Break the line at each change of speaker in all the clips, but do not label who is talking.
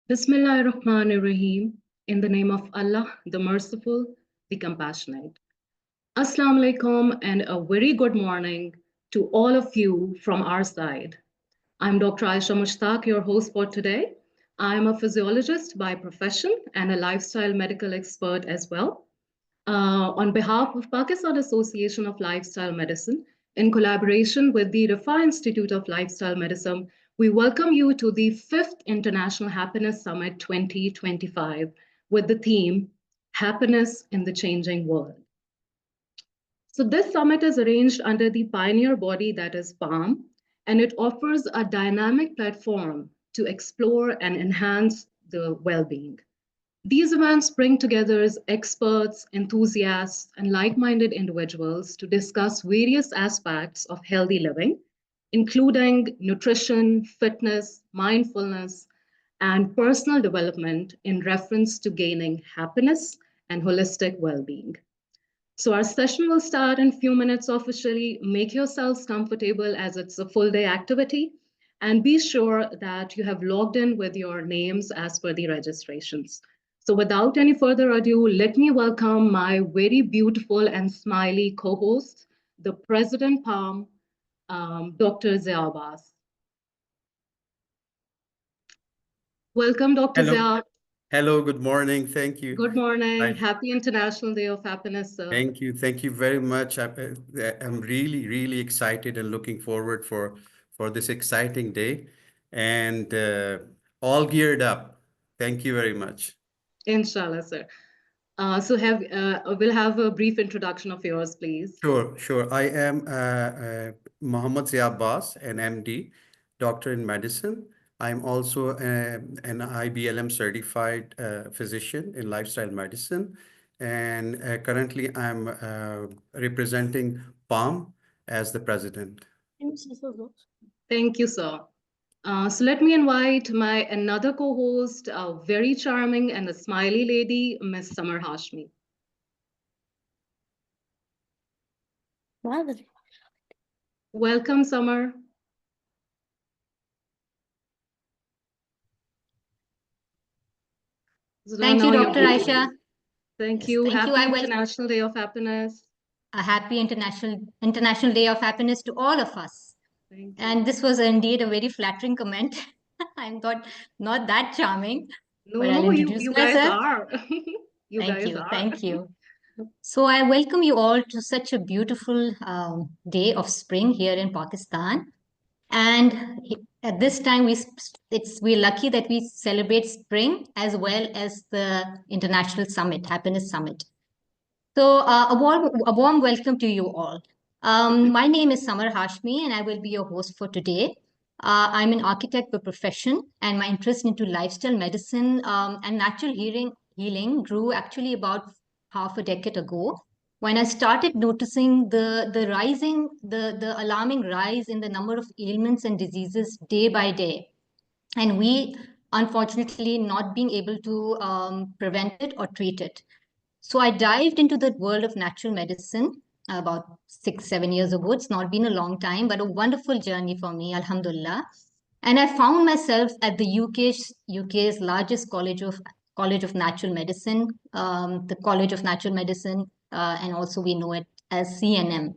Bismillahir-Rahmanir-Rahim. In the name of Allah, the Merciful, the Compassionate. Assalamu alaikum and a very good morning to all of you from our side. I'm Dr. 𝗜हि𝘁𝗲𝗿𝗍𝗛, your host for today. I'm a physiologist by profession and a lifestyle medical expert as well. On behalf of Pakistan Association of Lifestyle Medicine, in collaboration with the 𝗓𝗏 Institute of Lifestyle Medicine, we welcome you to the 5th International Happiness Summit 2025 with the theme, Happiness in the Changing World. So this summit is arranged under the pioneer body that is 𝗏, and it offers a dynamic platform to explore and enhance the well-being. These events bring together experts, enthusiasts, and like-minded individuals to discuss various aspects of healthy living, including nutrition, fitness, mindfulness, and personal development in reference to gaining happiness and holistic well-being. So our session will start in a few minutes officially. Make yourselves comfortable as it's a full day activity, and be sure that you have logged in with your names as per the registrations. So without any further ado, let me welcome my very beautiful and smiley co-host, the President 𝗏, Dr. 𝗜𝗂𝗏𝗂𝗏. Welcome, Dr.
Hello.
𝗜𝗂𝗏.
Hello, good morning. Thank you.
Good morning.
Hi.
Happy International Day of Happiness, sir.
Thank you. Thank you very much. I'm really, really excited and looking forward for this exciting day, and all geared up. Thank you very much.
Inshallah, sir. So we'll have a brief introduction of yours, please.
Sure. I am 𝗂𝘁𝗲𝗿𝗍𝗛, an MD, doctor in medicine. I'm also an IBLM certified physician in lifestyle medicine. And currently I'm representing 𝗏 as the president.
Thank you, sir. So let me invite my another co-host, a very charming and a smiley lady, Ms. Samar Hashmi. Welcome, Samar.
Thank you, Dr. Aisha.
Thank you.
Thank
Happy
you.
International Day of Happiness.
A happy International Day of Happiness to all of us.
Thank you.
And this was indeed a very flattering comment. I'm not that charming.
No, you guys are.
Thank you. So I welcome you all to such a beautiful day of spring here in Pakistan. And at this time, we're lucky that we celebrate spring as well as the International Summit, Happiness Summit. So a warm welcome to you all. My name is Samar Hashmi, and I will be your host for today. I'm an architect by profession, and my interest into lifestyle medicine and natural healing grew actually about half a decade ago, when I started noticing the alarming rise in the number of ailments and diseases day by day, and we unfortunately not being able to prevent it or treat it. So I dived into the world of natural medicine about 6-7 years ago. It's not been a long time, but a wonderful journey for me, alhamdulillah. And I found myself at the UK's largest college of natural medicine, the College of Natural Medicine, and also we know it as CNM.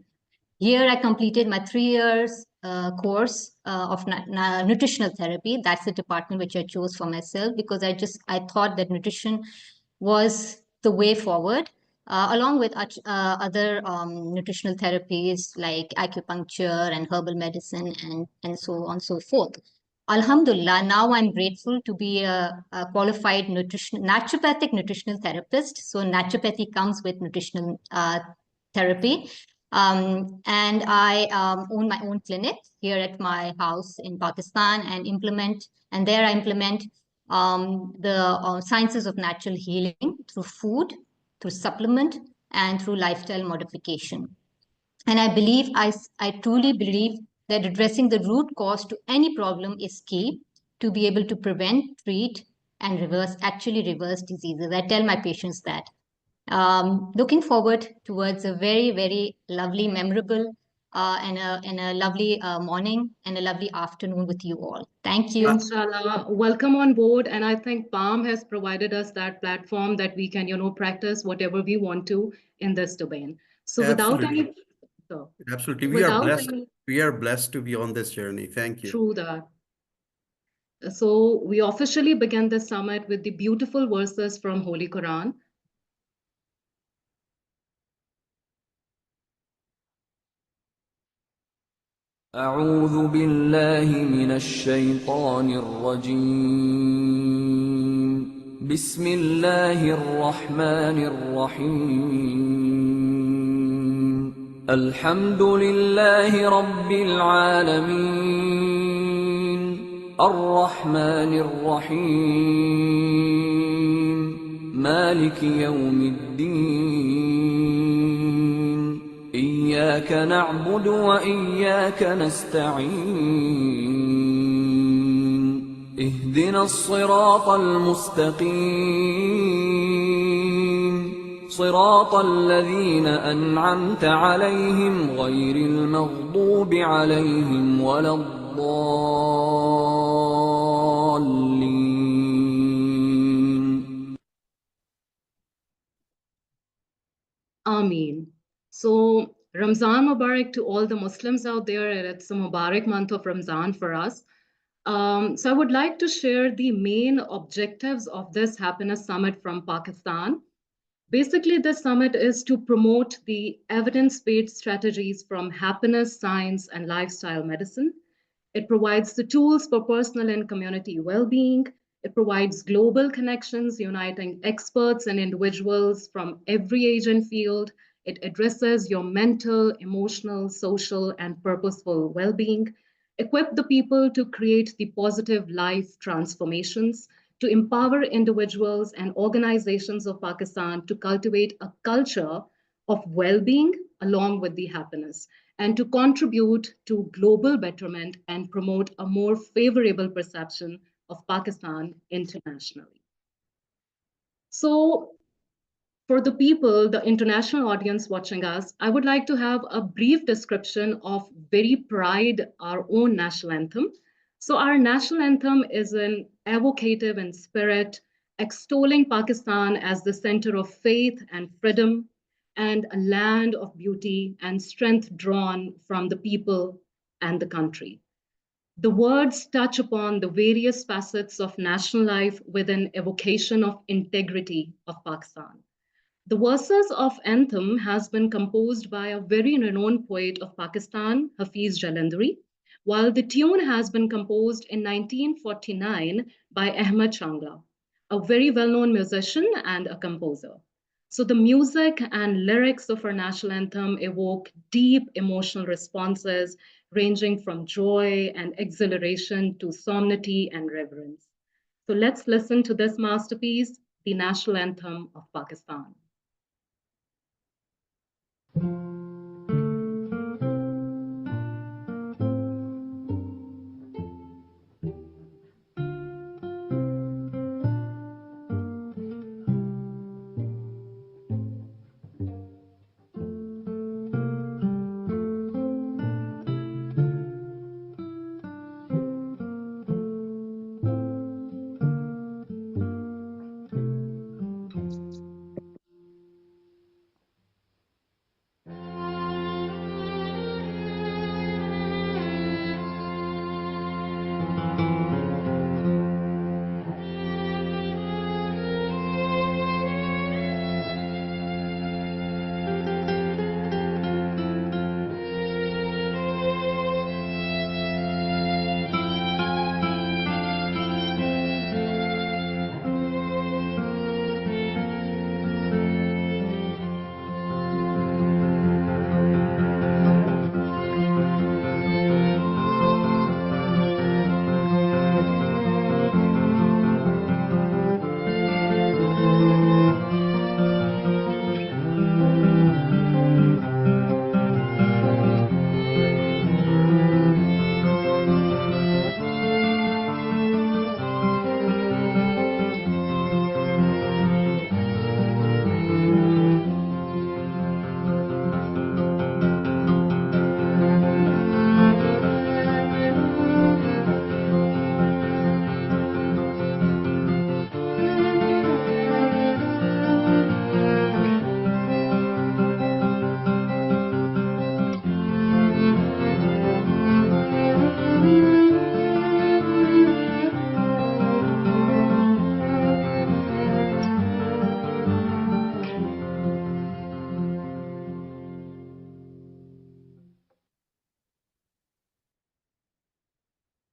Here I completed my 3 years course of nutritional therapy. That's the department which I chose for myself because I thought that nutrition was the way forward, along with other nutritional therapies like acupuncture and herbal medicine and so on and so forth. Alhamdulillah, now I'm grateful to be a qualified naturopathic nutritional therapist. So naturopathy comes with nutritional therapy. And I own my own clinic here at my house in Pakistan and there I implement the sciences of natural healing through food, through supplement, and through lifestyle modification. And I truly believe that addressing the root cause to any problem is key to be able to prevent, treat, and reverse diseases. I tell my patients that. Looking forward towards a very, very lovely, memorable and a lovely morning and a lovely afternoon with you all. Thank you.
Inshallah, welcome on board. And I think Palm has provided us that platform that we can, practice whatever we want to in this domain. So without
Absolutely.
any, so
Absolutely.
without any,
We are blessed to be on this journey. Thank you.
true that. So we officially began this summit with the beautiful verses from Holy Quran.
أعوذ بالله من الشيطان الرجيم بسم الله الرحمن الرحيم الحمد لله رب العالمين الرحمن الرحيم مالك يوم الدين إياك نعبد وإياك نستعين اهدنا الصراط المستقيم صراط الذين أنعمت عليهم غير المغضوب عليهم ولا الضالين.
Ameen. So Ramzan Mubarak to all the Muslims out there. It's a Mubarak month of Ramzan for us. So I would like to share the main objectives of this Happiness Summit from Pakistan. Basically, this summit is to promote the evidence-based strategies from happiness, science, and lifestyle medicine. It provides the tools for personal and community well-being. It provides global connections, uniting experts and individuals from every age and field. It addresses your mental, emotional, social, and purposeful well-being. Equip the people to create the positive life transformations, to empower individuals and organizations of Pakistan to cultivate a culture of well-being along with the happiness, and to contribute to global betterment and promote a more favorable perception of Pakistan internationally. So for the people, the international audience watching us, I would like to have a brief description of 𝗤𝗏 Pride, our own national anthem. So our national anthem is an evocative in spirit, extolling Pakistan as the center of faith and freedom, and a land of beauty and strength drawn from the people and the country. The words touch upon the various facets of national life with an evocation of integrity of Pakistan. The verses of anthem has been composed by a very renowned poet of Pakistan, 𝗜H𝘁𝗲𝗿, while the tune has been composed in 1949 by 𝗤𝘁𝘁𝗲𝗏, a very well-known musician and a composer. So the music and lyrics of our national anthem evoke deep emotional responses ranging from joy and exhilaration to solemnity and reverence. So let's listen to this masterpiece, the national anthem of Pakistan.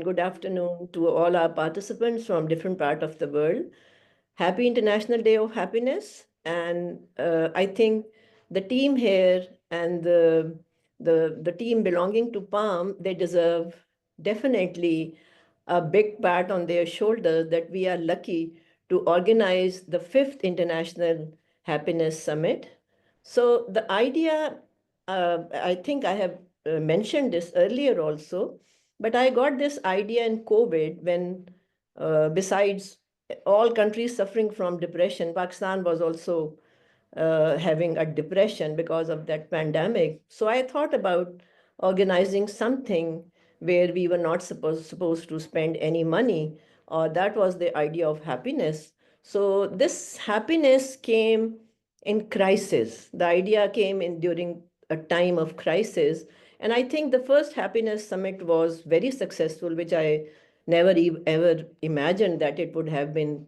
and good afternoon to all our participants from different parts of the world. Happy International Day of Happiness. And I think the team here and the team belonging to Palm, they deserve definitely a big pat on their shoulders that we are lucky to organize the 5th International Happiness Summit. So the idea, I think I have mentioned this earlier also, but I got this idea in COVID when, besides all countries suffering from depression, Pakistan was also having a depression because of that pandemic. So I thought about organizing something where we were not supposed to spend any money. That was the idea of happiness. So this happiness came in crisis. The idea came in during a time of crisis. And I think the first happiness summit was very successful, which I never ever imagined that it would have been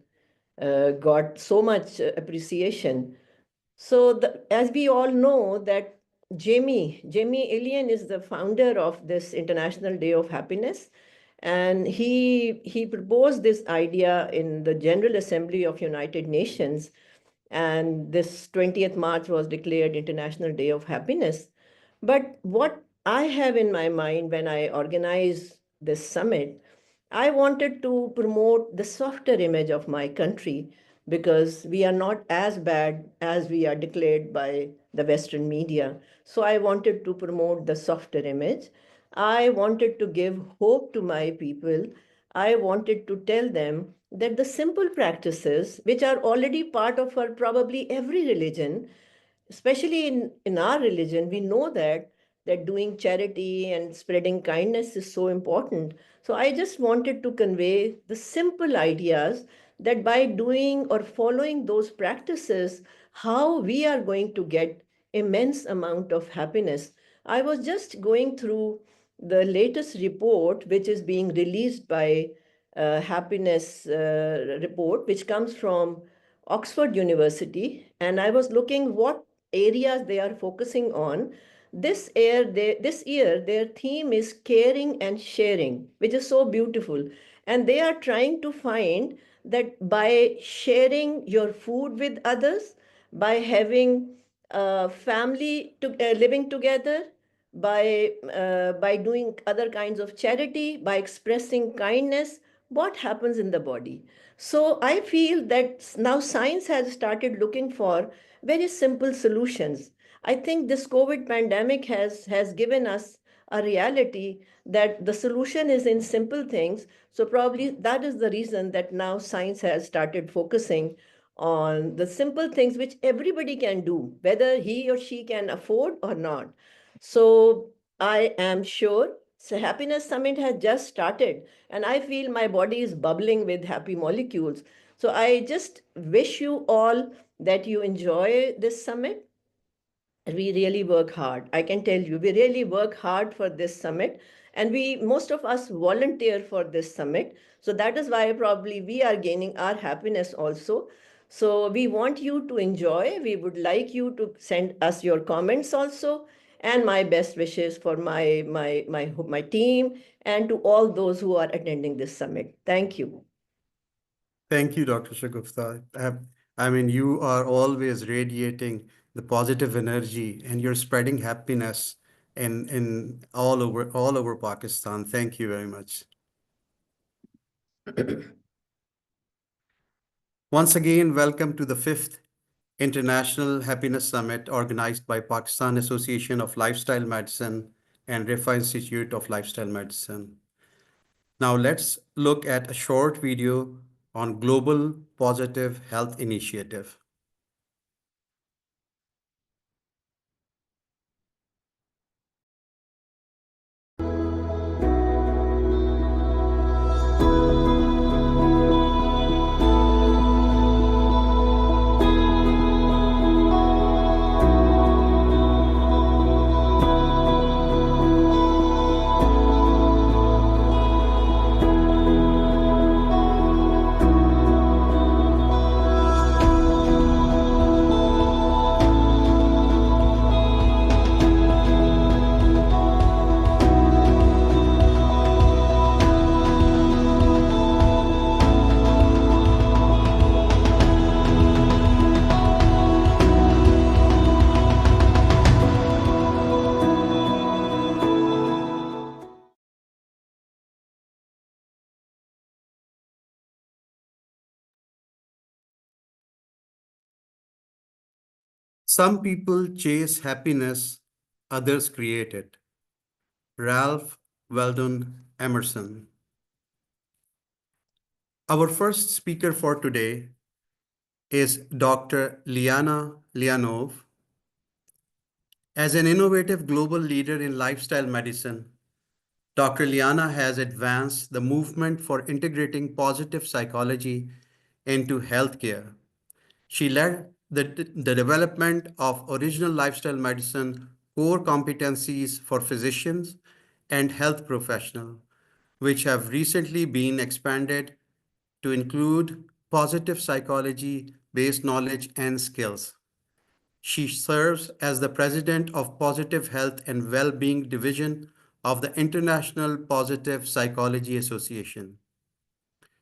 got so much appreciation. So as we all know that J.M. is the founder of this International Day of Happiness. And he proposed this idea in the General Assembly of United Nations. And this 20th March was declared International Day of Happiness. But what I have in my mind when I organize this summit, I wanted to promote the softer image of my country because we are not as bad as we are declared by the Western media. So I wanted to promote the softer image. I wanted to give hope to my people. I wanted to tell them that the simple practices, which are already part of our probably every religion, especially in our religion, we know that doing charity and spreading kindness is so important. So I just wanted to convey the simple ideas that by doing or following those practices, how we are going to get immense amount of happiness. I was just going through the latest report, which is being released by happiness report, which comes from Oxford University. And I was looking what areas they are focusing on. This year, their theme is caring and sharing, which is so beautiful. And they are trying to find that by sharing your food with others, by having family living together, by doing other kinds of charity, by expressing kindness, what happens in the body. So I feel that now science has started looking for very simple solutions. I think this COVID pandemic has given us a reality that the solution is in simple things. So probably that is the reason that now science has started focusing on the simple things which everybody can do, whether he or she can afford or not. So I am sure. So Happiness Summit has just started, and I feel my body is bubbling with happy molecules. So I just wish you all that you enjoy this summit. We really work hard. I can tell you, we really work hard for this summit, and most of us volunteer for this summit. So that is why probably we are gaining our happiness also. So we want you to enjoy. We would like you to send us your comments also, and my best wishes for my team and to all those who are attending this summit. Thank you.
Thank you, Dr. Shagufta. I mean, you are always radiating the positive energy, and you're spreading happiness in all over Pakistan. Thank you very much. Once again, welcome to the 5th International Happiness Summit organized by Pakistan Association of Lifestyle Medicine and 𝗜হি Institute of Lifestyle Medicine. Now let's look at a short video on Global Positive Health Initiative. Some people chase happiness, others create it. Ralph Waldo Emerson. Our first speaker for today is Dr. Liana Leonov. As an innovative global leader in lifestyle medicine, Dr. Liana has advanced the movement for integrating positive psychology into healthcare. She led the development of original lifestyle medicine core competencies for physicians and health professionals, which have recently been expanded to include positive psychology-based knowledge and skills. She serves as the president of Positive Health and Well-Being Division of the International Positive Psychology Association.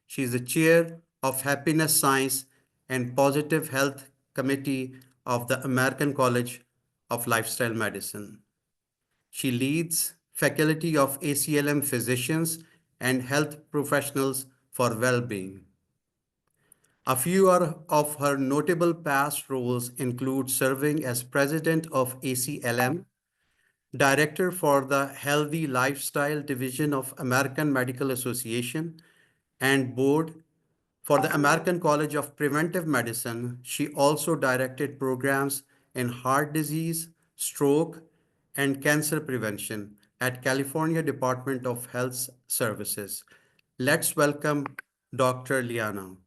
She is the chair of Happiness Science and Positive Health Committee of the American College of Lifestyle Medicine. She leads faculty of ACLM physicians and health professionals for well-being. A few of her notable past roles include serving as president of ACLM, director for the Healthy Lifestyle Division of American Medical Association, and board for the American College of Preventive Medicine. She also directed programs in heart disease, stroke, and cancer prevention at California Department of Health Services. Let's welcome Dr. Liana.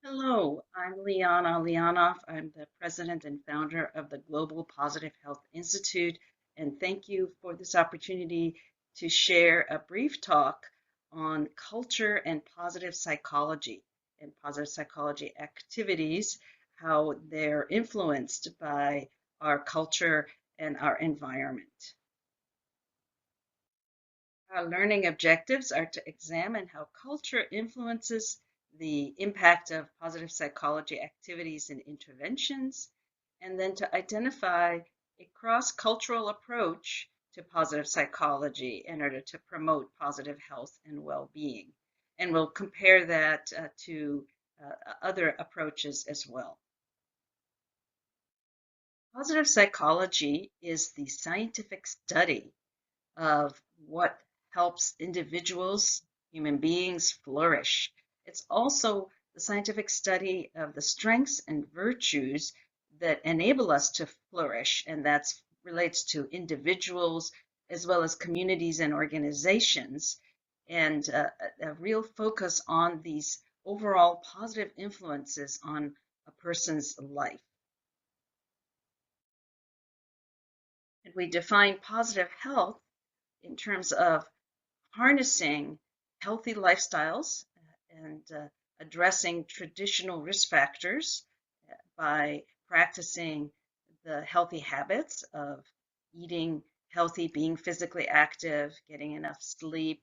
Hello, I'm Liana Leonov. I'm the president and founder of the Global Positive Health Institute, and thank you for this opportunity to share a brief talk on culture and positive psychology activities, how they're influenced by our culture and our environment. Our learning objectives are to examine how culture influences the impact of positive psychology activities and interventions, and then to identify a cross-cultural approach to positive psychology in order to promote positive health and well-being. And we'll compare that to other approaches as well. Positive psychology is the scientific study of what helps individuals, human beings, flourish. It's also the scientific study of the strengths and virtues that enable us to flourish, and that relates to individuals as well as communities and organizations, and a real focus on these overall positive influences on a person's life. And we define positive health in terms of harnessing healthy lifestyles and addressing traditional risk factors by practicing the healthy habits of eating healthy, being physically active, getting enough sleep,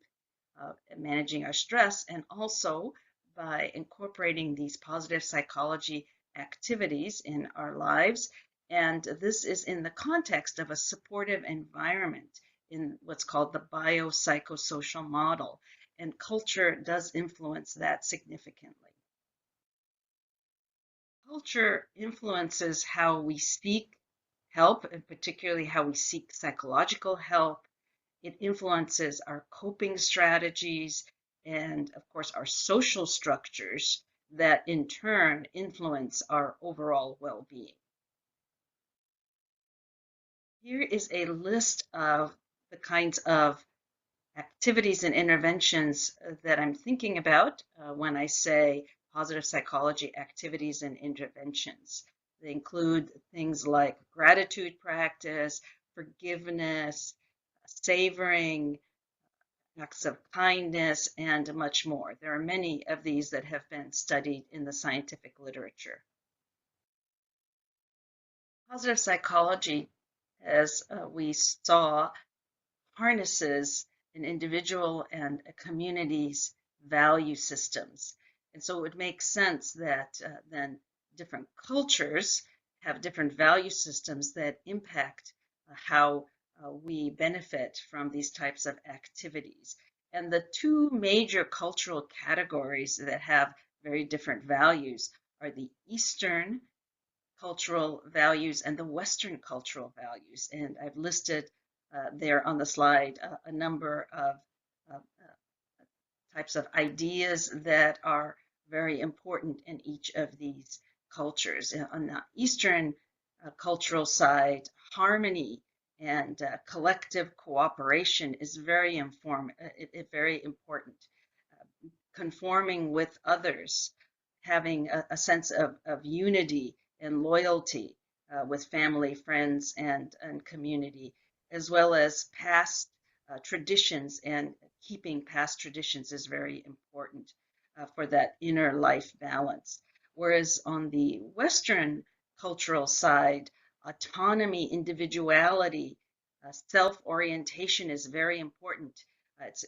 managing our stress, and also by incorporating these positive psychology activities in our lives. And this is in the context of a supportive environment in what's called the biopsychosocial model. And culture does influence that significantly. Culture influences how we seek help, and particularly how we seek psychological help. It influences our coping strategies and, of course, our social structures that in turn influence our overall well-being. Here is a list of the kinds of activities and interventions that I'm thinking about when I say positive psychology activities and interventions. They include things like gratitude practice, forgiveness, savoring, acts of kindness, and much more. There are many of these that have been studied in the scientific literature. Positive psychology, as we saw, harnesses an individual and a community's value systems. And so it would make sense that then different cultures have different value systems that impact how we benefit from these types of activities. And the two major cultural categories that have very different values are the Eastern cultural values and the Western cultural values. And I've listed there on the slide a number of types of ideas that are very important in each of these cultures. On the Eastern cultural side, harmony and collective cooperation is very important. Conforming with others, having a sense of unity and loyalty with family, friends, and community, as well as past traditions, and keeping past traditions is very important for that inner life balance. Whereas on the Western cultural side, autonomy, individuality, self-orientation is very important.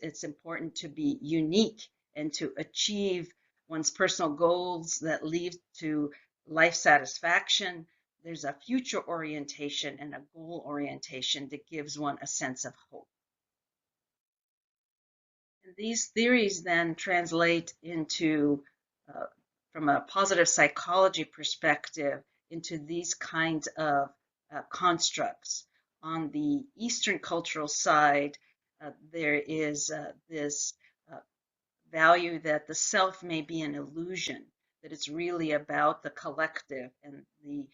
It's important to be unique and to achieve one's personal goals that lead to life satisfaction. There's a future orientation and a goal orientation that gives one a sense of hope. And these theories then translate into, from a positive psychology perspective, into these kinds of constructs. On the Eastern cultural side, there is this value that the self may be an illusion, that it's really about the collective and the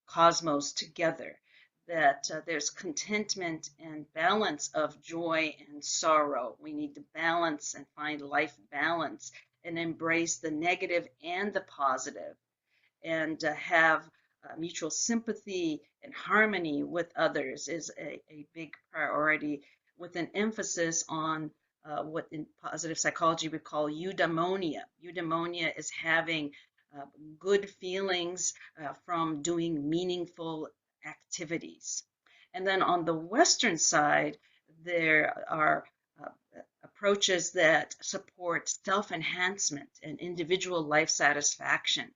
cosmos together, that there's contentment and balance of joy and sorrow. We need to balance and find life balance and embrace the negative and the positive, and have mutual sympathy and harmony with others is a big priority, with an emphasis on what in positive psychology we call eudaimonia. Eudaimonia is having good feelings from doing meaningful activities. And then on the Western side, there are approaches that support self-enhancement and individual life satisfaction,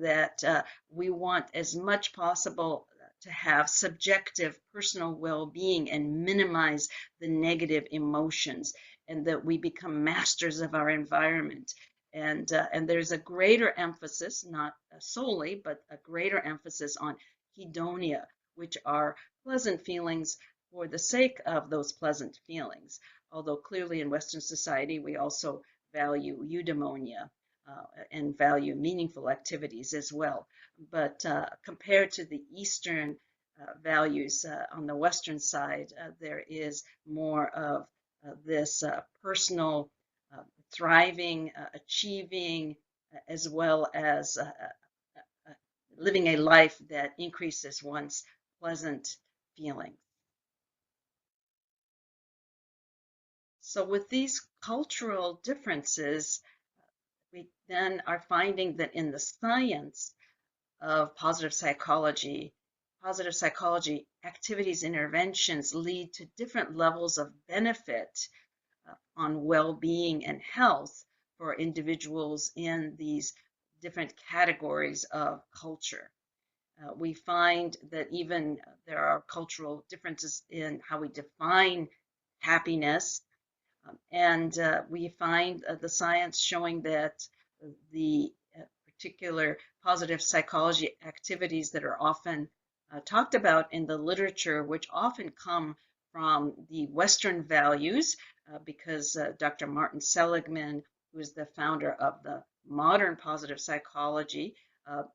that we want as much possible to have subjective personal well-being and minimize the negative emotions, and that we become masters of our environment. And there's a greater emphasis, not solely, but a greater emphasis on hedonia, which are pleasant feelings for the sake of those pleasant feelings. Although clearly in Western society, we also value eudaimonia and value meaningful activities as well. But compared to the Eastern values on the Western side, there is more of this personal thriving, achieving, as well as living a life that increases one's pleasant feelings. So with these cultural differences, we then are finding that in the science of positive psychology activities interventions lead to different levels of benefit on well-being and health for individuals in these different categories of culture. We find that even there are cultural differences in how we define happiness. And we find the science showing that the particular positive psychology activities that are often talked about in the literature, which often come from the Western values, because Dr. Martin Seligman, who is the founder of the modern positive psychology,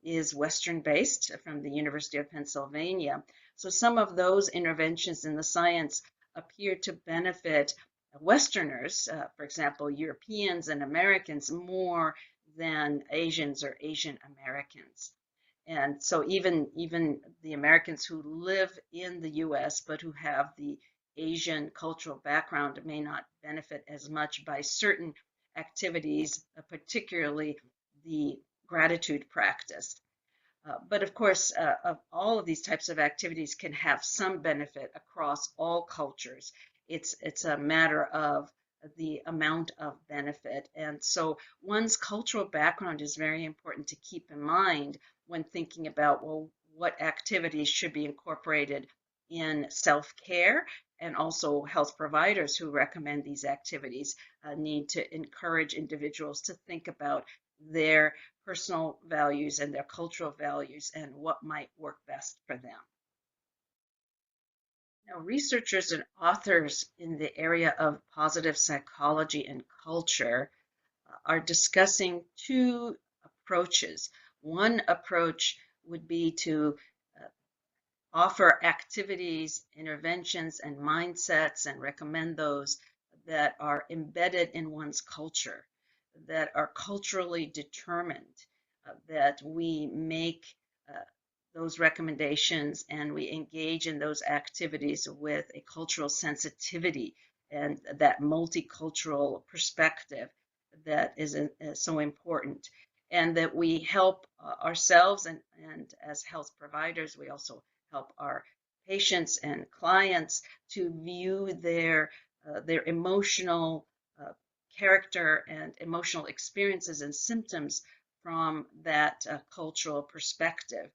is Western-based from the University of Pennsylvania. So some of those interventions in the science appear to benefit Westerners, for example, Europeans and Americans, more than Asians or Asian Americans. And so even the Americans who live in the US but who have the Asian cultural background may not benefit as much by certain activities, particularly the gratitude practice. But of course, all of these types of activities can have some benefit across all cultures. It's a matter of the amount of benefit. And so one's cultural background is very important to keep in mind when thinking about, well, what activities should be incorporated in self-care, and also health providers who recommend these activities need to encourage individuals to think about their personal values and their cultural values and what might work best for them. Now, researchers and authors in the area of positive psychology and culture are discussing two approaches. One approach would be to offer activities, interventions, and mindsets and recommend those that are embedded in one's culture, that are culturally determined, that we make those recommendations and we engage in those activities with a cultural sensitivity and that multicultural perspective that is so important, and that we help ourselves and as health providers, we also help our patients and clients to view their emotional character and emotional experiences and symptoms from that cultural perspective.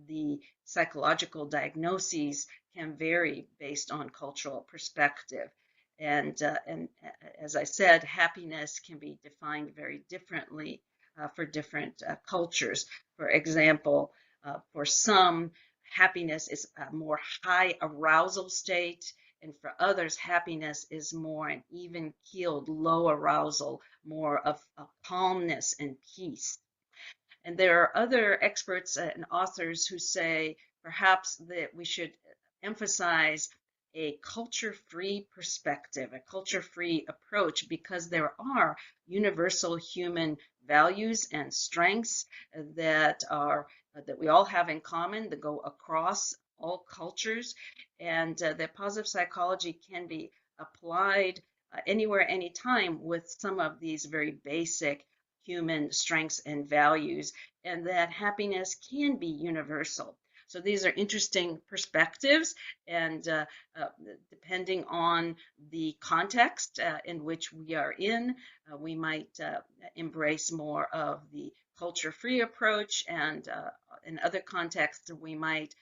The psychological diagnoses can vary based on cultural perspective. And as I said, happiness can be defined very differently for different cultures. For example, for some, happiness is a more high arousal state, and for others, happiness is more an even-keeled, low arousal, more of a calmness and peace. And there are other experts and authors who say perhaps that we should emphasize a culture-free perspective, a culture-free approach, because there are universal human values and strengths that we all have in common, that go across all cultures, and that positive psychology can be applied anywhere, anytime with some of these very basic human strengths and values, and that happiness can be universal. So these are interesting perspectives, and depending on the context in which we are in, we might embrace more of the culture-free approach, and in other contexts, we might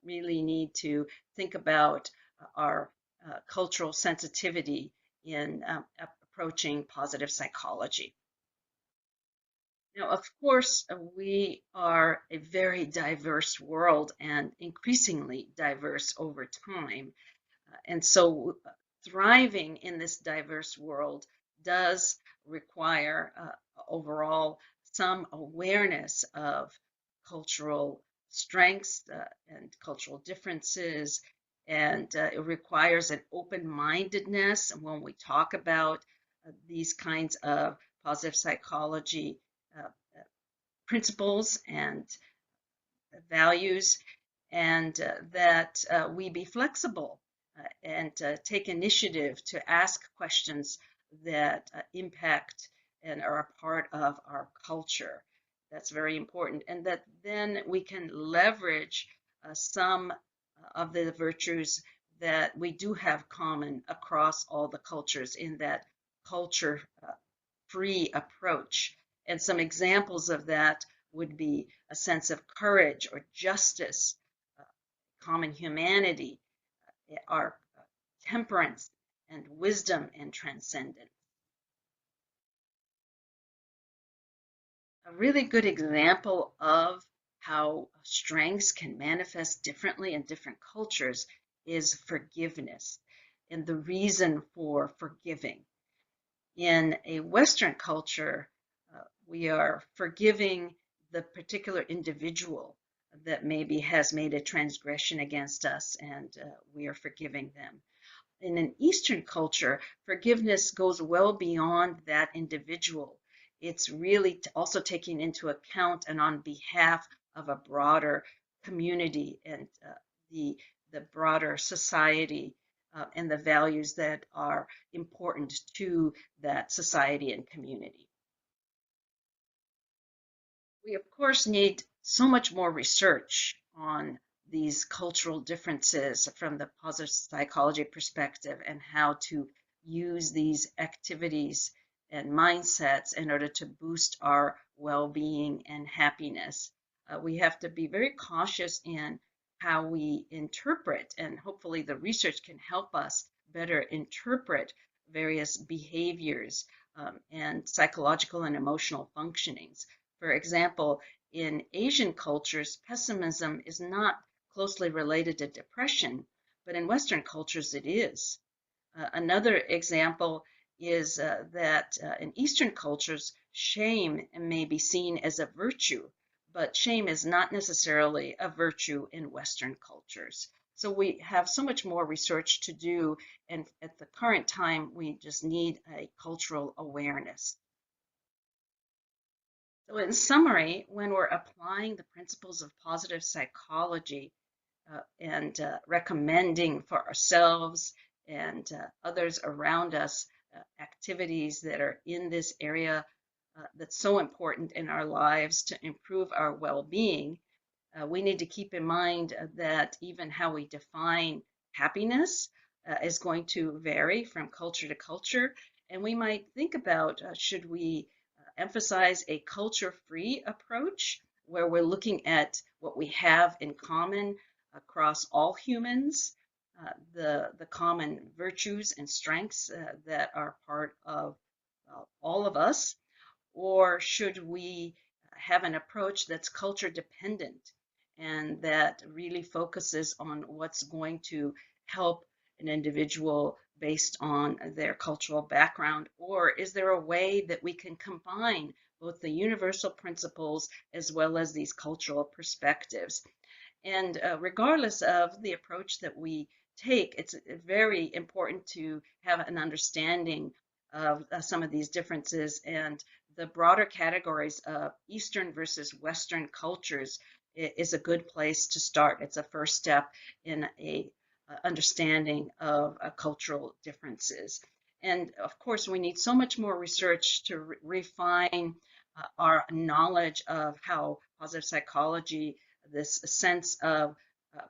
really need to think about our cultural sensitivity in approaching positive psychology. Now, of course, we are a very diverse world and increasingly diverse over time. And so thriving in this diverse world does require overall some awareness of cultural strengths and cultural differences. And it requires an open-mindedness when we talk about these kinds of positive psychology principles and values, and that we be flexible and take initiative to ask questions that impact and are a part of our culture. That's very important, and that then we can leverage some of the virtues that we do have common across all the cultures in that culture-free approach. And some examples of that would be a sense of courage or justice, common humanity, our temperance and wisdom and transcendence. A really good example of how strengths can manifest differently in different cultures is forgiveness and the reason for forgiving. In a Western culture, we are forgiving the particular individual that maybe has made a transgression against us, and we are forgiving them. In an Eastern culture, forgiveness goes well beyond that individual. It's really also taking into account and on behalf of a broader community and the broader society and the values that are important to that society and community. We, of course, need so much more research on these cultural differences from the positive psychology perspective and how to use these activities and mindsets in order to boost our well-being and happiness. We have to be very cautious in how we interpret, and hopefully the research can help us better interpret various behaviors and psychological and emotional functionings. For example, in Asian cultures, pessimism is not closely related to depression, but in Western cultures it is. Another example is that in Eastern cultures, shame may be seen as a virtue, but shame is not necessarily a virtue in Western cultures. So we have so much more research to do, and at the current time, we just need a cultural awareness. So in summary, when we're applying the principles of positive psychology and recommending for ourselves and others around us activities that are in this area that's so important in our lives to improve our well-being, we need to keep in mind that even how we define happiness is going to vary from culture to culture. And we might think about, should we emphasize a culture-free approach where we're looking at what we have in common across all humans, the common virtues and strengths that are part of all of us, or should we have an approach that's culture dependent and that really focuses on what's going to help an individual based on their cultural background? Or is there a way that we can combine both the universal principles as well as these cultural perspectives? And regardless of the approach that we take, it's very important to have an understanding of some of these differences, and the broader categories of Eastern versus Western cultures is a good place to start. It's a first step in a understanding of cultural differences. And of course, we need so much more research to refine our knowledge of how positive psychology, this sense of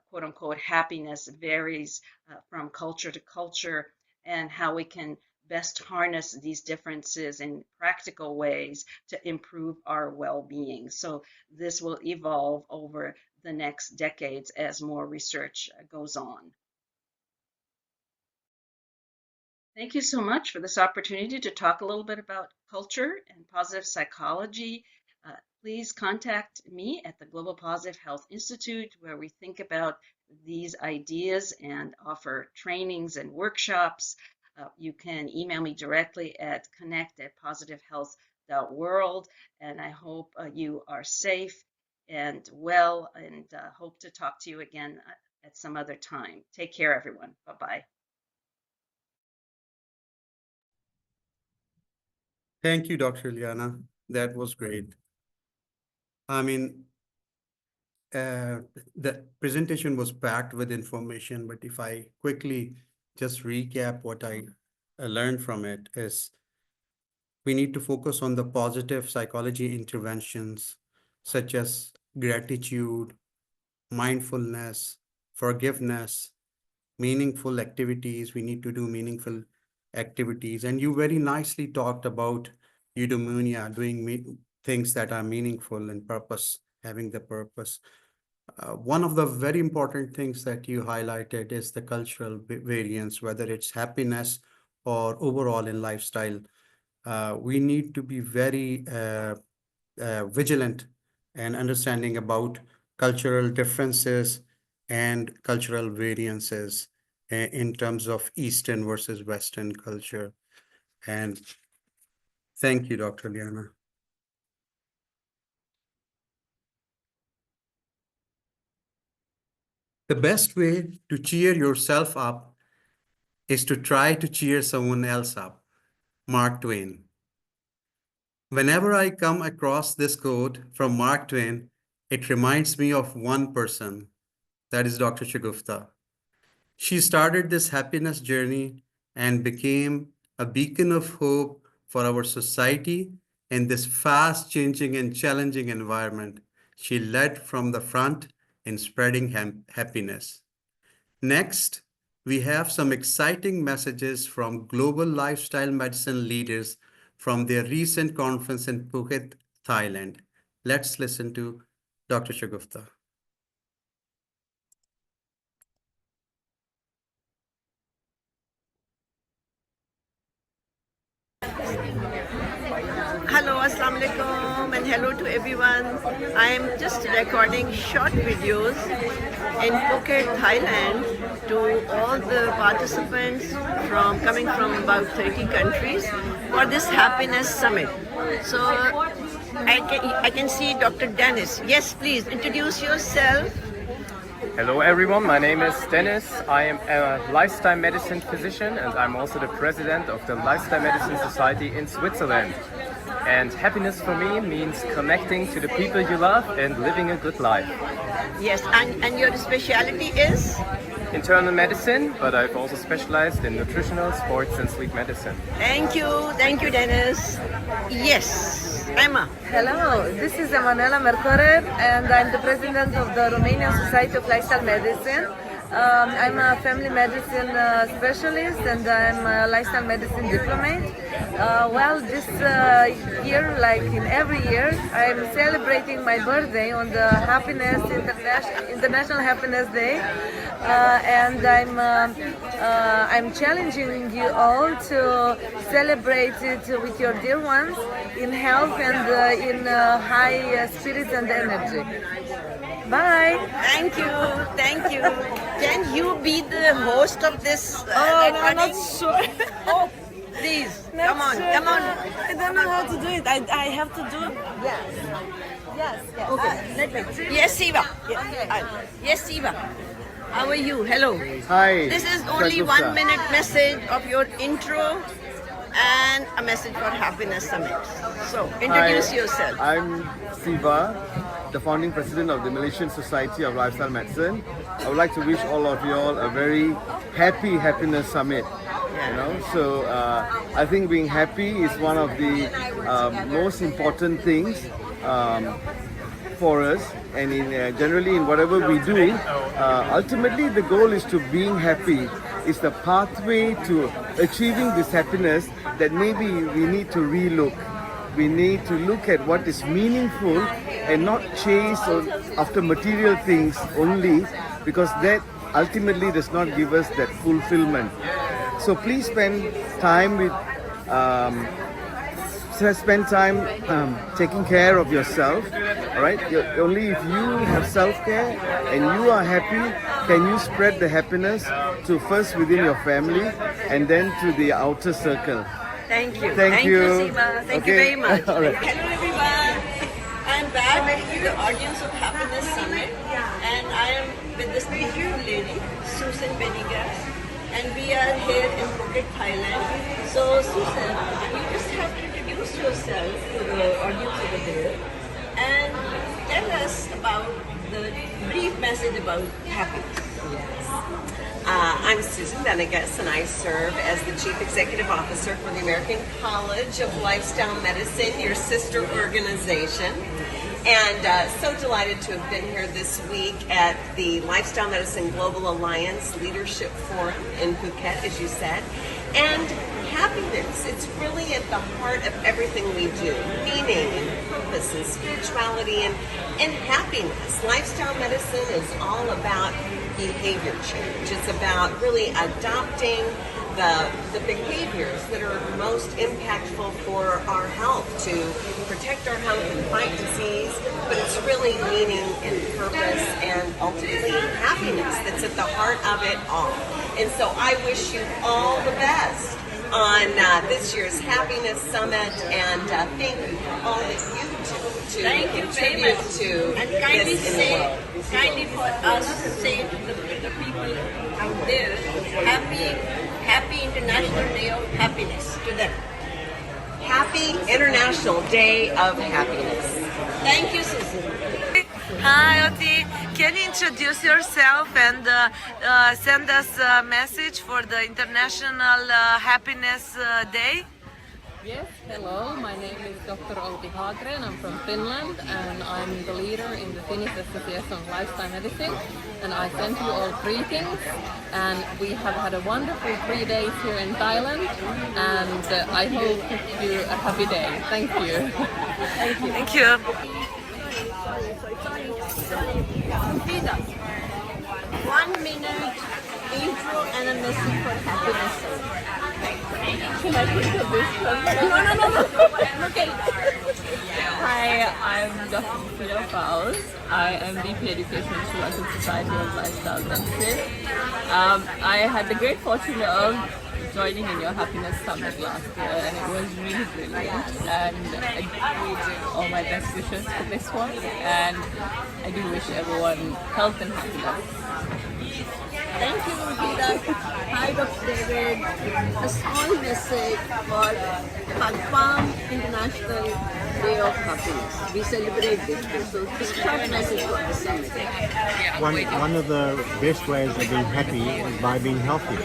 quote unquote happiness, varies from culture to culture, and how we can best harness these differences in practical ways to improve our well-being. So this will evolve over the next decades as more research goes on. Thank you so much for this opportunity to talk a little bit about culture and positive psychology. Please contact me at the Global Positive Health Institute, where we think about these ideas and offer trainings and workshops. You can email me directly at connect@positivehealth.world, and I hope you are safe and well, and hope to talk to you again at some other time. Take care, everyone. Bye-bye.
Thank you, Dr. Liana. That was great. I mean, the presentation was packed with information, but if I quickly just recap what I learned from it is we need to focus on the positive psychology interventions such as gratitude, mindfulness, forgiveness, meaningful activities. We need to do meaningful activities. And you very nicely talked about eudaimonia, doing things that are meaningful and purpose, having the purpose. One of the very important things that you highlighted is the cultural variance, whether it's happiness or overall in lifestyle. We need to be very vigilant and understanding about cultural differences and cultural variances in terms of Eastern versus Western culture. And thank you, Dr. Liana. The best way to cheer yourself up is to try to cheer someone else up. Mark Twain. Whenever I come across this quote from Mark Twain, it reminds me of one person, that is Dr. Shagufta. She started this happiness journey and became a beacon of hope for our society in this fast-changing and challenging environment. She led from the front in spreading happiness. Next, we have some exciting messages from global lifestyle medicine leaders from their recent conference in Phuket, Thailand. Let's listen to Dr. Shagufta.
Hello, Assalamu alaikum, and hello to everyone. I am just recording short videos in Phuket, Thailand, to all the participants coming from about 30 countries for this happiness summit. So I can see Dr. Dennis. Yes, please introduce yourself.
Hello everyone, my name is Dennis. I am a lifestyle medicine physician and I'm also the president of the Lifestyle Medicine Society in Switzerland. And happiness for me means connecting to the people you love and living a good life.
Yes, and your specialty is?
Internal medicine, but I've also specialized in nutritional, sports and sleep medicine.
Thank you Dennis. Yes, Emma.
Hello, this is Emanuela Mercorer and I'm the president of the Romanian Society of Lifestyle Medicine. I'm a family medicine specialist and I'm a lifestyle medicine diplomate. Well, this year, like in every year, I'm celebrating my birthday on the International Happiness Day, and I'm challenging you all to celebrate it with your dear ones in health and in high spirits and energy. Bye.
Thank you. Can you be the host of this
recording? I'm not sure.
Oh, please, come on.
I don't know how to do it. I have to do it. Yes.
Okay. Yes, Siva. Yes, Siva. How are you? Hello.
Hi.
This is only 1 minute message of your intro and a message for Happiness Summit. So, introduce yourself.
I'm Siva, the founding president of the Malaysian Society of Lifestyle Medicine. I would like to wish all of you all a very happy Happiness Summit. So I think being happy is one of the most important things for us, and generally in whatever we do, ultimately the goal is to being happy. Is the pathway to achieving this happiness that maybe we need to relook. We need to look at what is meaningful and not chase after material things only, because that ultimately does not give us that fulfillment. So please spend time taking care of yourself. All right. Only if you have self-care and you are happy, can you spread the happiness to first within your family and then to the outer circle.
Thank you.
Thank you,
Seema. Thank you very much.
All right.
Hello everyone. I'm back with the audience of Happiness Summit, and I am with this beautiful lady, Susan Benigas, and we are here in Phuket, Thailand. So Susan, you just have to introduce yourself to the audience over there and tell us about the brief message about happiness.
I'm Susan Benigas, and I serve as the Chief Executive Officer for the American College of Lifestyle Medicine, your sister organization. And so delighted to have been here this week at the Lifestyle Medicine Global Alliance Leadership Forum in Phuket, as you said. And happiness, it's really at the heart of everything we do. Meaning and purpose and spirituality and happiness. Lifestyle medicine is all about behavior change. It's about really adopting the behaviors that are most impactful for our health, to protect our health and fight disease, but it's really meaning and purpose and ultimately happiness that's at the heart of it all. And so I wish you all the best on this year's Happiness Summit, and thank you for all that you do to contribute to this in the world.
Kindly for us to say to the people out there, Happy International Day of Happiness to them.
Happy International Day of Happiness.
Thank you, Susan.
Hi, Oti. Can you introduce yourself and send us a message for the International Happiness Day?
Yes, hello, my name is Dr. 𝗤𝗏𝗄𝗏 and I'm from Finland, and I'm the leader in the Finnish Association of Lifestyle Medicine, and I send you all greetings, and we have had a wonderful 3 days here in Thailand, and I hope you a happy day. Thank you.
Thank you. Thank you.
Vida. 1 minute intro and a message for happiness. Can I think of this one? No. Okay.
Hi, I'm Dr. 𝗜wych𝘁𝗶𝗍𝗏. I am VP Education at the Lifestyle Society of Lifestyle Medicine. I had the great fortune of joining in your Happiness Summit last year, and it was really brilliant, and I do all my best wishes for this one, and I do wish everyone health and happiness.
Thank you, Vida. Hi, Dr. David. A small message for 𝗏𝗏𝗏 International Day of Happiness. We celebrate this day, so a short message for the summit.
One of the best ways of being happy is by being healthy.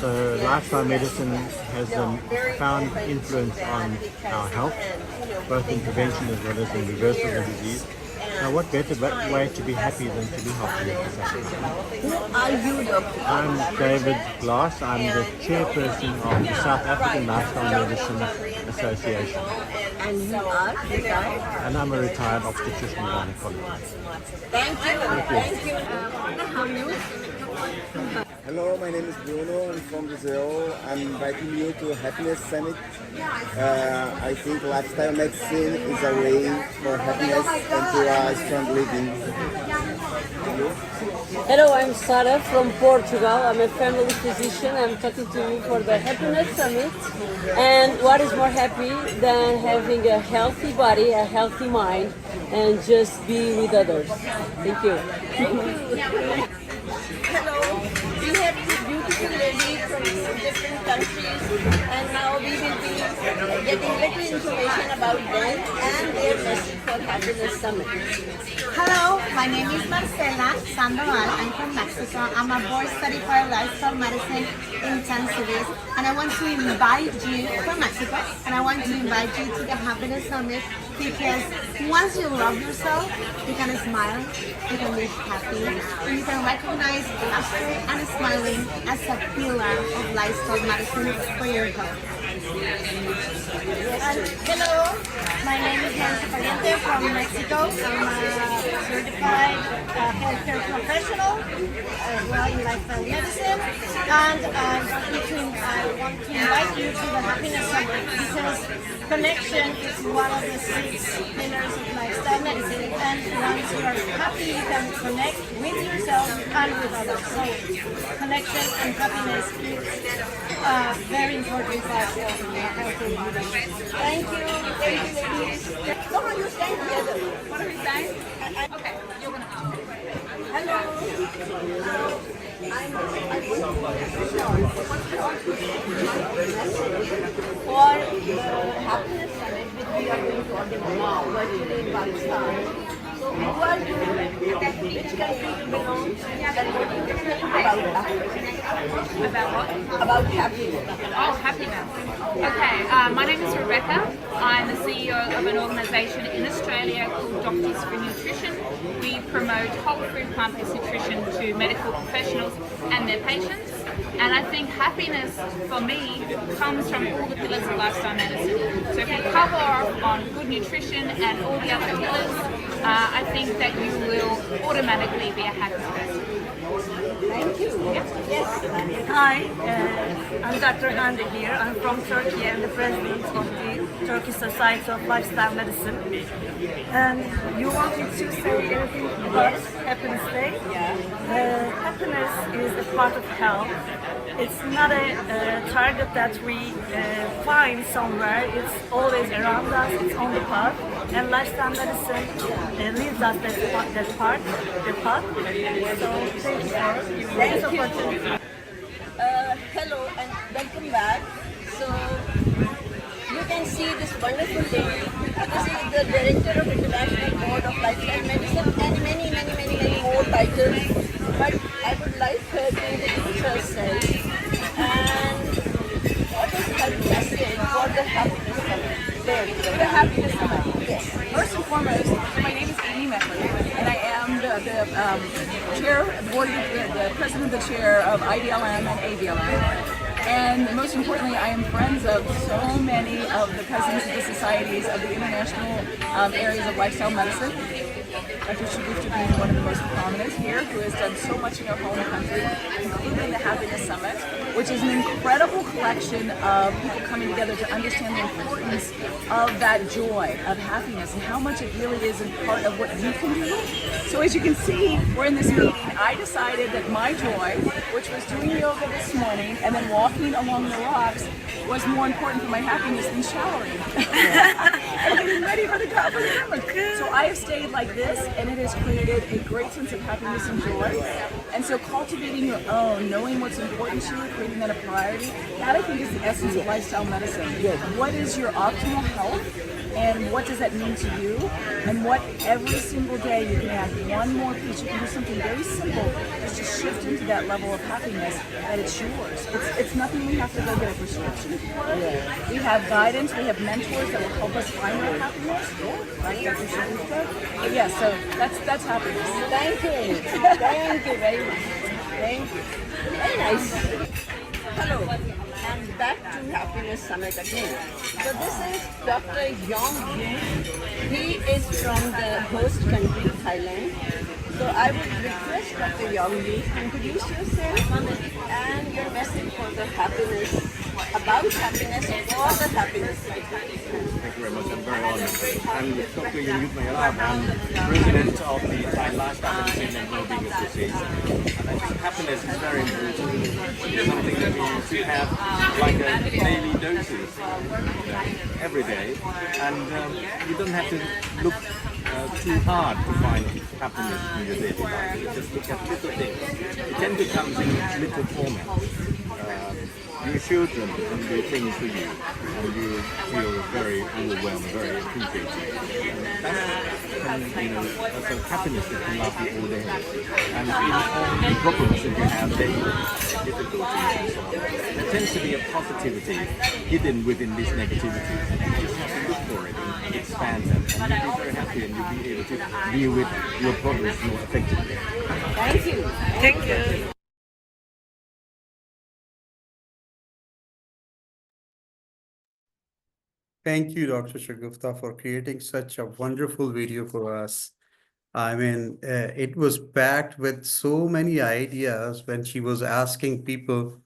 So lifestyle medicine has a profound influence on our health, both in prevention as well as in reversal of disease. Now, what better way to be happy than to be healthy?
Who are you, Doctor?
I'm 𝗜𝗏𝗏𝗏𝗏. I'm the chairperson of the South African Lifestyle Medicine Association.
And you are retired?
And I'm a retired obstetrician and gynecologist.
Thank you. Thank you. How are you?
Hello, my name is Bruno. I'm from Brazil. I'm inviting you to Happiness Summit. I think lifestyle medicine is a way for happiness and to strong living.
Hello, I'm Sarah from Portugal. I'm a family physician. I'm talking to you for the Happiness Summit. And what is more happy than having a healthy body, a healthy mind, and just be with others? Thank you.
Hello, we have this beautiful lady from different countries, and now we will be getting little information about them and their message for Happiness Summit.
Hello, my name is Marcela Sandoval. I'm from Mexico. I'm a board certified lifestyle medicine intensivist, and I want to invite you from Mexico, and I want to invite you to the Happiness Summit, because once you love yourself, you can smile, you can live happy, and you can recognize laughter and smiling as a pillar of lifestyle medicine for your health.
Hello, my name is �荷𝗁𝗏𝗏𝗏 from Mexico. I'm a certified healthcare professional as well in lifestyle medicine, and I want to invite you to the Happiness Summit, because connection is one of the 6 pillars of lifestyle medicine, and once you are happy, you can connect with yourself and with others. So connection and happiness is a very important part of healthy living. Thank you. Thank you, ladies.
Come on, you stand together.
What are we saying?
Okay, you're gonna hello. I'm for the Happiness Summit, which we are going to organize now, virtually in Pakistan. So, who are you? Which country you belong to? And what do you think about that?
About what?
About happiness.
Oh, happiness. Okay, my name is Rebecca. I'm the CEO of an organisation in Australia called Doctors for Nutrition. We promote whole food plant-based nutrition to medical professionals and their patients. And I think happiness, for me, comes from all the pillars of lifestyle medicine. So if you cover off on good nutrition and all the other pillars, I think that you will automatically be a happy person.
Thank you.
Yes.
Hi, I'm Dr. Hande here. I'm from Turkey and the president of the Turkish Society of Lifestyle Medicine. And you want me to say anything about Happiness Day? Happiness is a part of health. It's not a target that we find somewhere. It's always around us. It's on the path. And lifestyle medicine leads us that path. So thank you for this opportunity.
Hello and welcome back. So you can see this wonderful lady. This is the director of International Board of Lifestyle Medicine and many more titles. But I would like her to introduce herself and what is her message for the happiness summit?
The happiness summit.
Yes.
First and foremost, my name is 𝗜hy𝘁𝗲𝗿 and I am the chair, the president of the chair of IDLM and ADLM. And most importantly, I am friends of so many of the presidents of the societies of the international areas of lifestyle medicine. Dr. 𝗂𝗏𝗏 being one of the most prominent here, who has done so much in our home country, including the Happiness Summit, which is an incredible collection of people coming together to understand the importance of that joy, of happiness, and how much it really is a part of what you can do. So as you can see, we're in this meeting. I decided that my joy, which was doing yoga this morning and then walking along the rocks, was more important for my happiness than showering. And getting ready for the top of the mountain. So I have stayed like this, and it has created a great sense of happiness and joy. And so cultivating your own, knowing what's important to you, creating that a priority, that I think is the essence of lifestyle medicine. What is your optimal health? And what does that mean to you? And what every single day you can add one more piece. You can do something very simple just to shift into that level of happiness that it's yours. It's nothing we have to go get a prescription for. We have guidance, we have mentors that will help us find our happiness. Right, Dr. 𝗂𝗏𝗏? Yeah, so that's happiness.
Thank you. Thank you very much. Thank you. Very nice. Hello. And back to Happiness Summit again. So this is Dr. 𝗏𝗏𝗏𝗏. He is from the host country, Thailand. So I would request Dr. 𝗏𝗏𝗏𝗏 to introduce yourself and your message for the happiness, about happiness, for the happiness.
Thank you very much. I'm very honored. I'm Dr. 𝗏𝗏𝗏𝗏𝗏. I'm president of the Thai Lifestyle Medicine and Wellbeing Association. And I think happiness is very important. It's something that we should have like a daily doses every day. And you don't have to look too hard to find happiness in your daily life. You just look at little things. It tends to come in little formats. Your children can do things for you, and you feel very overwhelmed, very appreciated. That's that's a happiness that can last you all day. And in all the problems that you have daily, difficulties and so on, there tends to be a positivity hidden within this negativity. You just have to look for it and expand them, and you'll be very happy, and you'll be able to deal with your problems more effectively.
Thank you.
Thank you.
Thank you, Dr. 𝗂𝗏𝗏𝗏, for creating such a wonderful video for us. I mean, it was packed with so many ideas when she was asking people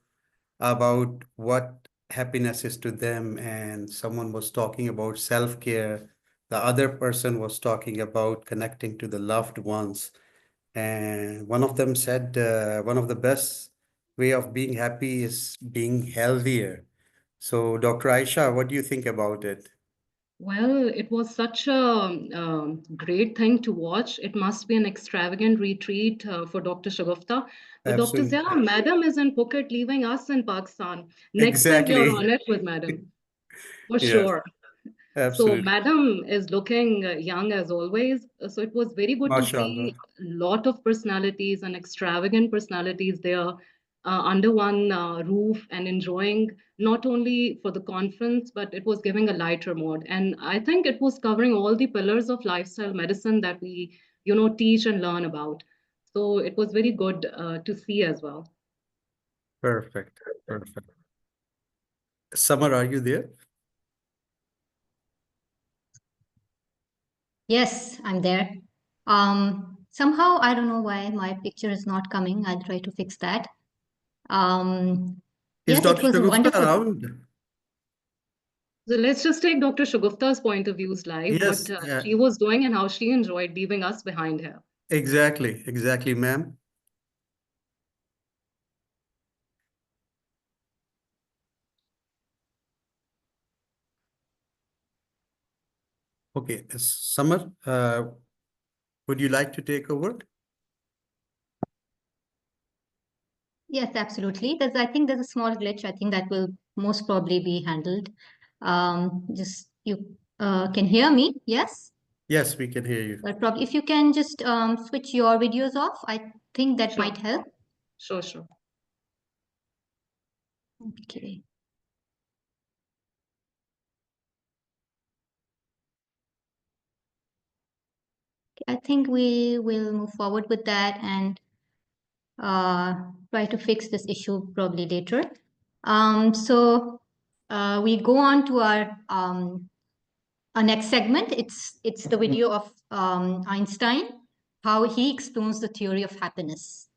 about what happiness is to them, and someone was talking about self-care. The other person was talking about connecting to the loved ones. And one of them said, one of the best way of being happy is being healthier. So, Dr. Aisha, what do you think about it?
Well, it was such a great thing to watch. It must be an extravagant retreat for Dr. 𝗂𝗏𝗏𝗏. But Dr.
Absolutely.
Zia, Madam is in Phuket, leaving us in Pakistan. Next time
Exactly.
you're on it with Madam, for
Yes,
sure. So
absolutely.
Madam is looking young as always. So it was very good to
MashaAllah.
see a lot of personalities and extravagant personalities there under one roof and enjoying not only for the conference, but it was giving a lighter mood. And I think it was covering all the pillars of lifestyle medicine that we, teach and learn about. So it was very good to see as well.
Perfect. Perfect. Summer, are you there?
Yes, I'm there. Somehow, I don't know why my picture is not coming. I'll try to fix that.
Is
Yes, it
Dr.
was
Shagufta
wonderful.
around?
So let's just take Dr. Shagufta's point of views live,
Yes,
what she was doing and how she enjoyed leaving us behind here.
exactly, ma'am. Okay, Summer, would you like to take over?
Yes, absolutely. I think there's a small glitch. I think that will most probably be handled. Just you can hear me, yes?
Yes, we can hear you.
But probably if you can just switch your videos off, I think that might help.
Sure.
Okay. I think we will move forward with that and try to fix this issue probably later. So we go on to our next segment. It's the video of Einstein, how he explains the theory of happiness.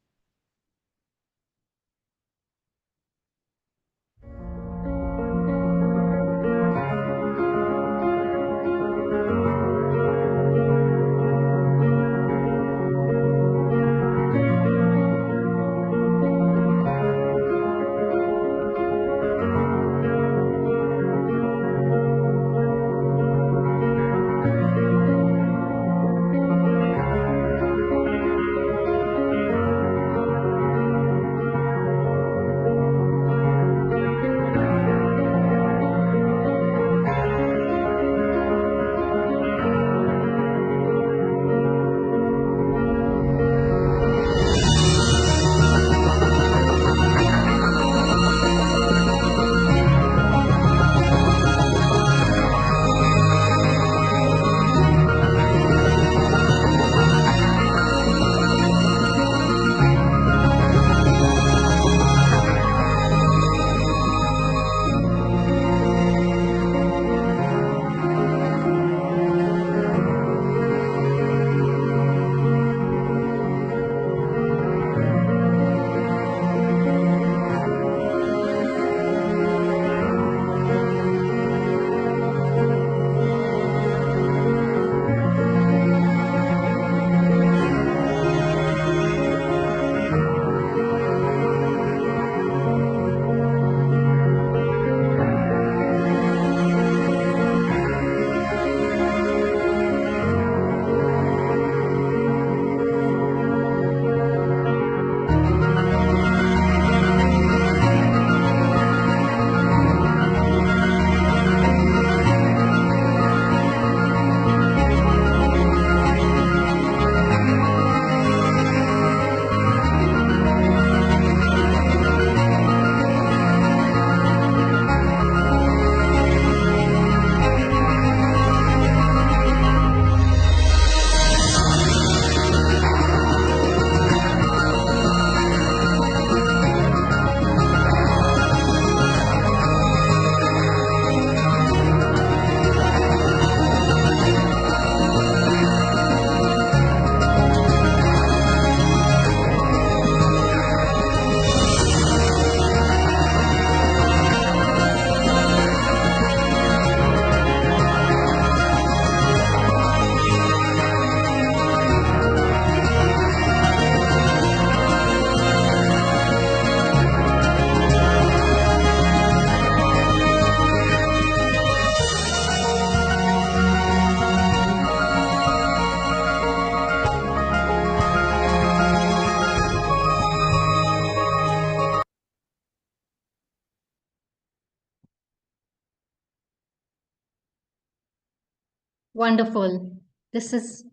Wonderful. This is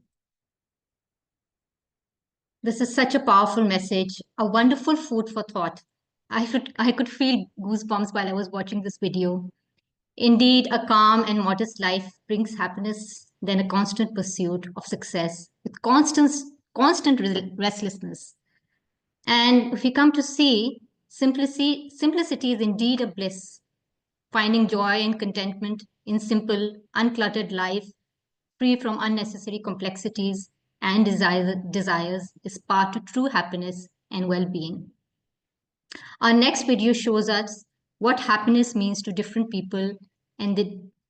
such a powerful message, a wonderful food for thought. I could feel goosebumps while I was watching this video. Indeed, a calm and modest life brings happiness than a constant pursuit of success with constant restlessness. And if we come to see, simplicity is indeed a bliss. Finding joy and contentment in simple, uncluttered life, free from unnecessary complexities and desires, is path to true happiness and well-being. Our next video shows us what happiness means to different people and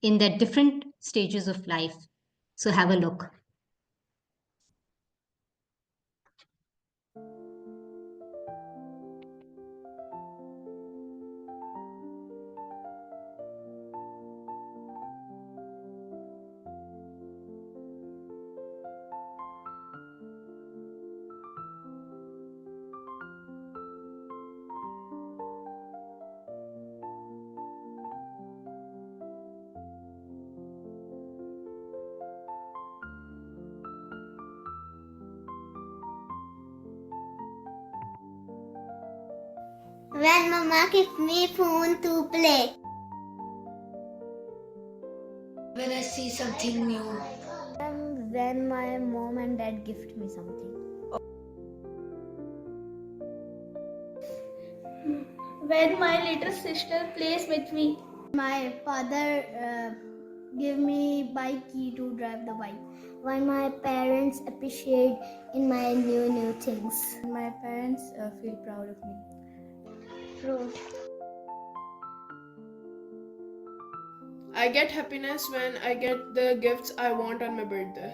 in their different stages of life. So have a look.
When Mama gives me phone to play.
When I see something new.
When my mom and dad gift me something.
When my little sister plays with me.
My father give me bike key to drive the bike. When my parents appreciate in my new things.
My parents feel proud of me.
Fruit.
I get happiness when I get the gifts I want on my birthday.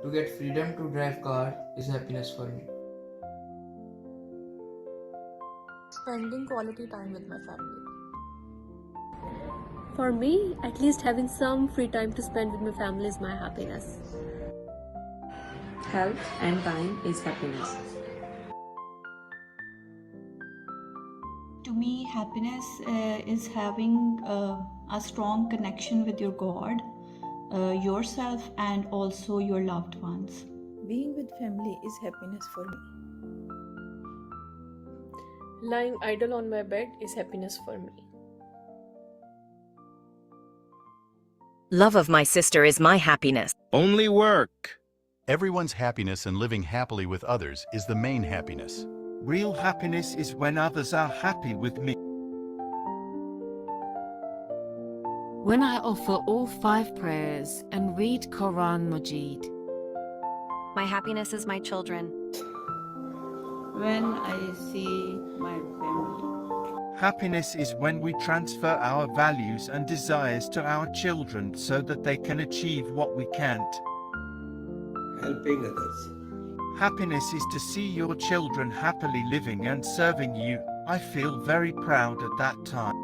To get freedom to drive car is happiness for me.
Spending quality time with my family.
For me, at least having some free time to spend with my family is my happiness.
Health and time is happiness.
To me, happiness is having a strong connection with your God, yourself, and also your loved ones.
Being with family is happiness for me.
Lying idle on my bed is happiness for me.
Love of my sister is my happiness.
Only work. Everyone's happiness and living happily with others is the main happiness.
Real happiness is when others are happy with me.
When I offer all 5 prayers and read Quran Majid.
My happiness is my children.
When I see my family.
Happiness is when we transfer our values and desires to our children so that they can achieve what we can't.
Helping others.
Happiness is to see your children happily living and serving you. I feel very proud at that time.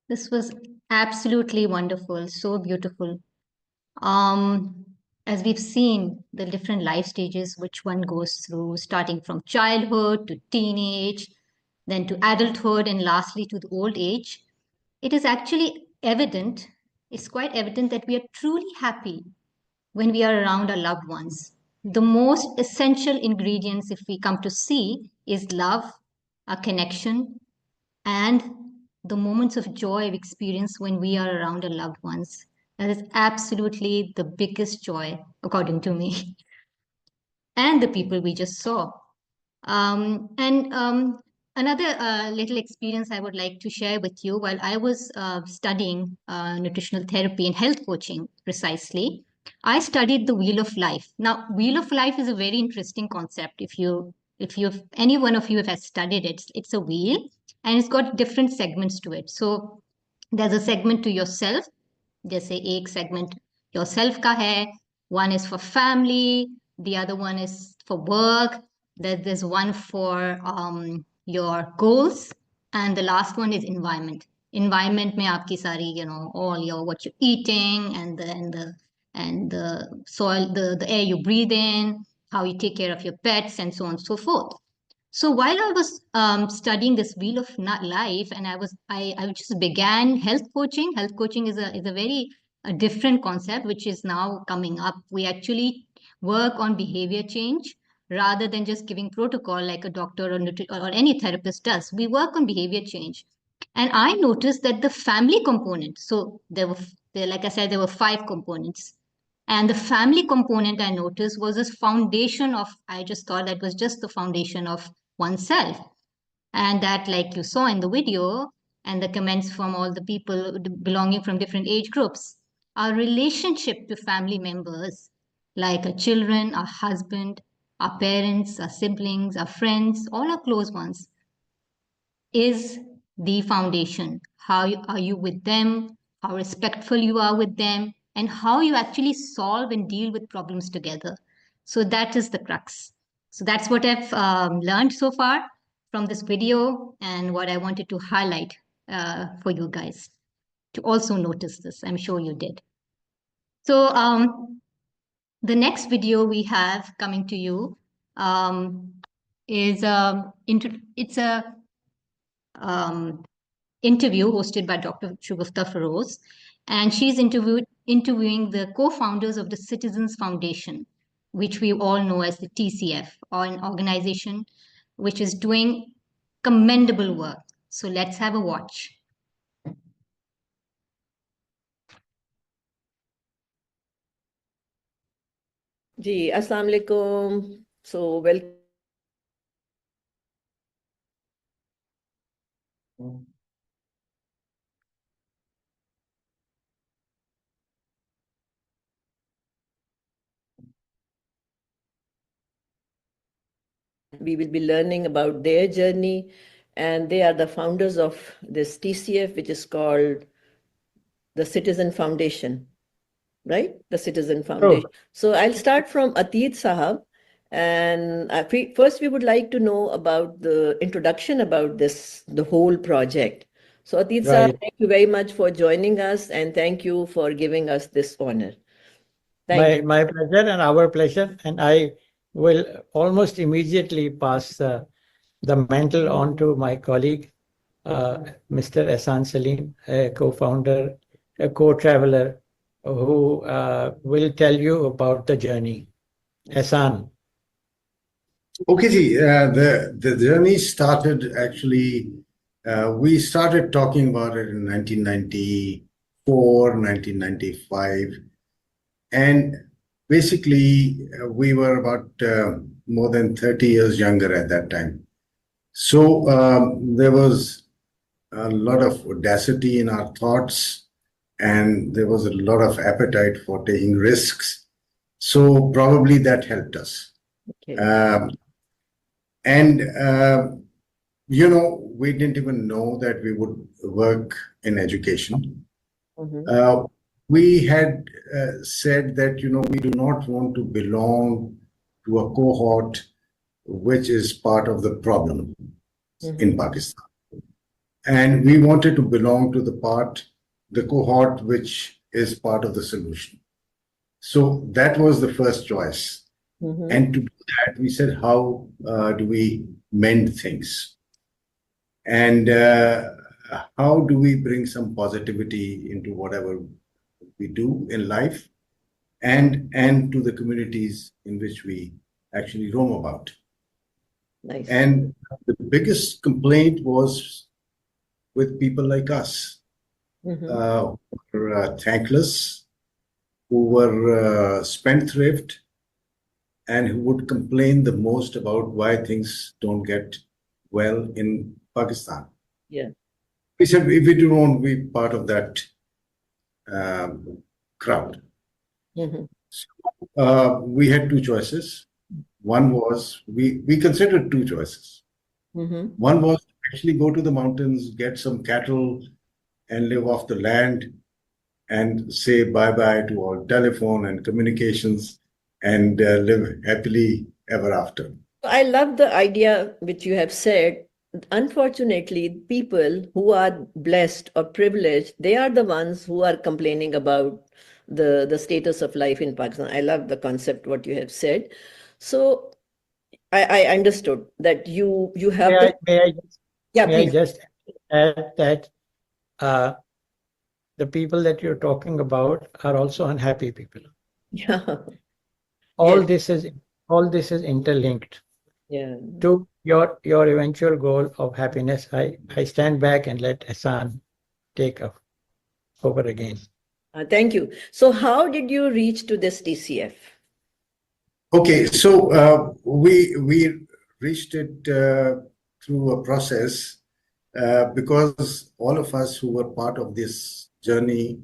This was absolutely wonderful, so beautiful. As we've seen the different life stages which one goes through, starting from childhood to teenage, then to adulthood, and lastly to the old age, it is actually it's quite evident that we are truly happy when we are around our loved ones. the most essential ingredients, if we come to see, is love, a connection, and the moments of joy we experience when we are around our loved ones. That is absolutely the biggest joy, according to me, and the people we just saw. Another little experience I would like to share with you, while I was studying nutritional therapy and health coaching precisely, I studied the Wheel of Life. Now, Wheel of Life is a very interesting concept. If any one of you has studied it, it's a wheel and it's got different segments to it. So there's a segment to yourself. जैसे एक segment yourself का है, one is for family, the other one is for work, there's one for your goals, and the last one is environment. Environment में आपकी सारी, all your what you're eating and the soil, the air you breathe in, how you take care of your pets, and so on and so forth. So while I was studying this Wheel of Life, and I just began health coaching. Health coaching is a very different concept which is now coming up. We actually work on behavior change rather than just giving protocol like a doctor or any therapist does. We work on behavior change, and I noticed that the family component. So like I said, there were 5 components. And the family component I noticed was this foundation of, I just thought that was just the foundation of oneself. And that, like you saw in the video and the comments from all the people belonging from different age groups, our relationship to family members, like our children, our husband, our parents, our siblings, our friends, all our close ones, is the foundation. How are you with them? How respectful you are with them? And how you actually solve and deal with problems together. So that is the crux. So that's what I've learned so far from this video and what I wanted to highlight for you guys to also notice this. I'm sure you did. So the next video we have coming to you is it's a interview hosted by Dr. 𝗤𝗏𝗏 Feroz, and she's interviewing the co-founders of the Citizens Foundation, which we all know as the TCF, or an organization which is doing commendable work. So let's have a watch.
Ji, Assalamu alaikum. So welcome. We will be learning about their journey, and they are the founders of this TCF, which is called the Citizen Foundation, right? The Citizen Foundation. Oh. So I'll start from Atiq Sahab, and first we would like to know about the introduction about this, the whole project. So Atiq Sahab, thank you very much for joining us, and thank you for giving us this honor.
My pleasure and our pleasure, and I will almost immediately pass the mantle on to my colleague, Mr. Ehsan Salim, a co-founder, a co-traveler, who will tell you about the journey. Ehsan.
Okay, ji, the journey started actually, we started talking about it in 1994, 1995. And basically, we were about more than 30 years younger at that time. So there was a lot of audacity in our thoughts, and there was a lot of appetite for taking risks. So probably that helped us. Okay. We didn't even know that we would work in education. Mm-hmm. We had said that, we do not want to belong to a cohort which is part of the problem in Pakistan. And we wanted to belong to the cohort which is part of the solution. So that was the first choice. Mm-hmm. And to do that, we said, how do we mend things? And how do we bring some positivity into whatever we do in life? and to the communities in which we actually roam about.
Nice.
And the biggest complaint was with people like us, who were thankless, who were spendthrift, and who would complain the most about why things don't get well in Pakistan.
Yeah.
We said we don't want to be part of that crowd. We had two choices. One was, we considered two choices. One was to actually go to the mountains, get some cattle and live off the land and say bye-bye to all telephone and communications and live happily ever after.
I love the idea which you have said. Unfortunately, people who are blessed or privileged, they are the ones who are complaining about the status of life in Pakistan. I love the concept, what you have said. So I understood that you have
May I just add that the people that you're talking about are also unhappy people.
Yeah.
All this is interlinked.
Yeah.
To your eventual goal of happiness. I stand back and let Ehsan take over again.
Thank you. So how did you reach to this TCF?
Okay, so we reached it through a process because all of us who were part of this journey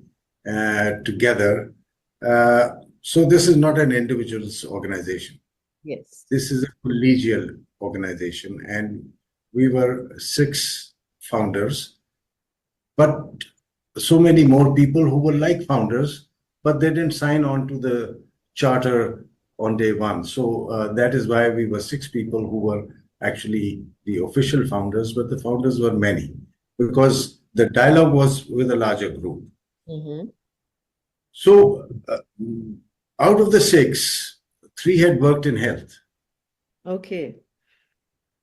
together. So this is not an individual's organization.
Yes.
This is a collegial organization, and we were 6 founders, but so many more people who were like founders, but they didn't sign on to the charter on day one. So that is why we were 6 people who were actually the official founders, but the founders were many because the dialogue was with a larger group. So out of the 6, 3 had worked in health.
Okay.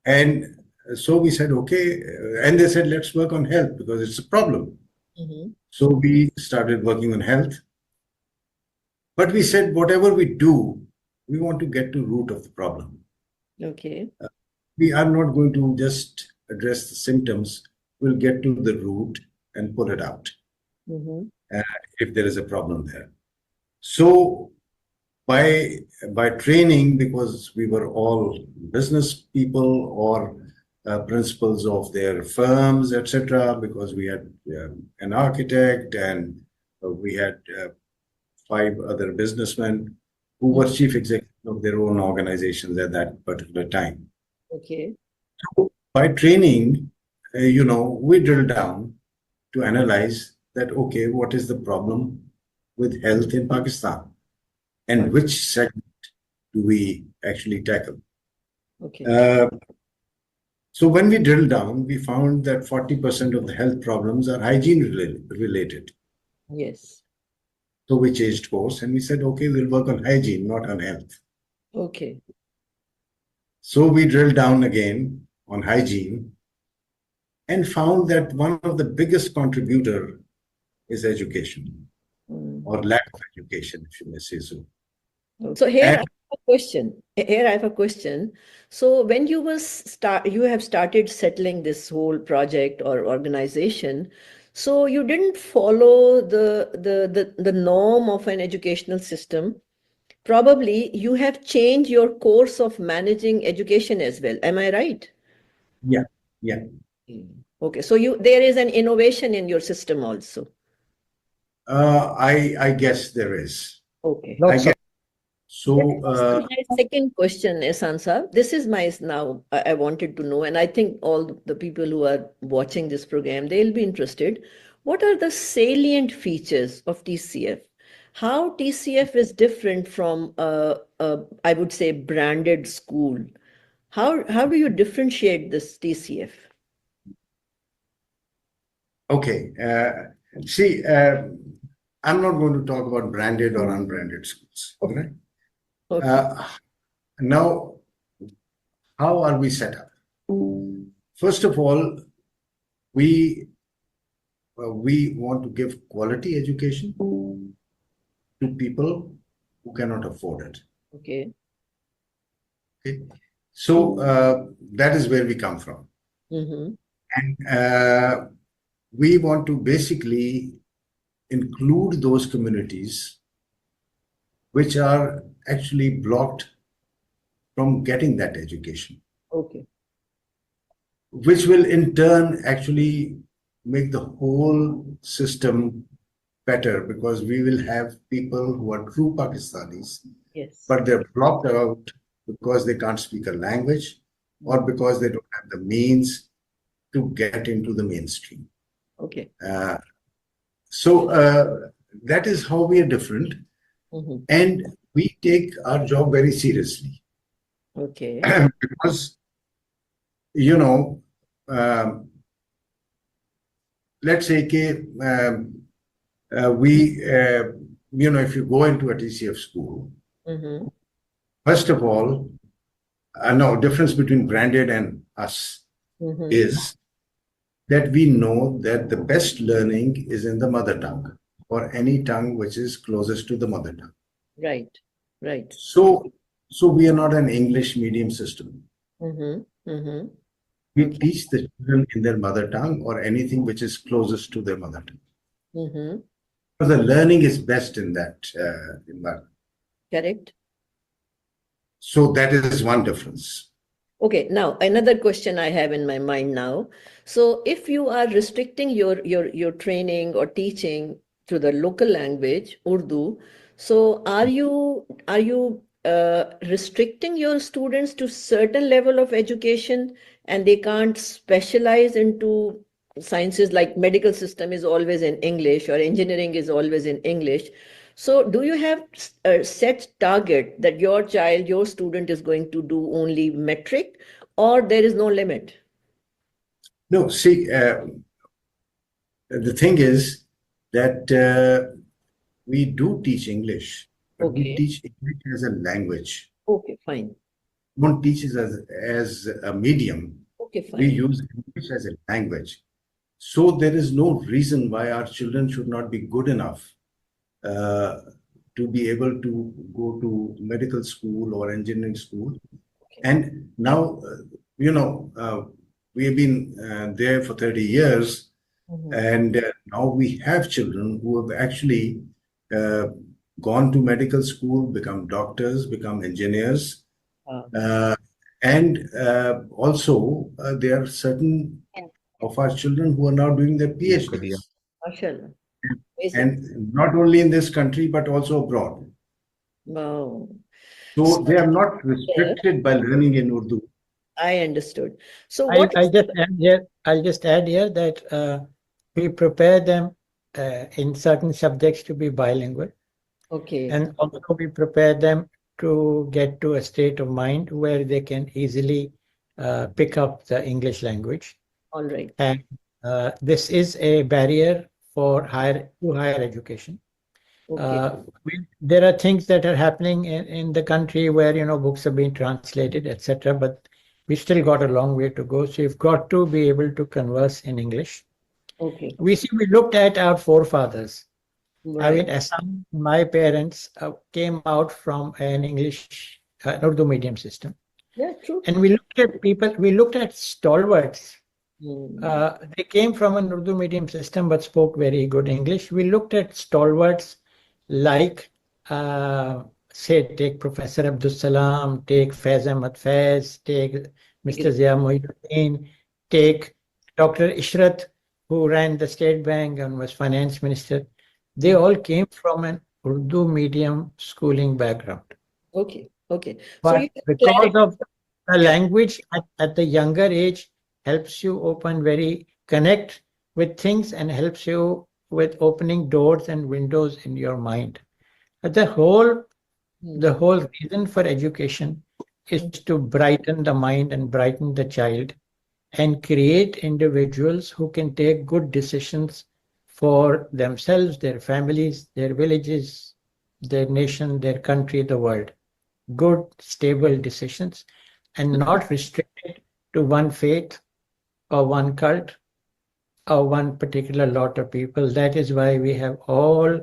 And so we said, okay, and they said, let's work on health because it's a problem. So we started working on health. But we said, whatever we do, we want to get to the root of the problem.
Okay.
We are not going to just address the symptoms. We'll get to the root and pull it out if there is a problem there. So by training, because we were all business people or principals of their firms, etc., because we had an architect and we had 5 other businessmen who were chief executives of their own organizations at that particular time.
Okay.
So by training, we drill down to analyze that, okay, what is the problem with health in Pakistan and which segment do we actually tackle?
Okay.
So when we drill down, we found that 40% of the health problems are hygiene related.
Yes.
So we changed course and we said, okay, we'll work on hygiene, not on health.
Okay.
So we drilled down again on hygiene and found that one of the biggest contributor is education or lack of education, if you may say so.
So here I have a question. Here I have a question. So when you have started settling this whole project or organization, so you didn't follow the norm of an educational system. Probably you have changed your course of managing education as well. Am I right?
Yeah. Yeah.
Okay. So there is an innovation in your system also.
I guess there is.
Okay.
So
my second question, Ehsan Sahab, this is I wanted to know, and I think all the people who are watching this program, they'll be interested. What are the salient features of TCF? How TCF is different from I would say, branded school? How do you differentiate this TCF?
Okay. See, I'm not going to talk about branded or unbranded schools. Okay. Now, how are we set up? First of all, we want to give quality education to people who cannot afford it.
Okay.
Okay. So that is where we come from. And we want to basically include those communities which are actually blocked from getting that education.
Okay.
Which will in turn actually make the whole system better, because we will have people who are true Pakistanis,
yes,
but they're blocked out because they can't speak a language or because they don't have the means to get into the mainstream.
Okay.
So that is how we are different. And we take our job very seriously.
Okay.
Because, you know, let's say you know, if you go into a TCF school, first of all, no difference between branded and us is that we know that the best learning is in the mother tongue, or any tongue which is closest to the mother tongue.
Right, right.
So we are not an English medium system. We teach the children in their mother tongue or anything which is closest to their mother tongue. Because the learning is best in that environment.
Correct.
So that is one difference.
Okay, now another question I have in my mind now. So if you are restricting your training or teaching to the local language, Urdu, so are you restricting your students to certain level of education and they can't specialize into sciences, like medical system is always in English or engineering is always in English? So do you have a set target that your child, your student is going to do only metric, or there is no limit?
No, see, the thing is that we do teach English, but we teach English as a language.
Okay, fine.
We don't teach it as a medium.
Okay, fine.
We use English as a language. So there is no reason why our children should not be good enough to be able to go to medical school or engineering school. And now, you know, we have been there for 30 years, and now we have children who have actually gone to medical school, become doctors, become engineers. And also, there are certain of our children who are now doing their PhDs. And not only in this country, but also abroad.
Wow.
So they are not restricted by learning in Urdu.
I understood. So
I'll just add here that we prepare them in certain subjects to be bilingual.
Okay.
And also we prepare them to get to a state of mind where they can easily pick up the English language.
All right.
And this is a barrier for higher education.
Okay.
There are things that are happening in the country where, you know, books are being translated, etc. But we still got a long way to go. So you've got to be able to converse in English.
Okay.
We looked at our forefathers.
Right.
I mean, Assam, my parents came out from an English Urdu medium system.
Yeah, true.
And we looked at stalwarts. They came from an Urdu medium system but spoke very good English. We looked at stalwarts like, say, take Professor Abdul Salam, take 𝗏𝗏𝗏𝗏𝗏𝗏𝗏𝗏𝗏, take Mr. Zia Mohiuddin, take Dr. Ishrat, who ran the State Bank and was finance minister. They all came from an Urdu medium schooling background.
Okay, okay.
But
so
because of the language at the younger age helps you connect with things and helps you with opening doors and windows in your mind. But the whole reason for education is to brighten the mind and brighten the child and create individuals who can take good decisions for themselves, their families, their villages, their nation, their country, the world. Good, stable decisions and not restricted to one faith or one cult or one particular lot of people. That is why we have all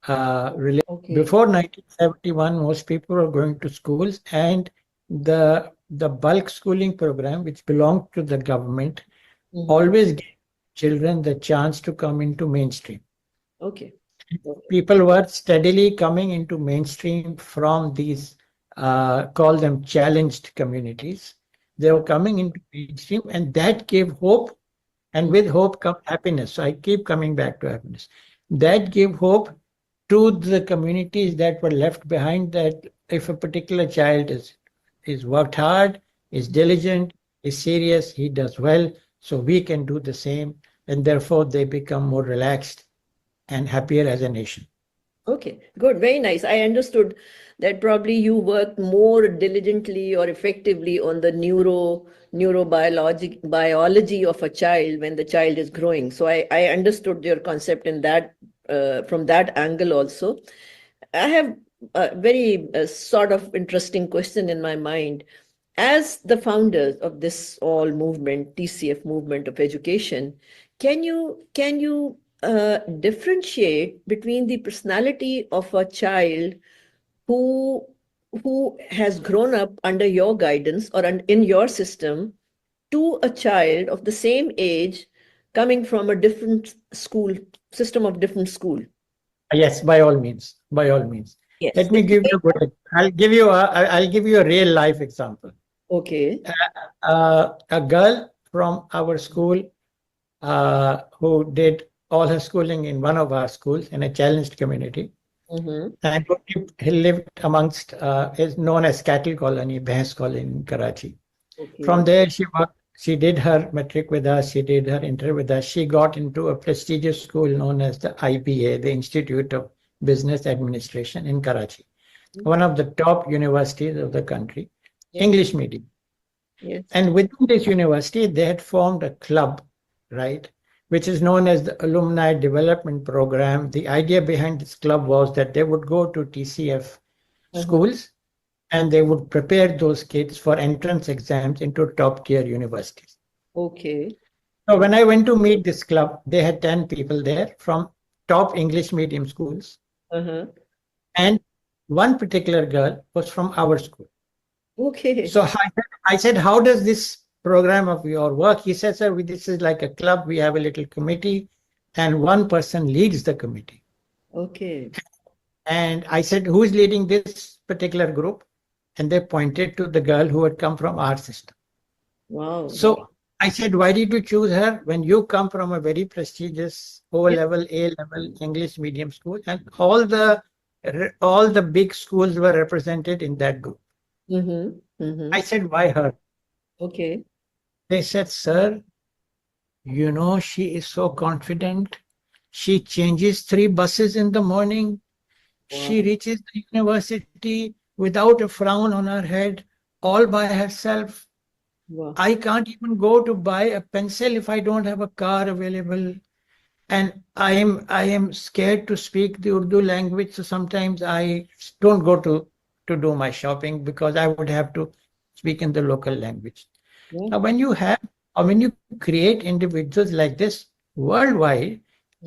Before 1971, most people were going to schools, and the bulk schooling program, which belonged to the government, always gave children the chance to come into mainstream.
Okay.
People were steadily coming into mainstream from these, call them challenged communities. They were coming into mainstream, and that gave hope. And with hope comes happiness. So I keep coming back to happiness. That gave hope to the communities that were left behind, that if a particular child is worked hard, is diligent, is serious, he does well, so we can do the same. And therefore they become more relaxed and happier as a nation.
Okay, good, very nice. I understood that probably you work more diligently or effectively on the neurobiology of a child when the child is growing. So I understood your concept in that from that angle also. I have a very sort of interesting question in my mind. As the founders of this all movement, TCF movement of education, can you differentiate between the personality of a child who has grown up under your guidance or in your system to a child of the same age coming from a different school system of different school?
Yes, by all means, by all means.
Yes.
Let me give you I'll give you a real life example.
Okay.
A girl from our school who did all her schooling in one of our schools in a challenged community, and he lived amongst is known as cattle colony, 𝗂𝗍 colony in Karachi.
Okay.
From there she worked. She did her matric with us. She did her inter with us. She got into a prestigious school known as the IBA, the Institute of Business Administration in Karachi, one of the top universities of the country, English medium.
Yes.
And within this university, they had formed a club, right, which is known as the Alumni Development Program. The idea behind this club was that they would go to TCF schools and they would prepare those kids for entrance exams into top tier universities.
Okay.
So when I went to meet this club, they had 10 people there from top English medium schools. And one particular girl was from our school.
Okay.
So I said, how does this program of your work? He said, sir, this is like a club. We have a little committee and one person leads the committee.
Okay.
And I said, who is leading this particular group? And they pointed to the girl who had come from our system.
Wow.
So I said, why did you choose her when you come from a very prestigious O-level, A-level English medium school, and all the big schools were represented in that group? I said, why her?
Okay.
They said, sir, you know, she is so confident. She changes 3 buses in the morning. Wow. She reaches the university without a frown on her head, all by herself. Wow. I can't even go to buy a pencil if I don't have a car available. And I am scared to speak the Urdu language. So sometimes I don't go to do my shopping because I would have to speak in the local language. Yeah. Now, when you create individuals like this worldwide,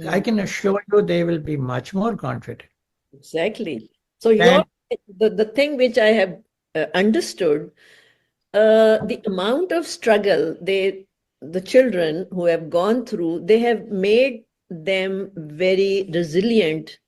I can assure you they will be much more confident.
Exactly. So the thing which I have understood, the amount of struggle the children who have gone through, they have made them very resilient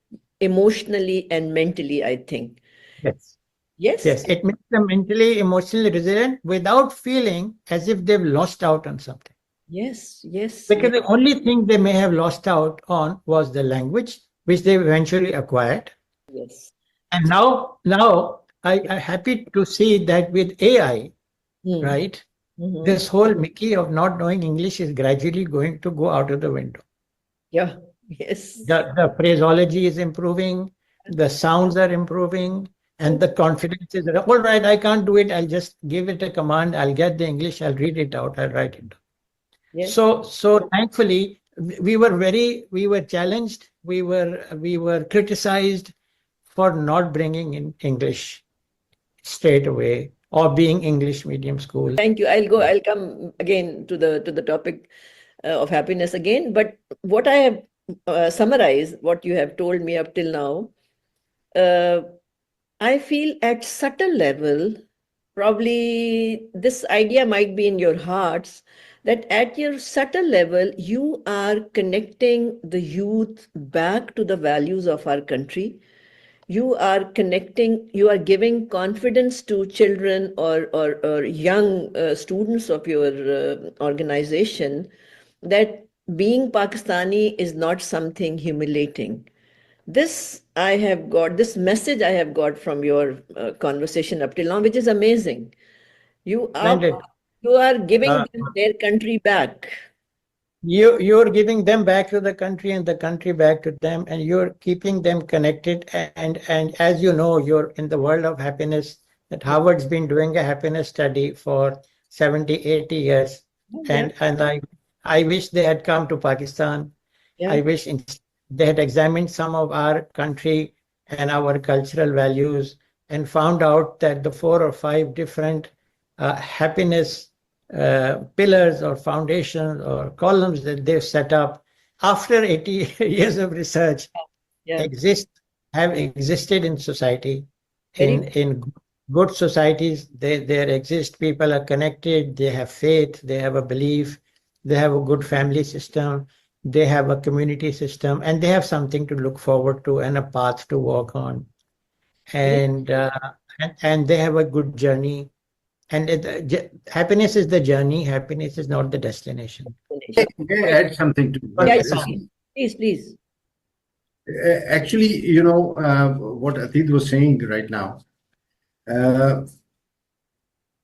emotionally and mentally, I think.
Yes.
Yes.
Yes. It makes them mentally, emotionally resilient without feeling as if they've lost out on something.
Yes. Yes.
Because the only thing they may have lost out on was the language, which they eventually acquired.
Yes.
And now I'm happy to see that with AI, right, this whole Mickey of not knowing English is gradually going to go out of the window.
Yeah. Yes.
The phraseology is improving, the sounds are improving, and the confidence is, all right, I can't do it. I'll just give it a command. I'll get the English. I'll read it out. I'll write it down. Yes. So thankfully, we were challenged. We were criticized for not bringing in English straight away or being English medium school.
Thank you. I'll come again to the topic of happiness again. But what I have summarize what you have told me up till now, I feel at subtle level, probably this idea might be in your hearts, that at your subtle level, you are connecting the youth back to the values of our country. You are connecting, you are giving confidence to children or young students of your organization that being Pakistani is not something humiliating. This message I have got from your conversation up till now, which is amazing. You are giving them their country back.
You're giving them back to the country and the country back to them, and you're keeping them connected. And as you know, you're in the world of happiness, that Harvard's been doing a happiness study for 70, 80 years. And I wish they had come to Pakistan. I wish they had examined some of our country and our cultural values and found out that the 4 or 5 different happiness pillars or foundations or columns that they've set up after 80 years of research have existed in society. In good societies, there exist, people are connected, they have faith, they have a belief, they have a good family system, they have a community system, and they have something to look forward to and a path to walk on. And they have a good journey. And happiness is the journey. Happiness is not the destination.
May I add something to that?
Please.
Actually, what Atit was saying right now,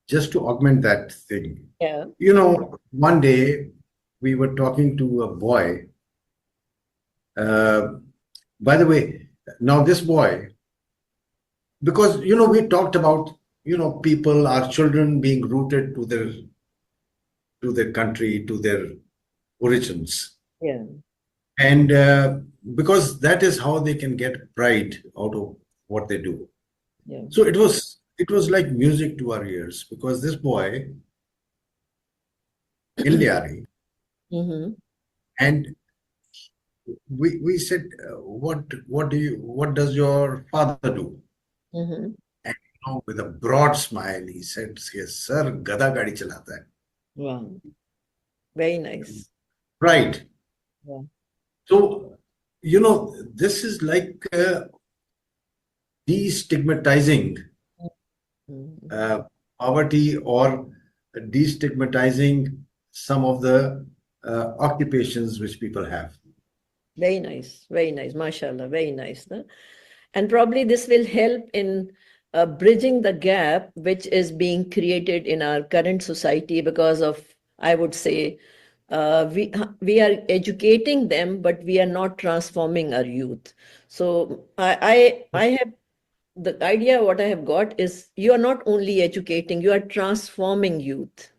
just to augment that thing. One day we were talking to a boy. By the way, now this boy, because, we talked about people, our children being rooted to their country, to their origins.
Yeah.
And because that is how they can get pride out of what they do.
Yeah.
So it was like music to our ears, because this boy, Ilyari, and we said, what does your father do? And with a broad smile, he said, yes, sir, gada gadi chalata hai.
Wow. Very nice.
Right.
Yeah.
So, this is like destigmatizing poverty or destigmatizing some of the occupations which people have.
Very nice. Very nice. MashaAllah. Very nice. No? And probably this will help in bridging the gap which is being created in our current society because of, I would say, we are educating them, but we are not transforming our youth. So I have the idea, what I have got is, you are not only educating, you are transforming youth.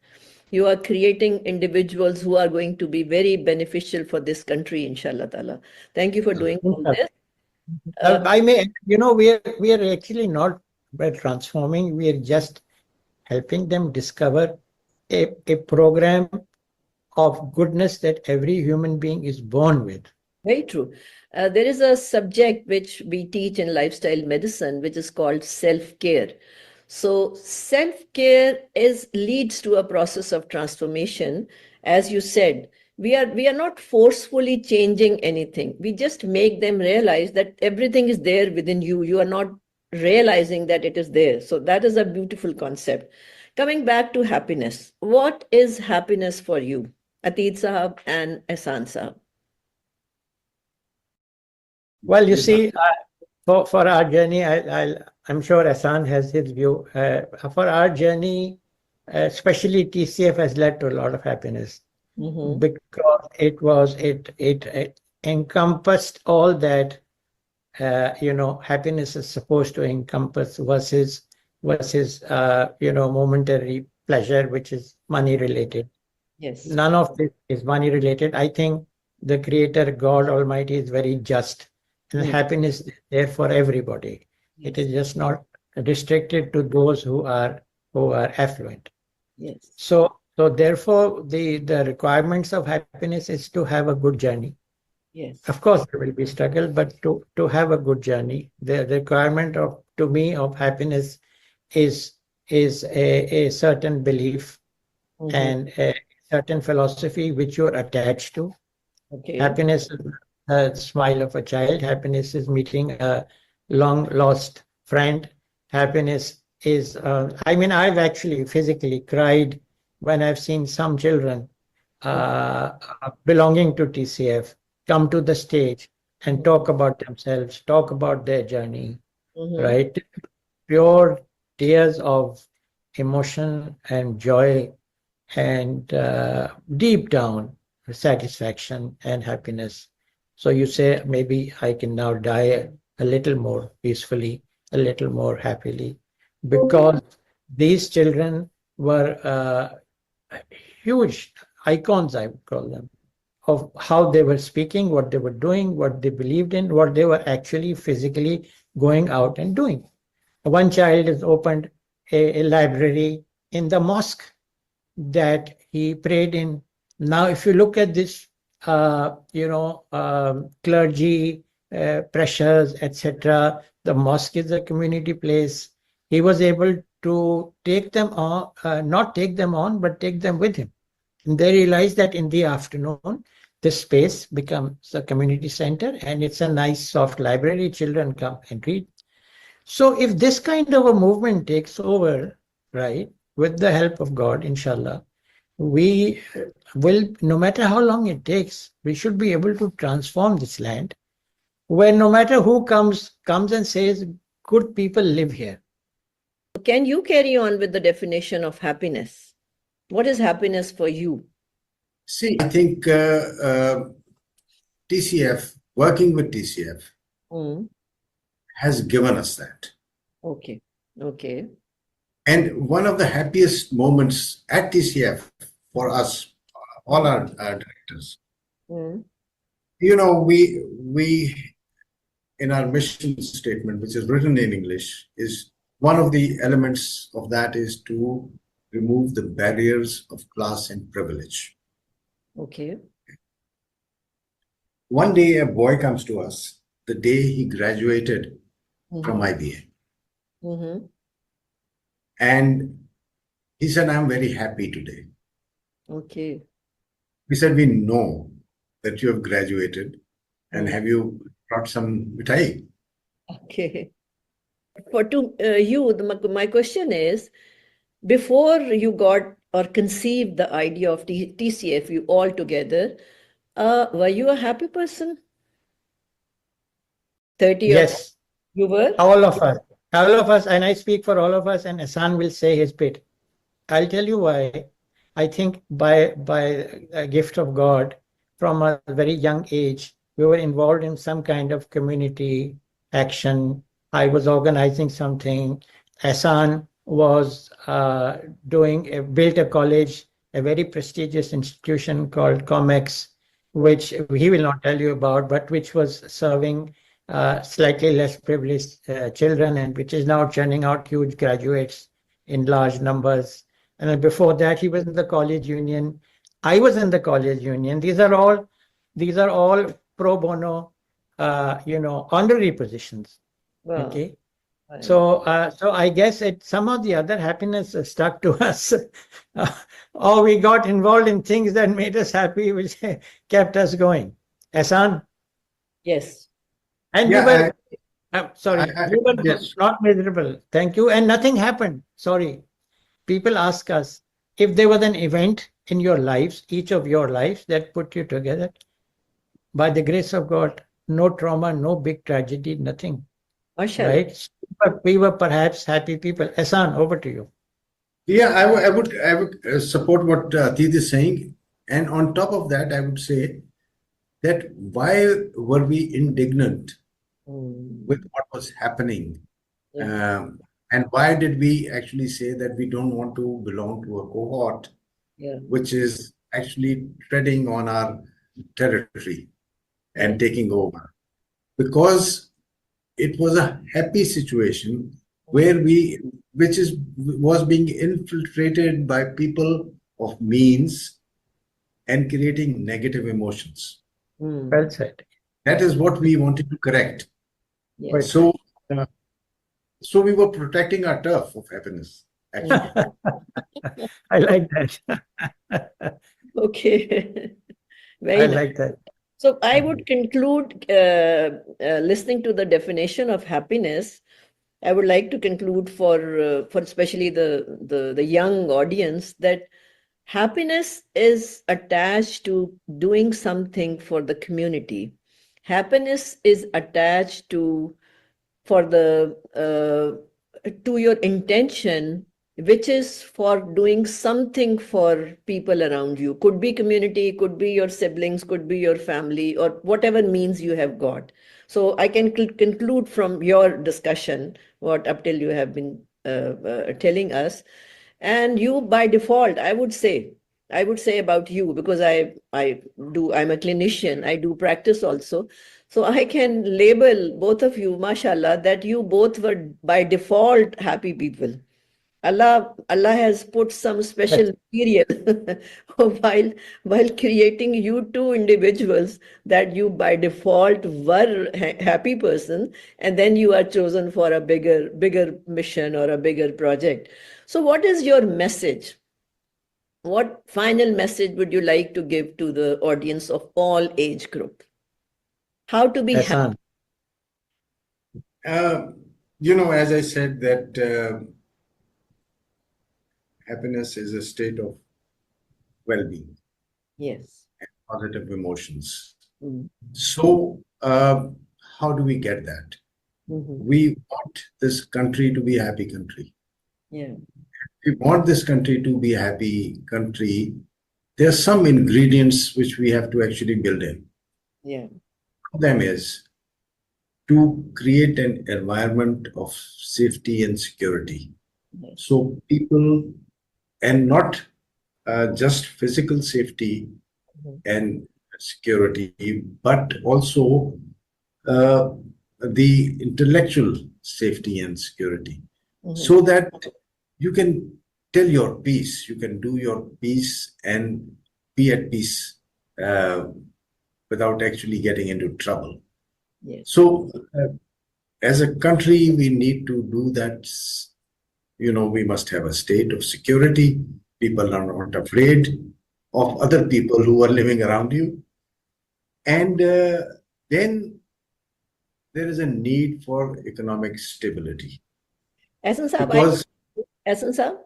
You are creating individuals who are going to be very beneficial for this country, inshallah ta'ala. Thank you for doing all this.
I may, we are actually not by transforming, we are just helping them discover a program of goodness that every human being is born with.
Very true. There is a subject which we teach in lifestyle medicine, which is called self-care. So self-care leads to a process of transformation. As you said, we are not forcefully changing anything. We just make them realize that everything is there within you. You are not realizing that it is there. So that is a beautiful concept. Coming back to happiness, what is happiness for you, Atit Sahab and Ehsan Sahab?
Well, you see, for our journey, I'm sure Ehsan has his view. For our journey, especially TCF has led to a lot of happiness because it encompassed all that happiness is supposed to encompass versus momentary pleasure, which is money related.
Yes.
None of this is money related. I think the Creator, God Almighty, is very just, and happiness is there for everybody. It is just not restricted to those who are affluent.
Yes.
So therefore, the requirements of happiness is to have a good journey.
Yes.
Of course, there will be struggle, but to have a good journey, the requirement to me of happiness is a certain belief and a certain philosophy which you're attached to.
Okay.
Happiness is the smile of a child. Happiness is meeting a long lost friend. Happiness is, I mean, I've actually physically cried when I've seen some children belonging to TCF come to the stage and talk about themselves, talk about their journey, right? Pure tears of emotion and joy and deep down satisfaction and happiness. So you say, maybe I can now die a little more peacefully, a little more happily, because these children were huge icons, I would call them, of how they were speaking, what they were doing, what they believed in, what they were actually physically going out and doing. One child has opened a library in the mosque that he prayed in. Now, if you look at this, clergy, pressures, etc., the mosque is a community place. He was able to take them on, not take them on, but take them with him. And they realized that in the afternoon, this space becomes a community center and it's a nice, soft library. Children come and read. So if this kind of a movement takes over, right, with the help of God, inshallah, we will, no matter how long it takes, we should be able to transform this land where no matter who comes and says, good people live here.
Can you carry on with the definition of happiness? What is happiness for you?
See, I think TCF, working with TCF, has given us that.
Okay. Okay.
And one of the happiest moments at TCF for us, all our directors, we in our mission statement, which is written in English, is one of the elements of that is to remove the barriers of class and privilege.
Okay.
One day a boy comes to us the day he graduated from IBA. And he said, I'm very happy today.
Okay.
We said, we know that you have graduated, and have you brought some mithai?
Okay. For my question is, before you got or conceived the idea of TCF, you all together, were you a happy person? 30
Yes.
You were?
All of us, and I speak for all of us, and Ehsan will say his bit. I'll tell you why. I think by a gift of God, from a very young age, we were involved in some kind of community action. I was organizing something. Ehsan was built a college, a very prestigious institution called COMEX, which he will not tell you about, but which was serving slightly less privileged children, and which is now churning out huge graduates in large numbers. And then before that, he was in the college union. I was in the college union. These are all pro bono, honorary positions.
Wow.
Okay. So I guess some of the other happiness stuck to us, or we got involved in things that made us happy, which kept us going. Ehsan?
Yes.
And we were not miserable. Thank you. And nothing happened. Sorry. People ask us if there was an event in your lives, each of your lives, that put you together. By the grace of God, no trauma, no big tragedy, nothing. Right? We were perhaps happy people. Ehsan, over to you.
Yeah, I would support what Atiq is saying. And on top of that, I would say that why were we indignant with what was happening? And why did we actually say that we don't want to belong to a cohort, which is actually treading on our territory and taking over? Because it was a happy situation where was being infiltrated by people of means and creating negative emotions.
Well said.
That is what we wanted to correct.
Yes.
So, so we were protecting our turf of happiness, actually.
I like that.
Okay. Very
I
nice.
like that.
So I would conclude, listening to the definition of happiness, I would like to conclude for especially the young audience that happiness is attached to doing something for the community. Happiness is attached to your intention, which is for doing something for people around you. Could be community, could be your siblings, could be your family, or whatever means you have got. So I can conclude from your discussion what up till you have been telling us. And you, by default, I would say about you, because I'm a clinician, I do practice also. So I can label both of you, mashallah, that you both were by default happy people. Allah has put some special material while creating you two individuals, that you by default were happy person, and then you are chosen for a bigger mission or a bigger project. So what is your message? What final message would you like to give to the audience of all age group? How to be happy?
As I said, that happiness is a state of well-being.
Yes.
And positive emotions. So, how do we get that? We want this country to be a happy country.
Yeah.
If we want this country to be a happy country, there are some ingredients which we have to actually build in.
Yeah.
One of them is to create an environment of safety and security.
Yes.
So people, and not just physical safety and security, but also the intellectual safety and security, so that you can tell your piece, you can do your piece and be at peace without actually getting into trouble.
Yes.
So as a country, we need to do that. We must have a state of security. People are not afraid of other people who are living around you. And then there is a need for economic stability.
Ehsan Saab,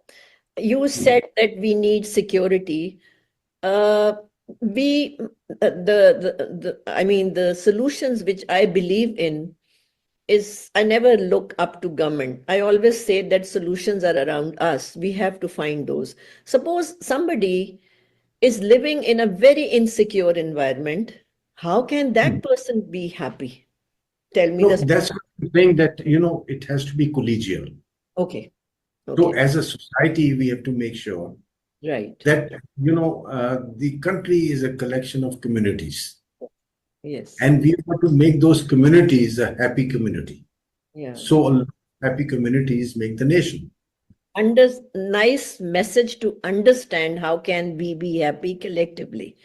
you said that we need security. The solutions which I believe in is, I never look up to government. I always say that solutions are around us. We have to find those. Suppose somebody is living in a very insecure environment. How can that person be happy? Tell me.
That's what I'm saying, that, it has to be collegial.
Okay.
So as a society, we have to make sure that, the country is a collection of communities.
Yes.
And we want to make those communities a happy community.
Yeah.
So happy communities make the nation.
Nice message to understand how can we be happy collectively.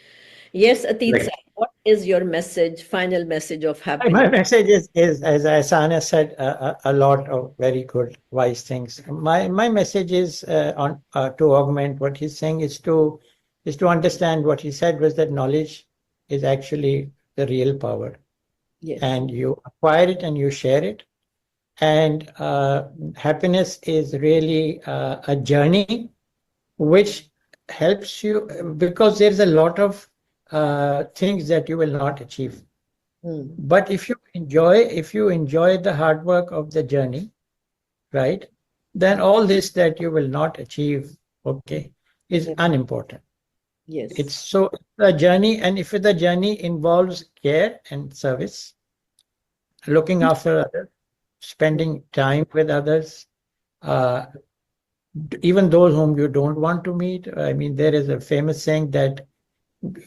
Yes, Atiq, what is your message, final message of happiness?
My message is as Asana said, a lot of very good, wise things. My message is to augment what he's saying is to understand what he said was that knowledge is actually the real power.
Yes.
And you acquire it and you share it. And happiness is really a journey which helps you, because there's a lot of things that you will not achieve. But if you enjoy the hard work of the journey, right, then all this that you will not achieve, is unimportant.
Yes.
It's so a journey, and if the journey involves care and service, looking after others, spending time with others, even those whom you don't want to meet. I mean, there is a famous saying that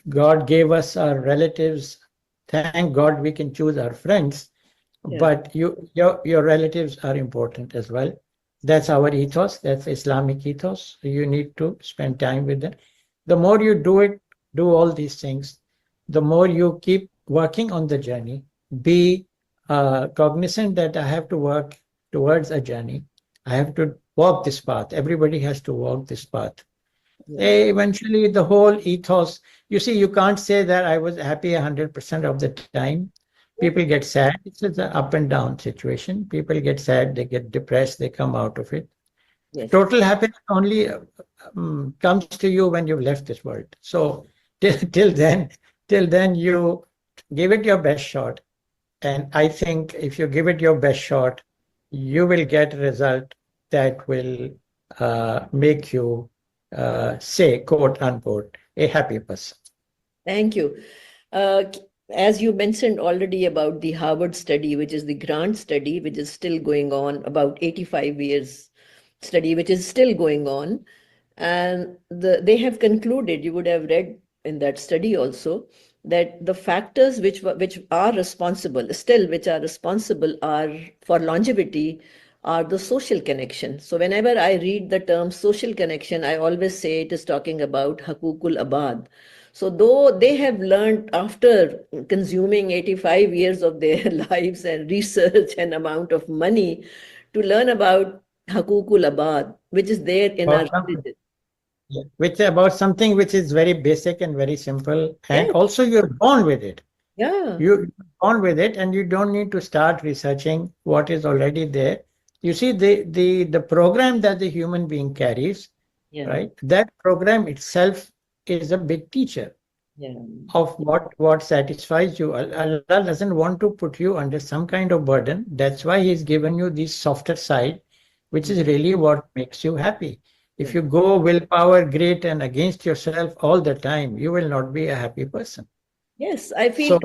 God gave us our relatives. Thank God we can choose our friends, but your relatives are important as well. That's our ethos. That's Islamic ethos. You need to spend time with them. The more you do all these things, the more you keep working on the journey, be cognizant that I have to work towards a journey. I have to walk this path. Everybody has to walk this path. Yeah. Eventually, the whole ethos, you see, you can't say that I was happy 100% of the time. People get sad. It's an up and down situation. People get sad, they get depressed, they come out of it. Yes. Total happiness only comes to you when you've left this world. So till then, you give it your best shot. And I think if you give it your best shot, you will get a result that will make you, say, quote unquote, a happy person.
Thank you. As you mentioned already about the Harvard study, which is the grant study, which is still going on, about 85 years study, which is still going on. And they have concluded, you would have read in that study also, that the factors which are responsible are for longevity are the social connection. So whenever I read the term social connection, I always say it is talking about 𝗪𝗁𝗏𝗍𝗏. So though they have learned after consuming 85 years of their lives and research and amount of money to learn about 𝗪𝗁𝗏𝗏, which is there in our religion.
Yeah. Which about something which is very basic and very simple, and also you're born with it.
Yeah.
You're born with it, and you don't need to start researching what is already there. You see, the program that the human being carries, right? That program itself is a big teacher of what satisfies you. Allah doesn't want to put you under some kind of burden. That's why He's given you this softer side, which is really what makes you happy. If you go willpower, great, and against yourself all the time, you will not be a happy person.
Yes, I feel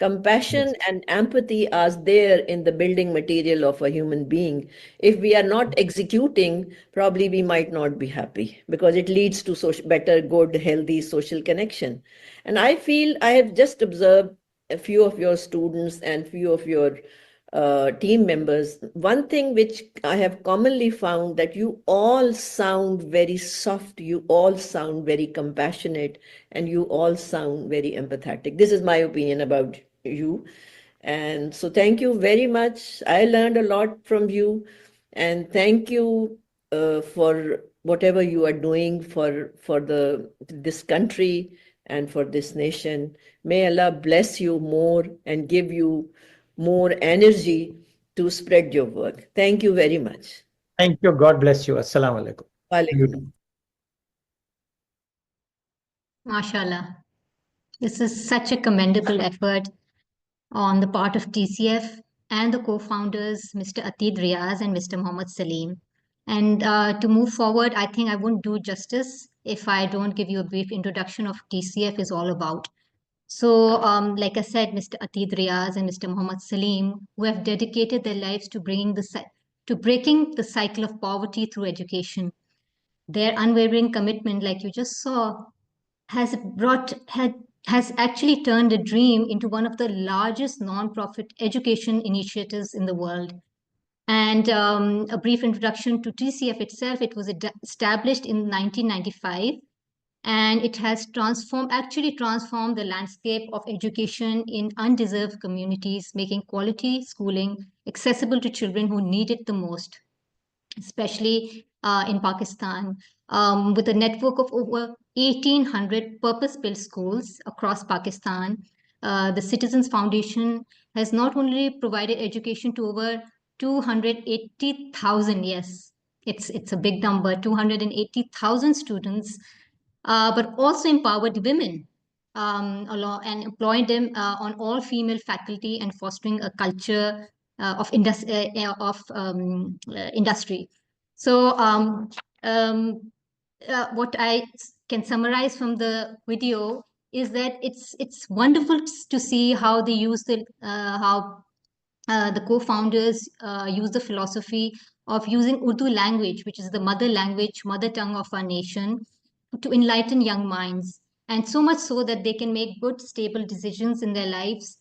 compassion and empathy are there in the building material of a human being. If we are not executing, probably we might not be happy, because it leads to better, good, healthy social connection. And I feel I have just observed a few of your students and few of your team members. One thing which I have commonly found, that you all sound very soft, you all sound very compassionate, and you all sound very empathetic. This is my opinion about you. And so thank you very much. I learned a lot from you, and thank you for whatever you are doing for this country and for this nation. May Allah bless you more and give you more energy to spread your work. Thank you very much.
Thank you. God bless you. Assalamu alaikum.
Walaikum.
MashaAllah. This is such a commendable effort on the part of TCF and the co-founders, Mr. Atiq Riaz and Mr. Mohammad Salim. And to move forward, I think I won't do justice if I don't give you a brief introduction of TCF is all about. So, like I said, Mr. Atiq Riaz and Mr. Mohammad Salim, who have dedicated their lives to breaking the cycle of poverty through education. Their unwavering commitment, like you just saw, has actually turned a dream into one of the largest non-profit education initiatives in the world. And a brief introduction to TCF itself, it was established in 1995. And it has actually transformed the landscape of education in undeserved communities, making quality schooling accessible to children who need it the most, especially in Pakistan, with a network of over 1,800 purpose-built schools across Pakistan. The Citizens Foundation has not only provided education to over 280,000, yes, it's a big number, 280,000 students, but also empowered women and employed them on all female faculty and fostering a culture of industry. So what I can summarize from the video is that it's wonderful to see how they use the co-founders use the philosophy of using Urdu language, which is the mother tongue of our nation, to enlighten young minds, and so much so that they can make good, stable decisions in their lives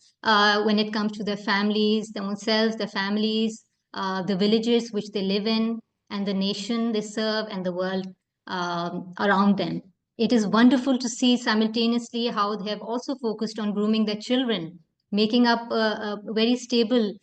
when it comes to their families, their own selves, their families, the villages which they live in, and the nation they serve, and the world around them. It is wonderful to see simultaneously how they have also focused on grooming their children, making up very stable,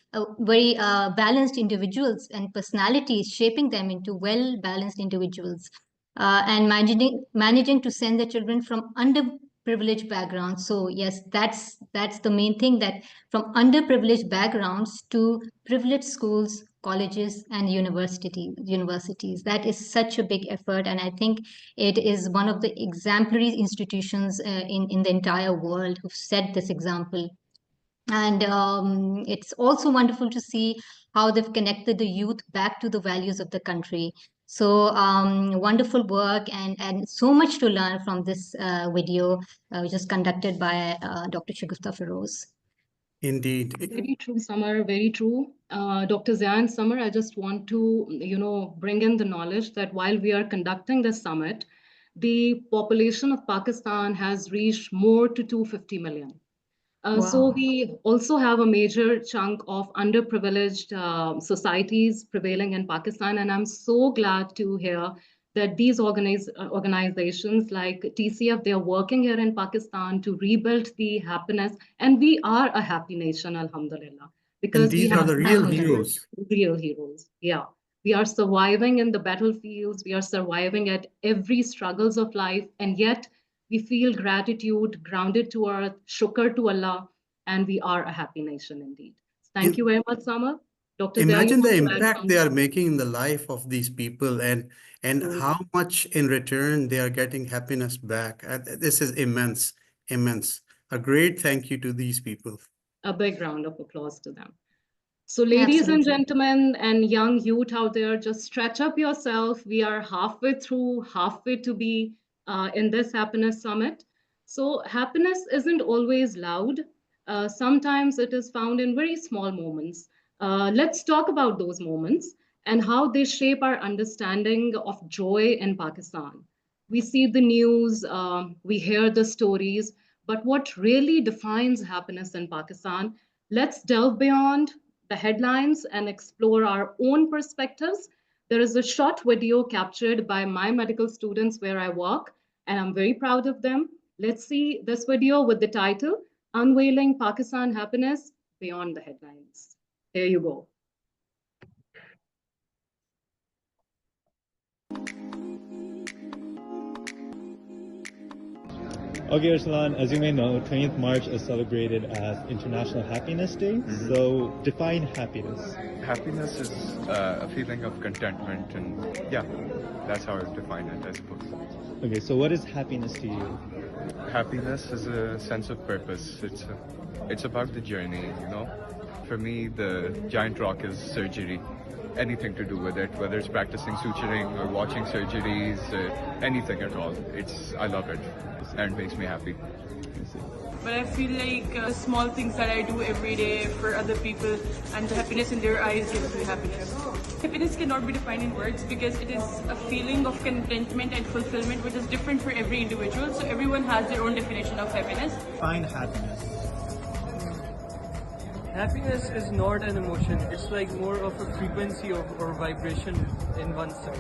very balanced individuals and personalities, shaping them into well-balanced individuals, and managing to send their children from underprivileged backgrounds. So yes, that's the main thing, that from underprivileged backgrounds to privileged schools, colleges, and universities. That is such a big effort, and I think it is one of the exemplary institutions in the entire world who've set this example. And it's also wonderful to see how they've connected the youth back to the values of the country. So wonderful work, and so much to learn from this video, which is conducted by Dr. Shagufta Feroz.
Indeed.
Very true, Samar, very true. Dr. Zia and Samar, I just want to, bring in the knowledge that while we are conducting this summit, the population of Pakistan has reached more to 250 million. So we also have a major chunk of underprivileged societies prevailing in Pakistan. And I'm so glad to hear that these organizations like TCF, they are working here in Pakistan to rebuild the happiness. And we are a happy nation, alhamdulillah. Because
and these are the real heroes.
Real heroes, yeah. We are surviving in the battlefields. We are surviving at every struggles of life. And yet we feel gratitude, grounded to earth, shukr to Allah, and we are a happy nation indeed. Thank you very much, Samar. Dr.
Imagine the impact they are making in the life of these people, and how much in return they are getting happiness back. This is immense, immense. A great thank you to these people.
A big round of applause to them. So ladies and gentlemen and young youth out there, just stretch up yourself. We are halfway through, halfway to be in this happiness summit. So happiness isn't always loud. Sometimes it is found in very small moments. Let's talk about those moments and how they shape our understanding of joy in Pakistan. We see the news, we hear the stories, but what really defines happiness in Pakistan? Let's delve beyond the headlines and explore our own perspectives. There is a short video captured by my medical students where I work, and I'm very proud of them. Let's see this video with the title, Unveiling Pakistan Happiness Beyond the Headlines. Here you go.
Okay, Arsalan, as you may know, 20th March is celebrated as International Happiness Day. So define happiness.
Happiness is a feeling of contentment, and yeah, that's how I would define it, I suppose.
Okay, so what is happiness to you?
Happiness is a sense of purpose. It's about the journey, you know. For me, the giant rock is surgery. Anything to do with it, whether it's practicing suturing or watching surgeries, anything at all. I love it, and it makes me happy.
But I feel like the small things that I do every day for other people and the happiness in their eyes gives me happiness. Happiness cannot be defined in words because it is a feeling of contentment and fulfillment which is different for every individual. So everyone has their own definition of happiness.
Define happiness.
Happiness is not an emotion, it's like more of a frequency or vibration in oneself.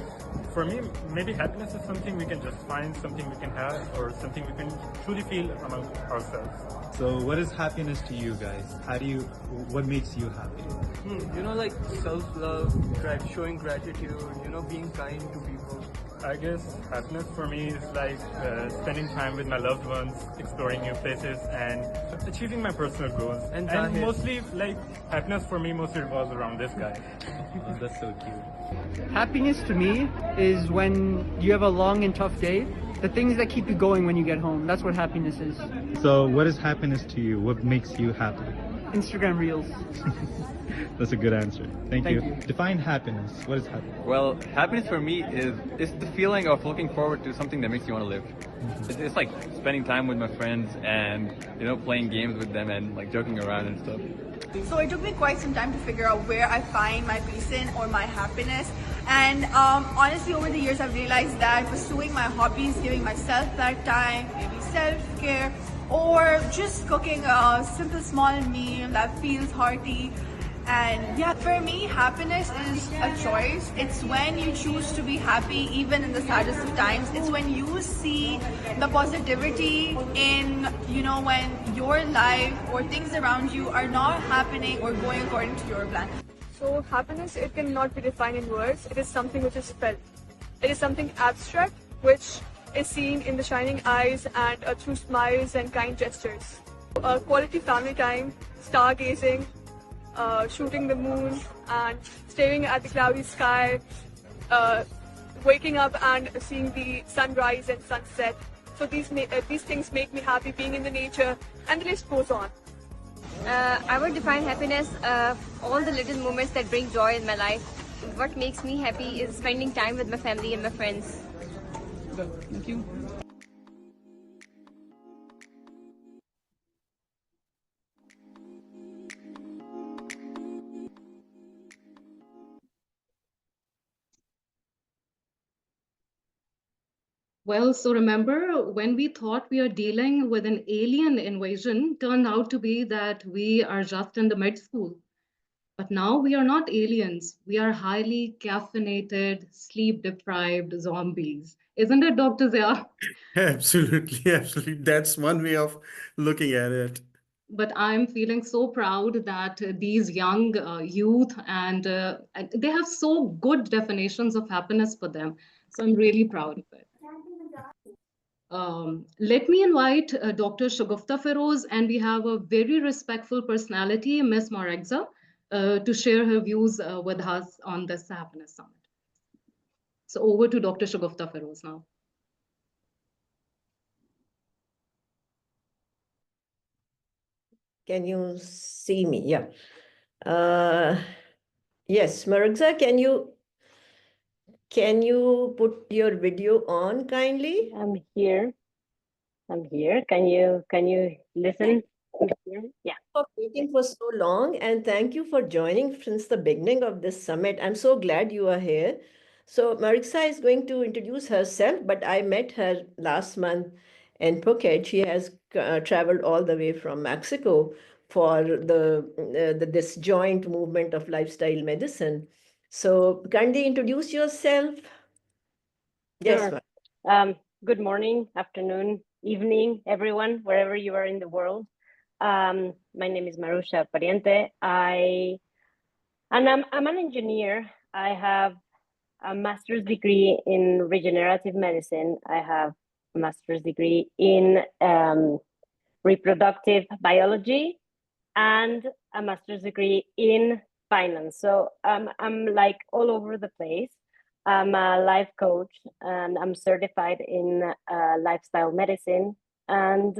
For me, maybe happiness is something we can just find, something we can have, or something we can truly feel among ourselves.
So what is happiness to you guys? What makes you happy?
You know, like self-love, showing gratitude, you know, being kind to people.
I guess happiness for me is like spending time with my loved ones, exploring new places, and achieving my personal goals. And mostly, like, happiness for me mostly revolves around this guy.
Oh, that's so cute.
Happiness to me is when you have a long and tough day. The things that keep you going when you get home. That's what happiness is.
So what is happiness to you? What makes you happy?
Instagram Reels.
That's a good answer. Thank you. Define happiness. What is happiness?
Well, happiness for me is the feeling of looking forward to something that makes you want to live. It's like spending time with my friends and, you know, playing games with them and like joking around and stuff.
So it took me quite some time to figure out where I find my peace in or my happiness. And honestly, over the years, I've realized that pursuing my hobbies, giving myself that time, maybe self-care, or just cooking a simple small meal that feels hearty And yeah, for me, happiness is a choice. It's when you choose to be happy even in the saddest of times. It's when you see the positivity in, when your life or things around you are not happening or going according to your plan.
So happiness, it cannot be defined in words. It is something which is felt. It is something abstract which is seen in the shining eyes and through smiles and kind gestures. Quality family time, stargazing, shooting the moon and staring at the cloudy sky, waking up and seeing the sunrise and sunset. So these things make me happy, being in the nature, and the list goes on.
I would define happiness all the little moments that bring joy in my life. What makes me happy is spending time with my family and my friends.
Thank you.
Well, so remember when we thought we are dealing with an alien invasion, turned out to be that we are just in the mid school. But now we are not aliens. We are highly caffeinated, sleep-deprived zombies. Isn't it, Dr. Zia?
Absolutely, absolutely. That's one way of looking at it.
But I'm feeling so proud that these young youth and they have so good definitions of happiness for them. So I'm really proud of it. Let me invite Dr. Shagufta Feroz, and we have a very respectful personality, Ms. Marexza, to share her views with us on this Happiness Summit. So over to Dr. Shagufta Feroz now.
Can you see me? Yeah. Yes, Marexza, can you put your video on kindly?
I'm here. Can you listen? I'm here. Yeah.
For waiting for so long, and thank you for joining since the beginning of this summit. I'm so glad you are here. So Marexza is going to introduce herself, but I met her last month in Phuket. She has traveled all the way from Mexico for this joint movement of lifestyle medicine. So kindly introduce yourself. Yes,
Sure. Good morning, afternoon, evening, everyone, wherever you are in the world. My name is Marusha Pariente. I'm an engineer. I have a master's degree in regenerative medicine. I have a master's degree in reproductive biology and a master's degree in finance. So I'm like all over the place. I'm a life coach and I'm certified in lifestyle medicine. And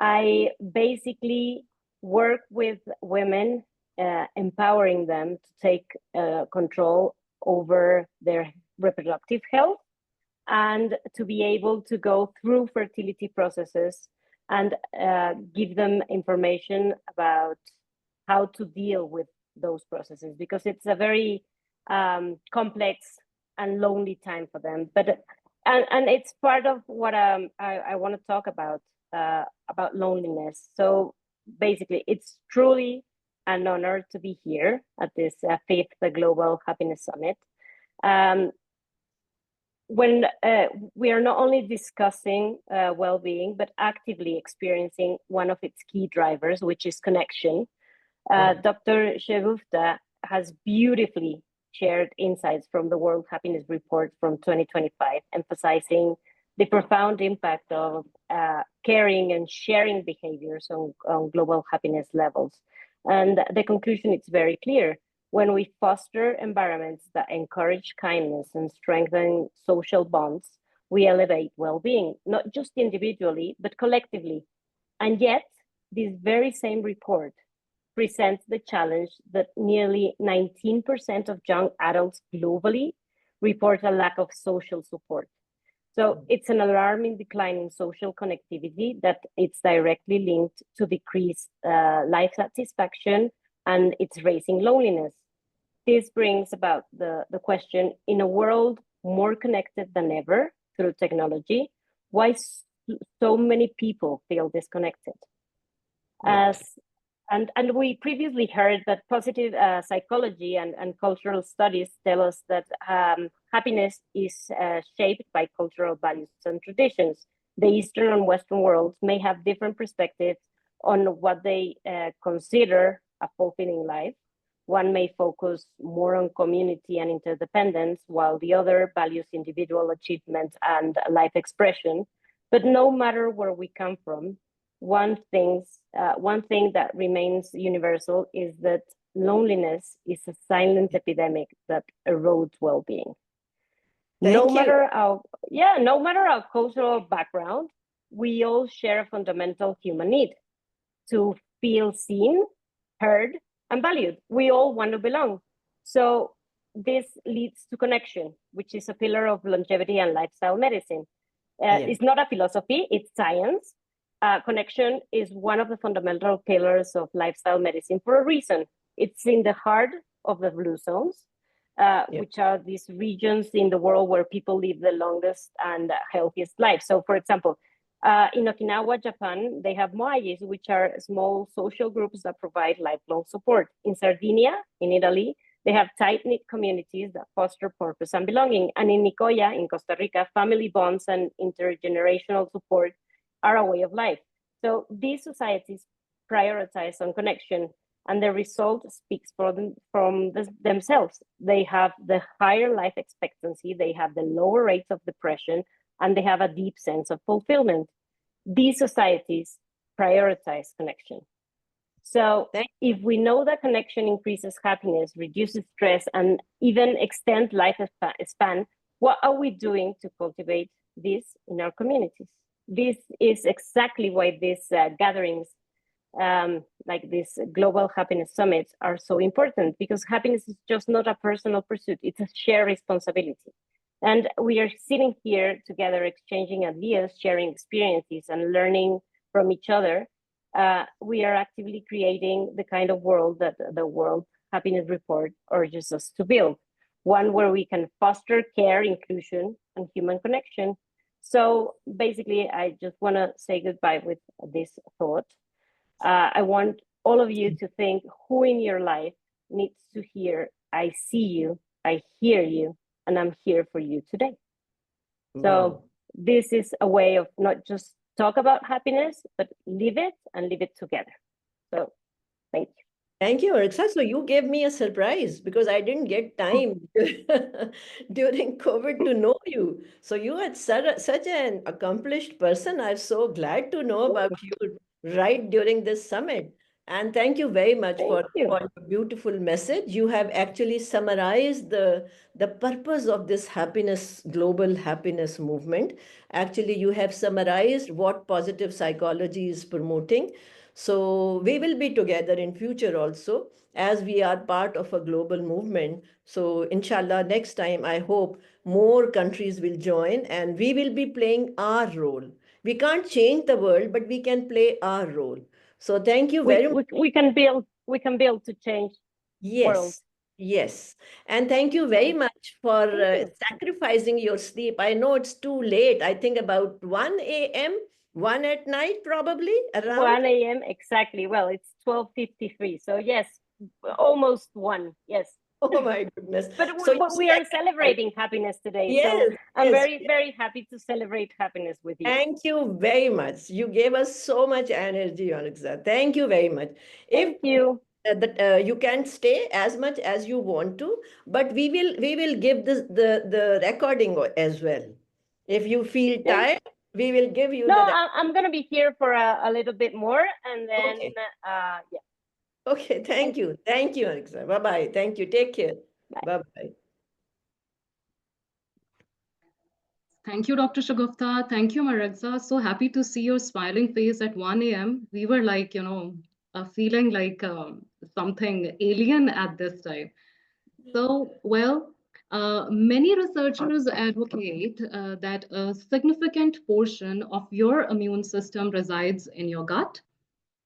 I basically work with women, empowering them to take control over their reproductive health and to be able to go through fertility processes and give them information about how to deal with those processes, because it's a very complex and lonely time for them. But and it's part of what I want to talk about loneliness. So basically, it's truly an honor to be here at this 5th Global Happiness Summit. When we are not only discussing well-being, but actively experiencing one of its key drivers, which is connection. Dr. 𝗂𝗏𝗏 has beautifully shared insights from the World Happiness Report from 2025, emphasizing the profound impact of caring and sharing behaviors on global happiness levels. And the conclusion is very clear. When we foster environments that encourage kindness and strengthen social bonds, we elevate well-being, not just individually, but collectively. And yet, this very same report presents the challenge that nearly 19% of young adults globally report a lack of social support. So it's an alarming decline in social connectivity that it's directly linked to decreased life satisfaction, and it's raising loneliness. This brings about the question, in a world more connected than ever through technology, why so many people feel disconnected? As And we previously heard that positive psychology and cultural studies tell us that happiness is shaped by cultural values and traditions. The Eastern and Western worlds may have different perspectives on what they consider a fulfilling life. One may focus more on community and interdependence, while the other values individual achievement and life expression. But no matter where we come from, one thing that remains universal is that loneliness is a silent epidemic that erodes well-being. No matter our cultural background, we all share a fundamental human need to feel seen, heard, and valued. We all want to belong. So this leads to connection, which is a pillar of longevity and lifestyle medicine. It's not a philosophy, it's science. Connection is one of the fundamental pillars of lifestyle medicine for a reason. It's in the heart of the blue zones, which are these regions in the world where people live the longest and healthiest life. So for example, in Okinawa, Japan, they have moais, which are small social groups that provide lifelong support. In Sardinia, in Italy, they have tight-knit communities that foster purpose and belonging. And in Nicoya, in Costa Rica, family bonds and intergenerational support are a way of life. So these societies prioritize on connection, and the result speaks for them from themselves. They have the higher life expectancy, they have the lower rates of depression, and they have a deep sense of fulfillment. These societies prioritize connection. So if we know that connection increases happiness, reduces stress, and even extends life span, what are we doing to cultivate this in our communities? This is exactly why these gatherings, like these global happiness summits, are so important, because happiness is just not a personal pursuit, it's a shared responsibility. And we are sitting here together, exchanging ideas, sharing experiences, and learning from each other. We are actively creating the kind of world that the World Happiness Report urges us to build, one where we can foster care, inclusion, and human connection. So basically, I just want to say goodbye with this thought. I want all of you to think who in your life needs to hear, I see you, I hear you, and I'm here for you today. Wow. So this is a way of not just talk about happiness, but live it and live it together. So thank you.
Thank you, Alexa. So you gave me a surprise because I didn't get time during COVID to know you. So you are such an accomplished person. I'm so glad to know about you right during this summit. And thank you very much for your beautiful message. You have actually summarized the purpose of this global happiness movement. Actually, you have summarized what positive psychology is promoting. So we will be together in future also, as we are part of a global movement. So inshallah, next time, I hope more countries will join and we will be playing our role. We can't change the world, but we can play our role. So thank you very much.
We can build to change world.
Yes. And thank you very much for sacrificing your sleep. I know it's too late. I think about 1 a.m., 1 at night, probably around
1 a.m. exactly. Well, it's 12:53. So yes, almost 1. Yes.
Oh my goodness.
But we are celebrating happiness today.
Yes,
so I'm very happy to celebrate happiness with you.
Thank you very much. You gave us so much energy, Alexa. Thank you very much.
Thank you.
You can stay as much as you want to, but we will give the recording as well. If you feel tired, we will give you.
No, I'm gonna be here for a little bit more, and then yeah.
Okay, thank you, Alexa. Bye bye. Thank you. Take care. Bye bye.
Thank you, Dr. Shagufta. Thank you, Maragza. So happy to see your smiling face at 1 a.m. We were like, feeling like something alien at this time. So, well, many researchers advocate that a significant portion of your immune system resides in your gut.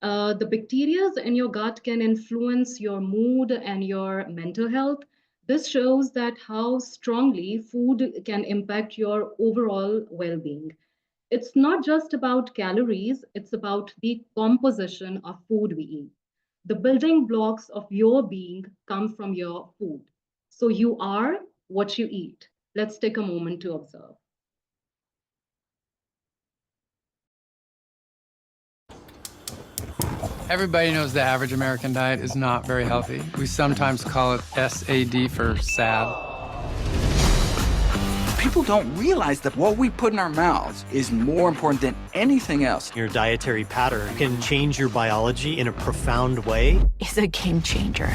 The bacteria in your gut can influence your mood and your mental health. This shows that how strongly food can impact your overall well-being. It's not just about calories, it's about the composition of food we eat. The building blocks of your being come from your food. So you are what you eat. Let's take a moment to observe.
Everybody knows the average American diet is not very healthy. We sometimes call it SAD for sad.
People don't realize that what we put in our mouths is more important than anything else.
Your dietary pattern can change your biology in a profound way.
It's a game changer.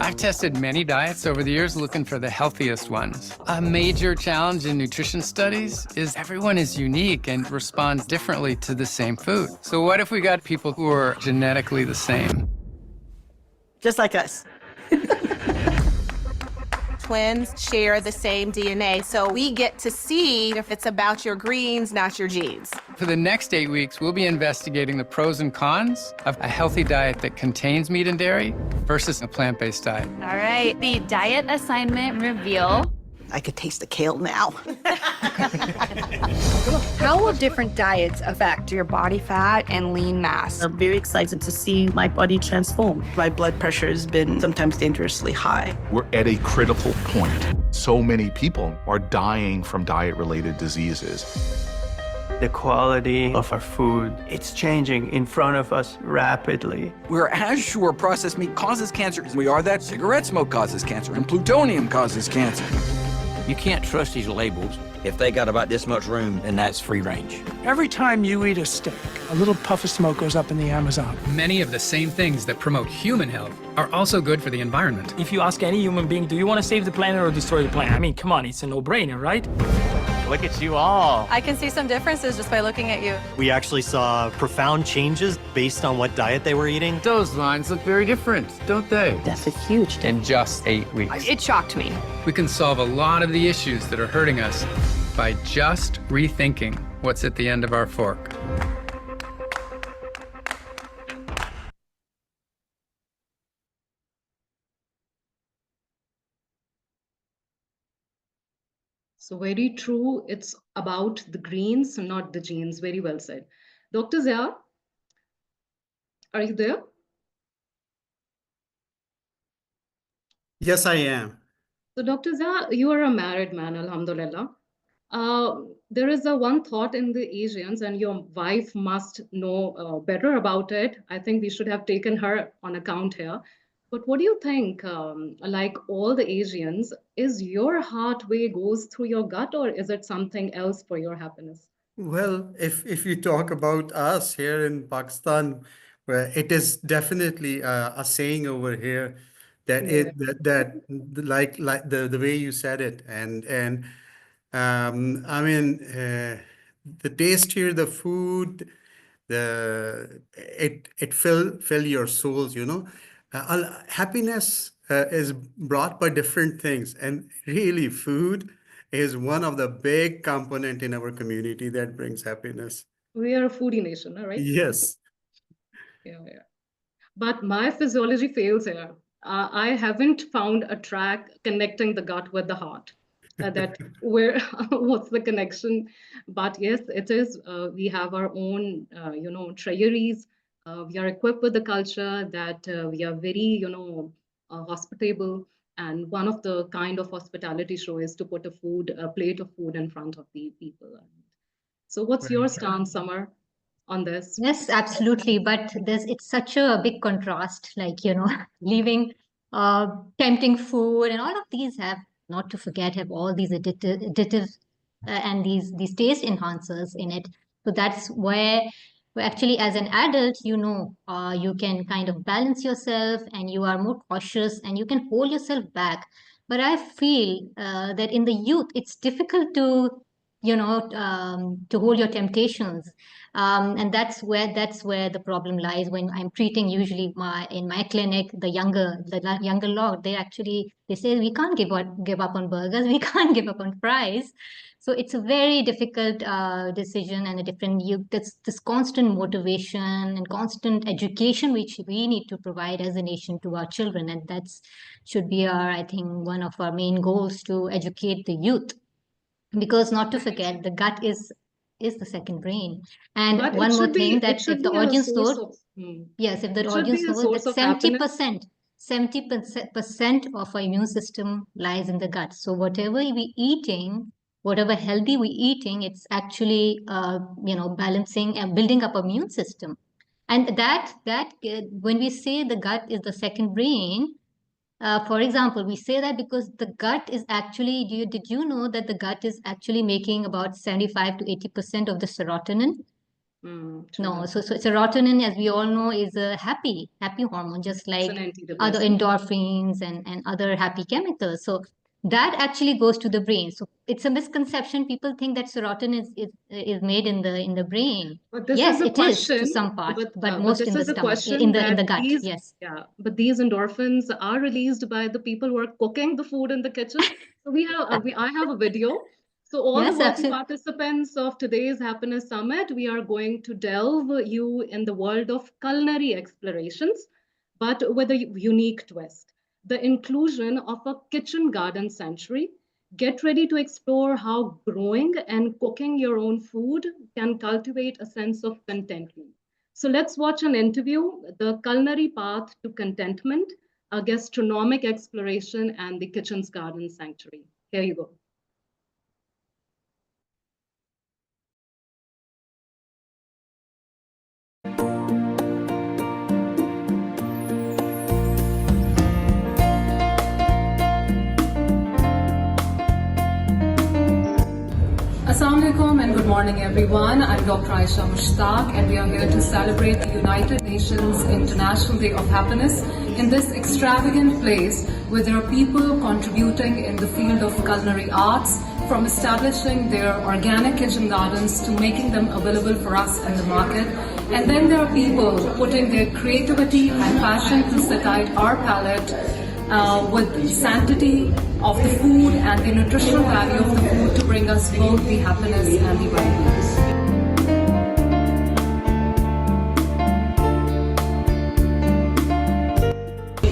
I've tested many diets over the years looking for the healthiest ones. A major challenge in nutrition studies is everyone is unique and responds differently to the same food. So what if we got people who are genetically the same?
Just like us.
Twins share the same DNA, so we get to see if it's about your greens, not your genes.
For the next 8 weeks, we'll be investigating the pros and cons of a healthy diet that contains meat and dairy versus a plant-based diet.
All right, the diet assignment reveal.
I could taste the kale now.
How will different diets affect your body fat and lean mass?
I'm very excited to see my body transform. My blood pressure has been sometimes dangerously high.
We're at a critical point. So many people are dying from diet-related diseases.
The quality of our food, it's changing in front of us rapidly.
We're as sure processed meat causes cancer as we are that cigarette smoke causes cancer and plutonium causes cancer.
You can't trust these labels. If they got about this much room, then that's free range.
Every time you eat a steak, a little puff of smoke goes up in the Amazon.
Many of the same things that promote human health are also good for the environment.
If you ask any human being, do you want to save the planet or destroy the planet? I mean, come on, it's a no-brainer, right?
Look at you all.
I can see some differences just by looking at you.
We actually saw profound changes based on what diet they were eating.
Those lines look very different, don't they?
That's a huge
In just 8 weeks.
It shocked me.
We can solve a lot of the issues that are hurting us by just rethinking what's at the end of our fork.
So very true. It's about the greens, not the genes. Very well said. Dr. Zia, are you there?
Yes, I am.
So Dr. Zia, you are a married man, alhamdulillah. There is a one thought in the Asians, and your wife must know better about it. I think we should have taken her on account here. But what do you think, like all the Asians, is your heart way goes through your gut, or is it something else for your happiness?
Well, if you talk about us here in Pakistan, it is definitely a saying over here that like the way you said it, and I mean the tastier the food, it fill your souls, you know. Happiness is brought by different things, and really food is one of the big component in our community that brings happiness.
We are a foodie nation, right?
Yes.
Yeah. But my physiology fails here. I haven't found a track connecting the gut with the heart. What's the connection? But yes, it is. We have our own, treasuries. We are equipped with the culture that we are very, hospitable. And one of the kind of hospitality show is to put a plate of food in front of the people. So what's your stance, Summer, on this?
Yes, absolutely. But it's such a big contrast, like, leaving tempting food, and all of these have, not to forget, have all these additives and these taste enhancers in it. So that's where actually, as an adult, you can kind of balance yourself, and you are more cautious, and you can hold yourself back. But I feel that in the youth, it's difficult to hold your temptations, and that's where the problem lies. When I'm treating, usually in my clinic, the younger lot, they say we can't give up on burgers, we can't give up on fries. So it's a very difficult decision, and this constant motivation and constant education which we need to provide as a nation to our children, and that should be I think one of our main goals, to educate the youth. Because not to forget, the gut is is the second brain. And
But
one
it
more
should be,
thing,
it
that
should
if the
be a
audience
source
knows,
of,
yes, if the
it should
audience
be a
knows
source
that
of happiness.
70% of our immune system lies in the gut. So whatever we eating, whatever healthy we eating, it's actually balancing and building up immune system. And that when we say the gut is the second brain, for example, we say that because the gut is actually, did you know that the gut is actually making about 75 to 80% of the serotonin? No, so serotonin, as we all know, is a happy hormone, just like other endorphins and other happy chemicals. So that actually goes to the brain. So it's a misconception. People think that serotonin is made in the brain.
But this
Yes,
is a
it
question,
is to some parts, but
this
most in the
is a
stomach,
question
in
that
the gut.
these,
Yes.
yeah, but these endorphins are released by the people who are cooking the food in the kitchen. So I have a video. So all
Yes,
the worthy
absolutely.
participants of today's Happiness Summit, we are going to delve you in the world of culinary explorations, but with a unique twist: the inclusion of a kitchen garden sanctuary. Get ready to explore how growing and cooking your own food can cultivate a sense of contentment. So let's watch an interview, The Culinary Path to Contentment, a gastronomic exploration and the kitchen's garden sanctuary. Here you go.
Assalamu alaikum and good morning everyone. I'm Dr. 𝗜হি𝘁𝗲𝗿 and we are here to celebrate the United Nations International Day of Happiness in this extravagant place where there are people contributing in the field of culinary arts, from establishing their organic kitchen gardens to making them available for us in the market. And then there are people putting their creativity and passion to satiate our palate with the sanctity of the food and the nutritional value of the food to bring us both the happiness and the well-being.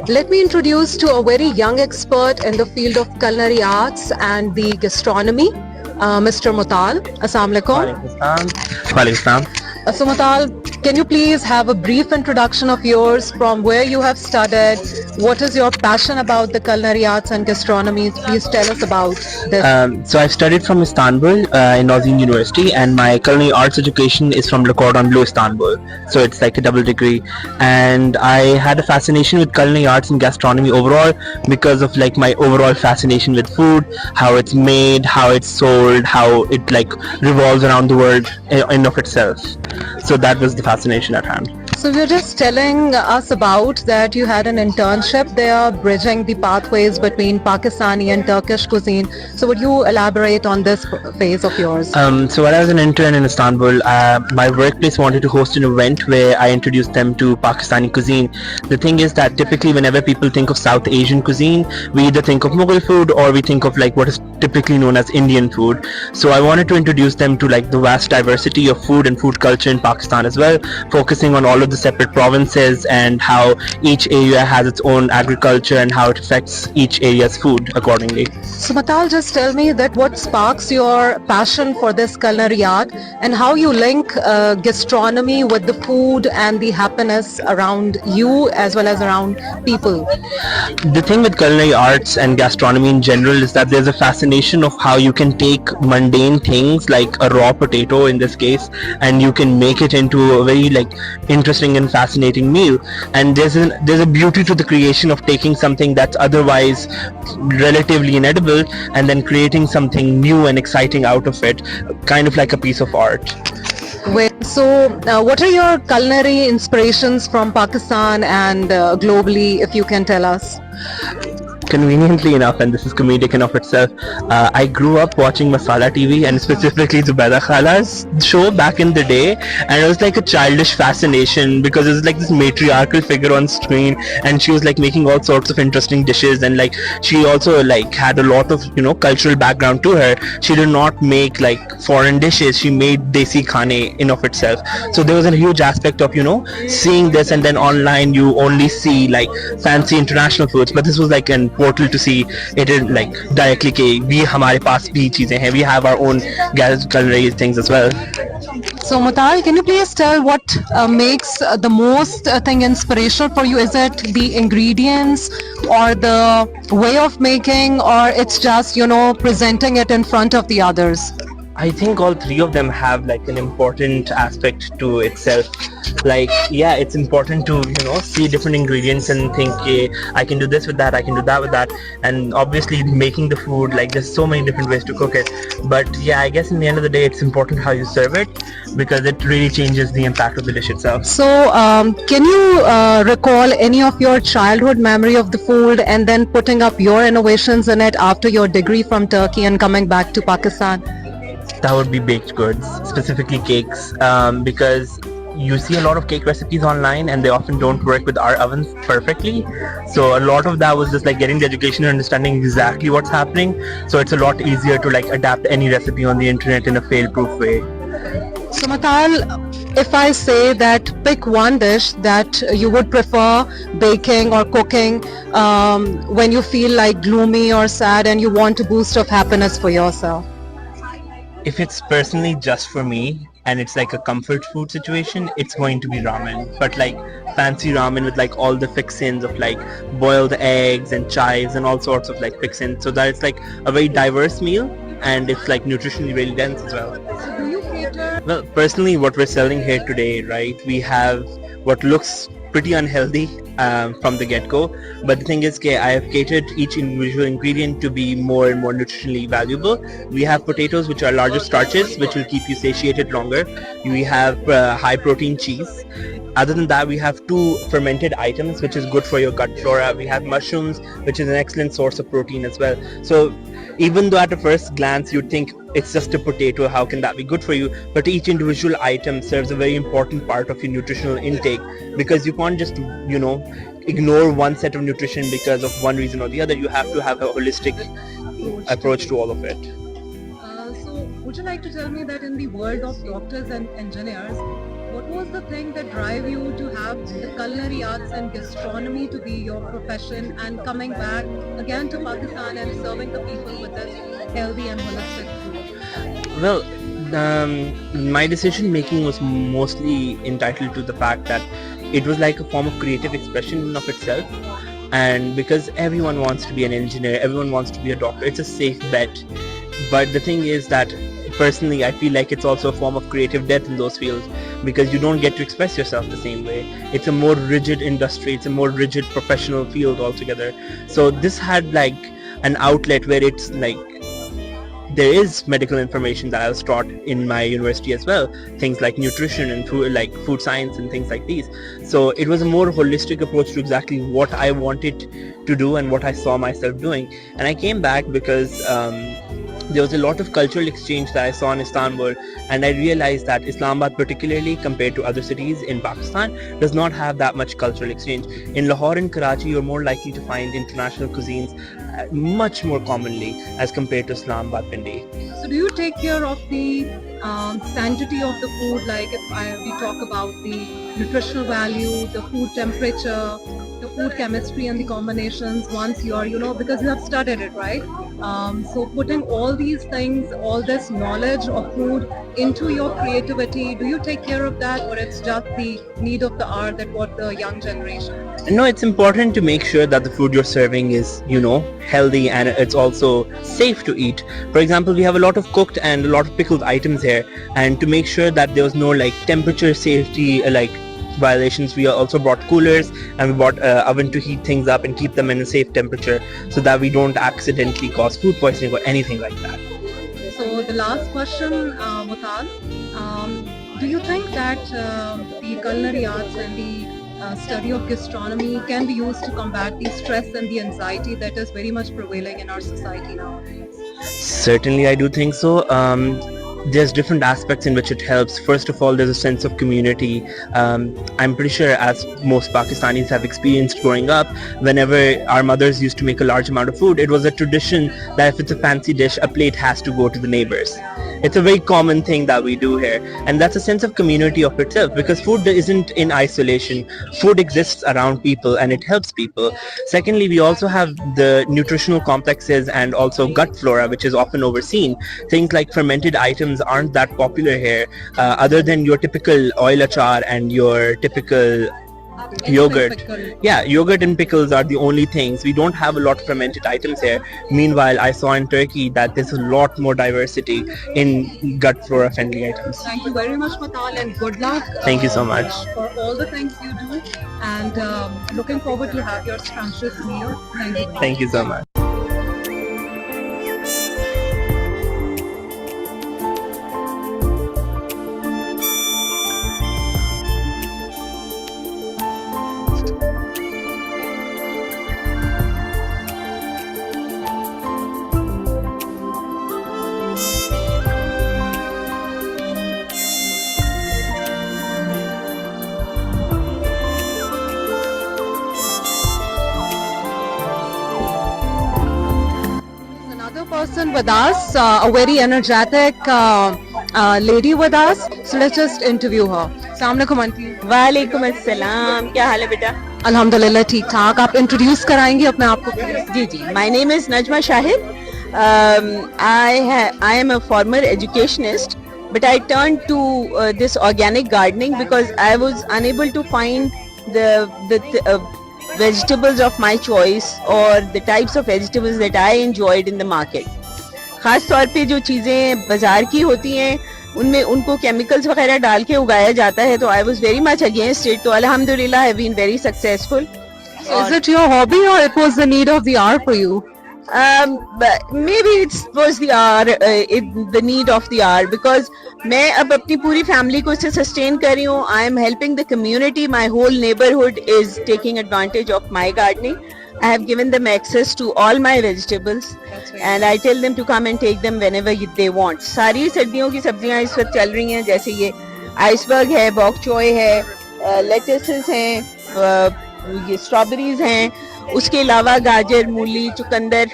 Let me introduce to a very young expert in the field of culinary arts and the gastronomy, Mr. Mutal. Assalamu alaikum. So Mutal, can you please have a brief introduction of yours, from where you have studied, what is your passion about the culinary arts and gastronomy? Please tell us about this.
So I've studied from Istanbul in Northern University, and my culinary arts education is from 𝗏𝗏𝗏 Istanbul. So it's like a double degree, and I had a fascination with culinary arts and gastronomy overall because of like my overall fascination with food, how it's made, how it's sold, how it like revolves around the world in of itself. So that was the fascination at hand.
So you're just telling us about that you had an internship there, bridging the pathways between Pakistani and Turkish cuisine. So would you elaborate on this phase of yours?
So when I was an intern in Istanbul, my workplace wanted to host an event where I introduced them to Pakistani cuisine. The thing is that typically whenever people think of South Asian cuisine, we either think of Mughal food or we think of like what is typically known as Indian food. So I wanted to introduce them to like the vast diversity of food and food culture in Pakistan as well, focusing on all of the separate provinces and how each area has its own agriculture and how it affects each area's food accordingly.
So Mutal, just tell me that what sparks your passion for this culinary art and how you link gastronomy with the food and the happiness around you as well as around people.
The thing with culinary arts and gastronomy in general is that there's a fascination of how you can take mundane things like a raw potato in this case and you can make it into a very like interesting and fascinating meal. And there's a beauty to the creation of taking something that's otherwise relatively inedible and then creating something new and exciting out of it, kind of like a piece of art.
So what are your culinary inspirations from Pakistan and globally, if you can tell us?
Conveniently enough, and this is comedic in of itself, I grew up watching Masala TV and specifically 𝗬𝗏𝗏 Khala's show back in the day, and it was like a childish fascination because it was like this matriarchal figure on screen and she was like making all sorts of interesting dishes, and like she also like had a lot of cultural background to her. She did not make like foreign dishes, she made desi khane in of itself. So there was a huge aspect of seeing this, and then online you only see like fancy international foods, but this was like an portal to see it is like directly कि we हमारे पास भी चीजें हैं, we have our own culinary things as well.
So Mutal, can you please tell what makes the most thing inspirational for you? Is it the ingredients or the way of making, or it's just, you know, presenting it in front of the others?
I think all three of them have like an important aspect to itself. Like, yeah, it's important to, you know, see different ingredients and think, okay, I can do this with that, I can do that with that. And obviously making the food, like there's so many different ways to cook it. But yeah, I guess in the end of the day, it's important how you serve it, because it really changes the impact of the dish itself.
So can you recall any of your childhood memory of the food and then putting up your innovations in it after your degree from Turkey and coming back to Pakistan?
That would be baked goods, specifically cakes, because you see a lot of cake recipes online and they often don't work with our ovens perfectly. So a lot of that was just like getting the education and understanding exactly what's happening. So it's a lot easier to like adapt any recipe on the internet in a fail-proof way.
So Matal, if I say that pick one dish that you would prefer baking or cooking when you feel like gloomy or sad and you want a boost of happiness for yourself.
If it's personally just for me and it's like a comfort food situation, it's going to be ramen. But like fancy ramen with like all the fixins of like boiled eggs and chives and all sorts of like fixins, so that it's like a very diverse meal and it's like nutritionally really dense as well.
So do you cater?
Well, personally what we're selling here today, right, we have what looks pretty unhealthy from the get-go, but the thing is, I have catered each individual ingredient to be more and more nutritionally valuable. We have potatoes, which are larger starches, which will keep you satiated longer. We have high protein cheese. Other than that, we have 2 fermented items, which is good for your gut flora. We have mushrooms, which is an excellent source of protein as well. So even though at a first glance you'd think it's just a potato, how can that be good for you? But each individual item serves a very important part of your nutritional intake, because you can't just, you know, ignore one set of nutrition because of one reason or the other. You have to have a holistic approach to all of it.
So would you like to tell me that in the world of doctors and engineers, what was the thing that drive you to have the culinary arts and gastronomy to be your profession and coming back again to Pakistan and serving the people with this healthy and holistic food?
Well, my decision making was mostly entitled to the fact that it was like a form of creative expression of itself, and because everyone wants to be an engineer, everyone wants to be a doctor, it's a safe bet. But the thing is that personally I feel like it's also a form of creative death in those fields, because you don't get to express yourself the same way. It's a more rigid industry, it's a more rigid professional field altogether. So this had like an outlet where it's like there is medical information that I was taught in my university as well, things like nutrition and food, like food science and things like these. So it was a more holistic approach to exactly what I wanted to do and what I saw myself doing. And I came back because there was a lot of cultural exchange that I saw in Istanbul, and I realized that Islamabad, particularly compared to other cities in Pakistan, does not have that much cultural exchange. In Lahore and Karachi, you're more likely to find international cuisines much more commonly as compared to Islamabad, Pindi.
So do you take care of the sanctity of the food, like if we talk about the nutritional value, the food temperature, the food chemistry and the combinations once you're, you know, because you have studied it, right? So putting all these things, all this knowledge of food into your creativity, do you take care of that, or it's just the need of the hour that what the young generation?
No, it's important to make sure that the food you're serving is, you know, healthy and it's also safe to eat. For example, we have a lot of cooked and a lot of pickled items here, and to make sure that there was no like temperature safety like violations, we also brought coolers and we brought oven to heat things up and keep them in a safe temperature so that we don't accidentally cause food poisoning or anything like that.
So the last question, Mutal, do you think that the culinary arts and the study of gastronomy can be used to combat the stress and the anxiety that is very much prevailing in our society nowadays?
Certainly, I do think so. there's different aspects in which it helps. First of all, there's a sense of community. I'm pretty sure, as most Pakistanis have experienced growing up, whenever our mothers used to make a large amount of food, it was a tradition that if it's a fancy dish, a plate has to go to the neighbors. It's a very common thing that we do here, and that's a sense of community of itself, because food isn't in isolation. Food exists around people and it helps people. Secondly, we also have the nutritional complexes and also gut flora, which is often overseen. Things like fermented items aren't that popular here, other than your typical oil achar and your typical yogurt. Yeah, yogurt and pickles are the only things. We don't have a lot of fermented items here. Meanwhile, I saw in Turkey that there's a lot more diversity in gut flora friendly items.
Thank you very much, Matal, and good luck.
Thank you so much.
For all the things you do, and looking forward to have your scrumptious meal. Thank you.
Thank you so much.
Person with us, a very energetic lady with us. So let's just interview her. Assalamu alaikum aunty.
वालेकुम अस्सलाम, क्या हाल है बेटा?
अल्हम्दुलिल्लाह ठीक ठाक. आप introduce कराएंगे अपने आप को?
जी जी. My name is Najma Shahid. I am a former educationist, but I turned to this organic gardening because I was unable to find the vegetables of my choice or the types of vegetables that I enjoyed in the market. खास तौर पे जो चीज़ें बाजार की होती हैं उनमें उनको केमिकल्स वगैरह डाल के उगाया जाता है, तो I was very much against it. तो अल्हम्दुलिल्लाह I've been very successful.
So is it your hobby or it was the need of the hour for you?
But maybe it was the hour, the need of the hour, because मैं अब अपनी पूरी family को इससे sustain कर रही हूँ. I am helping the community. My whole neighborhood is taking advantage of my gardening. I have given them access to all my vegetables, and I tell them to come and take them whenever they want. सारी सर्दियों की सब्जियाँ इस वक्त चल रही हैं, जैसे ये आइसबर्ग है, बॉक चॉय है, लेटसेस हैं, ये स्ट्रॉबेरीज हैं, उसके अलावा गाजर, मूली, चुकंदर,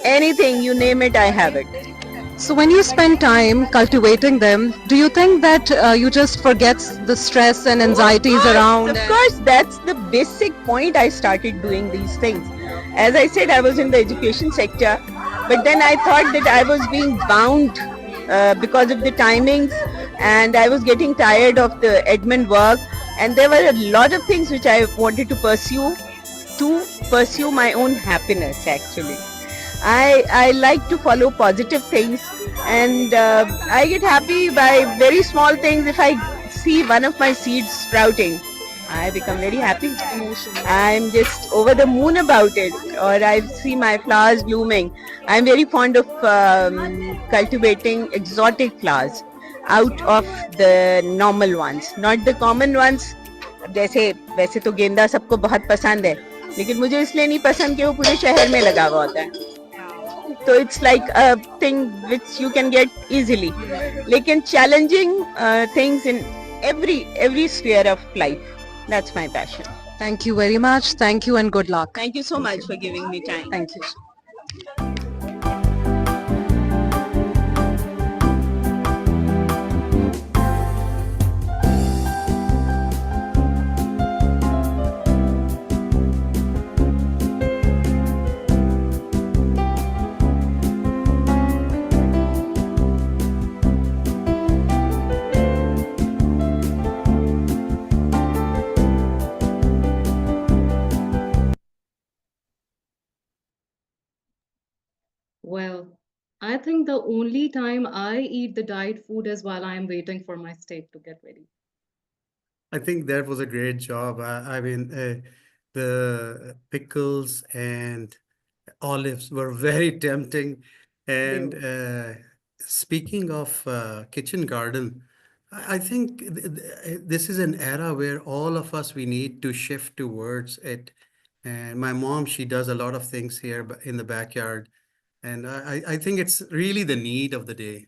anything you name it, I have it.
So when you spend time cultivating them, do you think that you just forget the stress and anxieties around?
Of course, that's the basic point I started doing these things. As I said, I was in the education sector, but then I thought that I was being bound because of the timings, and I was getting tired of the admin work, and there were a lot of things which I wanted to pursue my own happiness actually. I like to follow positive things, and I get happy by very small things. If I see one of my seeds sprouting, I become very happy. I'm just over the moon about it. Or I see my flowers blooming. I'm very fond of cultivating exotic flowers out of the normal ones, not the common ones. जैसे वैसे तो गेंदा सबको बहुत पसंद है, लेकिन मुझे इसलिए नहीं पसंद कि वो पूरे शहर में लगा हुआ होता है. So it's like a thing which you can get easily. लेकिन challenging things in every sphere of life. That's my passion.
Thank you very much. Thank you and good luck.
Thank you so much for giving me time.
Thank you.
Well, I think the only time I eat the diet food is while I am waiting for my steak to get ready.
I think that was a great job. I mean, the pickles and olives were very tempting. And speaking of kitchen garden, I think this is an era where all of us, we need to shift towards it. And my mom, she does a lot of things here in the backyard. And I think it's really the need of the day.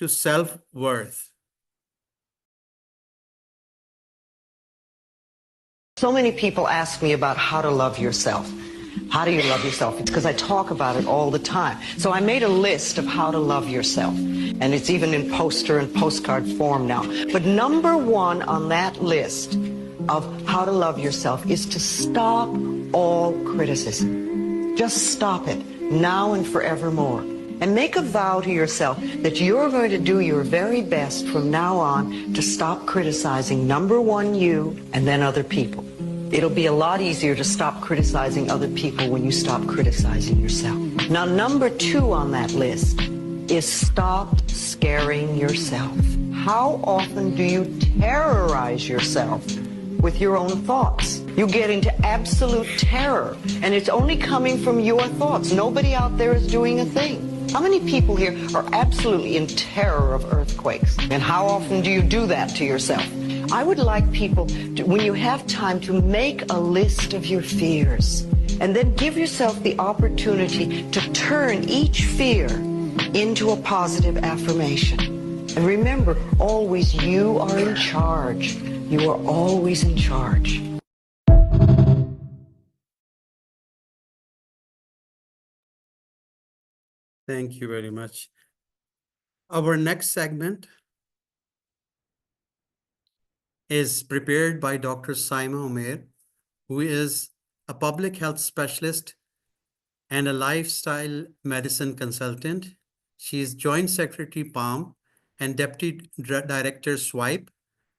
to self-worth.
So many people ask me about how to love yourself. How do you love yourself? It's because I talk about it all the time. So I made a list of how to love yourself. And it's even in poster and postcard form now. But number one on that list of how to love yourself is to stop all criticism. Just stop it, now and forevermore. And make a vow to yourself that you're going to do your very best from now on to stop criticizing, number one, you, and then other people. It'll be a lot easier to stop criticizing other people when you stop criticizing yourself. Now, number 2 on that list is stop scaring yourself. How often do you terrorize yourself with your own thoughts? You get into absolute terror, and it's only coming from your thoughts. Nobody out there is doing a thing. How many people here are absolutely in terror of earthquakes? And how often do you do that to yourself? I would like people to, when you have time, to make a list of your fears and then give yourself the opportunity to turn each fear into a positive affirmation. And remember, always you are in charge. You are always in charge.
Thank you very much. Our next segment is prepared by Dr. Saima Umair, who is a public health specialist and a lifestyle medicine consultant. She is Joint Secretary PALM and Deputy Director SWIPE.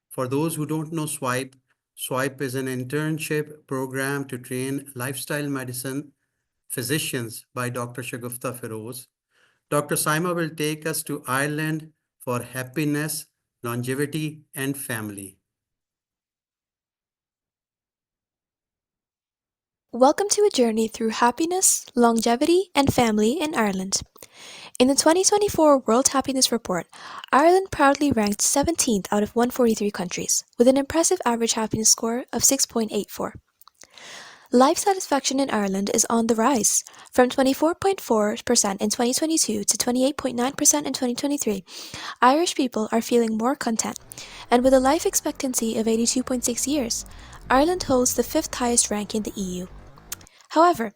For those who don't know SWIPE, SWIPE is an internship program to train lifestyle medicine physicians by Dr. Shagufta Feroz. Dr. Saima will take us to Ireland for happiness, longevity, and family.
Welcome to a journey through happiness, longevity, and family in Ireland. In the 2024 World Happiness Report, Ireland proudly ranked 17th out of 143 countries, with an impressive average happiness score of 6.84. Life satisfaction in Ireland is on the rise. From 24.4% in 2022 to 28.9% in 2023, Irish people are feeling more content, and with a life expectancy of 82.6 years, Ireland holds the 5th highest rank in the EU. However,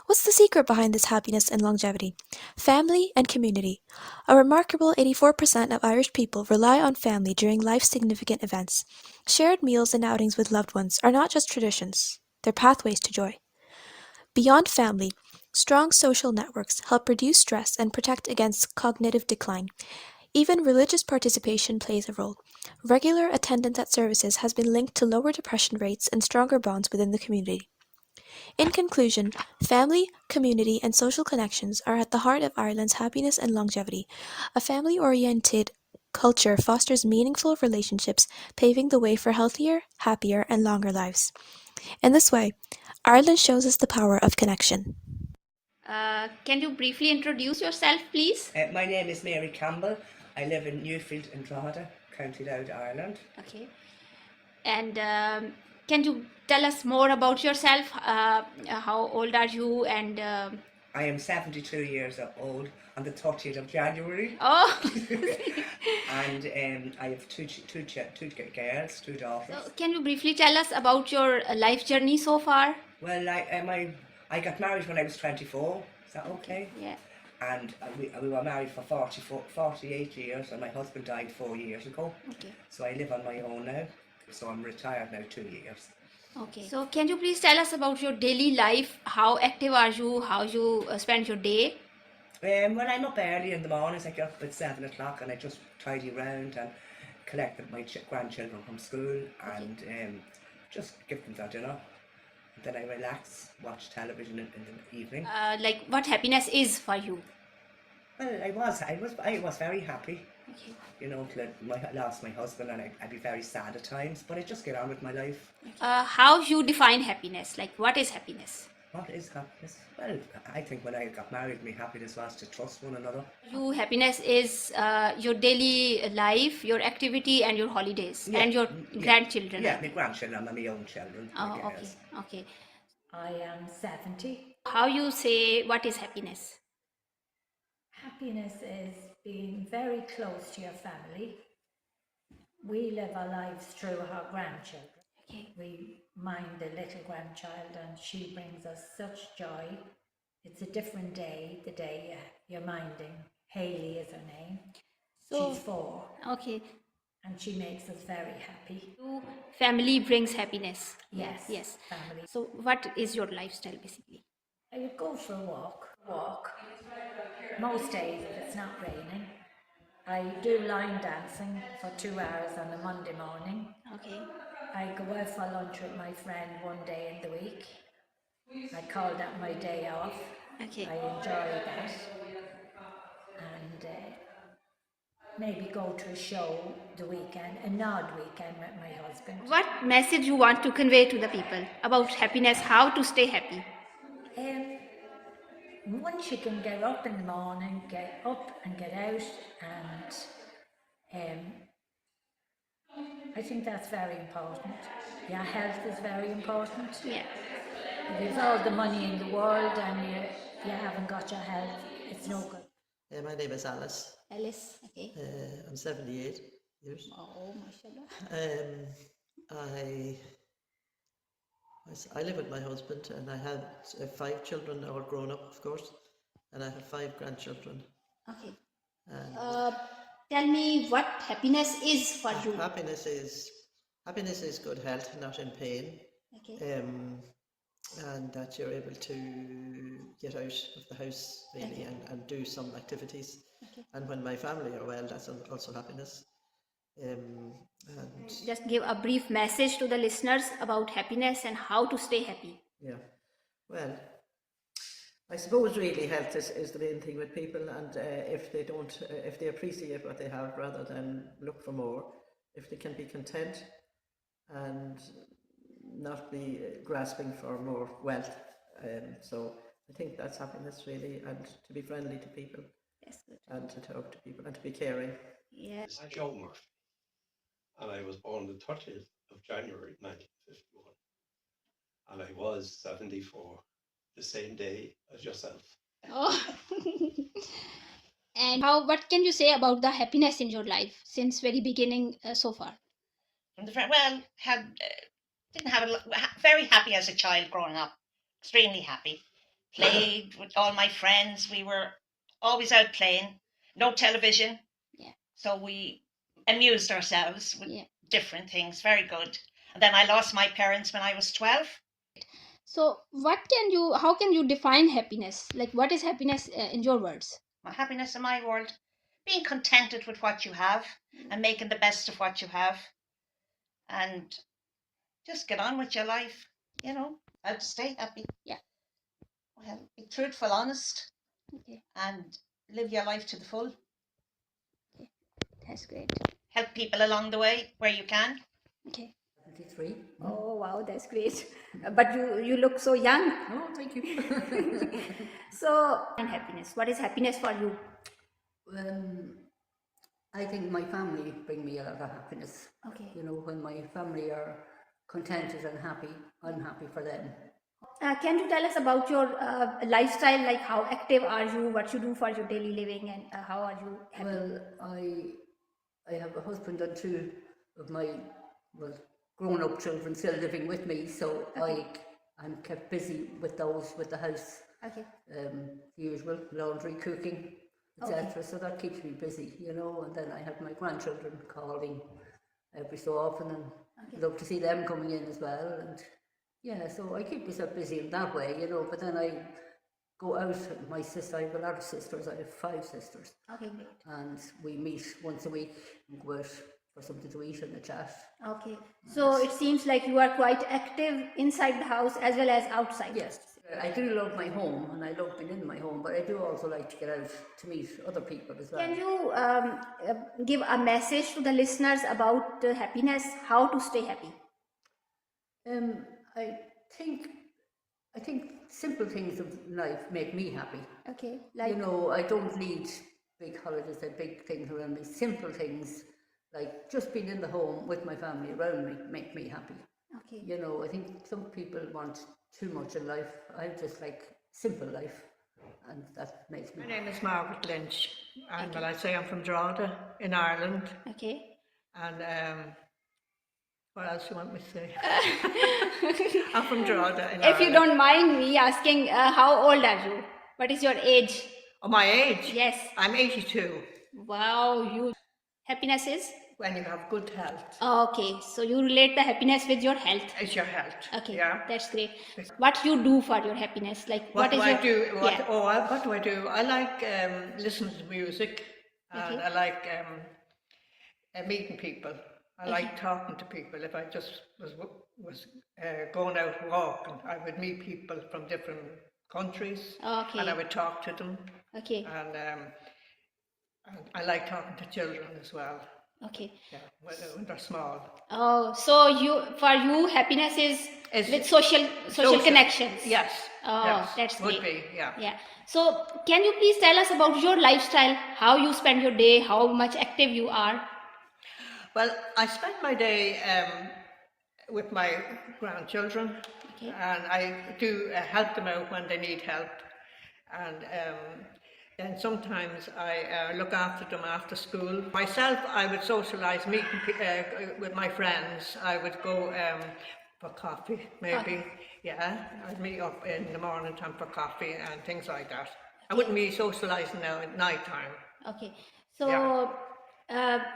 what's the secret behind this happiness and longevity? Family and community. A remarkable 84% of Irish people rely on family during life's significant events. Shared meals and outings with loved ones are not just traditions, they're pathways to joy. Beyond family, strong social networks help reduce stress and protect against cognitive decline. Even religious participation plays a role. Regular attendance at services has been linked to lower depression rates and stronger bonds within the community. In conclusion, family, community, and social connections are at the heart of Ireland's happiness and longevity. A family-oriented culture fosters meaningful relationships, paving the way for healthier, happier, and longer lives. In this way, Ireland shows us the power of connection.
Can you briefly introduce yourself, please?
My name is Mary Campbell. I live in Newfield in Drogheda, County Louth, Ireland.
Okay. And can you tell us more about yourself? How old are you? And
I am 72 years old on the 30th of January.
Oh!
And I have two girls, 2 daughters.
So can you briefly tell us about your life journey so far?
Well, I got married when I was 24. Is that okay?
Yeah.
And we were married for 48 years, and my husband died 4 years ago.
Okay.
So I live on my own now. So I'm retired now 2 years.
Okay. So can you please tell us about your daily life? How active are you? How you spend your day?
Well, I'm up early in the mornings. I get up at 7 o'clock and I just tidy around and collect my grandchildren from school and just give them their dinner. And then I relax, watch television in the evening.
Like what happiness is for you?
Well, I was very happy.
Okay.
You know, till I lost my husband, and I'd be very sad at times, but I just get on with my life.
How you define happiness? Like, what is happiness?
What is happiness? Well, I think when I got married, my happiness was to trust one another.
Your happiness is your daily life, your activity, and your holidays, and your grandchildren.
Yeah, my grandchildren and my own children.
Oh, okay, okay.
I am 70.
How you say what is happiness?
Happiness is being very close to your family. We live our lives through our grandchildren.
Okay.
We mind the little grandchild and she brings us such joy. It's a different day, the day you're minding. Hayley is her name.
So,
she's 4.
Okay.
And she makes us very happy.
Family brings happiness.
Yes.
Yes.
Family.
So what is your lifestyle basically?
I would go for a walk. Most days if it's not raining. I do line dancing for 2 hours on a Monday morning.
Okay.
I go out for lunch with my friend one day in the week. I call that my day off.
Okay.
I enjoy that. And maybe go to a show the weekend, an odd weekend with my husband.
What message you want to convey to the people about happiness, how to stay happy?
Once you can get up in the morning, get up and get out, and I think that's very important. Your health is very important.
Yeah.
If you've all the money in the world and you haven't got your health, it's no good.
My name is Alice.
Alice, okay.
I'm 78 years.
Oh, mashallah.
I live with my husband, and I have 5 children, all grown up, of course, and I have 5 grandchildren.
Okay. Tell me what happiness is for you.
Happiness is good health, not in pain.
Okay.
And that you're able to get out of the house really,
Okay.
and do some activities.
Okay.
And when my family are well, that's also happiness. And
Just give a brief message to the listeners about happiness and how to stay happy.
yeah, well, I suppose really health is the main thing with people, and if they appreciate what they have rather than look for more, if they can be content and not be grasping for more wealth, so I think that's happiness really, and to be friendly to people.
That's good.
And to talk to people and to be caring.
Yeah.
I'm Joe Murphy, and I was born the 30th of January 1951, and I was 74 the same day as yourself.
Oh. And what can you say about the happiness in your life since very beginning so far?
Well, very happy as a child growing up, extremely happy. Played with all my friends. We were always out playing. No television.
Yeah.
So we amused ourselves with different things. Very good. And then I lost my parents when I was 12.
So how can you define happiness? Like, what is happiness in your words?
My happiness in my world, being contented with what you have and making the best of what you have, and just get on with your life, how to stay happy.
Yeah.
Well, be truthful, honest,
Okay.
and live your life to the full.
Okay. That's great.
Help people along the way where you can.
Okay.
73.
Oh, wow, that's great. But you look so young.
Oh, thank you.
So, and happiness. What is happiness for you?
I think my family bring me a lot of happiness.
Okay.
When my family are contented and happy, I'm happy for them.
Can you tell us about your lifestyle? Like, how active are you? What you do for your daily living, and how are you happy?
Well, I have a husband and 2 of my grown-up children still living with me, so
Okay.
I'm kept busy with those, with the house.
Okay.
The usual laundry, cooking, etc.
Okay.
So that keeps me busy, and then I have my grandchildren calling every so often, and
Okay.
love to see them coming in as well. And yeah, so I keep myself busy in that way, but then I go out. My sister, I have a lot of sisters. I have 5 sisters.
Okay, great.
And we meet once a week and go out for something to eat and a chat.
Okay. So it seems like you are quite active inside the house as well as outside.
Yes. I do love my home, and I love being in my home, but I do also like to get out to meet other people as well.
Can you give a message to the listeners about happiness, how to stay happy?
I think simple things of life make me happy.
Okay. Like,
I don't need big holidays and big things around me. Simple things like just being in the home with my family around me make me happy.
Okay.
I think some people want too much in life. I just like simple life, and that makes me
My name is Margaret Lynch, and I say I'm from Drogheda in Ireland.
Okay.
And what else you want me to say? I'm from Drogheda in
If you
Ireland.
don't mind me asking, how old are you? What is your age?
Oh, my age?
Yes.
I'm 82.
Wow, happiness is?
When you have good health.
Okay, so you relate the happiness with your health.
It's your health.
Okay,
Yeah.
that's great. What you do for your happiness? Like,
What do
is
I
your...
do?
Yeah.
What do I do? I like listening to music, and
Okay.
I like meeting people. I like talking to people. If I just was going out walking, I would meet people from different countries,
Okay.
and I would talk to them.
Okay.
And I like talking to children as well.
Okay.
Yeah, when they're small.
Oh, so for you, happiness is with social connections.
Yes.
Oh,
yes,
that's
would
great.
be, yeah.
Yeah. So, can you please tell us about your lifestyle? How you spend your day? How much active you are?
Well, I spend my day with my grandchildren, and I do help them out when they need help, and then sometimes I look after them after school. Myself, I would socialise, meet with my friends. I would go for coffee, maybe. Yeah, I'd meet up in the morning time for coffee and things like that. I wouldn't be socialising now at night time.
Okay. So,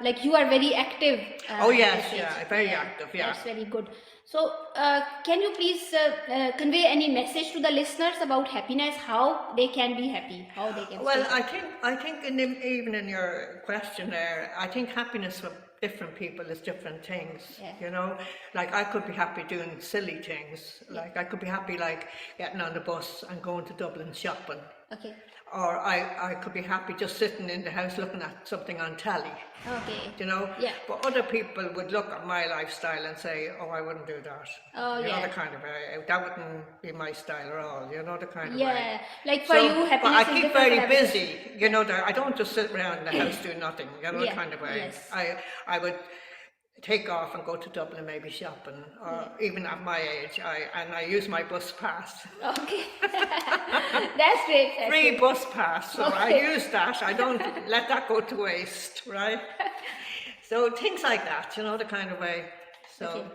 like you are very active.
Oh yes,
at this
yeah,
age.
very active. Yeah.
That's very good. So, can you please convey any message to the listeners about happiness? How they can be happy? How they can?
Well,
stay
I think even in your question there, I think happiness for different people is different things.
Yeah.
You know, like I could be happy doing silly things. Like I could be happy like getting on the bus and going to Dublin shopping.
Okay.
Or I could be happy just sitting in the house looking at something on telly.
Okay.
You know?
Yeah.
But other people would look at my lifestyle and say, oh, I wouldn't do that.
Oh,
you know,
yeah.
the kind of that wouldn't be my style at all. You know, the kind of
Yeah.
way.
Like for you, happiness
But I
is
keep
different
very
for everyone.
busy. You know, I don't just sit around in the house doing nothing. You know,
Yeah,
the kind of way.
yes.
I would take off and go to Dublin, maybe shopping, or even at my age, I use my bus pass.
Okay. That's great. That's
Free
great.
bus pass, so I
Okay.
use that. I don't let that go to waste, right? So things like that, you know, the kind of way. So
Okay.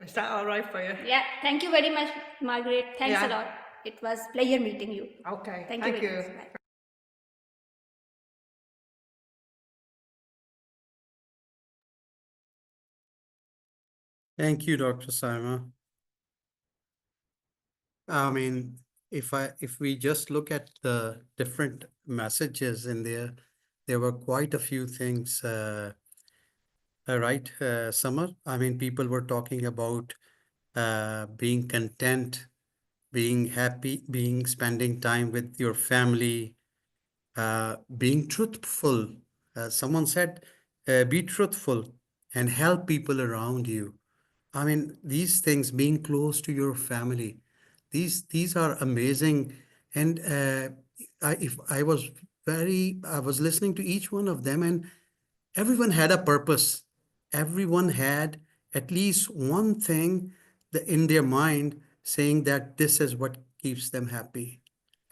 is that all right for you?
Yeah. Thank you very much, Margaret. Thanks
Yeah.
a lot. It was pleasure meeting you.
Okay.
Thank you
Thank
very
you.
much. Bye.
Thank you, Dr. Saima. I mean, if we just look at the different messages in there were quite a few things, right, Summer? I mean, people were talking about being content, being happy, spending time with your family, being truthful. Someone said, be truthful and help people around you. I mean, these things, being close to your family, these are amazing. And I was listening to each one of them, and everyone had a purpose. Everyone had at least one thing in their mind saying that this is what keeps them happy.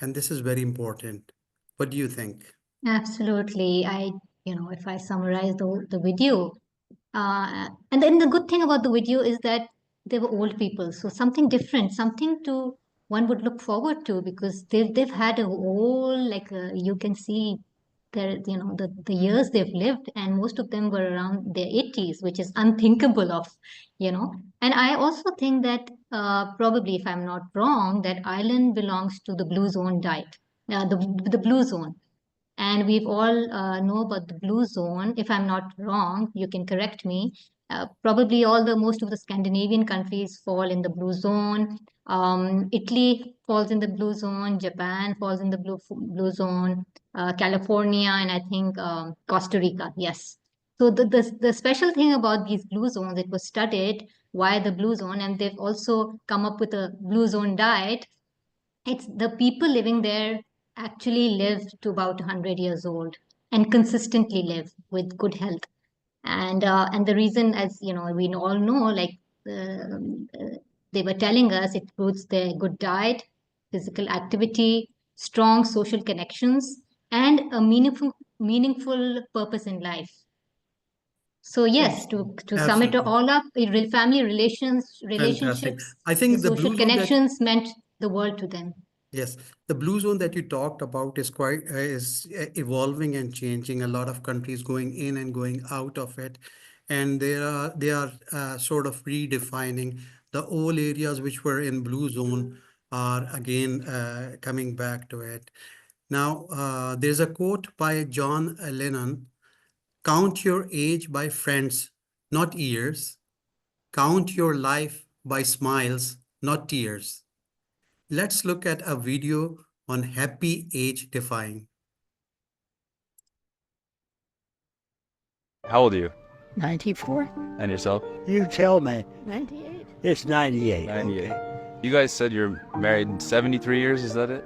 And this is very important. What do you think?
Absolutely. If I summarize the video, and then the good thing about the video is that they were old people, so something different, something to one would look forward to, because they've had a whole, like, you can see the years they've lived, and most of them were around their 80s, which is unthinkable of. And I also think that probably, if I'm not wrong, that Ireland belongs to the blue zone diet, the blue zone. And we've all know about the blue zone. If I'm not wrong, you can correct me. Probably most of the Scandinavian countries fall in the blue zone. Italy falls in the blue zone. Japan falls in the blue zone. California, and I think Costa Rica. Yes. So the special thing about these blue zones, it was studied why the blue zone, and they've also come up with a blue zone diet. It's the people living there actually live to about 100 years old and consistently live with good health. And the reason, as you know, we all know, like they were telling us, it includes their good diet, physical activity, strong social connections, and a meaningful purpose in life. So yes, to sum it
Absolutely.
all up, family
Fantastic.
relationships,
I think
the
the
social
blue zone that
connections meant the world to them.
Yes, the blue zone that you talked about is quite evolving and changing. A lot of countries going in and going out of it, and they are sort of redefining the old areas which were in blue zone are again coming back to it. Now, there's a quote by John Lennon: "Count your age by friends, not years. Count your life by smiles, not tears. Let's look at a video on happy age defying.
How old are you?
94?
And yourself?
You tell me. 98. It's 98.
98.
Okay.
You guys said you're married 73 years, is that it?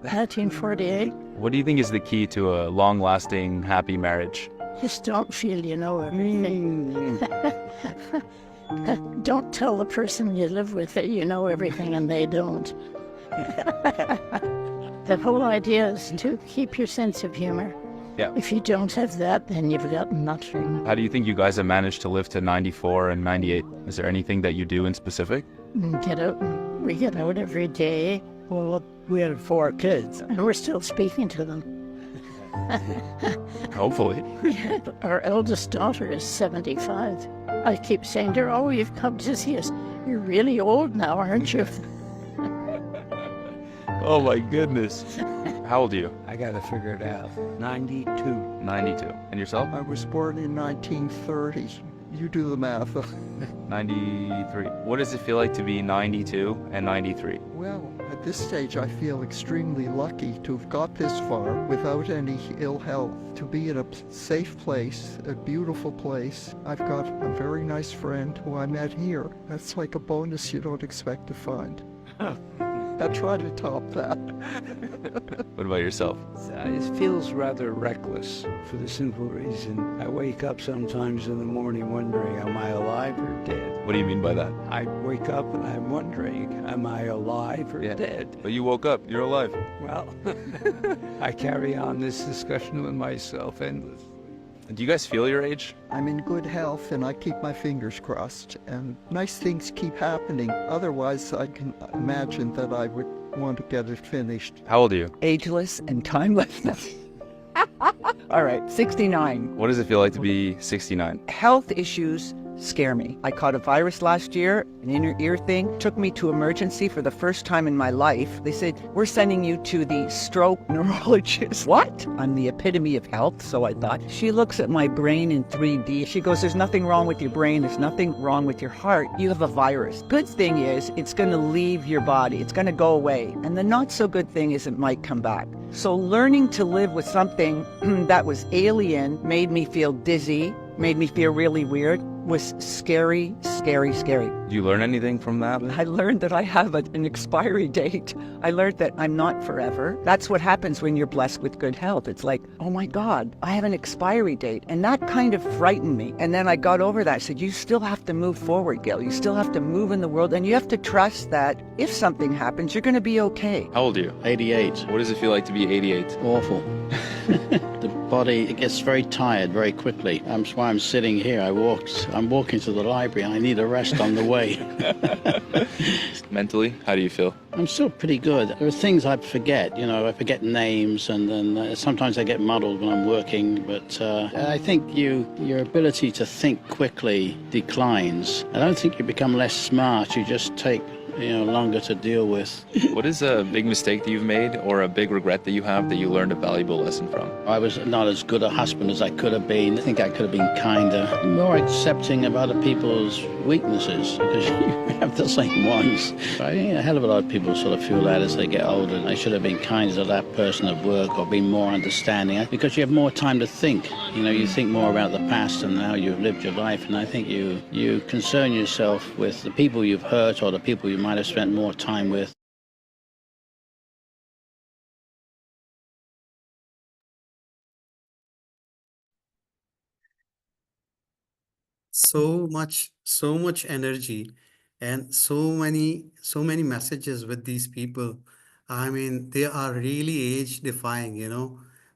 1948.
What do you think is the key to a long-lasting, happy marriage?
Just don't feel you know everything. Don't tell the person you live with that you know everything and they don't. The whole idea is to keep your sense of humor.
Yeah.
If you don't have that, then you've got nothing.
How do you think you guys have managed to live to 94 and 98? Is there anything that you do in specific?
Get out. We get out every day. Well, we had 4 kids. And we're still speaking to them.
Hopefully.
Our eldest daughter is 75. I keep saying to her, oh, you've come to see us. You're really old now, aren't you?
Oh my goodness. How old are you?
I gotta figure it out. 92.
92. And yourself?
I was born in 1930. You do the math.
93. What does it feel like to be 92 and 93?
Well, at this stage, I feel extremely lucky to have got this far without any ill health, to be in a safe place, a beautiful place. I've got a very nice friend who I met here. That's like a bonus you don't expect to find. I try to top that.
What about yourself?
It feels rather reckless for the simple reason I wake up sometimes in the morning wondering, am I alive or dead?
What do you mean by that?
I wake up and I'm wondering, am I alive or dead?
But you woke up, you're alive.
Well, I carry on this discussion with myself endlessly.
Do you guys feel your age?
I'm in good health and I keep my fingers crossed and nice things keep happening. Otherwise, I can imagine that I would want to get it finished.
How old are you?
Ageless and timeless.
All right, 69.
What does it feel like to be 69?
Health issues scare me. I caught a virus last year, an inner ear thing, took me to emergency for the first time in my life. They said, we're sending you to the stroke neurologist. What? I'm the epitome of health, so I thought. She looks at my brain in 3D. She goes, there's nothing wrong with your brain. There's nothing wrong with your heart. You have a virus. Good thing is, it's going to leave your body. It's going to go away. And the not so good thing is it might come back. So learning to live with something that was alien made me feel dizzy, made me feel really weird, was scary, scary, scary.
Did you learn anything from that?
I learned that I have an expiry date. I learned that I'm not forever. That's what happens when you're blessed with good health. It's like, oh my God, I have an expiry date. And that kind of frightened me. And then I got over that. I said, you still have to move forward, Gail. You still have to move in the world. And you have to trust that if something happens, you're going to be okay.
How old are you?
88.
What does it feel like to be 88?
Awful. The body, it gets very tired very quickly. That's why I'm sitting here. I'm walking to the library. I need a rest on the way.
Mentally, how do you feel?
I'm still pretty good. There are things I forget, I forget names, and then sometimes I get muddled when I'm working, but I think your ability to think quickly declines. I don't think you become less smart, you just take longer to deal with.
What is a big mistake that you've made or a big regret that you have that you learned a valuable lesson from?
I was not as good a husband as I could have been. I think I could have been kinder, more accepting of other people's weaknesses, because you have the same ones. I think a hell of a lot of people sort of feel that as they get older. I should have been kinder to that person at work or been more understanding, because you have more time to think. You think more about the past and how you've lived your life, and I think you concern yourself with the people you've hurt or the people you might have spent more time with.
So much energy and so many messages with these people. I mean, they are really age defying,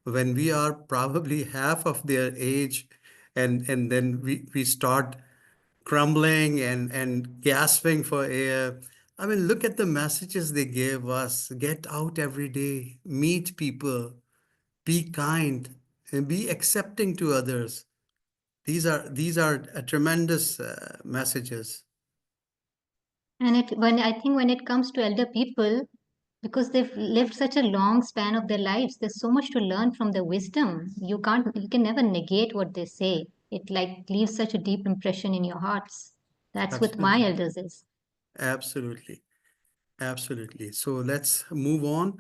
when we are probably half of their age, and then we start crumbling and gasping for air. I mean, look at the messages they gave us. Get out every day, meet people, be kind, and be accepting to others. These are tremendous messages.
And I think when it comes to elder people, because they've lived such a long span of their lives, there's so much to learn from their wisdom. You can never negate what they say. it like leaves such a deep impression in your hearts. That's what my
Absolutely.
elders is.
Absolutely. Absolutely. So let's move on.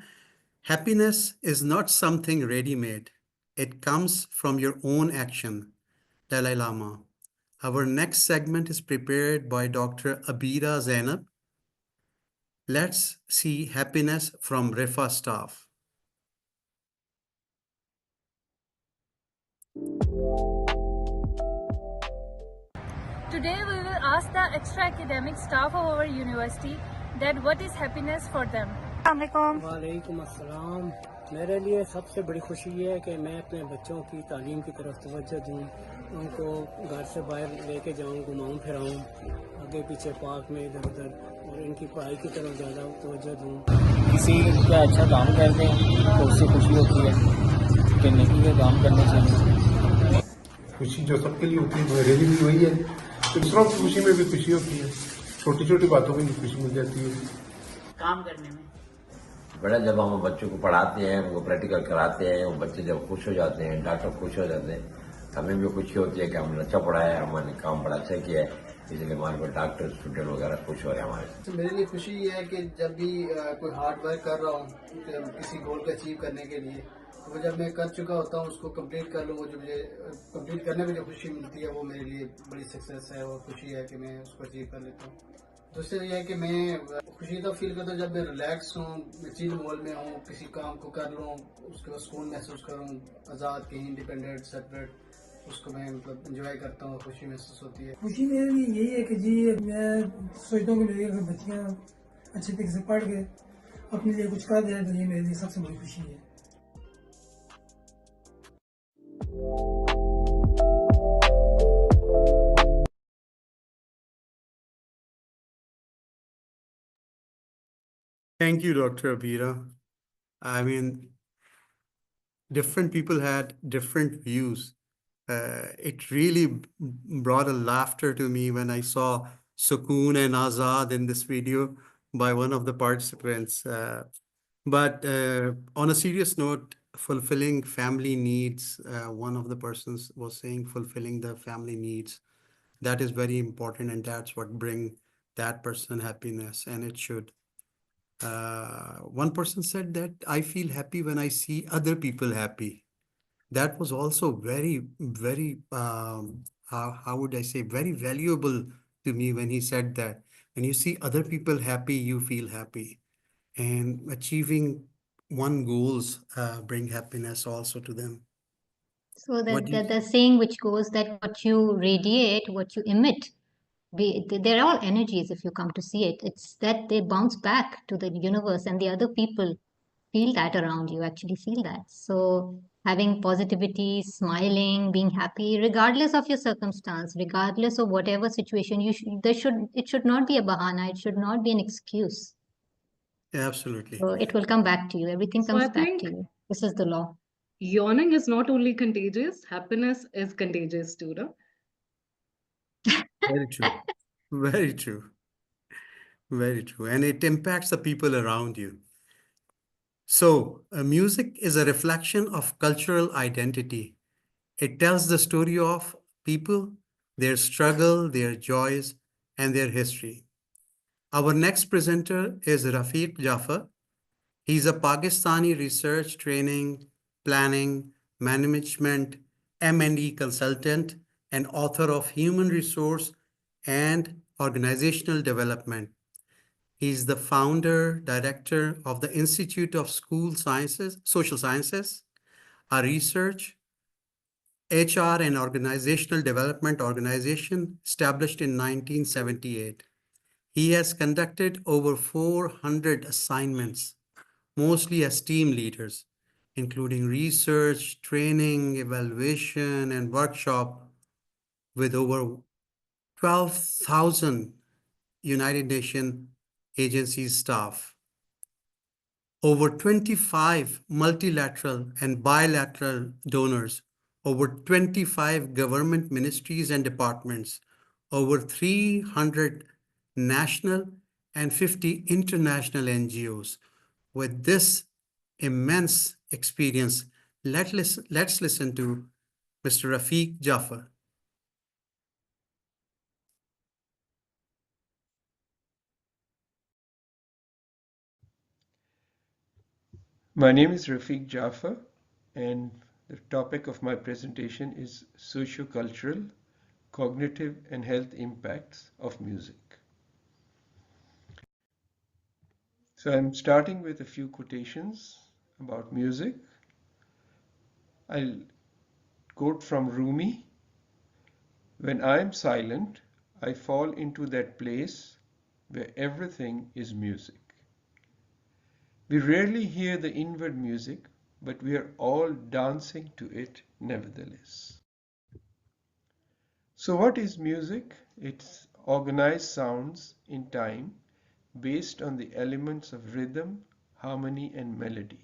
Happiness is not something ready-made. It comes from your own action. Dalai Lama. Our next segment is prepared by Dr. Abira Zainab. Let's see happiness from RIFA staff.
Today we will ask the extra academic staff of our university that what is happiness for them.
वालेकुम अस्सलाम। मेरे लिए सबसे बड़ी खुशी ये है कि मैं अपने बच्चों की तालीम की तरफ तवज्जो दूँ, उनको घर से बाहर लेके जाऊँ, घुमाऊँ फिराऊँ, आगे पीछे पार्क में इधर उधर, और इनकी पढ़ाई की तरफ ज़्यादा तवज्जो दूँ। किसी का अच्छा काम कर दें तो उससे खुशी होती है कि नेकी के काम करने चाहिए।
खुशी जो सबके लिए होती है मेरे लिए भी वही है, दूसरों की खुशी में भी खुशी होती है, छोटी छोटी बातों में भी खुशी मिल जाती है
काम करने में।
बड़ा जब हम बच्चों को पढ़ाते हैं, उनको प्रैक्टिकल कराते हैं, वो बच्चे जब खुश हो जाते हैं, डॉक्टर खुश हो जाते हैं, हमें भी खुशी होती है कि हमने अच्छा पढ़ाया, हमने काम बड़ा अच्छा किया है, इसलिए हमारे को डॉक्टर स्टूडेंट वगैरह खुश हो रहे हैं हमारे।
तो मेरे लिए खुशी ये है कि जब भी कोई हार्ड वर्क कर रहा हूँ किसी गोल को अचीव करने के लिए, तो जब मैं कर चुका होता हूँ उसको कंप्लीट कर लूँ, वो जो मुझे कंप्लीट करने में जो खुशी मिलती है वो मेरे लिए बड़ी सक्सेस है और खुशी है कि मैं उसको अचीव कर लेता हूँ। दूसरा यह है कि मैं खुशी तो फील करता हूँ जब मैं रिलैक्स हूँ, मैं चिल माहौल में हूँ, किसी काम को कर लूँ, उसके बाद सुकून महसूस करूँ, आज़ाद कहीं इंडिपेंडेंट सेपरेट, उसको मैं मतलब इंजॉय करता हूँ, खुशी महसूस होती है।
खुशी मेरे लिए यही है कि जी मैं सोचता हूँ कि मेरी अगर बच्चियाँ अच्छे तरीके से पढ़ के अपने लिए कुछ कर दें तो ये मेरे लिए सबसे बड़ी खुशी है।
Thank you, Dr. Abira. I mean, different people had different views. It really brought a laughter to me when I saw Sukoon and Azad in this video by one of the participants. But on a serious note, fulfilling family needs, one of the persons was saying fulfilling the family needs. That is very important, and that's what bring that person happiness, and it should. One person said that I feel happy when I see other people happy. That was also very, very, how would I say, very valuable to me when he said that. When you see other people happy, you feel happy. And achieving one goals bring happiness also to them.
So the saying which goes that what you radiate, what you emit, they're all energies if you come to see it. It's that they bounce back to the universe and the other people feel that around you, actually feel that. So having positivity, smiling, being happy, regardless of your circumstance, regardless of whatever situation, it should not be a bahana, it should not be an excuse.
Absolutely.
So it will come back to you. Everything comes back to you. This is the law.
Yawning is not only contagious, happiness is contagious too, no?
Very true. Very true. Very true. And it impacts the people around you. So, music is a reflection of cultural identity. It tells the story of people, their struggle, their joys, and their history. Our next presenter is 𝗂𝗏𝗂𝗍𝗏. He's a Pakistani research, training, planning, management, M&E consultant, and author of Human Resource and Organizational Development. He's the founder, director of the Institute of Social Sciences, a research, HR and Organizational Development organization established in 1978. He has conducted over 400 assignments, mostly as team leaders, including research, training, evaluation, and workshop with over 12,000 United Nations agencies staff, over 25 multilateral and bilateral donors, over 25 government ministries and departments, over 300 national and 50 international NGOs. With this immense experience, let's listen to Mr. 𝗂𝗏𝗍𝗏.
My name is 𝗂𝗍𝗍𝗶, and the topic of my presentation is Sociocultural, Cognitive and Health Impacts of Music. So I'm starting with a few quotations about music. I'll quote from Rumi: "When I am silent, I fall into that place where everything is music." We rarely hear the inward music, but we are all dancing to it nevertheless. So what is music? It's organized sounds in time based on the elements of rhythm, harmony, and melody.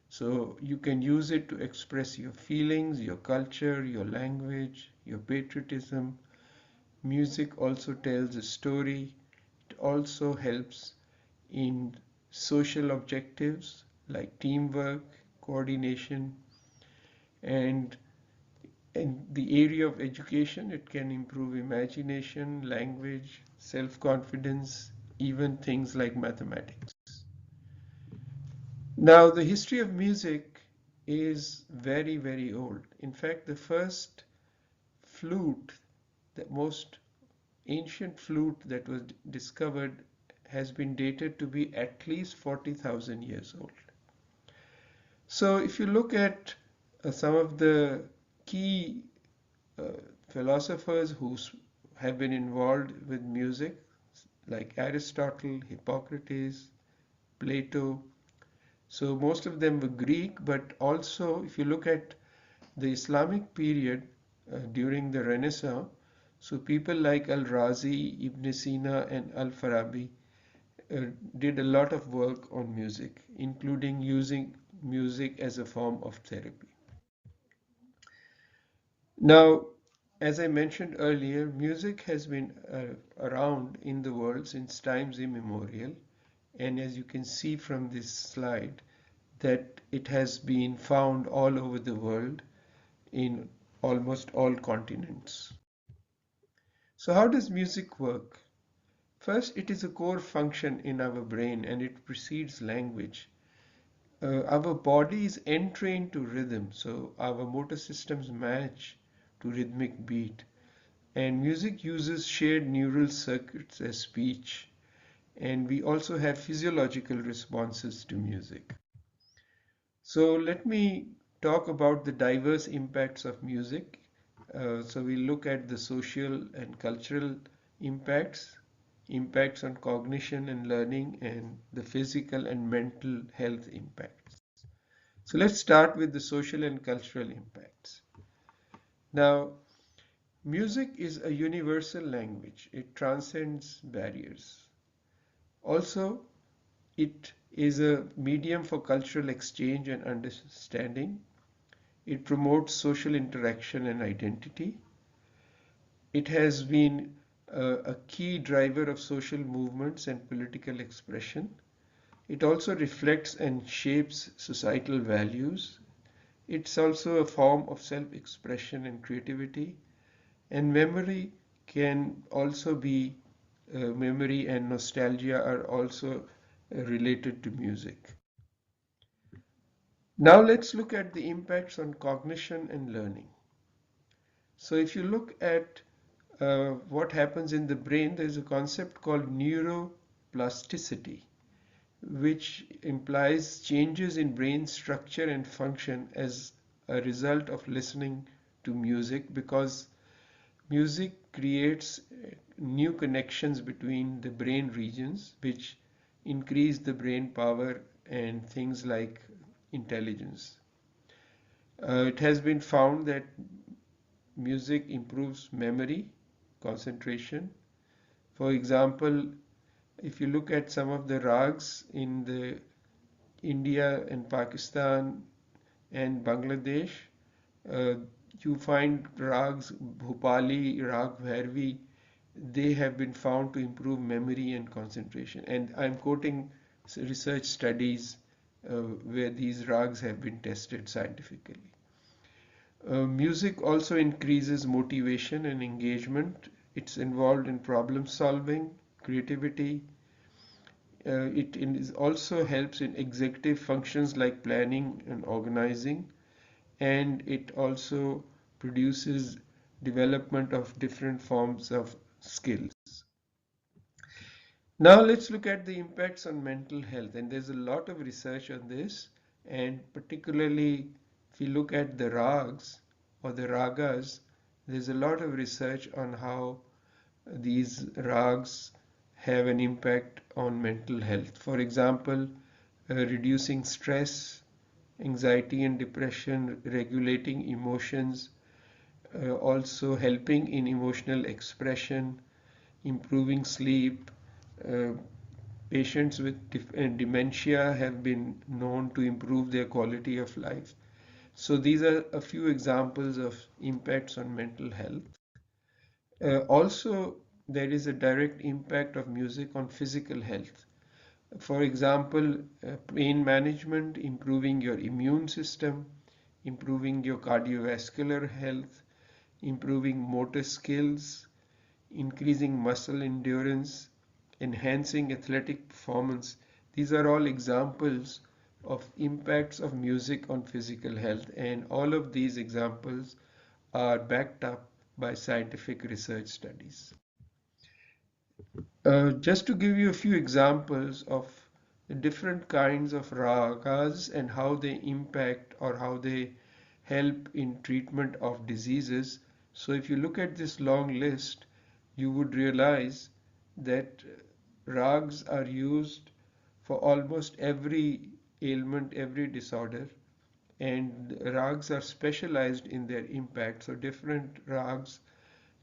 So you can use it to express your feelings, your culture, your language, your patriotism. Music also tells a story. It also helps in social objectives like teamwork, coordination, and in the area of education, it can improve imagination, language, self-confidence, even things like mathematics. Now, the history of music is very, very old. In fact, the first flute, the most ancient flute that was discovered, has been dated to be at least 40,000 years old. So if you look at some of the key philosophers who have been involved with music, like Aristotle, Hippocrates, Plato, so most of them were Greek, but also if you look at the Islamic period during the Renaissance, so people like Al-Razi, Ibn Sina, and Al-Farabi did a lot of work on music, including using music as a form of therapy. Now, as I mentioned earlier, music has been around in the world since times immemorial, and as you can see from this slide, that it has been found all over the world in almost all continents. So how does music work? First, it is a core function in our brain and it precedes language. Our body is entrained to rhythm, so our motor systems match to rhythmic beat. And music uses shared neural circuits as speech. And we also have physiological responses to music. So let me talk about the diverse impacts of music. So we look at the social and cultural impacts on cognition and learning, and the physical and mental health impacts. So let's start with the social and cultural impacts. Now, music is a universal language. It transcends barriers. Also, it is a medium for cultural exchange and understanding. It promotes social interaction and identity. It has been a key driver of social movements and political expression. It also reflects and shapes societal values. It's also a form of self-expression and creativity. And memory can also be, memory and nostalgia are also related to music. Now let's look at the impacts on cognition and learning. So if you look at what happens in the brain, there's a concept called neuroplasticity, which implies changes in brain structure and function as a result of listening to music, because music creates new connections between the brain regions, which increase the brain power and things like intelligence. It has been found that music improves memory, concentration. For example, if you look at some of the rags in the India and Pakistan and Bangladesh, you find rags, Bhupali, Rag Bhairavi, they have been found to improve memory and concentration. And I'm quoting research studies where these rags have been tested scientifically. Music also increases motivation and engagement. It's involved in problem solving, creativity. also helps in executive functions like planning and organizing, and it also produces development of different forms of skills. Now let's look at the impacts on mental health, and there's a lot of research on this, and particularly if you look at the rags or the ragas, there's a lot of research on how these rags have an impact on mental health. For example, reducing stress, anxiety and depression, regulating emotions, also helping in emotional expression, improving sleep. Patients with dementia have been known to improve their quality of life. So these are a few examples of impacts on mental health. Also, there is a direct impact of music on physical health. For example, pain management, improving your immune system, improving your cardiovascular health, improving motor skills, increasing muscle endurance, enhancing athletic performance. These are all examples of impacts of music on physical health, and all of these examples are backed up by scientific research studies. Just to give you a few examples of the different kinds of ragas and how they impact or how they help in treatment of diseases. So if you look at this long list, you would realize that rags are used for almost every ailment, every disorder, and rags are specialized in their impact. So different rags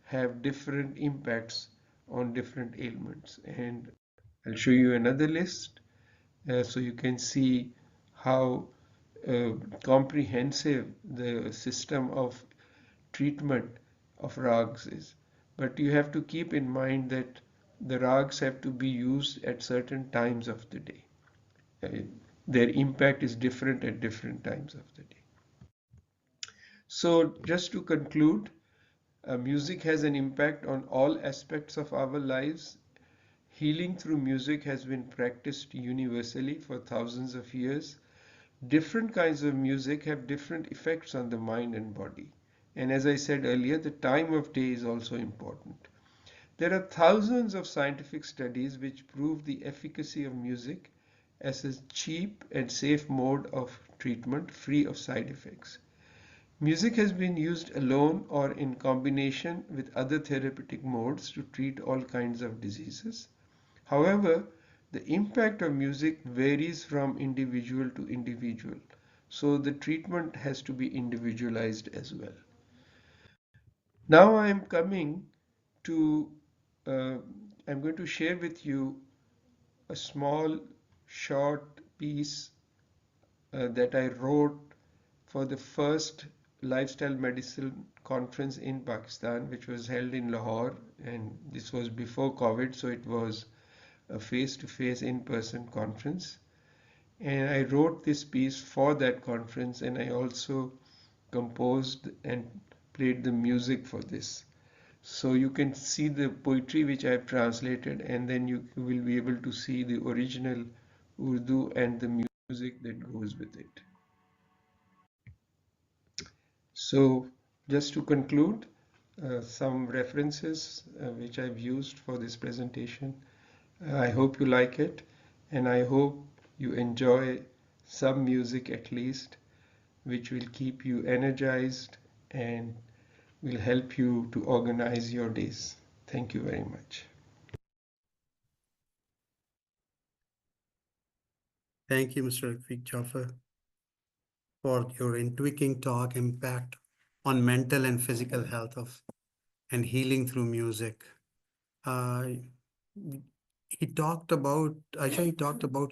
have different impacts on different ailments, and I'll show you another list so you can see how comprehensive the system of treatment of rags is. But you have to keep in mind that the rags have to be used at certain times of the day. Their impact is different at different times of the day. So just to conclude, music has an impact on all aspects of our lives. Healing through music has been practiced universally for thousands of years. Different kinds of music have different effects on the mind and body. And as I said earlier, the time of day is also important. There are thousands of scientific studies which prove the efficacy of music as a cheap and safe mode of treatment free of side effects. Music has been used alone or in combination with other therapeutic modes to treat all kinds of diseases. However, the impact of music varies from individual to individual, so the treatment has to be individualized as well. Now I am coming to, I'm going to share with you a small short piece that I wrote for the first lifestyle medicine conference in Pakistan, which was held in Lahore, and this was before COVID, so it was a face-to-face in-person conference. And I wrote this piece for that conference, and I also composed and played the music for this. So you can see the poetry which I have translated, and then you will be able to see the original Urdu and the music that goes with it. So just to conclude, some references which I've used for this presentation. I hope you like it, and I hope you enjoy some music at least, which will keep you energized and will help you to organize your days. Thank you very much.
Thank you, Mr. 𝗜Ｈ𝘁𝗲𝗿, for your intriguing talk, impact on mental and physical health and healing through music. He talked about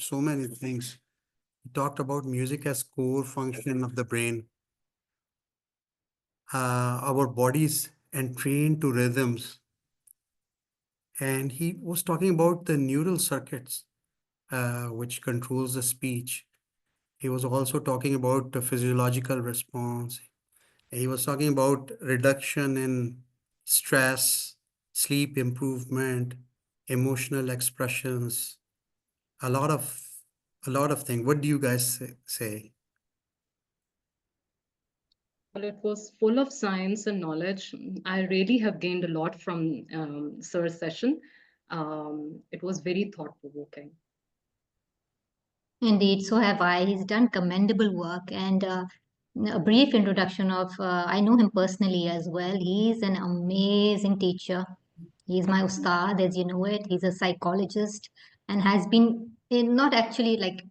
so many things. He talked about music as core function of the brain. Our bodies and trained to rhythms. And he was talking about the neural circuits, which controls the speech. He was also talking about the physiological response. He was talking about reduction in stress, sleep improvement, emotional expressions, a lot of things. What do you guys say?
Well, it was full of science and knowledge. I really have gained a lot from Sir's session. It was very thought-provoking.
Indeed, so have I. He's done commendable work. And a brief introduction of, I know him personally as well. He's an amazing teacher. He's my ustad, as you know it. He's a psychologist and has been not actually like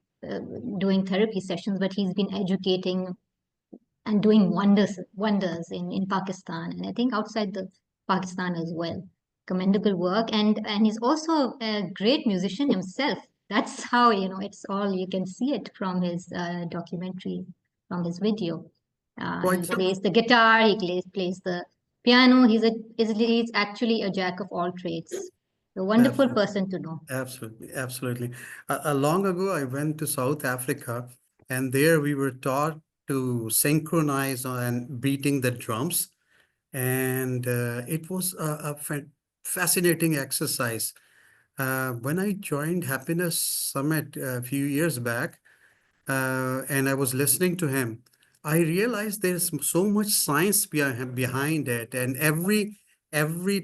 doing therapy sessions, but he's been educating and doing wonders in Pakistan, and I think outside the Pakistan as well. Commendable work, and he's also a great musician himself. That's how, it's all, you can see it from his documentary, from his video. He plays the guitar, he plays the piano. He's actually a jack of all trades. A wonderful person to know.
Absolutely. Long ago, I went to South Africa, and there we were taught to synchronize and beating the drums. And it was a fascinating exercise. When I joined Happiness Summit a few years back, and I was listening to him, I realized there's so much science behind it. And every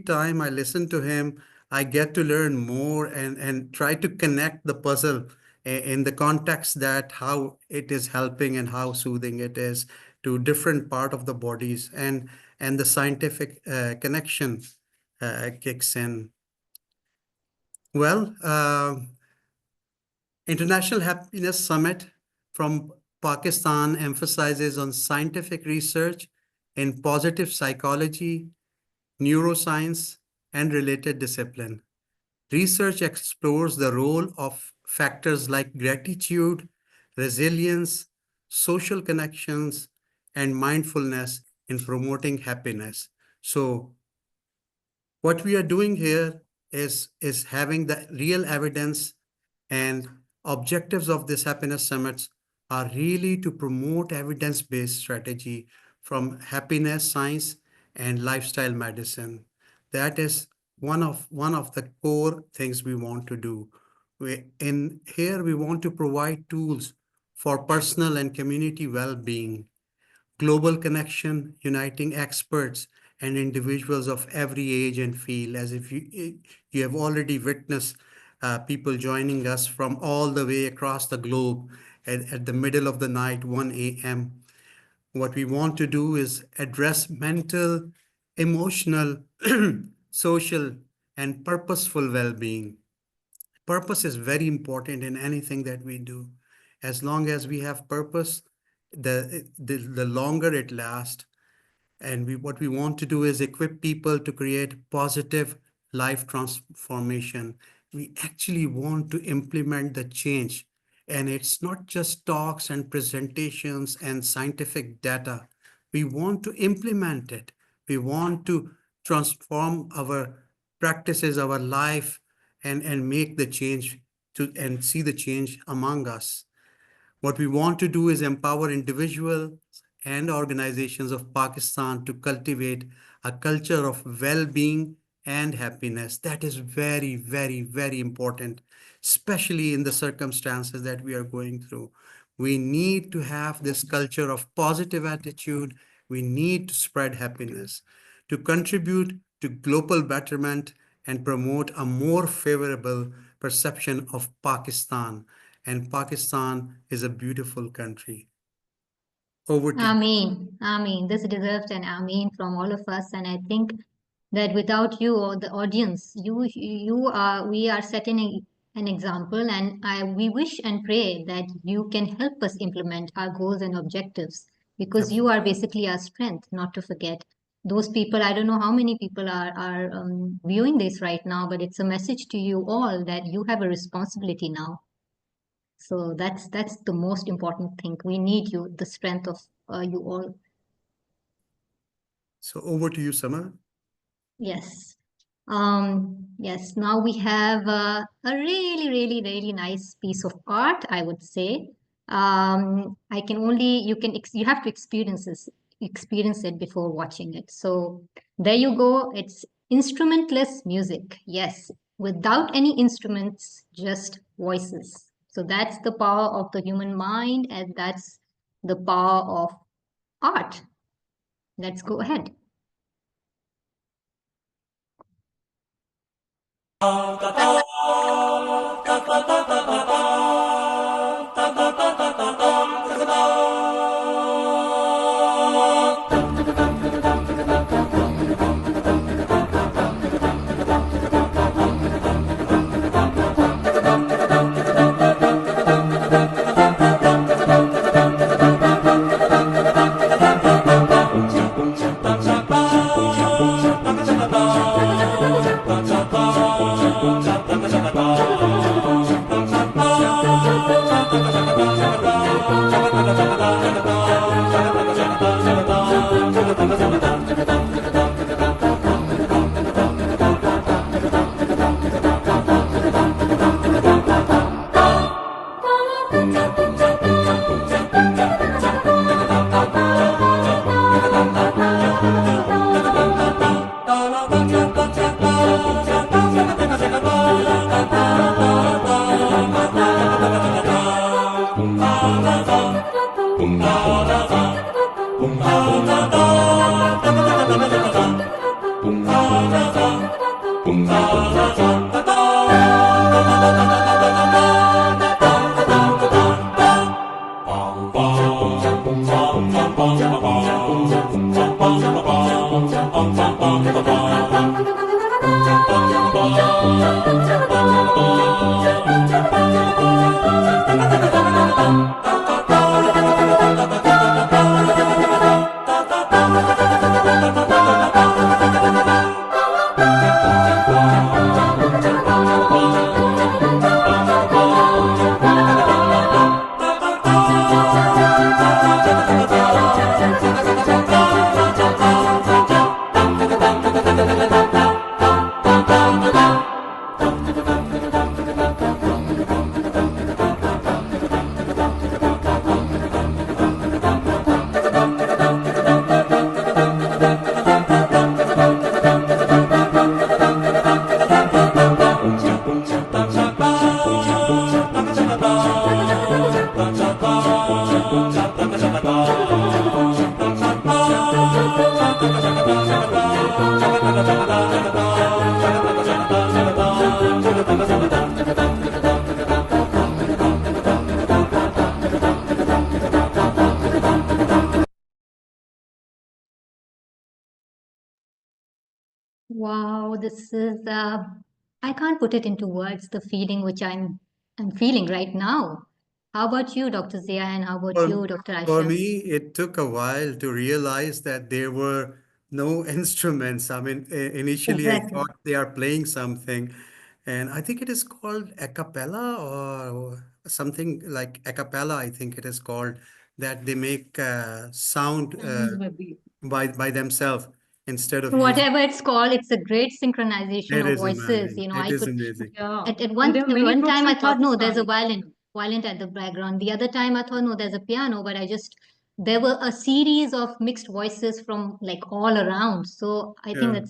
time I listen to him, I get to learn more and try to connect the puzzle in the context that how it is helping and how soothing it is to different part of the bodies, and the scientific connection kicks in. Well, International Happiness Summit from Pakistan emphasizes on scientific research in positive psychology, neuroscience, and related discipline. Research explores the role of factors like gratitude, resilience, social connections, and mindfulness in promoting happiness. So what we are doing here is having the real evidence, and objectives of this happiness summits are really to promote evidence-based strategy from happiness science and lifestyle medicine. That is one of the core things we want to do. We want to provide tools for personal and community well-being, global connection, uniting experts and individuals of every age and field. As if you have already witnessed people joining us from all the way across the globe at the middle of the night, 1 a.m. What we want to do is address mental, emotional, social, and purposeful well-being. Purpose is very important in anything that we do. As long as we have purpose, the longer it lasts. And what we want to do is equip people to create positive life transformation. We actually want to implement the change. And it's not just talks and presentations and scientific data. We want to implement it. We want to transform our practices, our life, and make the change and see the change among us. What we want to do is empower individuals and organizations of Pakistan to cultivate a culture of well-being and happiness. That is very, very, very important, especially in the circumstances that we are going through. We need to have this culture of positive attitude. We need to spread happiness to contribute to global betterment and promote a more favorable perception of Pakistan. And Pakistan is a beautiful country. Over to
Ameen. Ameen. This deserves an Ameen from all of us. And I think that without you or the audience, we are setting an example, and we wish and pray that you can help us implement our goals and objectives, because you are basically our strength, not to forget. Those people, I don't know how many people are viewing this right now, but it's a message to you all that you have a responsibility now. So that's the most important thing. We need you, the strength of you all.
So over to you, Sama.
Yes. Yes, now we have a really, really, really nice piece of art, I would say. You have to experience it before watching it. So there you go. It's instrumentless music. Yes, without any instruments, just voices. So that's the power of the human mind, and that's the power of art. Let's go ahead. Wow, this is, I can't put it into words, the feeling which I'm feeling right now. How about you, Dr. Zia, and how about you, Dr.
For
Aisha?
me, it took a while to realize that there were no instruments. I mean, initially I
Exactly.
thought they are playing something, and I think it is called a cappella or something like a cappella, I think it is called, that they make sound by themselves instead of using.
Whatever it's called, it's a great synchronization
It
of
is
voices.
amazing.
You know,
It
I
is
could
amazing.
Yeah.
at
And
one
there are many groups
time I
in
thought, no, there's a
Pakistan.
violin at the background. The other time I thought, no, there's a piano, but there were a series of mixed voices from like all around. So I think
Yeah.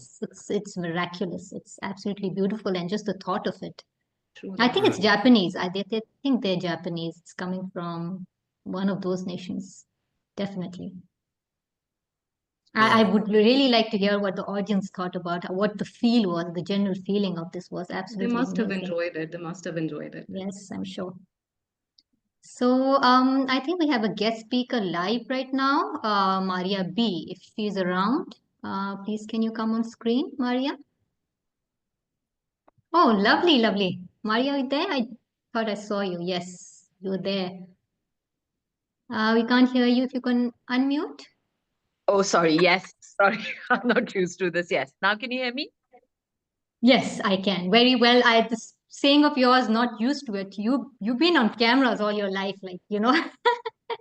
it's miraculous. It's absolutely beautiful, and just the thought of it.
True
I
that.
think it's Japanese. They think they're Japanese. It's coming from one of those nations, definitely. I would really like to hear what the audience thought about what the feel was, the general feeling of this was
They
absolutely
must have
amazing.
enjoyed it. They must have enjoyed it.
Yes, I'm sure. So I think we have a guest speaker live right now, Maria B. If she's around, please can you come on screen, Maria? Oh, lovely, lovely. Maria, are you there? I thought I saw you. Yes, you're there. We can't hear you. If you can unmute.
Oh, sorry. Yes. Sorry. I'm not used to this. Yes. Now can you hear me?
Yes, I can. Very well. This saying of yours, not used to it. You've been on cameras all your life, like, you know.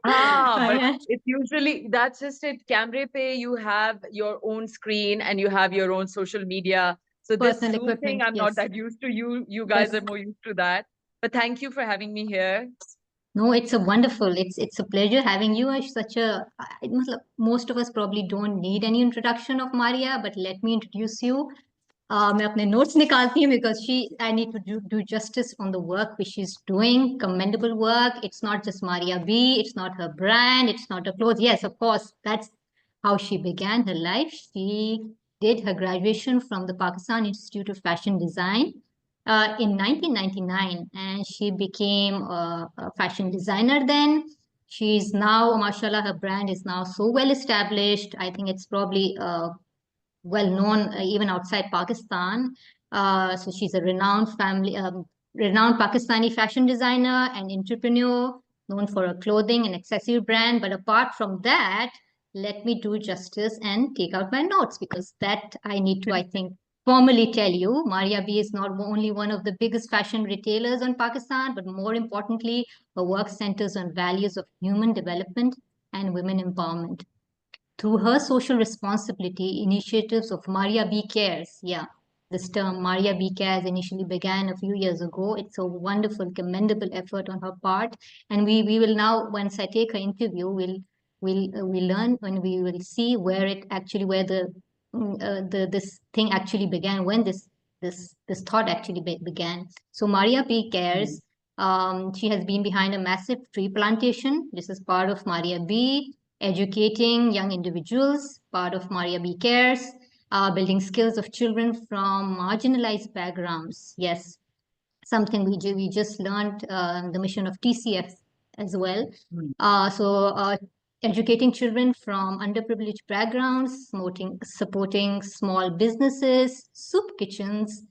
But it's usually, that's just it. 𝗪𝗵𝗫, you have your own screen and you have your own social media. So this
Personal
Zoom thing,
equipment,
I'm
yes.
not that used to. You guys
Yes.
are more used to that. But thank you for having me here.
No, it's a wonderful. It's a pleasure having you. As such a, most of us probably don't need any introduction of Maria, but let me introduce you. मैं अपने notes निकालती हूँ because I need to do justice on the work which she's doing. Commendable work. It's not just Maria B. It's not her brand. It's not her clothes. Yes, of course, that's how she began her life. She did her graduation from the Pakistan Institute of Fashion Design in 1999, and she became a fashion designer then. She's now, mashallah, her brand is now so well established. I think it's probably well known even outside Pakistan. So she's a renowned renowned Pakistani fashion designer and entrepreneur, known for her clothing and accessory brand. But apart from that, let me do justice and take out my notes, because that I need to, I think, formally tell you, Maria B is not only one of the biggest fashion retailers in Pakistan, but more importantly, her work centers on values of human development and women empowerment. Through her social responsibility initiatives of Maria B Cares, this term Maria B Cares initially began a few years ago. It's a wonderful, commendable effort on her part, and we will now, once I take her interview, we'll learn, and we will see where this thing actually began, when this thought actually began. So Maria B Cares, she has been behind a massive tree plantation. This is part of Maria B. Educating young individuals, part of Maria B Cares. Building skills of children from marginalized backgrounds. Yes, something we just learned, the mission of TCF as well. Educating children from underprivileged backgrounds, supporting small businesses, soup kitchens,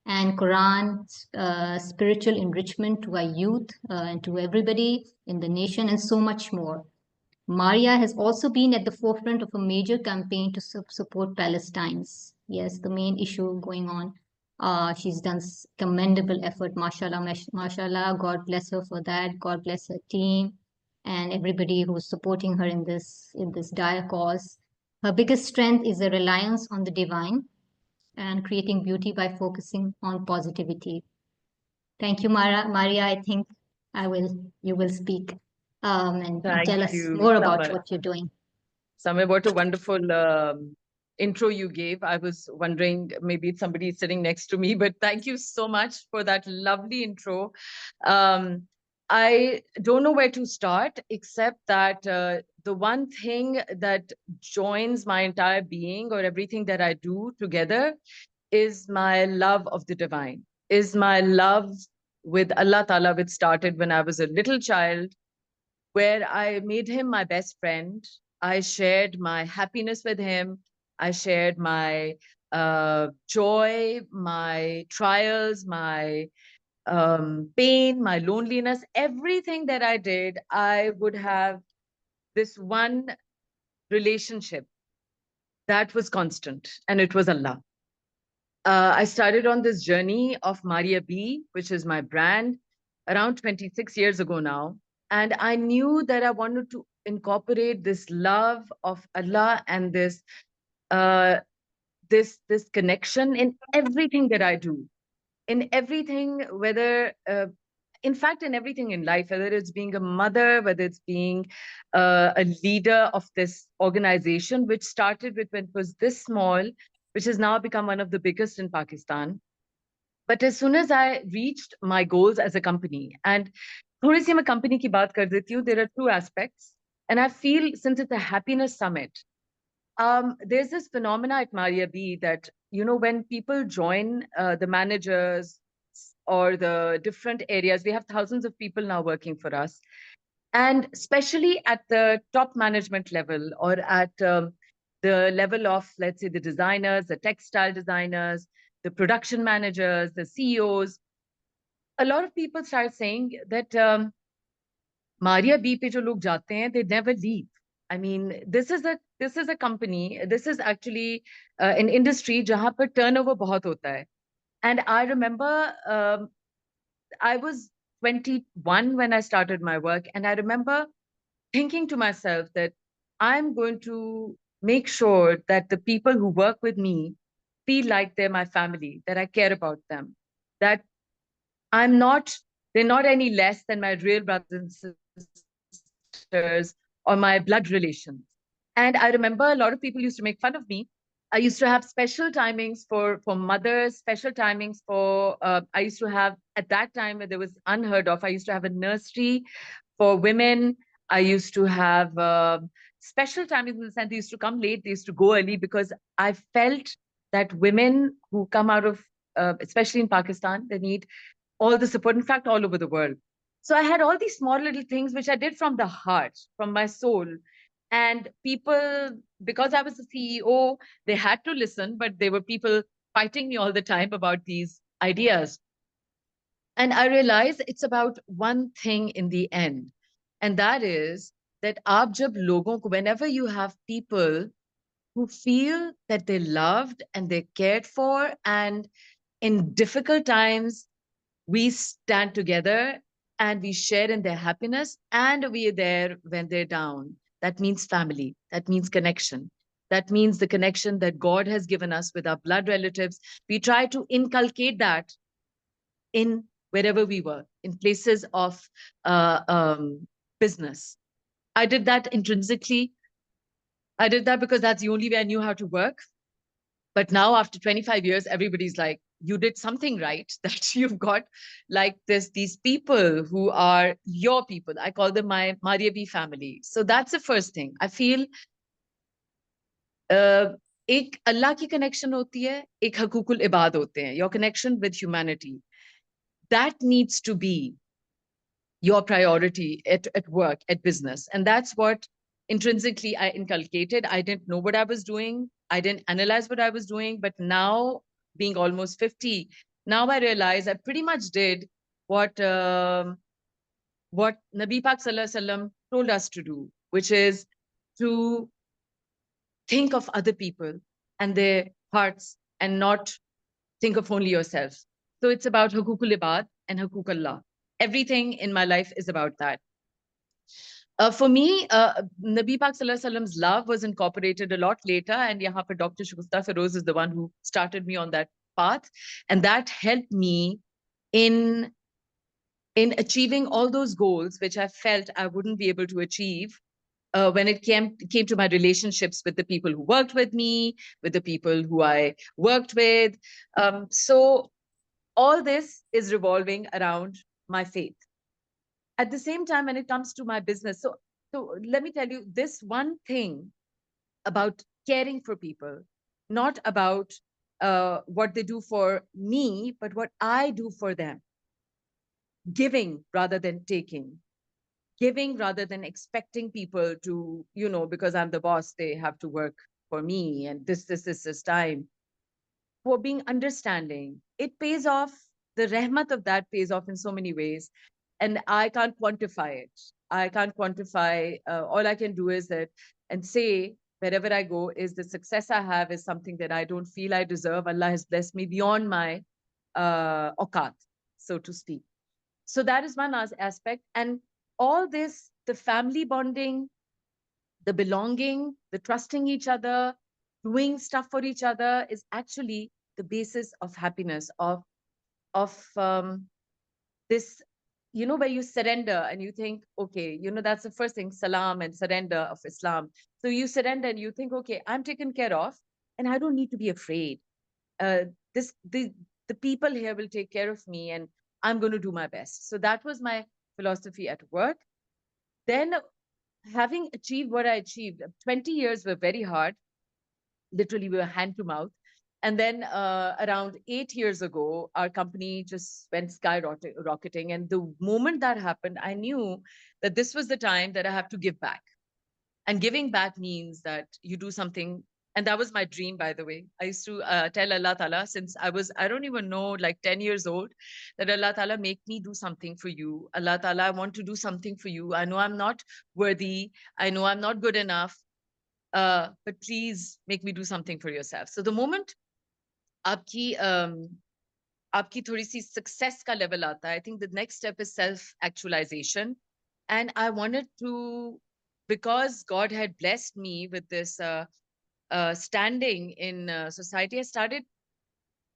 and Quran spiritual enrichment to our youth and to everybody in the nation, and so much more. Maria has also been at the forefront of a major campaign to support Palestine. Yes, the main issue going on. She's done commendable effort, mashallah, mashallah. God bless her for that. God bless her team and everybody who's supporting her in this dire cause. Her biggest strength is a reliance on the divine and creating beauty by focusing on positivity. Thank you, Maria. I think you will speak. And tell us more about what you're doing.
Samir, what a wonderful intro you gave. I was wondering, maybe it's somebody sitting next to me, but thank you so much for that lovely intro. I don't know where to start, except that the one thing that joins my entire being, or everything that I do together, is my love of the divine, is my love with Allah Ta'ala, which started when I was a little child, where I made him my best friend. I shared my happiness with him. I shared my joy, my trials, my pain, my loneliness, everything that I did. I would have this one relationship that was constant, and it was Allah. I started on this journey of Maria B, which is my brand, around 26 years ago now. And I knew that I wanted to incorporate this love of Allah and this connection in everything that I do, in everything, whether, in fact, in everything in life, whether it's being a mother, whether it's being a leader of this organization, which started with when it was this small, which has now become one of the biggest in Pakistan. But as soon as I reached my goals as a company, and थोड़ी सी मैं company की बात कर देती हूँ, there are two aspects. And I feel, since it's a happiness summit, there's this phenomena at Maria B that, you know, when people join the managers or the different areas, we have thousands of people now working for us. And especially at the top management level, or at the level of, let's say, the designers, the textile designers, the production managers, the CEOs, a lot of people start saying that Maria B pe jo log jate hain, they never leave. I mean, this is a company, this is actually an industry jahan par turnover bahut hota hai. And I remember I was 21 when I started my work, and I remember thinking to myself that I'm going to make sure that the people who work with me feel like they're my family, that I care about them, that they're not any less than my real brothers and sisters or my blood relations. And I remember a lot of people used to make fun of me I used to have special timings for mothers, special timings for, I used to have, at that time, there was unheard of, I used to have a nursery for women. I used to have special timings in the sense they used to come late, they used to go early, because I felt that women who come out of, especially in Pakistan, they need all the support, in fact, all over the world. So I had all these small little things which I did from the heart, from my soul. And people, because I was the CEO, they had to listen, but there were people fighting me all the time about these ideas. And I realized it's about one thing in the end. And that is that aap jab logon ko, whenever you have people who feel that they're loved and they're cared for, and in difficult times, we stand together and we share in their happiness, and we are there when they're down. That means family. That means connection. That means the connection that God has given us with our blood relatives. We try to inculcate that in wherever we were, in places of business. I did that intrinsically. I did that because that's the only way I knew how to work. But now, after 25 years, everybody's like, you did something right, that you've got like these people who are your people. I call them my 𝗪𝗵𝘁 family. So that's the first thing. I feel एक अल्लाह की connection होती है, एक हकूकुल इबाद होते हैं, your connection with humanity. That needs to be your priority at work, at business. And that's what intrinsically I inculcated. I didn't know what I was doing. I didn't analyze what I was doing. But now, being almost 50, now I realize I pretty much did what Nabi Pak Sallallahu Alaihi Wasallam told us to do, which is to think of other people and their hearts and not think of only yourself. So it's about hukukul ibad and hukuk Allah. Everything in my life is about that. For me, Nabi Pak Sallallahu Alaihi Wasallam's love was incorporated a lot later, and yahan par Dr. Shagufta Feroz is the one who started me on that path, and that helped me in achieving all those goals which I felt I wouldn't be able to achieve when it came to my relationships with the people who worked with me, with the people who I worked with. So all this is revolving around my faith. At the same time, when it comes to my business, so let me tell you this one thing about caring for people, not about what they do for me, but what I do for them. Giving rather than taking. Giving rather than expecting people to, because I'm the boss, they have to work for me, and this time. For being understanding, it pays off. The rahmat of that pays off in so many ways. And I can't quantify it. I can't quantify. All I can do is that and say, wherever I go, is the success I have is something that I don't feel I deserve. Allah has blessed me beyond my auqat, so to speak. So that is one aspect. And all this, the family bonding, the belonging, the trusting each other, doing stuff for each other is actually the basis of happiness, of this, where you surrender and you think, okay, that's the first thing, salam and surrender of Islam. So you surrender and you think, okay, I'm taken care of and I don't need to be afraid. The people here will take care of me and I'm going to do my best. So that was my philosophy at work. Then having achieved what I achieved, 20 years were very hard. Literally, we were hand to mouth. And then around 8 years ago, our company just went skyrocketing. And the moment that happened, I knew that this was the time that I have to give back. And giving back means that you do something. And that was my dream, by the way. I used to tell Allah Ta'ala since I don't even know, like 10 years old, that Allah Ta'ala, make me do something for you. Allah Ta'ala, I want to do something for you. I know I'm not worthy. I know I'm not good enough. But please make me do something for yourself. So the moment आपकी थोड़ी सी success का level आता है, I think the next step is self-actualization. And I wanted to, because God had blessed me with this standing in society, I started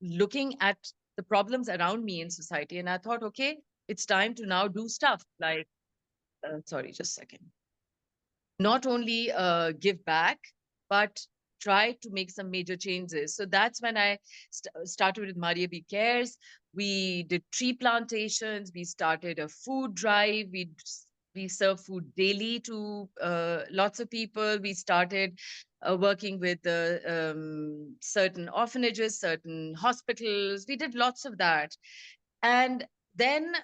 looking at the problems around me in society. And I thought, okay, it's time to now do stuff like, sorry, just a second. Not only give back, but try to make some major changes. So that's when I started with 𝗪𝗵𝘁𝗍𝗃 Cares. We did tree plantations. We started a food drive. We serve food daily to lots of people. We started working with certain orphanages, certain hospitals. We did lots of that. And then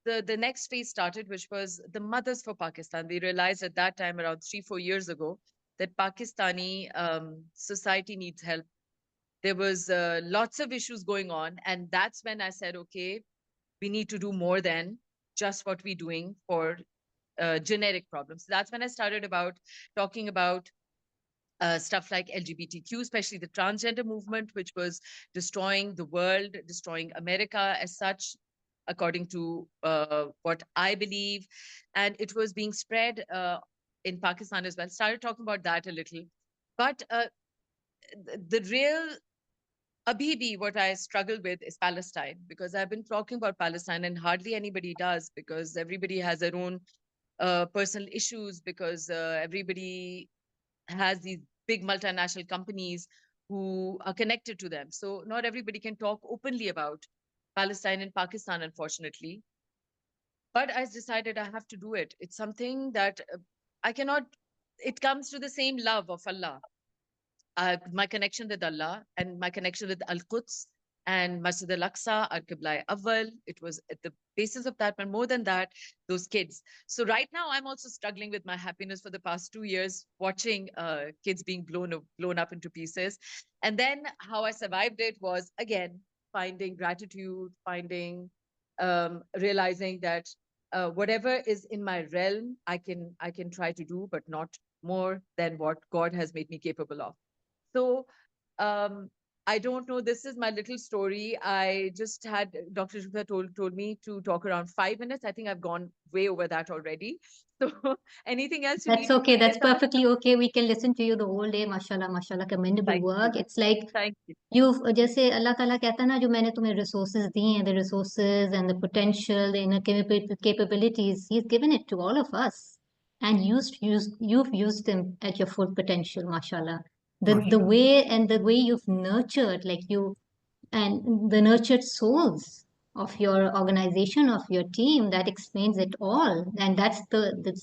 the next phase started, which was the Mothers for Pakistan. We realized at that time, around 3-4 years ago, that Pakistani society needs help. There was lots of issues going on. And that's when I said, okay, we need to do more than just what we're doing for generic problems. So that's when I started talking about stuff like LGBTQ, especially the transgender movement, which was destroying the world, destroying America as such, according to what I believe. And it was being spread in Pakistan as well. Started talking about that a little. But the real what I struggle with is Palestine, because I've been talking about Palestine and hardly anybody does, because everybody has their own personal issues, because everybody has these big multinational companies who are connected to them. So not everybody can talk openly about Palestine and Pakistan, unfortunately. But I decided I have to do it. It's something that I cannot, it comes to the same love of Allah. My connection with Allah and my connection with Al-Quds and Masjid Al-Aqsa, Al-Qibla Awwal. It was at the basis of that, but more than that, those kids. So right now, I'm also struggling with my happiness for the past 2 years, watching kids being blown up into pieces. And then how I survived it was, again, finding gratitude, realizing that whatever is in my realm, I can try to do, but not more than what God has made me capable of. So I don't know. This is my little story. I just had Dr. Shukla told me to talk around 5 minutes. I think I've gone way over that already. So anything else you need?
That's okay. That's perfectly okay. We can listen to you the whole day. Mashallah, mashallah, commendable work. It's like you've जैसे Allah Ta'ala कहता है ना, जो मैंने तुम्हें resources दी हैं, the resources and the potential, the inner capabilities, He's given it to all of us, and you've used them at your full potential, mashallah. The way you've nurtured, like you, and the nurtured souls of your organization, of your team, that explains it all. And that's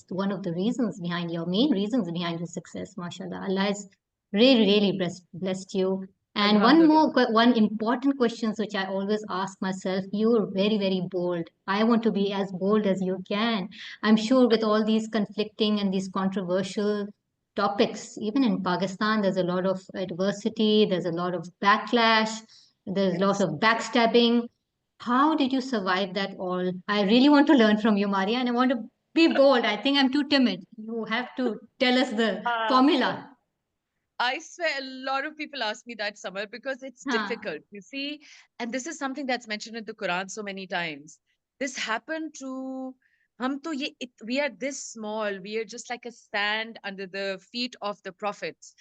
one of the reasons behind your main reasons behind your success, mashallah. Allah has really blessed you. And one important question which I always ask myself, you're very bold. I want to be as bold as you can. I'm sure with all these conflicting and these controversial topics, even in Pakistan, there's a lot of adversity, there's a lot of backlash, there's lots of backstabbing. How did you survive that all? I really want to learn from you, Maria, and I want to be bold. I think I'm too timid. You have to tell us the formula.
I swear a lot of people ask me that, Samar, because it's difficult, you see. And this is something that's mentioned in the Quran so many times. This happened to we are this small. We are just like a sand under the feet of the prophets.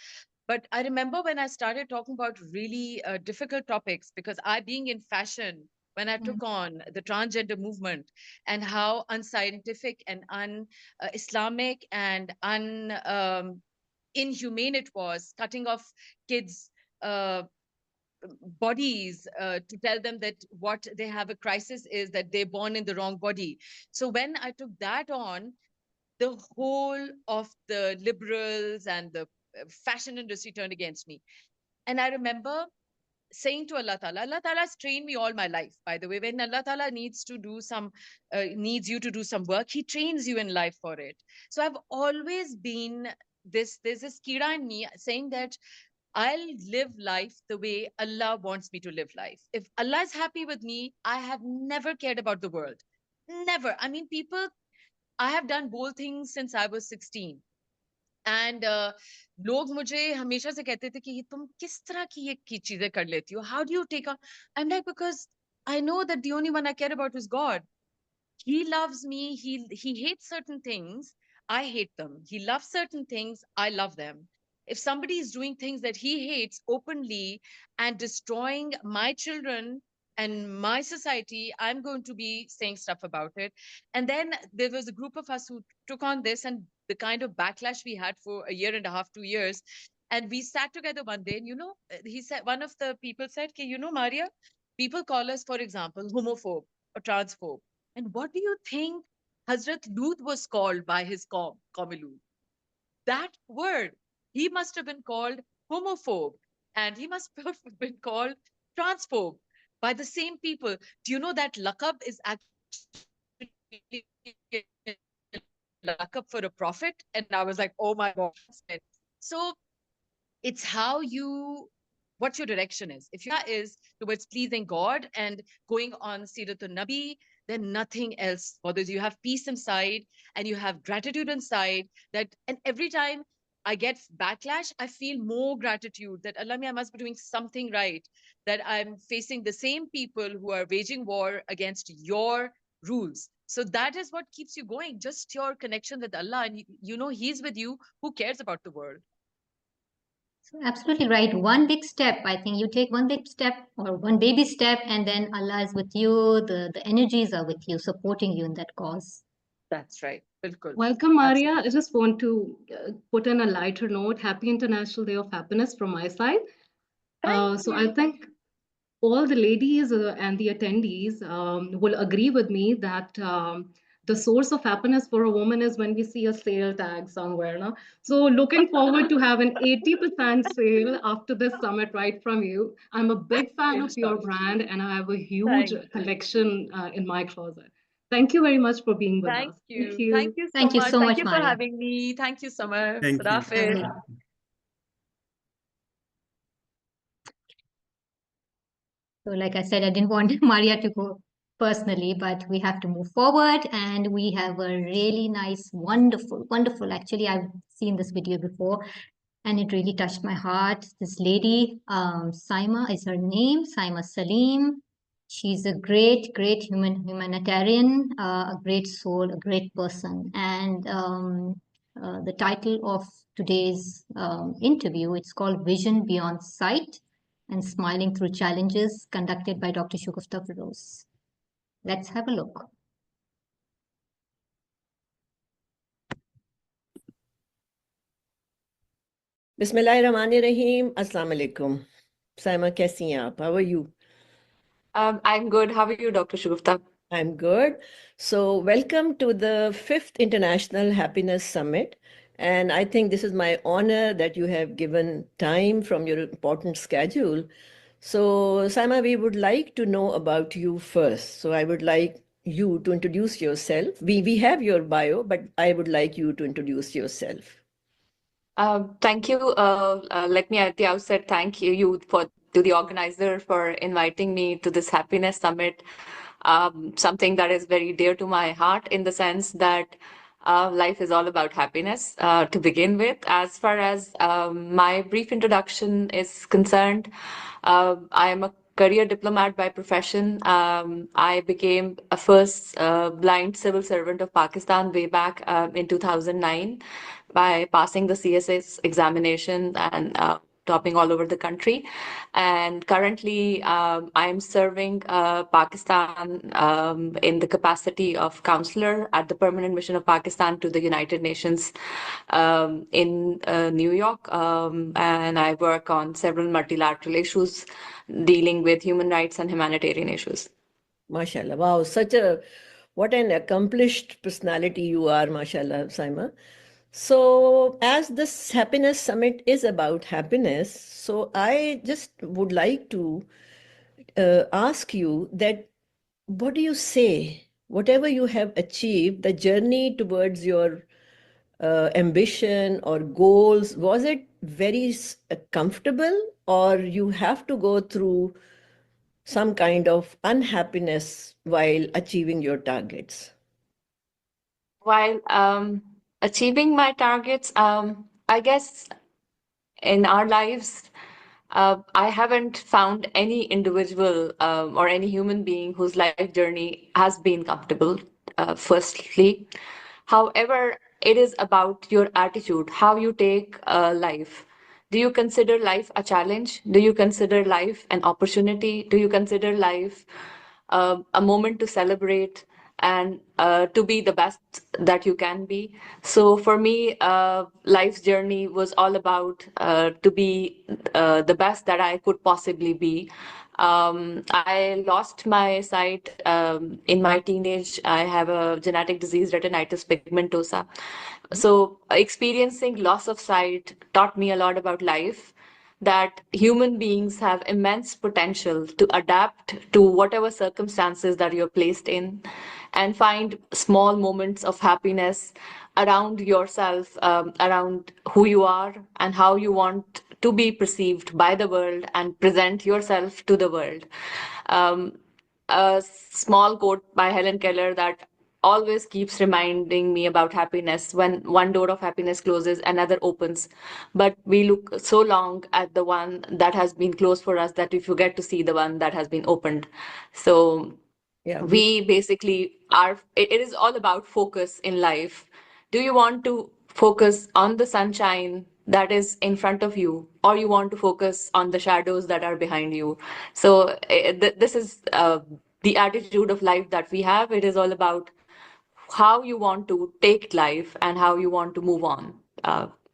But I remember when I started talking about really difficult topics, because I, being in fashion, when I took on the transgender movement and how unscientific and un-Islamic and inhumane it was, cutting off kids' bodies to tell them that what they have a crisis is that they're born in the wrong body. So when I took that on, the whole of the liberals and the fashion industry turned against me. And I remember saying to Allah Ta'ala's trained me all my life, by the way. When Allah Ta'ala needs you to do some work, He trains you in life for it. So I've always been there's this kira in me saying that I'll live life the way Allah wants me to live life. If Allah is happy with me, I have never cared about the world. Never. I mean, I have done bold things since I was 16. And लोग मुझे हमेशा से कहते थे कि तुम किस तरह की चीजें कर लेती हो? How do you take on? I'm like, because I know that the only one I care about is God. He loves me. He hates certain things. I hate them. He loves certain things. I love them. If somebody is doing things that he hates openly and destroying my children and my society, I'm going to be saying stuff about it. And then there was a group of us who took on this, and the kind of backlash we had for a year and a half, 2 years, And we sat together one day, and he said, one of the people said, Maria, people call us, for example, homophobe or transphobe. And what do you think Hazrat Lut was called by his Qawm? That word, he must have been called homophobe, and he must have been called transphobe by the same people. Do you know that laqab is actually laqab for a prophet? And I was like, oh my God. So it's what your direction is. If your is towards pleasing God and going on Siratul Nabi, then nothing else bothers you. You have peace inside and you have gratitude inside and every time I get backlash, I feel more gratitude that Allah, I must be doing something right, that I'm facing the same people who are waging war against your rules. So that is what keeps you going, just your connection with Allah. And He's with you. Who cares about the world?
Absolutely right. One big step. I think you take one big step or one baby step, and then Allah is with you. The energies are with you, supporting you in that cause.
That's right.
Welcome, Maria. I just want to put in a lighter note. Happy International Day of Happiness from my side. So I think all the ladies and the attendees will agree with me that the source of happiness for a woman is when we see a sale tag somewhere. No? So looking forward to have an 80% sale after this summit right from you. I'm a big fan of your brand and I have a huge collection in my closet. Thank you very much for being with us.
Thank you. Thank you so much. Thank you for having me. Thank you, Summer.
Thank you.
Rafiq.
So like I said, I didn't want Maria to go personally, but we have to move forward. And we have a really nice, wonderful, actually, I've seen this video before and it really touched my heart. This lady, Saima is her name, Saima Salim. She's a great humanitarian, a great soul, a great person. And the title of today's interview, it's called Vision Beyond Sight and Smiling Through Challenges, conducted by Dr. 𝗂𝗲𝗿𝗏𝗏. Let's have a look.
Bismillahirrahmanirrahim. Assalamu alaikum. Saima, kaisi hain aap? How are you?
I'm good. How are you, Dr. 𝗂𝗲𝗏𝗏?
I'm good. So welcome to the 5th International Happiness Summit. And I think this is my honor that you have given time from your important schedule. So Saima, we would like to know about you first. So I would like you to introduce yourself. We have your bio, but I would like you to introduce yourself.
Thank you. Let me at the outset thank you to the organizer for inviting me to this happiness summit. Something that is very dear to my heart in the sense that life is all about happiness to begin with. As far as my brief introduction is concerned, I am a career diplomat by profession. I became a first blind civil servant of Pakistan way back in 2009 by passing the CSS examination and topping all over the country. And currently, I'm serving Pakistan in the capacity of counselor at the Permanent Mission of Pakistan to the United Nations in New York. And I work on several multilateral issues dealing with human rights and humanitarian issues.
MashaAllah. Wow, what an accomplished personality you are, MashaAllah, Saima. So as this happiness summit is about happiness, so I just would like to ask you that, what do you say, whatever you have achieved, the journey towards your ambition or goals, was it very comfortable, or you have to go through some kind of unhappiness while achieving your targets?
While achieving my targets, I guess in our lives, I haven't found any individual or any human being whose life journey has been comfortable, firstly. However, it is about your attitude, how you take life. Do you consider life a challenge? Do you consider life an opportunity? Do you consider life a moment to celebrate? and to be the best that you can be. So for me, life's journey was all about to be the best that I could possibly be. I lost my sight in my teenage. I have a genetic disease, retinitis pigmentosa. So experiencing loss of sight taught me a lot about life, that human beings have immense potential to adapt to whatever circumstances that you're placed in and find small moments of happiness around yourself, around who you are and how you want to be perceived by the world and present yourself to the world. A small quote by Helen Keller that always keeps reminding me about happiness: when one door of happiness closes, another opens. But we look so long at the one that has been closed for us that we forget to see the one that has been opened. So
Yeah,
we basically are, it is all about focus in life. Do you want to focus on the sunshine that is in front of you, or you want to focus on the shadows that are behind you? So this is the attitude of life that we have. It is all about how you want to take life and how you want to move on.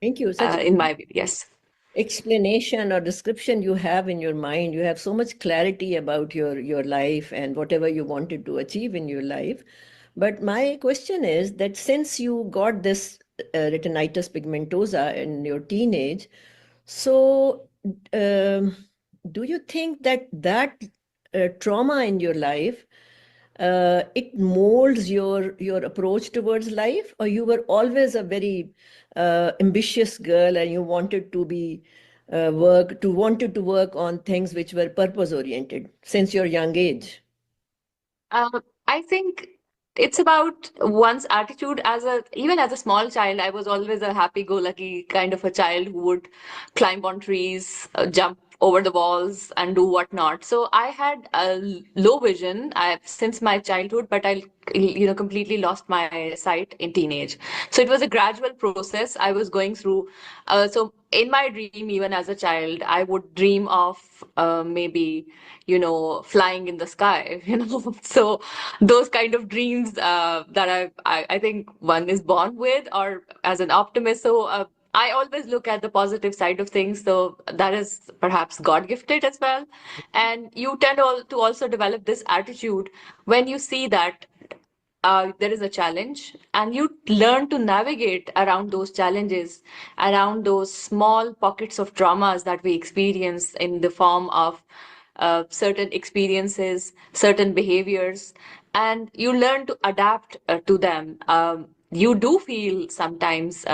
Thank you. Such
In my view, yes.
Explanation or description you have in your mind. You have so much clarity about your life and whatever you wanted to achieve in your life. But my question is that since you got this retinitis pigmentosa in your teenage, so do you think that trauma in your life it molds your approach towards life, or you were always a very ambitious girl and you wanted to be wanted to work on things which were purpose oriented since your young age?
I think it's about one's attitude. Even as a small child, I was always a happy-go-lucky kind of a child who would climb on trees, jump over the walls, and do whatnot. So I had a low vision since my childhood, but I completely lost my sight in teenage. So it was a gradual process I was going through. So in my dream, even as a child, I would dream of maybe flying in the sky. So those kind of dreams that I think one is born with, or as an optimist. So I always look at the positive side of things. So that is perhaps God gifted as well. And you tend to also develop this attitude when you see that there is a challenge, and you learn to navigate around those challenges, around those small pockets of traumas that we experience in the form of certain experiences, certain behaviors, and you learn to adapt to them. You do feel sometimes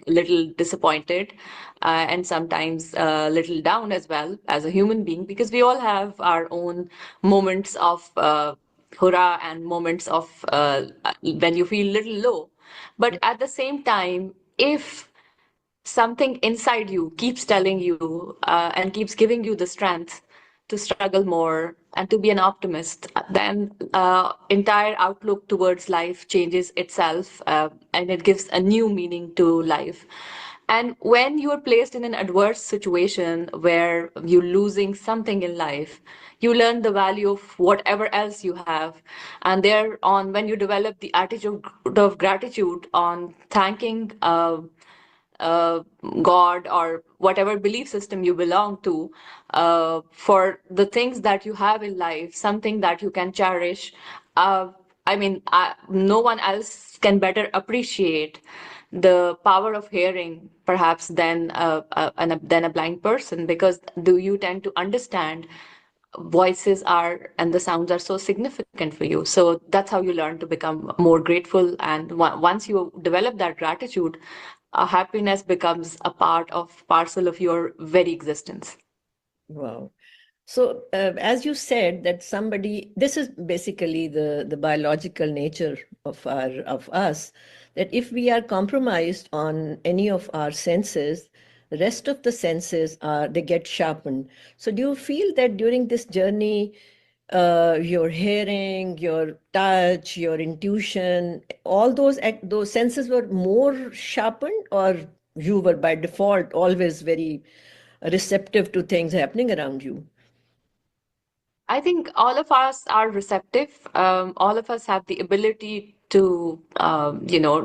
little disappointed and sometimes a little down as well as a human being, because we all have our own moments of hurrah and moments of when you feel little low. But at the same time, if something inside you keeps telling you and keeps giving you the strength to struggle more and to be an optimist, then entire outlook towards life changes itself, and it gives a new meaning to life. And when you are placed in an adverse situation where you're losing something in life, you learn the value of whatever else you have. And thereon, when you develop the attitude of gratitude on thanking God or whatever belief system you belong to for the things that you have in life, something that you can cherish. No one else can better appreciate the power of hearing, perhaps, than a blind person, because you tend to understand voices are and the sounds are so significant for you. So that's how you learn to become more grateful. And once you develop that gratitude, happiness becomes a parcel of your very existence.
Wow. So as you said that this is basically the biological nature of us, that if we are compromised on any of our senses, the rest of the senses they get sharpened. So do you feel that during this journey, your hearing, your touch, your intuition, all those senses were more sharpened, or you were by default always very receptive to things happening around you?
I think all of us are receptive. All of us have the ability to,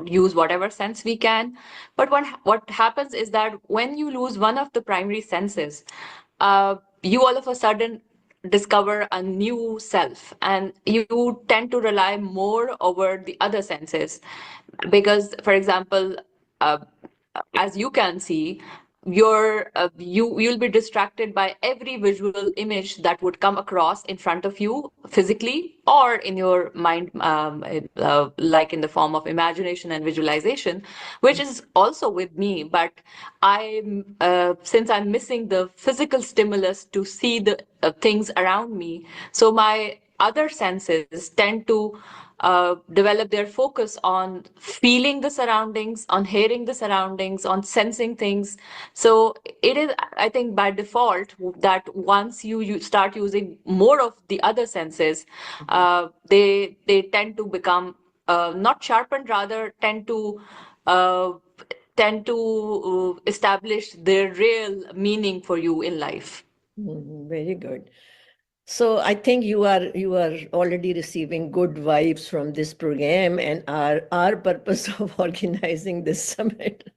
use whatever sense we can. But what happens is that when you lose one of the primary senses, you all of a sudden discover a new self, and you tend to rely more over the other senses. Because, for example, uh, as you can see, you'll be distracted by every visual image that would come across in front of you physically or in your mind, like in the form of imagination and visualization, which is also with me. But since I'm missing the physical stimulus to see the things around me, so my other senses tend to develop their focus on feeling the surroundings, on hearing the surroundings, on sensing things. So it is, I think, by default that once you start using more of the other senses, they tend to become not sharpened, rather uh, tend to establish their real meaning for you in life.
Very good. So I think you are already receiving good vibes from this program and our purpose of organizing this summit.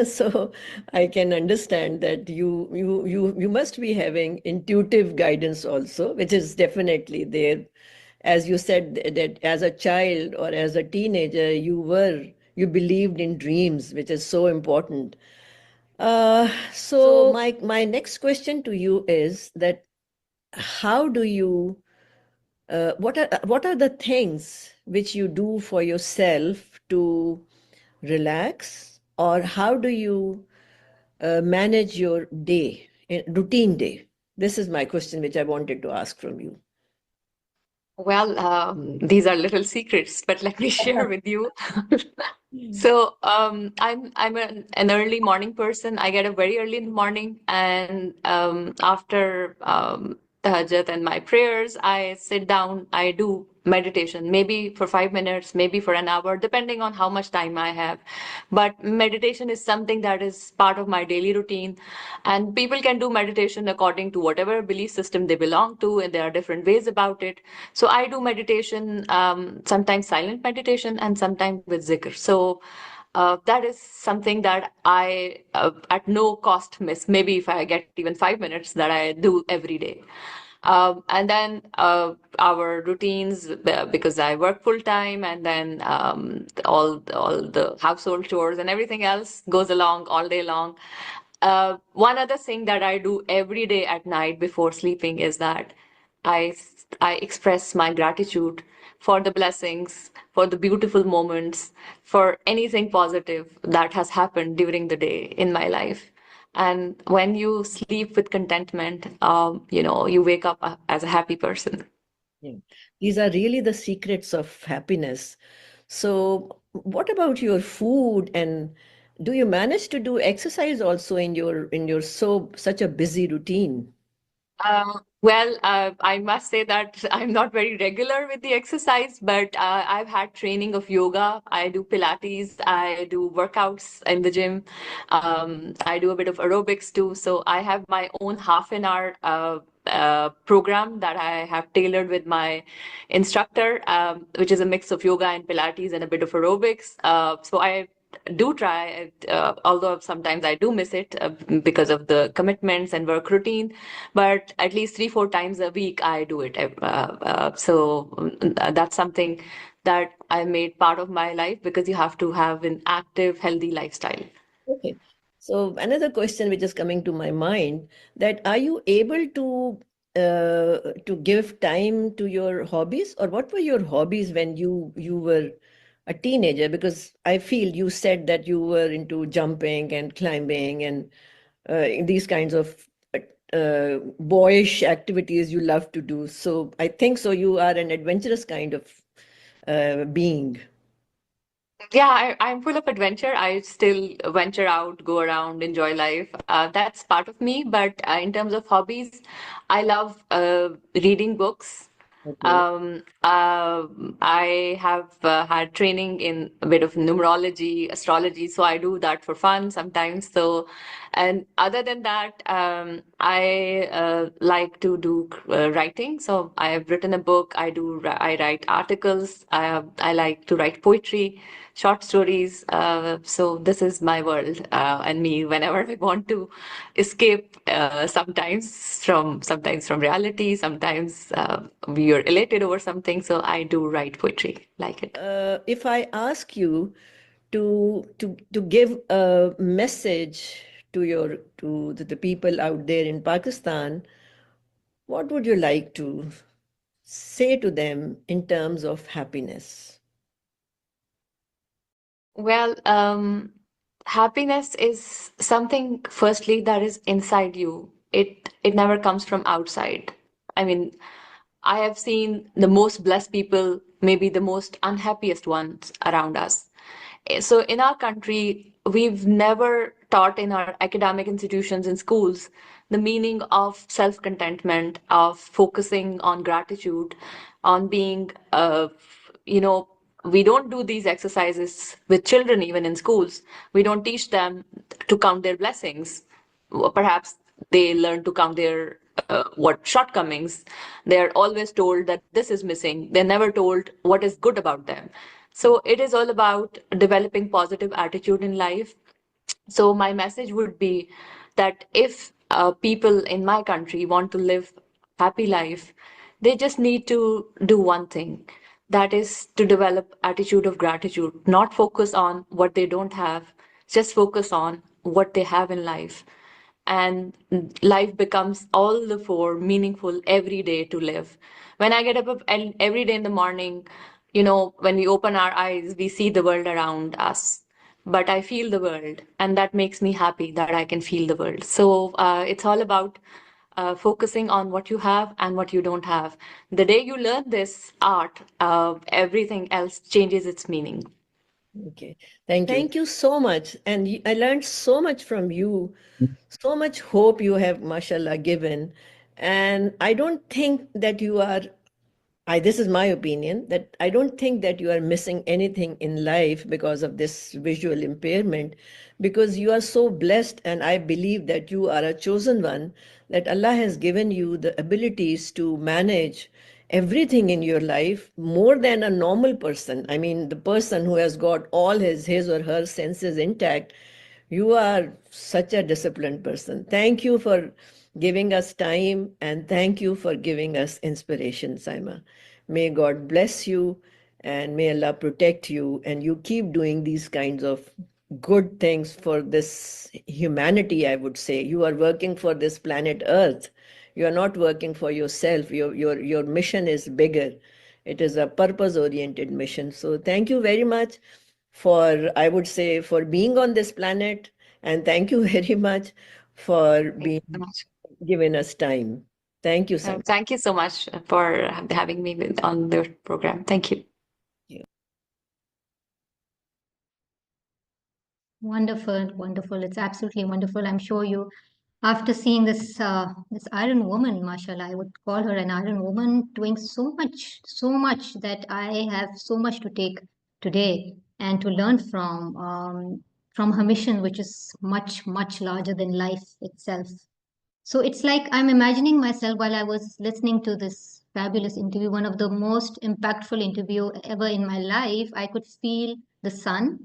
So I can understand that you must be having intuitive guidance also, which is definitely there. As you said that as a child or as a teenager, you believed in dreams, which is so important. So my next question to you is that how do you what are the things which you do for yourself to relax, or how do you manage your day, routine day? This is my question which I wanted to ask from you.
Well, these are little secrets, but let me share with you. So I'm an early morning person. I get up very early in the morning, and after tahajjud and my prayers, I sit down. I do meditation, maybe for 5 minutes, maybe for an hour, depending on how much time I have. But meditation is something that is part of my daily routine, and people can do meditation according to whatever belief system they belong to, and there are different ways about it. So I do meditation, sometimes silent meditation, and sometimes with zikr. So that is something that I, at no cost, miss. Maybe if I get even 5 minutes, that I do every day. And then our routines, because I work full time, and then all the household chores and everything else goes along all day long. One other thing that I do every day at night before sleeping is that I express my gratitude for the blessings, for the beautiful moments, for anything positive that has happened during the day in my life. And when you sleep with contentment, you wake up as a happy person.
Yeah. These are really the secrets of happiness. So what about your food, and do you manage to do exercise also in your such a busy routine?
Well, I must say that I'm not very regular with the exercise, but I've had training of yoga. I do Pilates. I do workouts in the gym. I do a bit of aerobics too. So I have my own half an hour program that I have tailored with my instructor, which is a mix of yoga and Pilates and a bit of aerobics. So I do try, although sometimes I do miss it because of the commitments and work routine, but at least 3-4 times a week I do it. So that's something that I made part of my life, because you have to have an active, healthy lifestyle.
Okay. So another question which is coming to my mind, that are you able to give time to your hobbies, or what were your hobbies when you were a teenager? Because I feel you said that you were into jumping and climbing and these kinds of boyish activities you love to do. So I think so you are an adventurous kind of being.
Yeah, I'm full of adventure. I still venture out, go around, enjoy life. That's part of me. But in terms of hobbies, I love reading books. I have had training in a bit of numerology, astrology, so I do that for fun sometimes. So And other than that, I like to do writing. So I have written a book. I write articles. I like to write poetry, short stories. So this is my world and me. Whenever I want to escape, sometimes from reality, sometimes we are elated over something. So I do write poetry, like it.
If I ask you to give a message to the people out there in Pakistan, what would you like to say to them in terms of happiness?
Well, happiness is something, firstly, that is inside you. It never comes from outside. I mean, I have seen the most blessed people, maybe the most unhappiest ones around us. So in our country, we've never taught in our academic institutions and schools the meaning of self-contentment, of focusing on gratitude, on being, we don't do these exercises with children even in schools. We don't teach them to count their blessings. Perhaps they learn to count their shortcomings. They're always told that this is missing. They're never told what is good about them. So it is all about developing positive attitude in life. So my message would be that if people in my country want to live happy life, they just need to do one thing. That is to develop attitude of gratitude, not focus on what they don't have, just focus on what they have in life. And life becomes all the more meaningful every day to live. When I get up and every day in the morning, when we open our eyes, we see the world around us. But I feel the world, and that makes me happy that I can feel the world. So it's all about focusing on what you have and what you don't have. The day you learn this art, everything else changes its meaning.
Okay, thank you so much. And I learned so much from you, so much hope you have, mashallah, given. And I don't think that you are, this is my opinion, that I don't think that you are missing anything in life because of this visual impairment, because you are so blessed, and I believe that you are a chosen one, that Allah has given you the abilities to manage everything in your life more than a normal person. I mean, the person who has got all his or her senses intact. You are such a disciplined person. Thank you for giving us time, and thank you for giving us inspiration, Saima. May God bless you, and may Allah protect you, and you keep doing these kinds of good things for this humanity, I would say. You are working for this planet Earth. You are not working for yourself. Your mission is bigger. It is a purpose-oriented mission. So thank you very much for, I would say, for being on this planet, and thank you very much for giving us time. Thank you so much.
Thank you so much for having me on the program. Thank you.
Wonderful, wonderful. It's absolutely wonderful. I'm sure you, after seeing this iron woman, mashallah, I would call her an iron woman, doing so much that I have so much to take today and to learn from her mission, which is much, much larger than life itself. So it's like I'm imagining myself while I was listening to this fabulous interview, one of the most impactful interview ever in my life. I could feel the sun,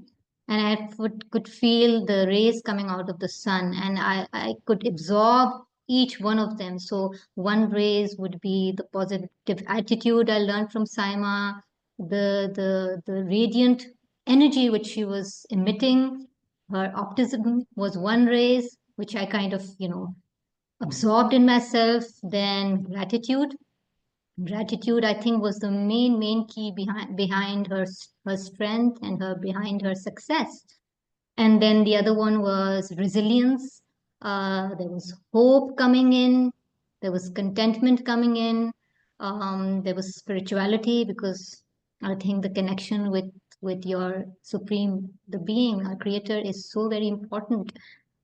and I could feel the rays coming out of the sun, and I could absorb each one of them. So one rays would be the positive attitude I learned from Saima, the radiant energy which she was emitting. Her optimism was one rays, which I kind of, absorbed in myself. Then gratitude. Gratitude, I think, was the main key behind her strength and behind her success. And then the other one was resilience. There was hope coming in. There was contentment coming in. There was spirituality, because I think the connection with your supreme, the being, our creator, is so very important.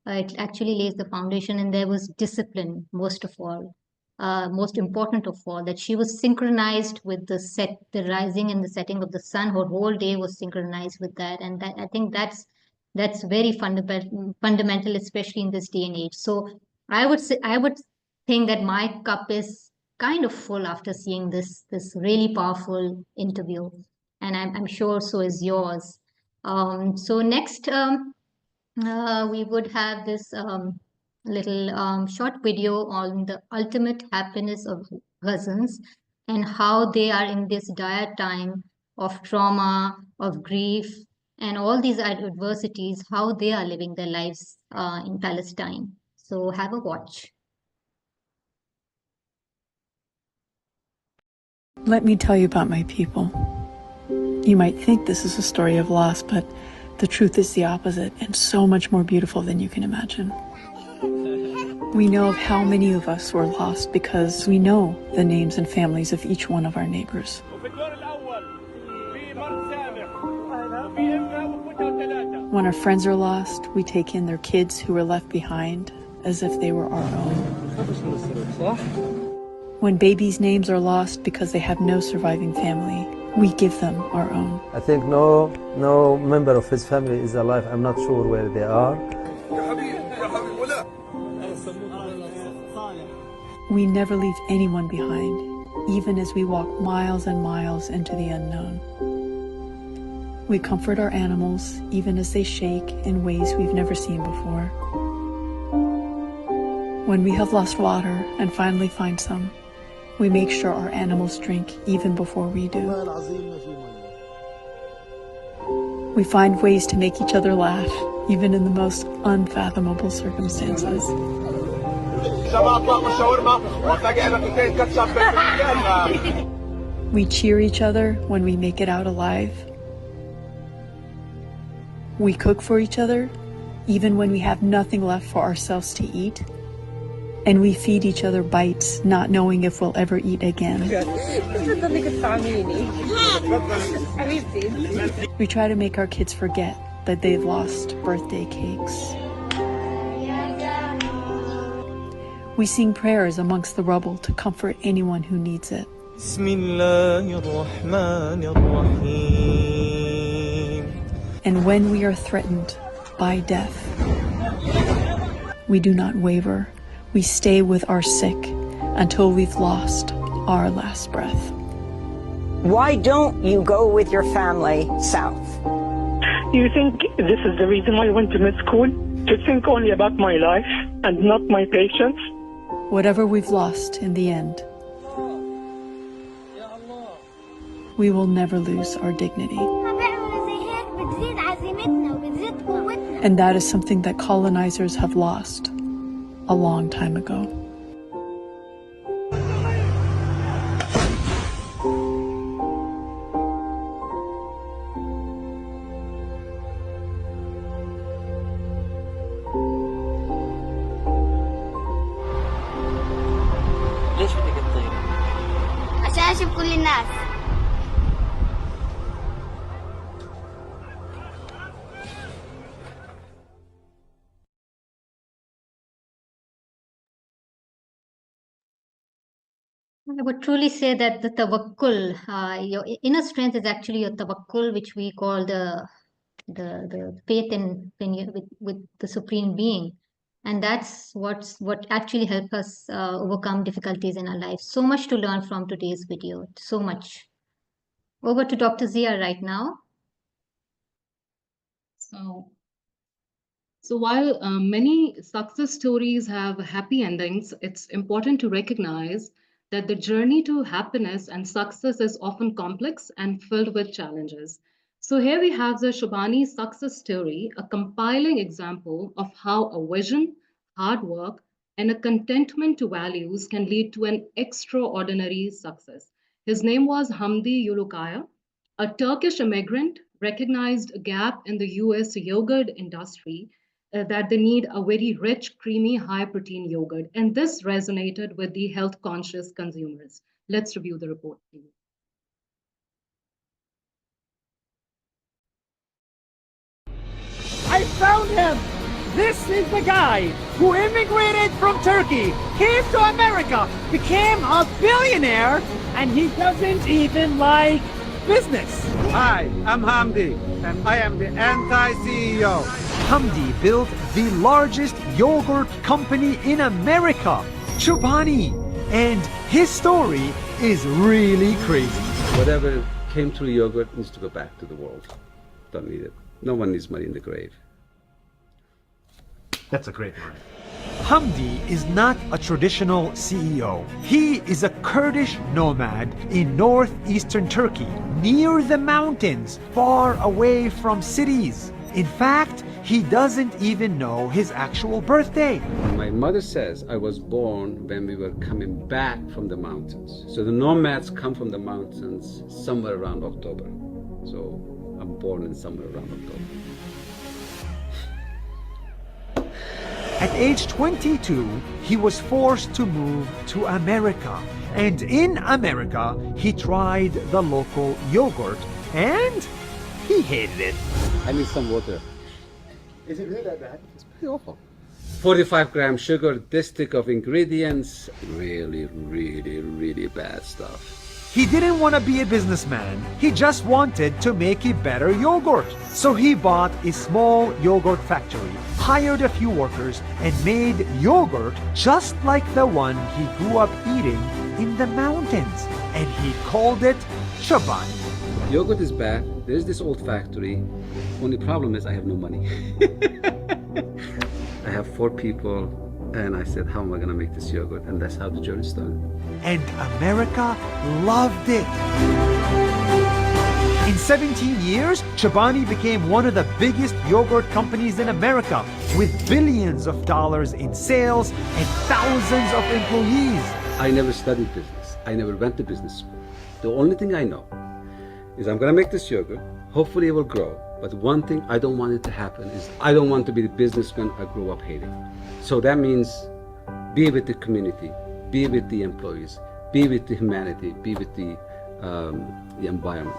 It actually lays the foundation. And there was discipline, most of all. Most important of all, that she was synchronized with the rising and the setting of the sun. Her whole day was synchronized with that, and that, I think, that's That's very fundamental, especially in this day and age. So I would think that my cup is kind of full after seeing this really powerful interview, and I'm sure so is yours. So next, we would have this little short video on the ultimate happiness of cousins and how they are in this dire time of trauma, of grief, and all these adversities, how they are living their lives in Palestine. So have a watch.
Let me tell you about my people. You might think this is a story of loss, but the truth is the opposite and so much more beautiful than you can imagine. We know of how many of us were lost because we know the names and families of each one of our neighbors. When our friends are lost, we take in their kids who were left behind as if they were our own. When babies' names are lost because they have no surviving family, we give them our own.
I think no member of his family is alive. I'm not sure where they are.
We never leave anyone behind, even as we walk miles and miles into the unknown. We comfort our animals, even as they shake in ways we've never seen before. When we have lost water and finally find some, we make sure our animals drink even before we do. We find ways to make each other laugh, even in the most unfathomable circumstances. We cheer each other when we make it out alive. We cook for each other, even when we have nothing left for ourselves to eat. And we feed each other bites, not knowing if we'll ever eat again. We try to make our kids forget that they've lost birthday cakes. We sing prayers amongst the rubble to comfort anyone who needs it. And when we are threatened by death, we do not waver. We stay with our sick until we've lost our last breath.
Why don't you go with your family south?
You think this is the reason why I went to med school? To think only about my life and not my patients?
Whatever we've lost in the end, we will never lose our dignity. And that is something that colonizers have lost a long time ago.
ليش بدك تطير؟ عشان اشوف كل الناس.
I would truly say that the tawakkul, your inner strength is actually your tawakkul, which we call the faith in with the Supreme Being. And that's what actually helps us overcome difficulties in our life. So much to learn from today's video, so much. Over to Dr. Zia right now.
So while many success stories have happy endings, it's important to recognize that the journey to happiness and success is often complex and filled with challenges. So here we have the Shobani success story, a compiling example of how a vision, hard work, and a contentment to values can lead to an extraordinary success. His name was Hamdi Yulukaya, a Turkish immigrant, recognized a gap in the US yogurt industry that they need a very rich, creamy, high-protein yogurt. And this resonated with the health-conscious consumers. Let's review the report, please.
I found him! This is the guy who immigrated from Turkey, came to America, became a billionaire, and he doesn't even like business.
Hi, I'm Hamdi, and I am the anti-CEO.
Hamdi built the largest yogurt company in America, 𝗂𝗏𝗍𝗍, and his story is really crazy.
Whatever came through yogurt needs to go back to the world. Don't need it. No one needs money in the grave.
That's a great line. Hamdi is not a traditional CEO. He is a Kurdish nomad in northeastern Turkey, near the mountains, far away from cities. In fact, he doesn't even know his actual birthday.
My mother says I was born when we were coming back from the mountains. So the nomads come from the mountains somewhere around October. So I'm born in somewhere around October.
At age 22, he was forced to move to America. And in America, he tried the local yogurt and he hated it.
I need some water.
Is it really that bad?
It's pretty awful. 45-gram sugar, this stick of ingredients, really, really, really bad stuff.
He didn't want to be a businessman. He just wanted to make a better yogurt. So he bought a small yogurt factory, hired a few workers, and made yogurt just like the one he grew up eating in the mountains. And he called it 𝗂𝗏𝗍𝗍.
Yogurt is bad. There's this old factory. Only problem is I have no money. I have 4 people. And I said, how am I going to make this yogurt? And that's how the journey started.
And America loved it. In 17 years, 𝗂𝗏𝗍𝗍 became one of the biggest yogurt companies in America, with billions of dollars in sales and thousands of employees.
I never studied business. I never went to business school. The only thing I know is I'm going to make this yogurt. Hopefully it will grow. But one thing I don't want it to happen is I don't want to be the businessman I grew up hating. So that means be with the community, be with the employees, be with the humanity, be with the environment.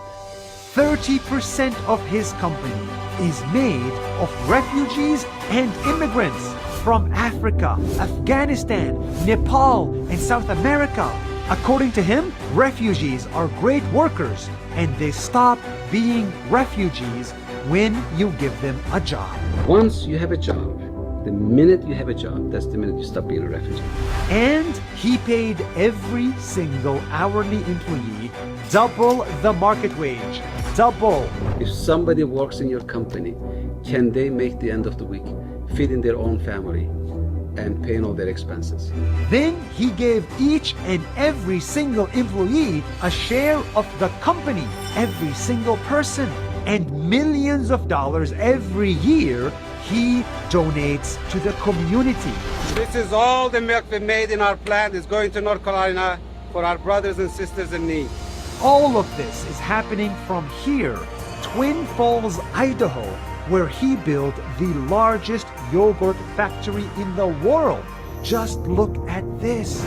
30% of his company is made of refugees and immigrants from Africa, Afghanistan, Nepal, and South America. According to him, refugees are great workers and they stop being refugees when you give them a job.
Once you have a job, the minute you have a job, that's the minute you stop being a refugee.
And he paid every single hourly employee double the market wage. Double.
If somebody works in your company, can they make the end of the week, feeding their own family and paying all their expenses?
Then he gave each and every single employee a share of the company, every single person, and millions of dollars every year he donates to the community.
This is all the milk we made in our plant is going to North Carolina for our brothers and sisters in need.
All of this is happening from here, Twin Falls, Idaho, where he built the largest yogurt factory in the world. Just look at this.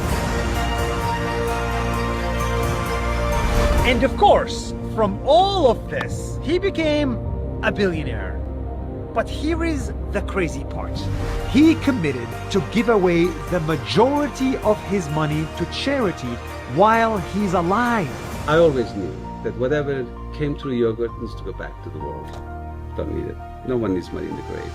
And of course, from all of this, he became a billionaire. But here is the crazy part. He committed to give away the majority of his money to charity while he's alive.
I always knew that whatever came through yogurt needs to go back to the world. Don't need it. No one needs money in the grave.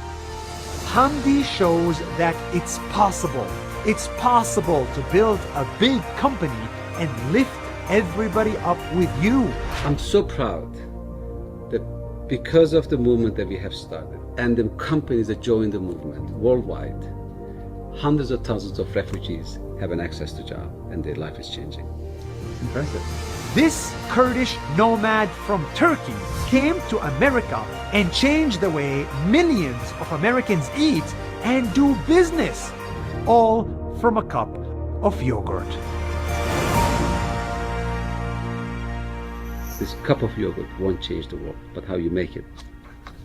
Hamdi shows that it's possible. It's possible to build a big company and lift everybody up with you.
I'm so proud that because of the movement that we have started and the companies that join the movement worldwide, hundreds of thousands of refugees have an access to job and their life is changing. Impressive.
This Kurdish nomad from Turkey came to America and changed the way millions of Americans eat and do business, all from a cup of yogurt.
This cup of yogurt won't change the world, but how you make it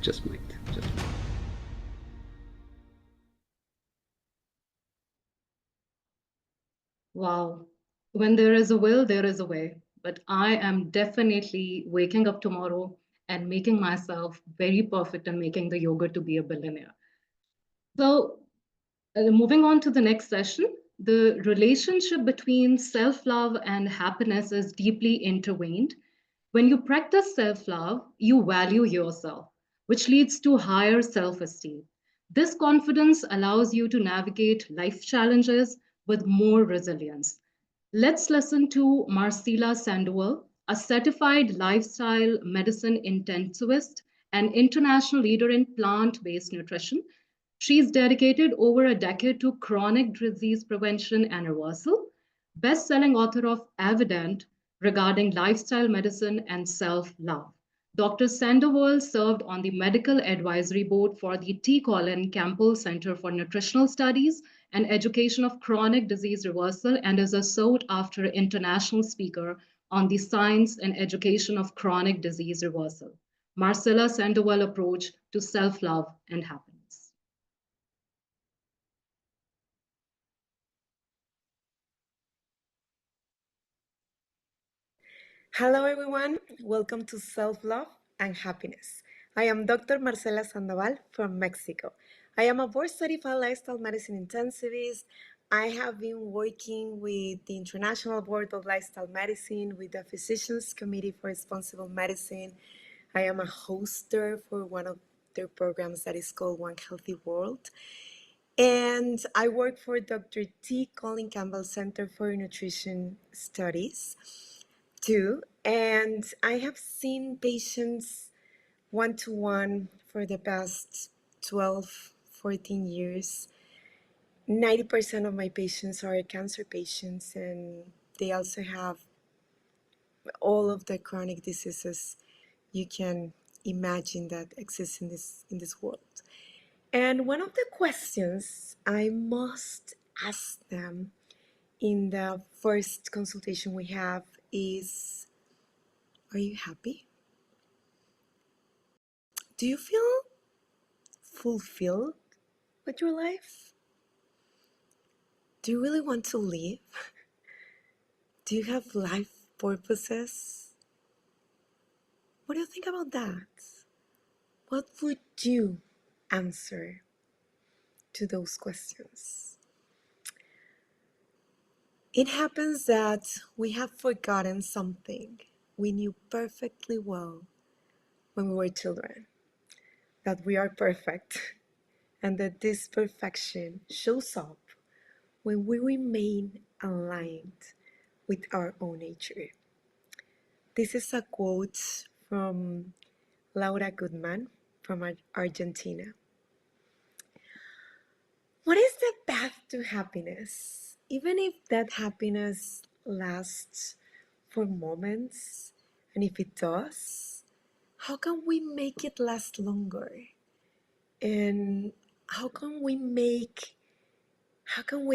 just might.
Wow. When there is a will, there is a way. But I am definitely waking up tomorrow and making myself very perfect and making the yogurt to be a billionaire. So moving on to the next session, the relationship between self-love and happiness is deeply intertwined. When you practice self-love, you value yourself, which leads to higher self-esteem. This confidence allows you to navigate life challenges with more resilience. Let's listen to 𝗪𝗫𝗄𝗏, a certified lifestyle medicine intensivist and international leader in plant-based nutrition. She's dedicated over a decade to chronic disease prevention and reversal, best-selling author of Evident regarding lifestyle medicine and self-love. Dr. Sandoval served on the medical advisory board for the 𝗂𝗏𝗏 and 𝗪𝗏𝗏 Center for Nutritional Studies and Education of Chronic Disease Reversal and is a sought-after international speaker on the science and education of chronic disease reversal. 𝗪𝗫𝗄𝗏 Sandoval approach to self-love and happiness.
Hello everyone, welcome to Self-Love and Happiness. I am Dr. Marcela Sandoval from Mexico. I am a board-certified lifestyle medicine intensivist. I have been working with the International Board of Lifestyle Medicine, with the Physicians Committee for Responsible Medicine. I am a hoster for one of their programs that is called One Healthy World. And I work for Dr. T. Colin Campbell Center for Nutrition Studies too, and I have seen patients one-to-one for the past 12, 14 years. 90% of my patients are cancer patients, and they also have all of the chronic diseases you can imagine that exist in this world. And one of the questions I must ask them in the first consultation we have is, are you happy? Do you feel fulfilled with your life? Do you really want to live? Do you have life purposes? What do you think about that? What would you answer to those questions? It happens that we have forgotten something we knew perfectly well when we were children, that we are perfect, and that this perfection shows up when we remain aligned with our own nature. This is a quote from Laura Goodman from Argentina. What is the path to happiness? Even if that happiness lasts for moments, and if it does, how can we make it last longer? And how can we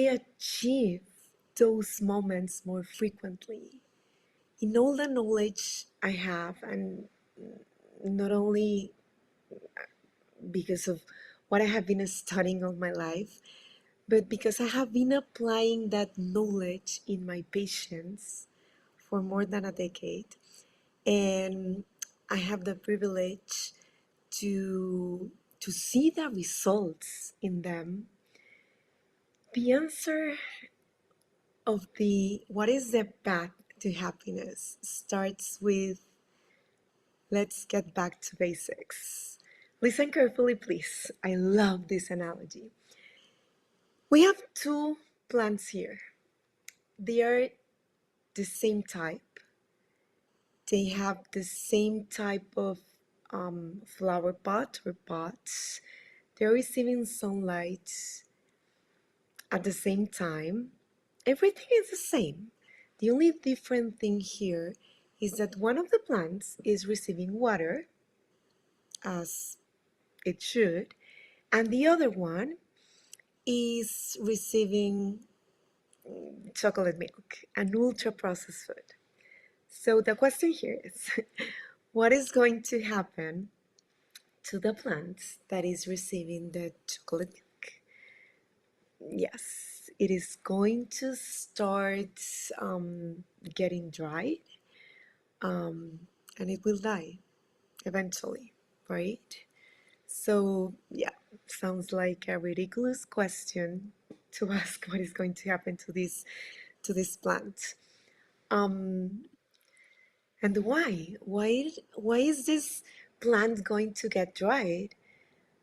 achieve those moments more frequently? In all the knowledge I have, and not only because of what I have been studying all my life, but because I have been applying that knowledge in my patients for more than a decade, and I have the privilege to see the results in them. The answer of what is the path to happiness starts with, let's get back to basics. Listen carefully, please. I love this analogy. We have two plants here. They are the same type. They have the same type of flower pot or pots. They're receiving sunlight at the same time. Everything is the same. The only different thing here is that one of the plants is receiving water, as it should, and the other one is receiving chocolate milk, an ultra-processed food. So the question here is, what is going to happen to the plant that is receiving the chocolate milk? Yes, it is going to start getting dry, and it will die eventually, right? So yeah, sounds like a ridiculous question to ask what is going to happen to this plant. And why? Why is this plant going to get dried?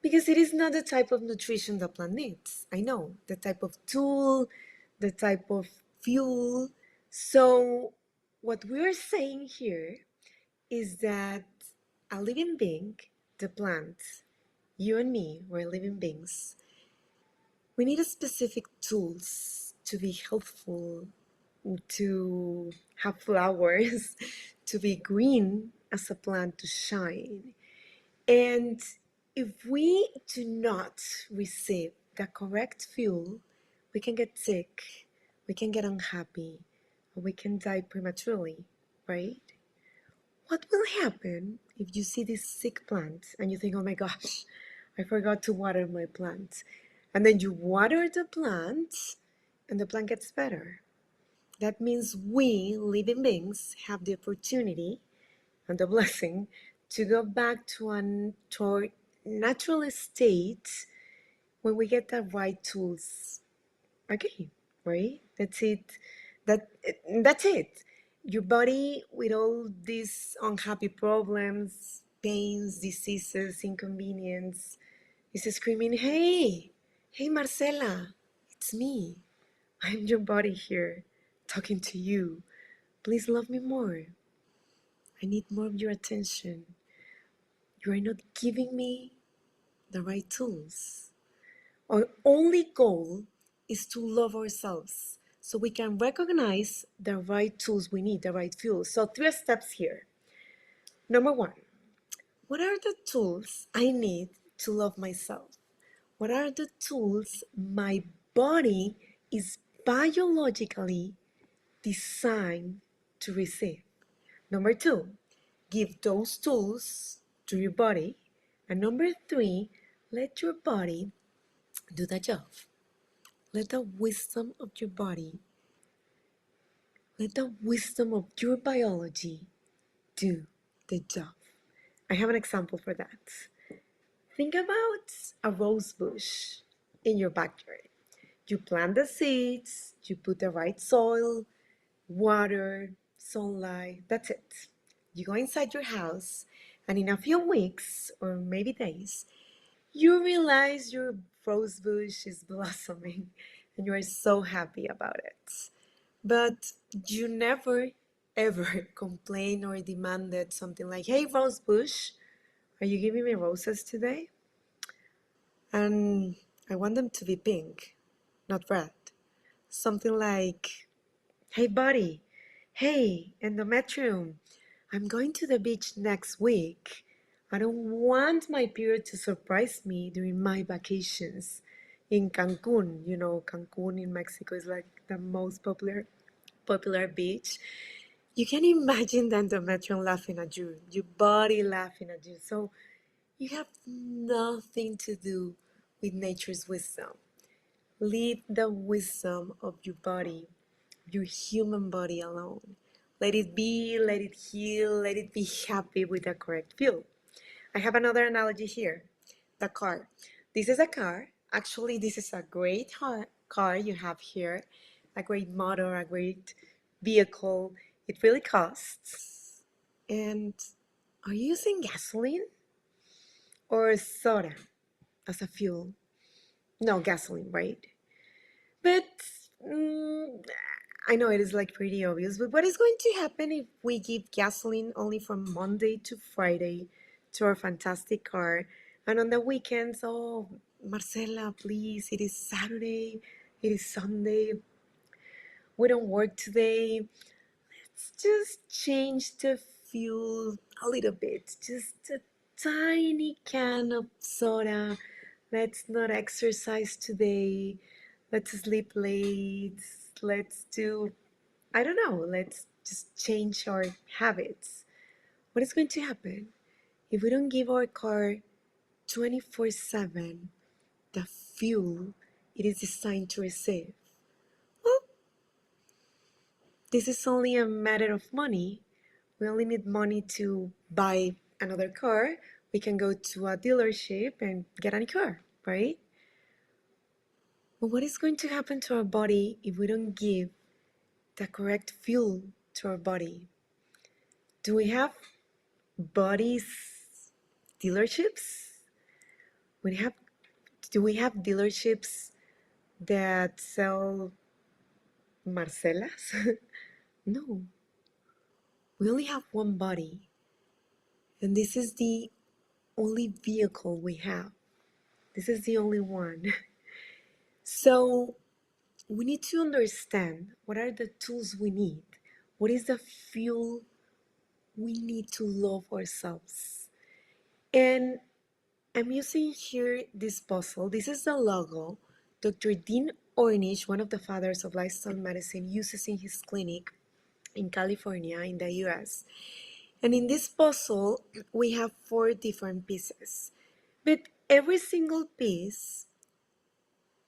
Because it is not the type of nutrition the plant needs. I know, the type of tool, the type of fuel. So what we're saying here is that a living being, the plant, you and me, we're living beings, we need a specific tools to be helpful, to have flowers, to be green as a plant, to shine. And if we do not receive the correct fuel, we can get sick, we can get unhappy, or we can die prematurely, right? What will happen if you see this sick plant and you think, oh my gosh, I forgot to water my plant. And then you water the plant and the plant gets better. That means we, living beings, have the opportunity and the blessing to go back to our natural state when we get the right tools again, right? That's it. That's it. Your body, with all these unhappy problems, pains, diseases, inconvenience, is screaming, hey, Marcela, it's me. I'm your body here, talking to you. Please love me more. I need more of your attention. You are not giving me the right tools. Our only goal is to love ourselves so we can recognize the right tools we need, the right fuel. So 3 steps here. Number 1, what are the tools I need to love myself? What are the tools my body is biologically designed to receive? Number 2, give those tools to your body. And number 3, let your body do the job. Let the wisdom of your body, let the wisdom of your biology do the job. I have an example for that. Think about a rose bush in your backyard. You plant the seeds, you put the right soil, water, sunlight, that's it. You go inside your house, and in a few weeks or maybe days, you realize your rose bush is blossoming and you are so happy about it. But you never ever complained or demanded something like, hey, rose bush, are you giving me roses today? And I want them to be pink, not red. Something like, hey, buddy, hey, endometrium, I'm going to the beach next week. I don't want my period to surprise me during my vacations in Cancun. You know, Cancun in Mexico is like the most popular beach. You can imagine the endometrium laughing at you, your body laughing at you. So you have nothing to do with nature's wisdom. Leave the wisdom of your body, your human body alone. Let it be, let it heal, let it be happy with the correct fuel. I have another analogy here, the car. This is a car. Actually, this is a great car you have here, a great motor, a great vehicle. It really costs. And are you using gasoline or soda as a fuel? No, gasoline, right? But I know it is like pretty obvious, but what is going to happen if we give gasoline only from Monday to Friday to our fantastic car, and on the weekends, oh, Marcela, please, it is Saturday, it is Sunday, we don't work today, let's just change the fuel a little bit, just a tiny can of soda, let's not exercise today, let's sleep late, let's do, I don't know, let's just change our habits. What is going to happen if we don't give our car 24/7 the fuel it is designed to receive? Well, this is only a matter of money. We only need money to buy another car. We can go to a dealership and get a new car, right? But what is going to happen to our body if we don't give the correct fuel to our body? Do we have bodies dealerships? Do we have dealerships that sell Marcelas? No. We only have one body, and this is the only vehicle we have. This is the only one. So we need to understand what are the tools we need. What is the fuel we need to love ourselves? And I'm using here this puzzle. This is the logo Dr. Dean Ornish, one of the fathers of lifestyle medicine, uses in his clinic in California, in the US. And in this puzzle, we have 4 different pieces. But every single piece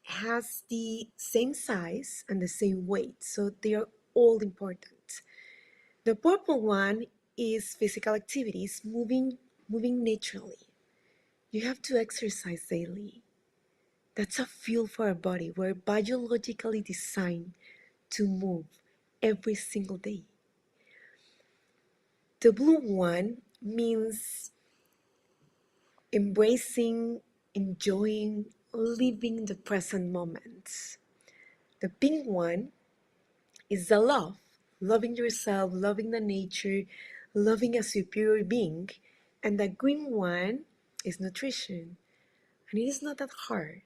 has the same size and the same weight, so they are all important. The purple one is physical activities, moving naturally. You have to exercise daily. That's a fuel for our body. We're biologically designed to move every single day. The blue one means embracing, enjoying, living the present moment. The pink one is the love, loving yourself, loving the nature, loving a superior being. And the green one is nutrition. And it is not that hard.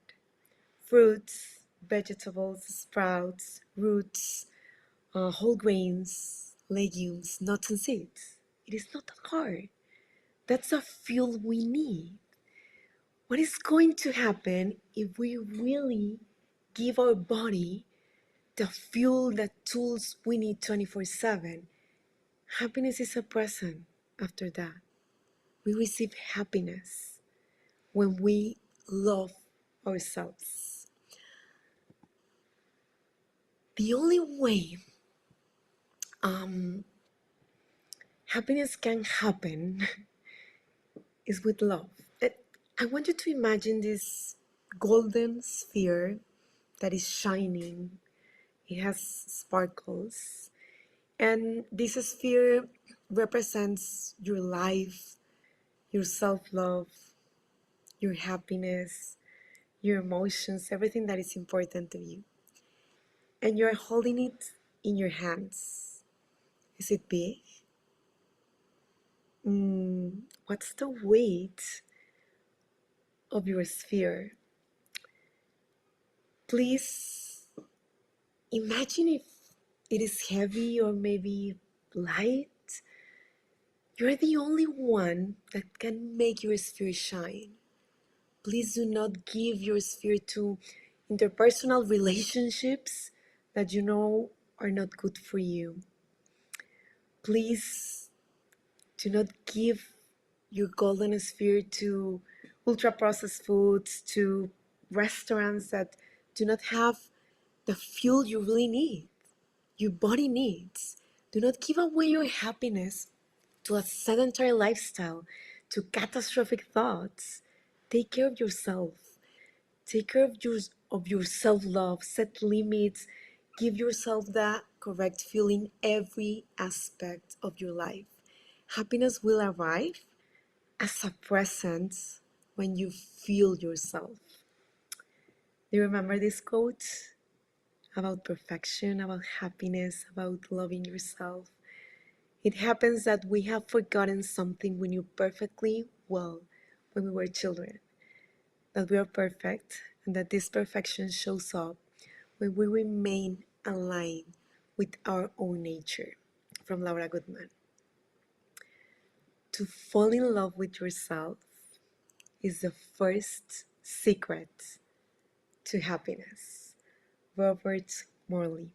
Fruits, vegetables, sprouts, roots, whole grains, legumes, nuts and seeds. It is not that hard. That's a fuel we need. What is going to happen if we really give our body the fuel, the tools we need 24/7? Happiness is a present after that. We receive happiness when we love ourselves. The only way happiness can happen is with love. I want you to imagine this golden sphere that is shining. It has sparkles. And this sphere represents your life, your self-love, your happiness, your emotions, everything that is important to you. And you're holding it in your hands. Is it big? What's the weight of your sphere? Please imagine if it is heavy or maybe light. You're the only one that can make your sphere shine. Please do not give your sphere to interpersonal relationships that you know are not good for you. Please do not give your golden sphere to ultra-processed foods, to restaurants that do not have the fuel you really need, your body needs. Do not give away your happiness to a sedentary lifestyle, to catastrophic thoughts. Take care of yourself. Take care of your self-love. Set limits. Give yourself that correct feeling every aspect of your life. Happiness will arrive as a present when you feel yourself. Do you remember this quote about perfection, about happiness, about loving yourself? It happens that we have forgotten something we knew perfectly well when we were children, that we are perfect and that this perfection shows up when we remain aligned with our own nature. From Laura Goodman. To fall in love with yourself is the first secret to happiness. Robert Morley.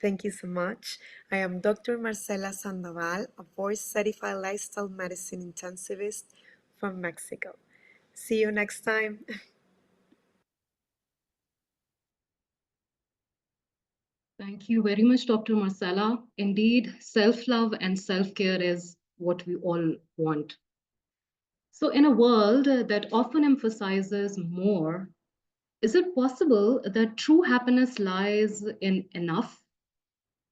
Thank you so much. I am Dr. Marcela Sandoval, a board-certified lifestyle medicine intensivist from Mexico. See you next time.
Thank you very much, Dr. Marcela. Indeed, self-love and self-care is what we all want. So in a world that often emphasizes more, is it possible that true happiness lies in enough?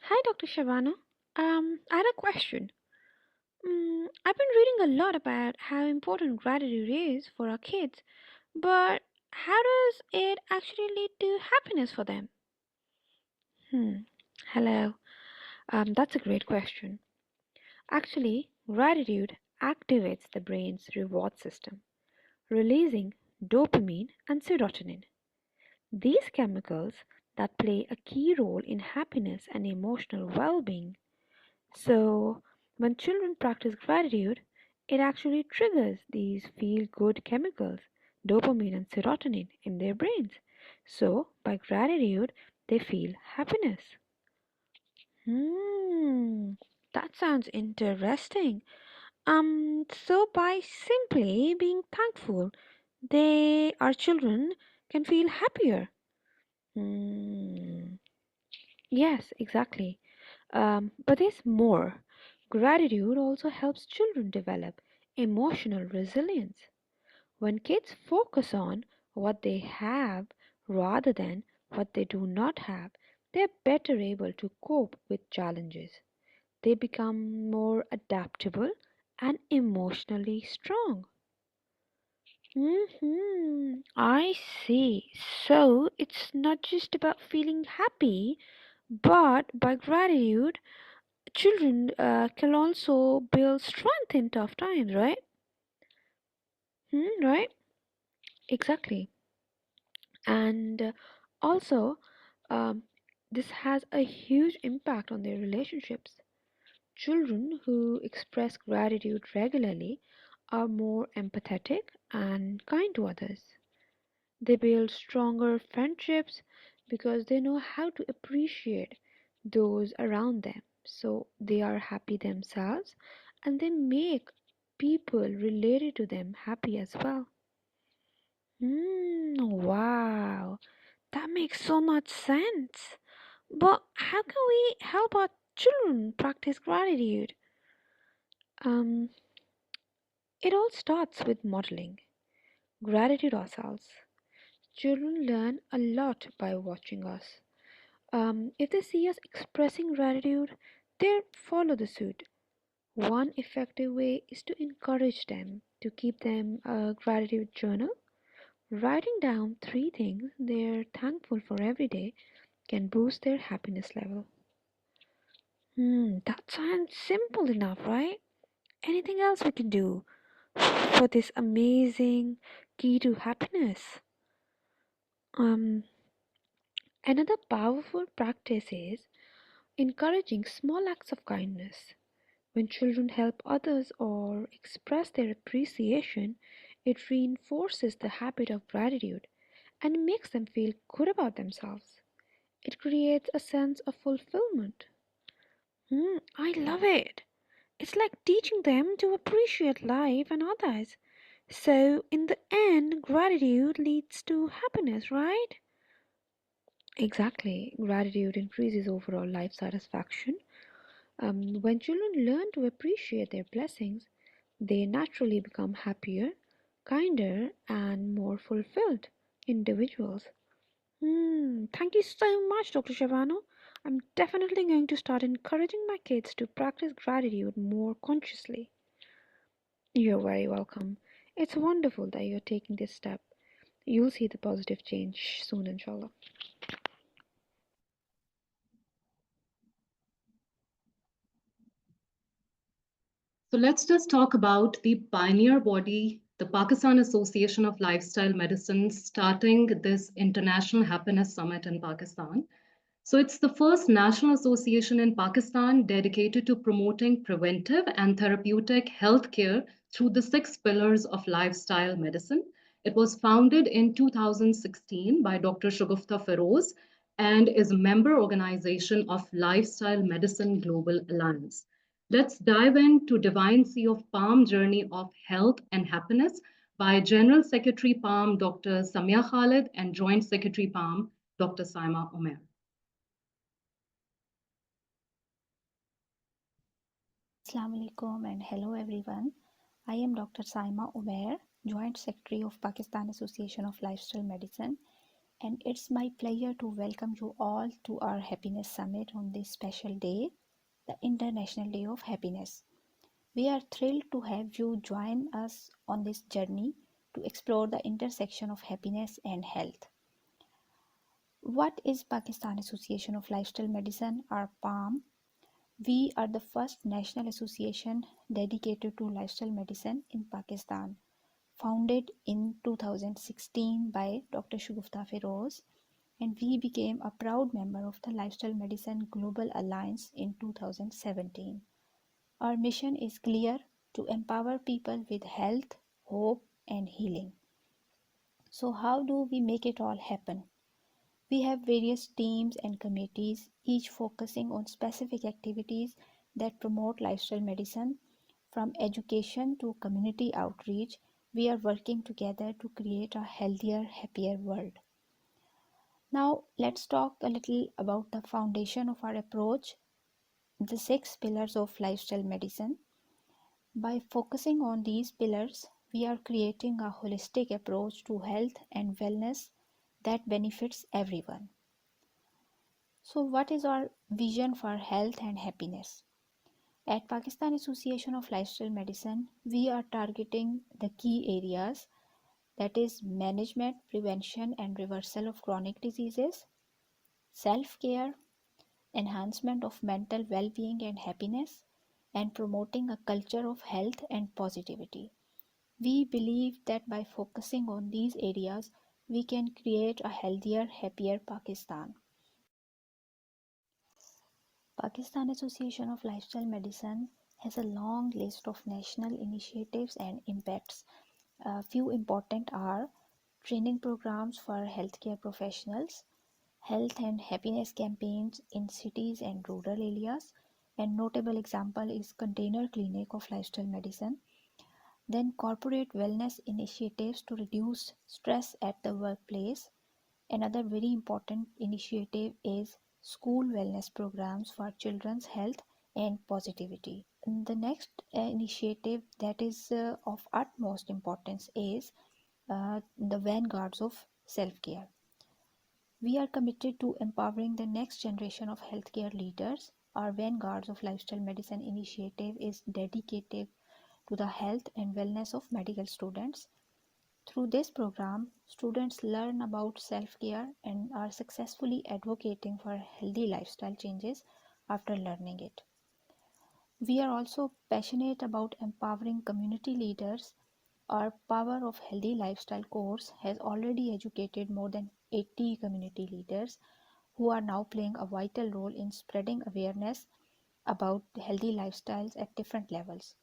Hi, Dr. Shabana. I had a question. I've been reading a lot about how important gratitude is for our kids, but how does it actually lead to happiness for them? Hello. That's a great question. Actually, gratitude activates the brain's reward system, releasing dopamine and serotonin. These chemicals that play a key role in happiness and emotional well-being. So, when children practice gratitude, it actually triggers these feel-good chemicals, dopamine and serotonin, in their brains. So, by gratitude, they feel happiness. That sounds interesting. So by simply being thankful, our children can feel happier. Yes, exactly. But there's more. Gratitude also helps children develop emotional resilience. When kids focus on what they have rather than what they do not have, they're better able to cope with challenges. They become more adaptable and emotionally strong. I see. So it's not just about feeling happy, but by gratitude, children can also build strength in tough times, right? Right? Exactly. And also, um, this has a huge impact on their relationships. Children who express gratitude regularly are more empathetic and kind to others. They build stronger friendships because they know how to appreciate those around them. So they are happy themselves and they make people related to them happy as well. Wow, that makes so much sense. But how can we help our children practice gratitude? It all starts with modeling gratitude ourselves. Children learn a lot by watching us. If they see us expressing gratitude, they follow the suit. One effective way is to encourage them to keep them a gratitude journal. Writing down 3 things they're thankful for every day can boost their happiness level. That sounds simple enough, right? Anything else we can do for this amazing key to happiness? Another powerful practice is encouraging small acts of kindness. When children help others or express their appreciation, it reinforces the habit of gratitude and makes them feel good about themselves. It creates a sense of fulfillment. I love it. It's like teaching them to appreciate life and others. So, in the end, gratitude leads to happiness, right? Exactly. Gratitude increases overall life satisfaction. When children learn to appreciate their blessings, they naturally become happier, kinder, and more fulfilled individuals. Thank you so much, Dr. Shabano. I'm definitely going to start encouraging my kids to practice gratitude more consciously. You're very welcome. It's wonderful that you're taking this step. You'll see the positive change soon, inshallah.
So let's just talk about the pioneer body, the Pakistan Association of Lifestyle Medicine, starting this International Happiness Summit in Pakistan. So it's the first national association in Pakistan dedicated to promoting preventive and therapeutic healthcare through the 6 pillars of lifestyle medicine. It was founded in 2016 by Dr. Shagufta Feroz, and is a member organization of Lifestyle Medicine Global Alliance. Let's dive into Divine Sea of Palm Journey of Health and Happiness by General Secretary Palm Dr. Samia Khalid and Joint Secretary Palm Dr. Saima Umair.
Assalamu alaikum and hello everyone. I am Dr. Saima Umair, Joint Secretary of Pakistan Association of Lifestyle Medicine, and it's my pleasure to welcome you all to our Happiness Summit on this special day, the International Day of Happiness. We are thrilled to have you join us on this journey to explore the intersection of happiness and health. What is Pakistan Association of Lifestyle Medicine, or PALM? We are the first national association dedicated to lifestyle medicine in Pakistan, founded in 2016 by Dr. 𝗂𝗲𝗵𝗄𝗏, and we became a proud member of the Lifestyle Medicine Global Alliance in 2017. Our mission is clear: to empower people with health, hope, and healing. So how do we make it all happen? We have various teams and committees, each focusing on specific activities that promote lifestyle medicine. From education to community outreach, we are working together to create a healthier, happier world. Now, let's talk a little about the foundation of our approach, the 6 pillars of lifestyle medicine. By focusing on these pillars, we are creating a holistic approach to health and wellness that benefits everyone. So what is our vision for health and happiness? At Pakistan Association of Lifestyle Medicine, we are targeting the key areas, that is management, prevention and reversal of chronic diseases, self-care, enhancement of mental well-being and happiness, and promoting a culture of health and positivity. We believe that by focusing on these areas, we can create a healthier, happier Pakistan. Pakistan Association of Lifestyle Medicine has a long list of national initiatives and impacts. A few important are training programs for healthcare professionals, health and happiness campaigns in cities and rural areas, and notable example is container clinic of lifestyle medicine. Then corporate wellness initiatives to reduce stress at the workplace. Another very important initiative is school wellness programs for children's health and positivity. And the next initiative that is of utmost importance is the vanguards of self-care. We are committed to empowering the next generation of healthcare leaders. Our Vanguards of Lifestyle Medicine initiative is dedicated to the health and wellness of medical students. Through this program, students learn about self-care and are successfully advocating for healthy lifestyle changes after learning it. We are also passionate about empowering community leaders. Our Power of Healthy Lifestyle course has already educated more than 80 community leaders who are now playing a vital role in spreading awareness about healthy lifestyles at different levels.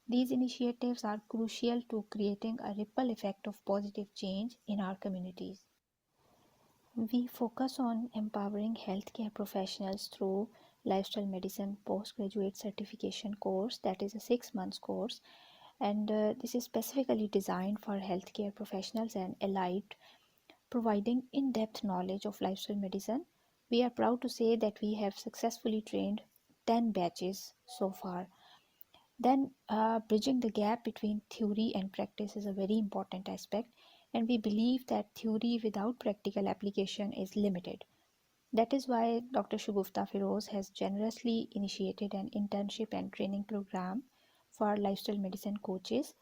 These initiatives are crucial to creating a ripple effect of positive change in our communities. We focus on empowering healthcare professionals through Lifestyle Medicine Postgraduate Certification course, that is a 6 months course, and this is specifically designed for healthcare professionals and allied, providing in-depth knowledge of lifestyle medicine. We are proud to say that we have successfully trained 10 batches so far. Then bridging the gap between theory and practice is a very important aspect, and we believe that theory without practical application is limited. That is why Dr. 𝗂𝗲𝗵𝗄𝗏 has generously initiated an internship and training program for lifestyle medicine coaches,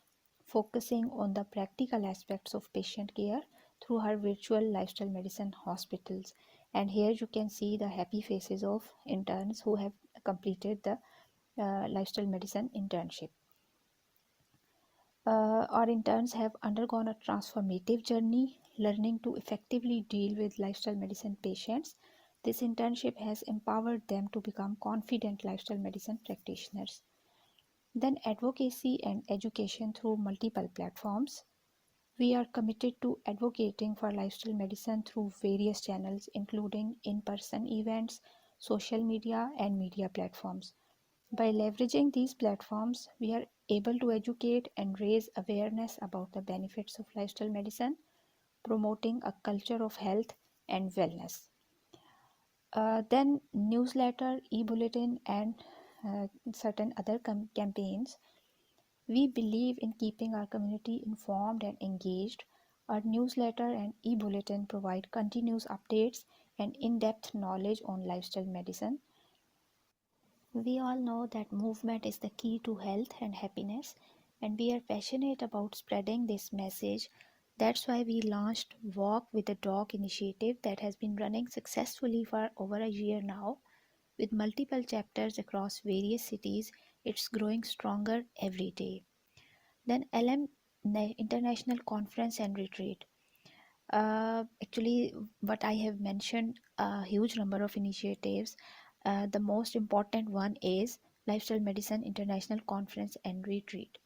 focusing on the practical aspects of patient care through her virtual lifestyle medicine hospitals. And here you can see the happy faces of interns who have completed the lifestyle medicine internship. Our interns have undergone a transformative journey, learning to effectively deal with lifestyle medicine patients. This internship has empowered them to become confident lifestyle medicine practitioners. Then advocacy and education through multiple platforms. We are committed to advocating for lifestyle medicine through various channels, including in-person events, social media, and media platforms. By leveraging these platforms, we are able to educate and raise awareness about the benefits of lifestyle medicine, promoting a culture of health and wellness. Then newsletter, e-bulletin, and certain other campaigns. We believe in keeping our community informed and engaged. Our newsletter and e-bulletin provide continuous updates and in-depth knowledge on lifestyle medicine. We all know that movement is the key to health and happiness, and we are passionate about spreading this message. That's why we launched Walk with a Dog initiative that has been running successfully for over a year now. With multiple chapters across various cities, it's growing stronger every day. Then LM International Conference and Retreat. Actually, what I have mentioned a huge number of initiatives. The most important one is Lifestyle Medicine International Conference and Retreat.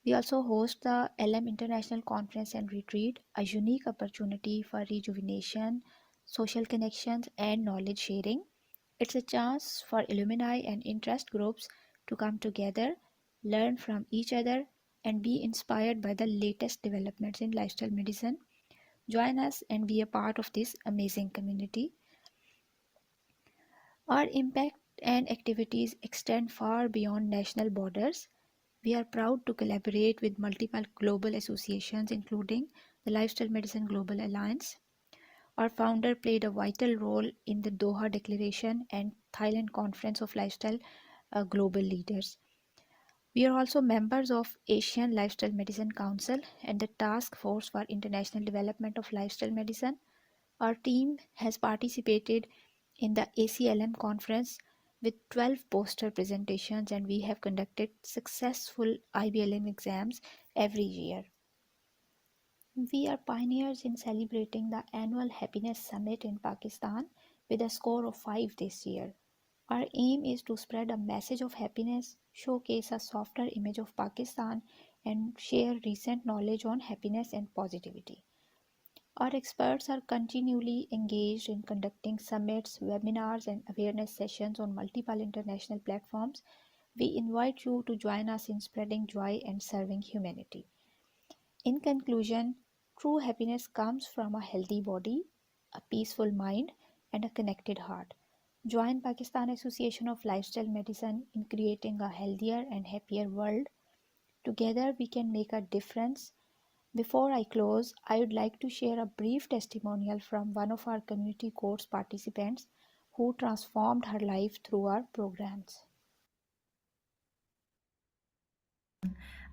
We also host the LM International Conference and Retreat, a unique opportunity for rejuvenation, social connections, and knowledge sharing. It's a chance for alumni and interest groups to come together, learn from each other, and be inspired by the latest developments in lifestyle medicine. Join us and be a part of this amazing community. Our impact and activities extend far beyond national borders. We are proud to collaborate with multiple global associations, including the Lifestyle Medicine Global Alliance. Our founder played a vital role in the Doha Declaration and Thailand Conference of Lifestyle Global Leaders. We are also members of Asian Lifestyle Medicine Council and the Task Force for International Development of Lifestyle Medicine. Our team has participated in the ACLM conference with 12 poster presentations, and we have conducted successful IBLM exams every year. We are pioneers in celebrating the annual Happiness Summit in Pakistan with a score of 5 this year. Our aim is to spread a message of happiness, showcase a softer image of Pakistan, and share recent knowledge on happiness and positivity. Our experts are continually engaged in conducting summits, webinars, and awareness sessions on multiple international platforms. We invite you to join us in spreading joy and serving humanity. In conclusion, true happiness comes from a healthy body, a peaceful mind, and a connected heart. Join Pakistan Association of Lifestyle Medicine in creating a healthier and happier world. Together we can make a difference. Before I close, I would like to share a brief testimonial from one of our community course participants who transformed her life through our programs.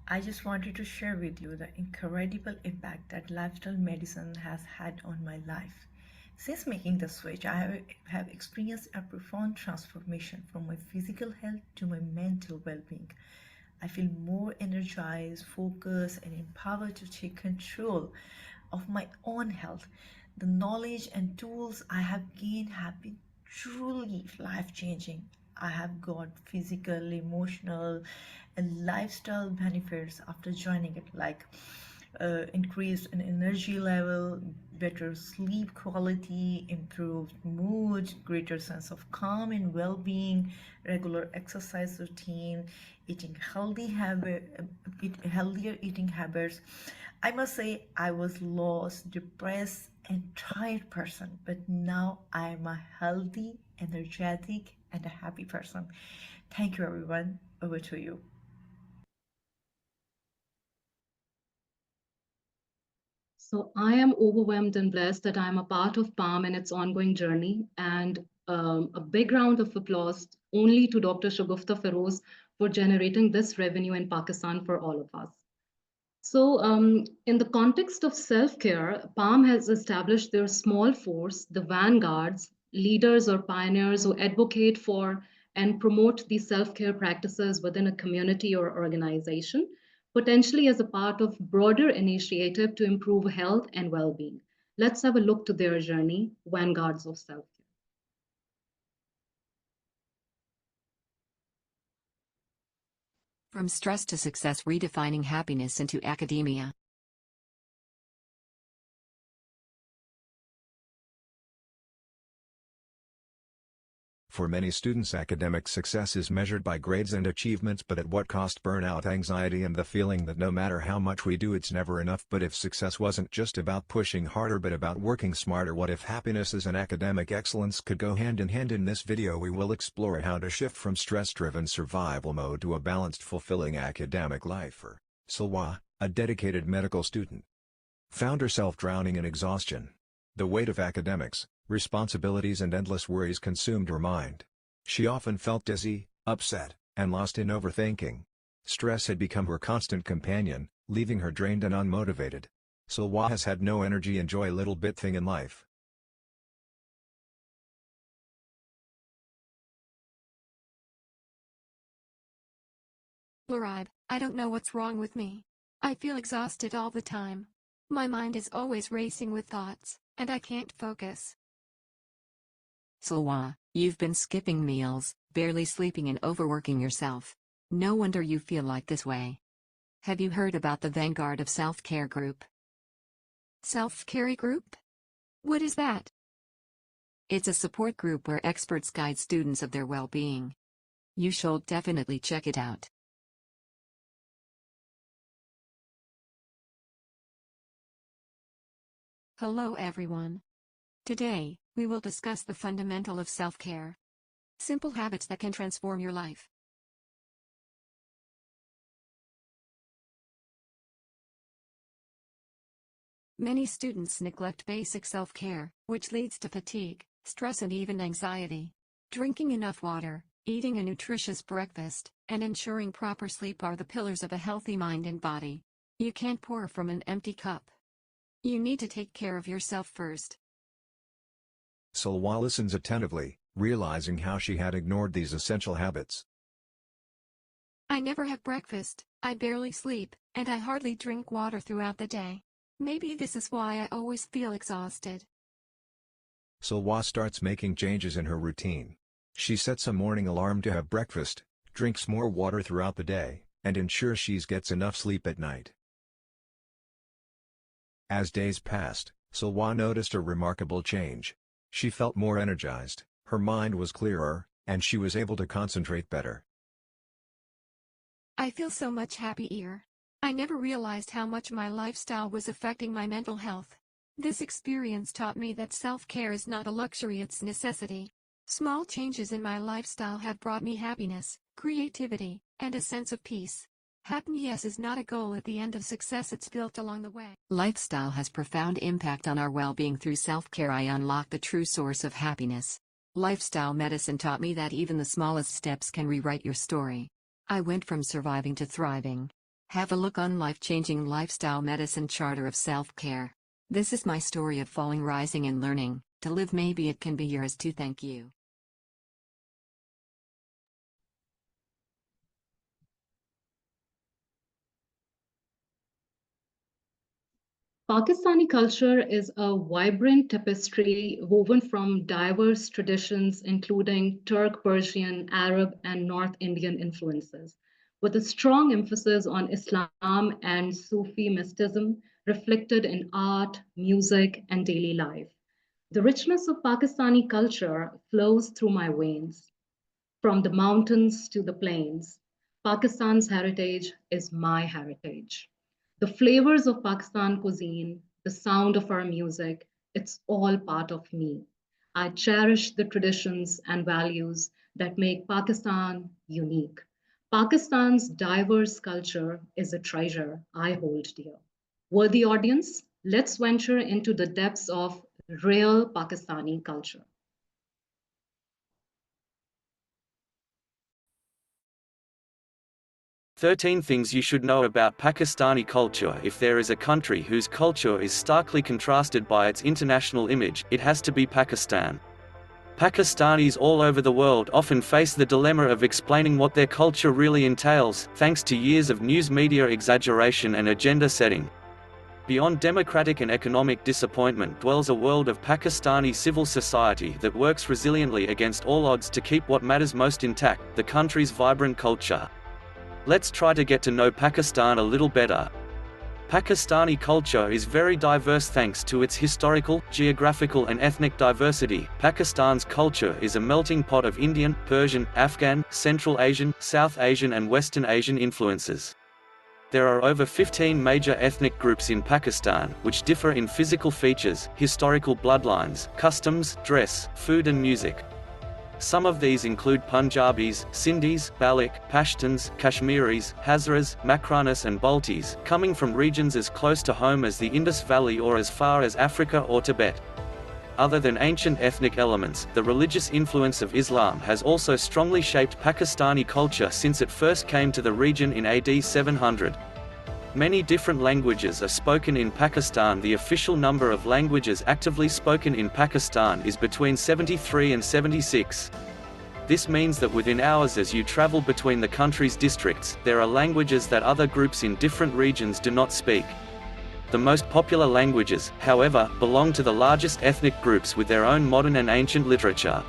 I just wanted to share with you the incredible impact that lifestyle medicine has had on my life. Since making the switch, I have experienced a profound transformation from my physical health to my mental well-being. I feel more energized, focused, and empowered to take control of my own health. The knowledge and tools I have gained have been truly life-changing. I have got physical, emotional, and lifestyle benefits after joining it, like increased in energy level, better sleep quality, improved mood, greater sense of calm and well-being, regular exercise routine, healthier eating habits. I must say I was lost, depressed, and tired person, but now I am a healthy, energetic, and a happy person. Thank you, everyone. Over to you.
So I am overwhelmed and blessed that I'm a part of PALM and its ongoing journey, and a big round of applause only to Dr. Shagufta Feroz for generating this revenue in Pakistan for all of us. So in the context of self-care, PALM has established their small force, the vanguards, leaders or pioneers who advocate for and promote these self-care practices within a community or organization, potentially as a part of broader initiative to improve health and well-being. Let's have a look to their journey, Vanguards of Self-Care.
From stress to success, redefining happiness into academia.
For many students, academic success is measured by grades and achievements, but at what cost? Burnout, anxiety, and the feeling that no matter how much we do, it's never enough. But if success wasn't just about pushing harder but about working smarter, what if happiness and academic excellence could go hand in hand? In this video we will explore how to shift from stress-driven survival mode to a balanced, fulfilling academic life. For 𝗤𝗲, a dedicated medical student, found herself drowning in exhaustion. The weight of academics, responsibilities and endless worries consumed her mind. She often felt dizzy, upset, and lost in overthinking. Stress had become her constant companion, leaving her drained and unmotivated. 𝗤𝗲 has had no energy to enjoy a little bit thing in life.
𝗤𝗲, I don't know what's wrong with me. I feel exhausted all the time. My mind is always racing with thoughts, and I can't focus.
𝗤𝗲, you've been skipping meals, barely sleeping and overworking yourself. No wonder you feel like this way. Have you heard about the Vanguard of Self-Care Group?
Self-care group? What is that?
It's a support group where experts guide students of their well-being. You should definitely check it out.
Hello everyone. Today, we will discuss the fundamental of self-care. Simple habits that can transform your life. Many students neglect basic self-care, which leads to fatigue, stress and even anxiety. Drinking enough water, eating a nutritious breakfast, and ensuring proper sleep are the pillars of a healthy mind and body. You can't pour from an empty cup. You need to take care of yourself first.
𝗤𝗲 listens attentively, realizing how she had ignored these essential habits.
I never have breakfast, I barely sleep, and I hardly drink water throughout the day. Maybe this is why I always feel exhausted.
𝗤𝗲 starts making changes in her routine. She sets a morning alarm to have breakfast, drinks more water throughout the day, and ensures she gets enough sleep at night. As days passed, 𝗤𝗲 noticed a remarkable change. She felt more energized, her mind was clearer, and she was able to concentrate better.
I feel so much happier. I never realized how much my lifestyle was affecting my mental health. This experience taught me that self-care is not a luxury, it's necessity. Small changes in my lifestyle have brought me happiness, creativity, and a sense of peace. Happiness is not a goal at the end of success, it's built along the way.
Lifestyle has profound impact on our well-being. Through self-care I unlocked the true source of happiness. Lifestyle medicine taught me that even the smallest steps can rewrite your story. I went from surviving to thriving. Have a look on Life-Changing Lifestyle Medicine Charter of Self-Care. This is my story of falling, rising and learning to live. Maybe it can be yours too. Thank you.
Pakistani culture is a vibrant tapestry woven from diverse traditions, including Turk, Persian, Arab, and North Indian influences, with a strong emphasis on Islam and Sufi mysticism reflected in art, music, and daily life. The richness of Pakistani culture flows through my veins. From the mountains to the plains, Pakistan's heritage is my heritage. The flavors of Pakistan cuisine, the sound of our music, it's all part of me. I cherish the traditions and values that make Pakistan unique. Pakistan's diverse culture is a treasure I hold dear. Worthy audience, let's venture into the depths of real Pakistani culture.
"13 Things You Should Know About Pakistani Culture." If there is a country whose culture is starkly contrasted by its international image, it has to be Pakistan. Pakistanis all over the world often face the dilemma of explaining what their culture really entails, thanks to years of news media exaggeration and agenda setting. Beyond democratic and economic disappointment dwells a world of Pakistani civil society that works resiliently against all odds to keep what matters most intact, the country's vibrant culture. Let's try to get to know Pakistan a little better. Pakistani culture is very diverse thanks to its historical, geographical and ethnic diversity. Pakistan's culture is a melting pot of Indian, Persian, Afghan, Central Asian, South Asian and Western Asian influences. There are over 15 major ethnic groups in Pakistan, which differ in physical features, historical bloodlines, customs, dress, food and music. Some of these include Punjabis, Sindhis, Baloch, Pashtuns, Kashmiris, Hazaras, Makranis and Baltis, coming from regions as close to home as the Indus Valley or as far as Africa or Tibet. Other than ancient ethnic elements, the religious influence of Islam has also strongly shaped Pakistani culture since it first came to the region in AD 700. Many different languages are spoken in Pakistan. The official number of languages actively spoken in Pakistan is between 73 and 76. This means that within hours as you travel between the country's districts, there are languages that other groups in different regions do not speak. The most popular languages, however, belong to the largest ethnic groups with their own modern and ancient literature.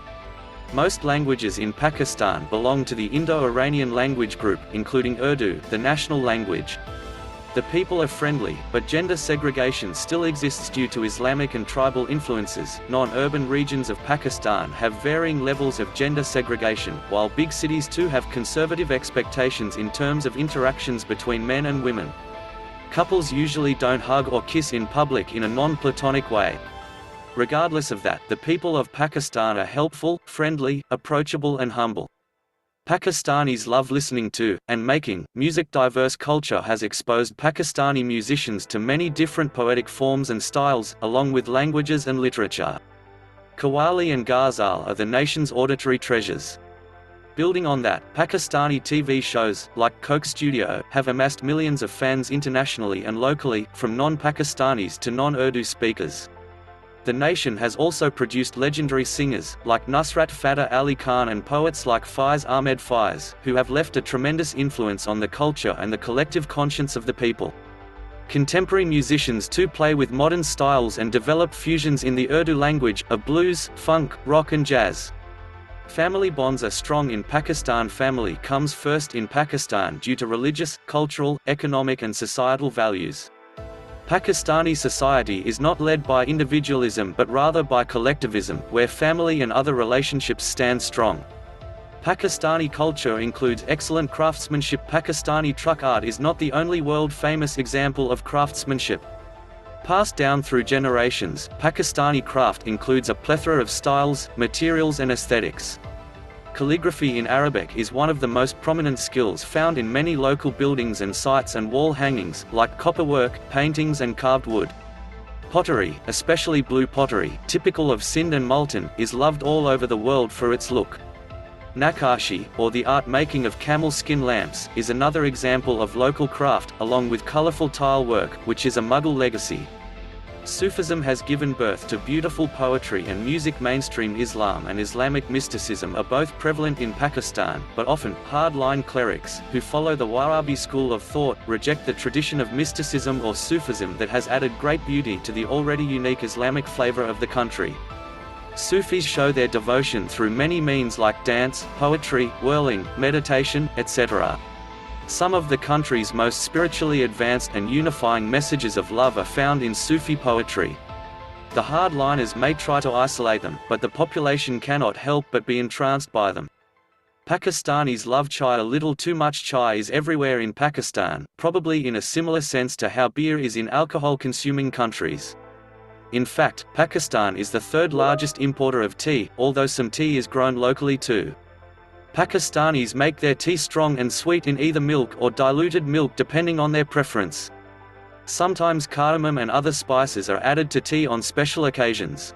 Most languages in Pakistan belong to the Indo-Iranian language group, including Urdu, the national language. The people are friendly, but gender segregation still exists due to Islamic and tribal influences. Non-urban regions of Pakistan have varying levels of gender segregation, while big cities too have conservative expectations in terms of interactions between men and women. Couples usually don't hug or kiss in public in a non-platonic way. Regardless of that, the people of Pakistan are helpful, friendly, approachable and humble. Pakistanis love listening to, and making, music. Diverse culture has exposed Pakistani musicians to many different poetic forms and styles, along with languages and literature. Qawwali and ghazal are the nation's auditory treasures. Building on that, Pakistani TV shows, like Coke Studio, have amassed millions of fans internationally and locally, from non-Pakistanis to non-Urdu speakers. The nation has also produced legendary singers, like Nusrat Fateh Ali Khan and poets like Faiz Ahmed Faiz, who have left a tremendous influence on the culture and the collective conscience of the people. Contemporary musicians too play with modern styles and develop fusions in the Urdu language, of blues, funk, rock and jazz. Family bonds are strong in Pakistan. Family comes first in Pakistan due to religious, cultural, economic and societal values. Pakistani society is not led by individualism but rather by collectivism, where family and other relationships stand strong. Pakistani culture includes excellent craftsmanship. Pakistani truck art is not the only world-famous example of craftsmanship. Passed down through generations, Pakistani craft includes a plethora of styles, materials and aesthetics. Calligraphy in Arabic is one of the most prominent skills found in many local buildings and sites and wall hangings, like copperwork, paintings and carved wood. Pottery, especially blue pottery, typical of Sindh and Multan, is loved all over the world for its look. Nakashi, or the art making of camel skin lamps, is another example of local craft, along with colorful tile work, which is a Mughal legacy. Sufism has given birth to beautiful poetry and music. Mainstream Islam and Islamic mysticism are both prevalent in Pakistan, but often, hard-line clerics, who follow the 𝗪𝗵𝗁 school of thought, reject the tradition of mysticism or Sufism that has added great beauty to the already unique Islamic flavor of the country. Sufis show their devotion through many means like dance, poetry, whirling, meditation, etc. Some of the country's most spiritually advanced and unifying messages of love are found in Sufi poetry. The hardliners may try to isolate them, but the population cannot help but be entranced by them. Pakistanis love chai. A little too much chai is everywhere in Pakistan, probably in a similar sense to how beer is in alcohol-consuming countries. In fact, Pakistan is the third largest importer of tea, although some tea is grown locally too. Pakistanis make their tea strong and sweet in either milk or diluted milk depending on their preference. Sometimes cardamom and other spices are added to tea on special occasions.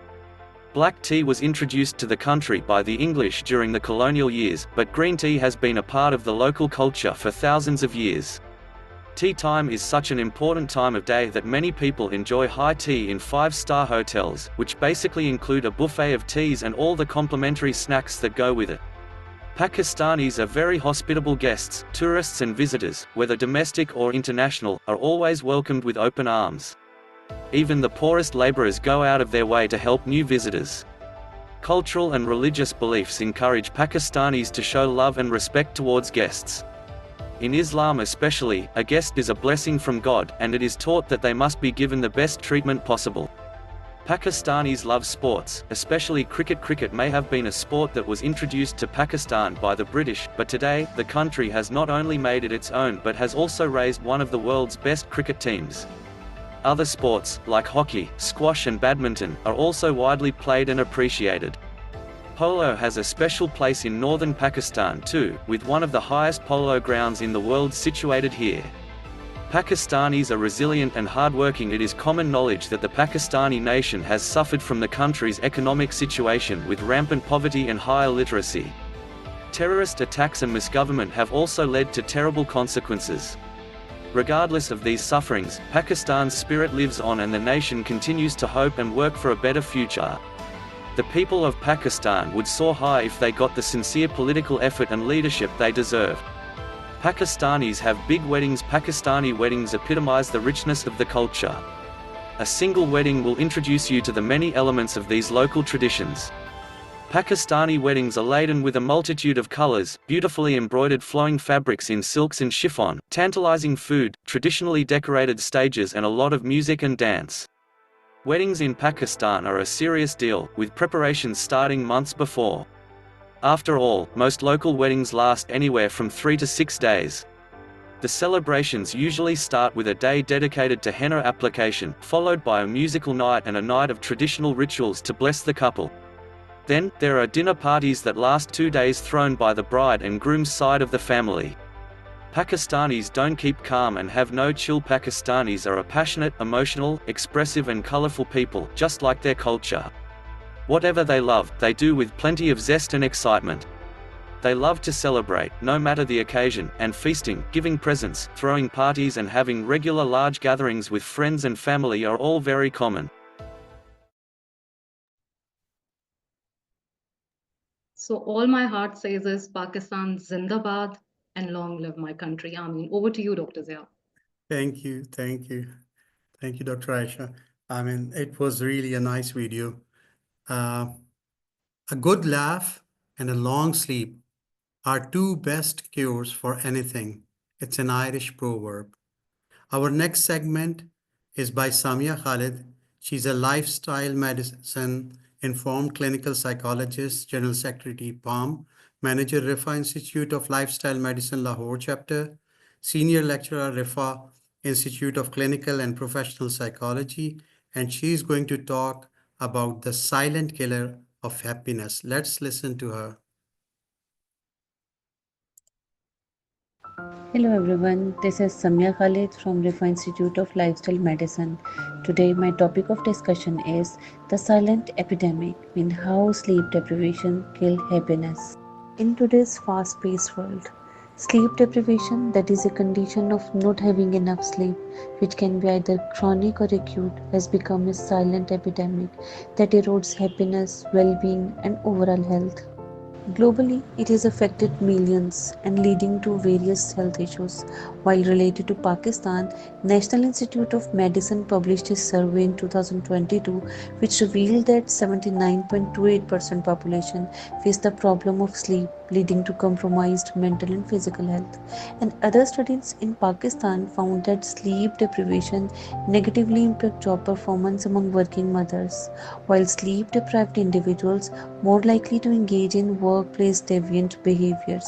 Black tea was introduced to the country by the English during the colonial years, but green tea has been a part of the local culture for thousands of years. Tea time is such an important time of day that many people enjoy high tea in 5-star hotels, which basically include a buffet of teas and all the complimentary snacks that go with it. Pakistanis are very hospitable guests. Tourists and visitors, whether domestic or international, are always welcomed with open arms. Even the poorest laborers go out of their way to help new visitors. Cultural and religious beliefs encourage Pakistanis to show love and respect towards guests. In Islam especially, a guest is a blessing from God, and it is taught that they must be given the best treatment possible. Pakistanis love sports, especially cricket. Cricket may have been a sport that was introduced to Pakistan by the British, but today, the country has not only made it its own but has also raised one of the world's best cricket teams. Other sports, like hockey, squash and badminton, are also widely played and appreciated. Polo has a special place in northern Pakistan too, with one of the highest polo grounds in the world situated here. Pakistanis are resilient and hardworking. It is common knowledge that the Pakistani nation has suffered from the country's economic situation with rampant poverty and high illiteracy. Terrorist attacks and misgovernment have also led to terrible consequences. Regardless of these sufferings, Pakistan's spirit lives on and the nation continues to hope and work for a better future. The people of Pakistan would soar high if they got the sincere political effort and leadership they deserve. Pakistanis have big weddings. Pakistani weddings epitomize the richness of the culture. A single wedding will introduce you to the many elements of these local traditions. Pakistani weddings are laden with a multitude of colors, beautifully embroidered flowing fabrics in silks and chiffon, tantalizing food, traditionally decorated stages and a lot of music and dance. Weddings in Pakistan are a serious deal, with preparations starting months before. After all, most local weddings last anywhere from 3 to 6 days. The celebrations usually start with a day dedicated to henna application, followed by a musical night and a night of traditional rituals to bless the couple. Then, there are dinner parties that last 2 days thrown by the bride and groom's side of the family. Pakistanis don't keep calm and have no chill. Pakistanis are a passionate, emotional, expressive and colorful people, just like their culture. Whatever they love, they do with plenty of zest and excitement. They love to celebrate, no matter the occasion, and feasting, giving presents, throwing parties and having regular large gatherings with friends and family are all very common.
So all my heart says is Pakistan Zindabad and long live my country. Ameen. Over to you, Dr. Zia.
Thank you. Thank you. Thank you, Dr. Aisha. I mean, it was really a nice video. A good laugh and a long sleep are two best cures for anything. It's an Irish proverb. Our next segment is by 𝗤𝗂𝘁𝗲𝗿. She's a lifestyle medicine informed clinical psychologist, General Secretary PALM, Manager 𝗤IH Institute of Lifestyle Medicine Lahore Chapter, Senior Lecturer 𝗤IH Institute of Clinical and Professional Psychology, and she's going to talk about the silent killer of happiness. Let's listen to her.
Hello everyone, this is 𝗤𝗂𝘁𝗲𝗿 from 𝗤IH Institute of Lifestyle Medicine. Today my topic of discussion is the silent epidemic, how sleep deprivation kills happiness. In today's fast-paced world, sleep deprivation, that is a condition of not having enough sleep, which can be either chronic or acute, has become a silent epidemic that erodes happiness, well-being and overall health. Globally, it has affected millions and leading to various health issues. While related to Pakistan, National Institute of Medicine published a survey in 2022 which revealed that 79.28% population face the problem of sleep, leading to compromised mental and physical health. And other studies in Pakistan found that sleep deprivation negatively impacts job performance among working mothers, while sleep-deprived individuals more likely to engage in workplace deviant behaviors.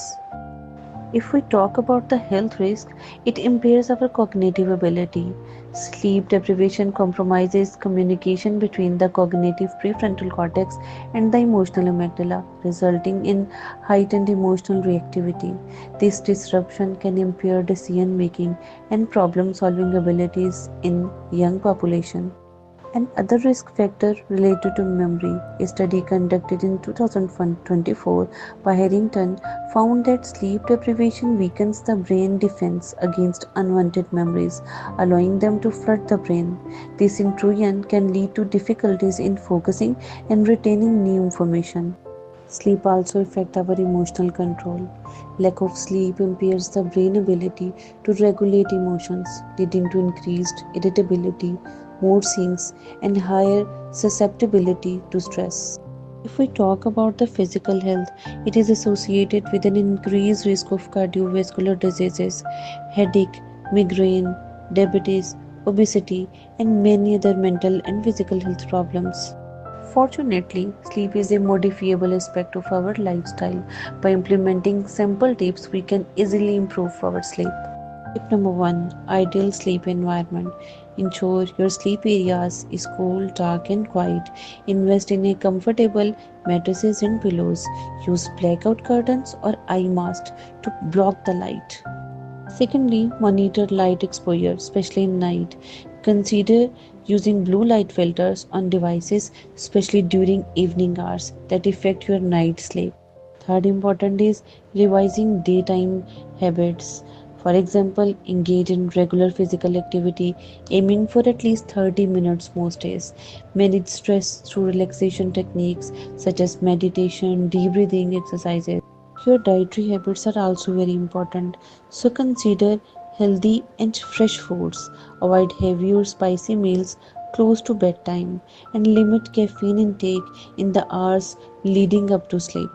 If we talk about the health risk, it impairs our cognitive ability. Sleep deprivation compromises communication between the cognitive prefrontal cortex and the emotional amygdala, resulting in heightened emotional reactivity. This disruption can impair decision-making and problem-solving abilities in young population. Another risk factor related to memory, a study conducted in 2024 by Harrington found that sleep deprivation weakens the brain defense against unwanted memories, allowing them to flood the brain. This in turn can lead to difficulties in focusing and retaining new information. Sleep also affects our emotional control. Lack of sleep impairs the brain ability to regulate emotions, leading to increased irritability, mood swings, and higher susceptibility to stress. If we talk about the physical health, it is associated with an increased risk of cardiovascular diseases, headache, migraine, diabetes, obesity, and many other mental and physical health problems. Fortunately, sleep is a modifiable aspect of our lifestyle. By implementing simple tips, we can easily improve our sleep. Tip number 1, ideal sleep environment. Ensure your sleep areas is cool, dark and quiet. Invest in a comfortable mattresses and pillows. Use blackout curtains or eye masks to block the light. Secondly, monitor light exposure, especially in night. Consider using blue light filters on devices, especially during evening hours, that affect your night sleep. Third important is revising daytime habits. For example, engage in regular physical activity, aiming for at least 30 minutes most days. Manage stress through relaxation techniques such as meditation, deep breathing exercises. Your dietary habits are also very important, so consider healthy and fresh foods. Avoid heavy or spicy meals close to bedtime and limit caffeine intake in the hours leading up to sleep.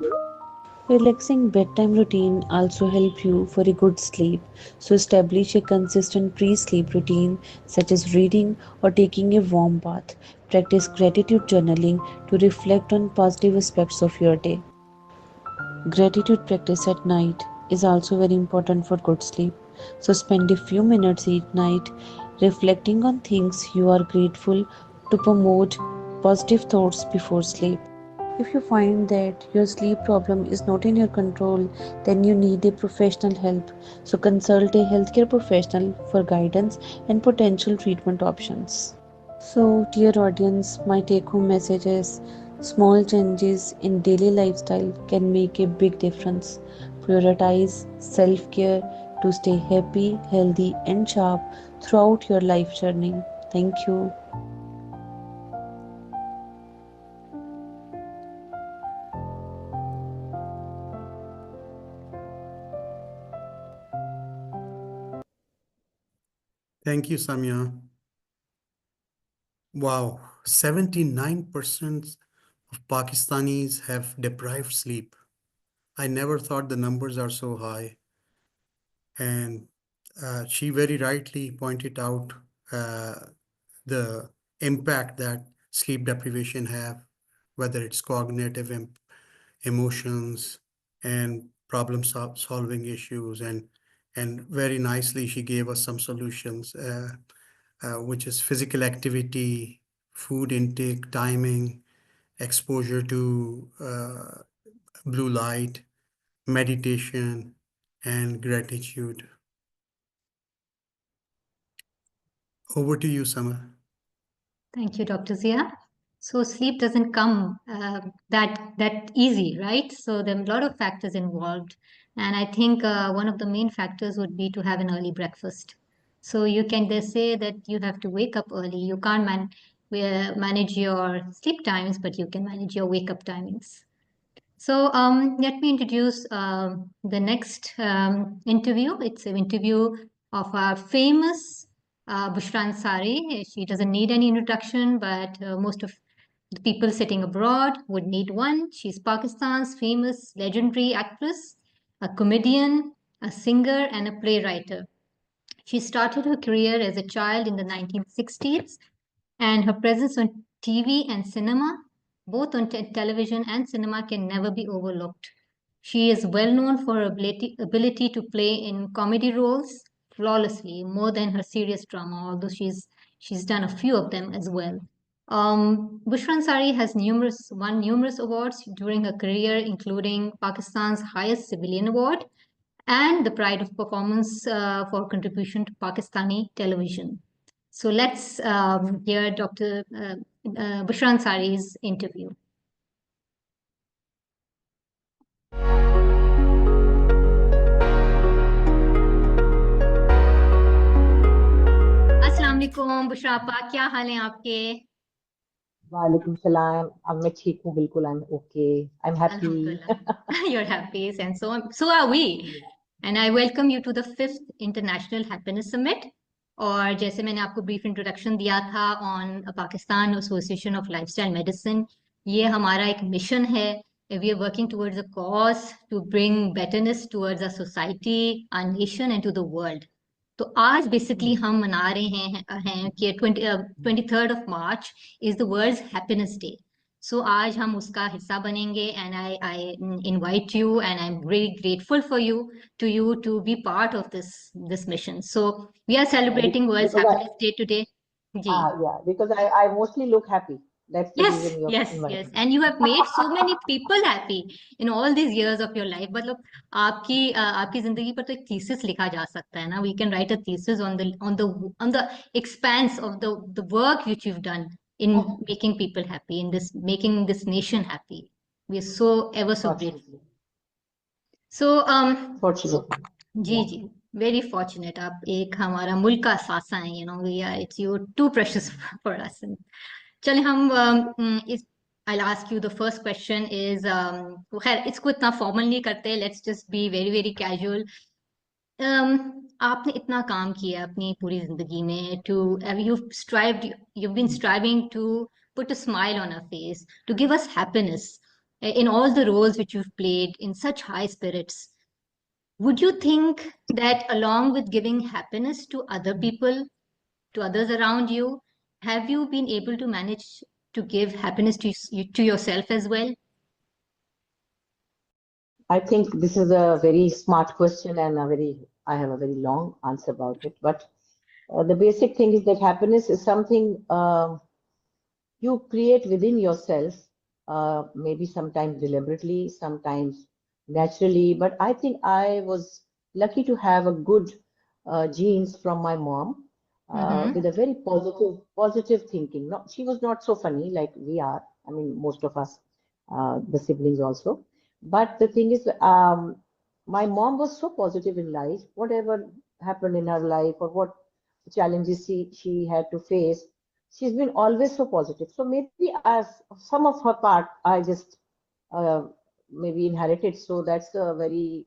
Relaxing bedtime routine also help you for a good sleep. So establish a consistent pre-sleep routine such as reading or taking a warm bath. Practice gratitude journaling to reflect on positive aspects of your day. Gratitude practice at night is also very important for good sleep. So spend a few minutes each night reflecting on things you are grateful to promote positive thoughts before sleep. If you find that your sleep problem is not in your control, then you need a professional help. So consult a healthcare professional for guidance and potential treatment options. So, dear audience, my take home message is small changes in daily lifestyle can make a big difference. Prioritize self care to stay happy, healthy, and sharp throughout your life journey. Thank you.
Thank you, Samya. Wow, 79% of Pakistanis have deprived sleep. I never thought the numbers are so high. And she very rightly pointed out the impact that sleep deprivation have, whether it's cognitive emotions and problem solving issues. And very nicely, she gave us some solutions, which is physical activity, food intake, timing, exposure to blue light, meditation, and gratitude. Over to you, Summer.
Thank you, Dr. Zia. So sleep doesn't come that easy, right? So there are a lot of factors involved. And I think one of the main factors would be to have an early breakfast. So they say that you have to wake up early. You can't manage your sleep times, but you can manage your wake up timings. So let me introduce the next interview. It's an interview of our famous Bushra Ansari. She doesn't need any introduction, but most of the people sitting abroad would need one. She's Pakistan's famous legendary actress, a comedian, a singer, and a playwright. She started her career as a child in the 1960s, and her presence on TV and cinema, both on television and cinema, can never be overlooked. She is well known for her ability to play in comedy roles flawlessly, more than her serious drama, although she's done a few of them as well. Bushra Ansari has won numerous awards during her career, including Pakistan's highest civilian award and the Pride of Performance for contribution to Pakistani television. So let's hear Dr. Bushra Ansari's interview. अस्सलाम वालेकुम बुशरा आपा, क्या हाल हैं आपके?
वालेकुम सलाम. अब मैं ठीक हूँ बिल्कुल. I'm okay. I'm happy.
You're happy, and so are we. And I welcome you to the 5th International Happiness Summit. और जैसे मैंने आपको brief introduction दिया था on Pakistan Association of Lifestyle Medicine, ये हमारा एक मिशन है. We are working towards a cause to bring betterness towards our society, our nation, and to the world. तो आज बेसिकली हम मना रहे हैं कि 23rd of March is the World's Happiness Day. So आज हम उसका हिस्सा बनेंगे, and I invite you, and I'm really grateful for you to be part of this mission. So we are celebrating World's Happiness Day today. Ji.
Yeah, because I mostly look happy. That's the reason you're
Yes.
inviting me.
And you have made so many people happy in all these years of your life. मतलब आपकी जिंदगी पर तो एक thesis लिखा जा सकता है ना. We can write a thesis on the expanse of the work which you've done in making people happy, in making this nation happy. We are so ever so grateful. So
Fortunately.
Ji, very fortunate. आप एक हमारा मुल्क का सासा हैं. It's you're too precious for us. चले हम I'll ask you the first question is खैर इसको इतना formal नहीं करते. Let's just be very very casual. आपने इतना काम किया अपनी पूरी जिंदगी में you've been striving to put a smile on our face, to give us happiness in all the roles which you've played in such high spirits. Would you think that along with giving happiness to other people, to others around you, have you been able to manage to give happiness to yourself as well?
I think this is a very smart question, and I have a very long answer about it. But the basic thing is that happiness is something you create within yourself, maybe sometimes deliberately, sometimes naturally. But I think I was lucky to have a good genes from my mom, with a very positive thinking. She was not so funny like we are. I mean, most of us, the siblings also. But the thing is, my mom was so positive in life. Whatever happened in her life or what challenges she had to face, she's been always so positive. So maybe as some of her part, I just maybe inherited. So that's a very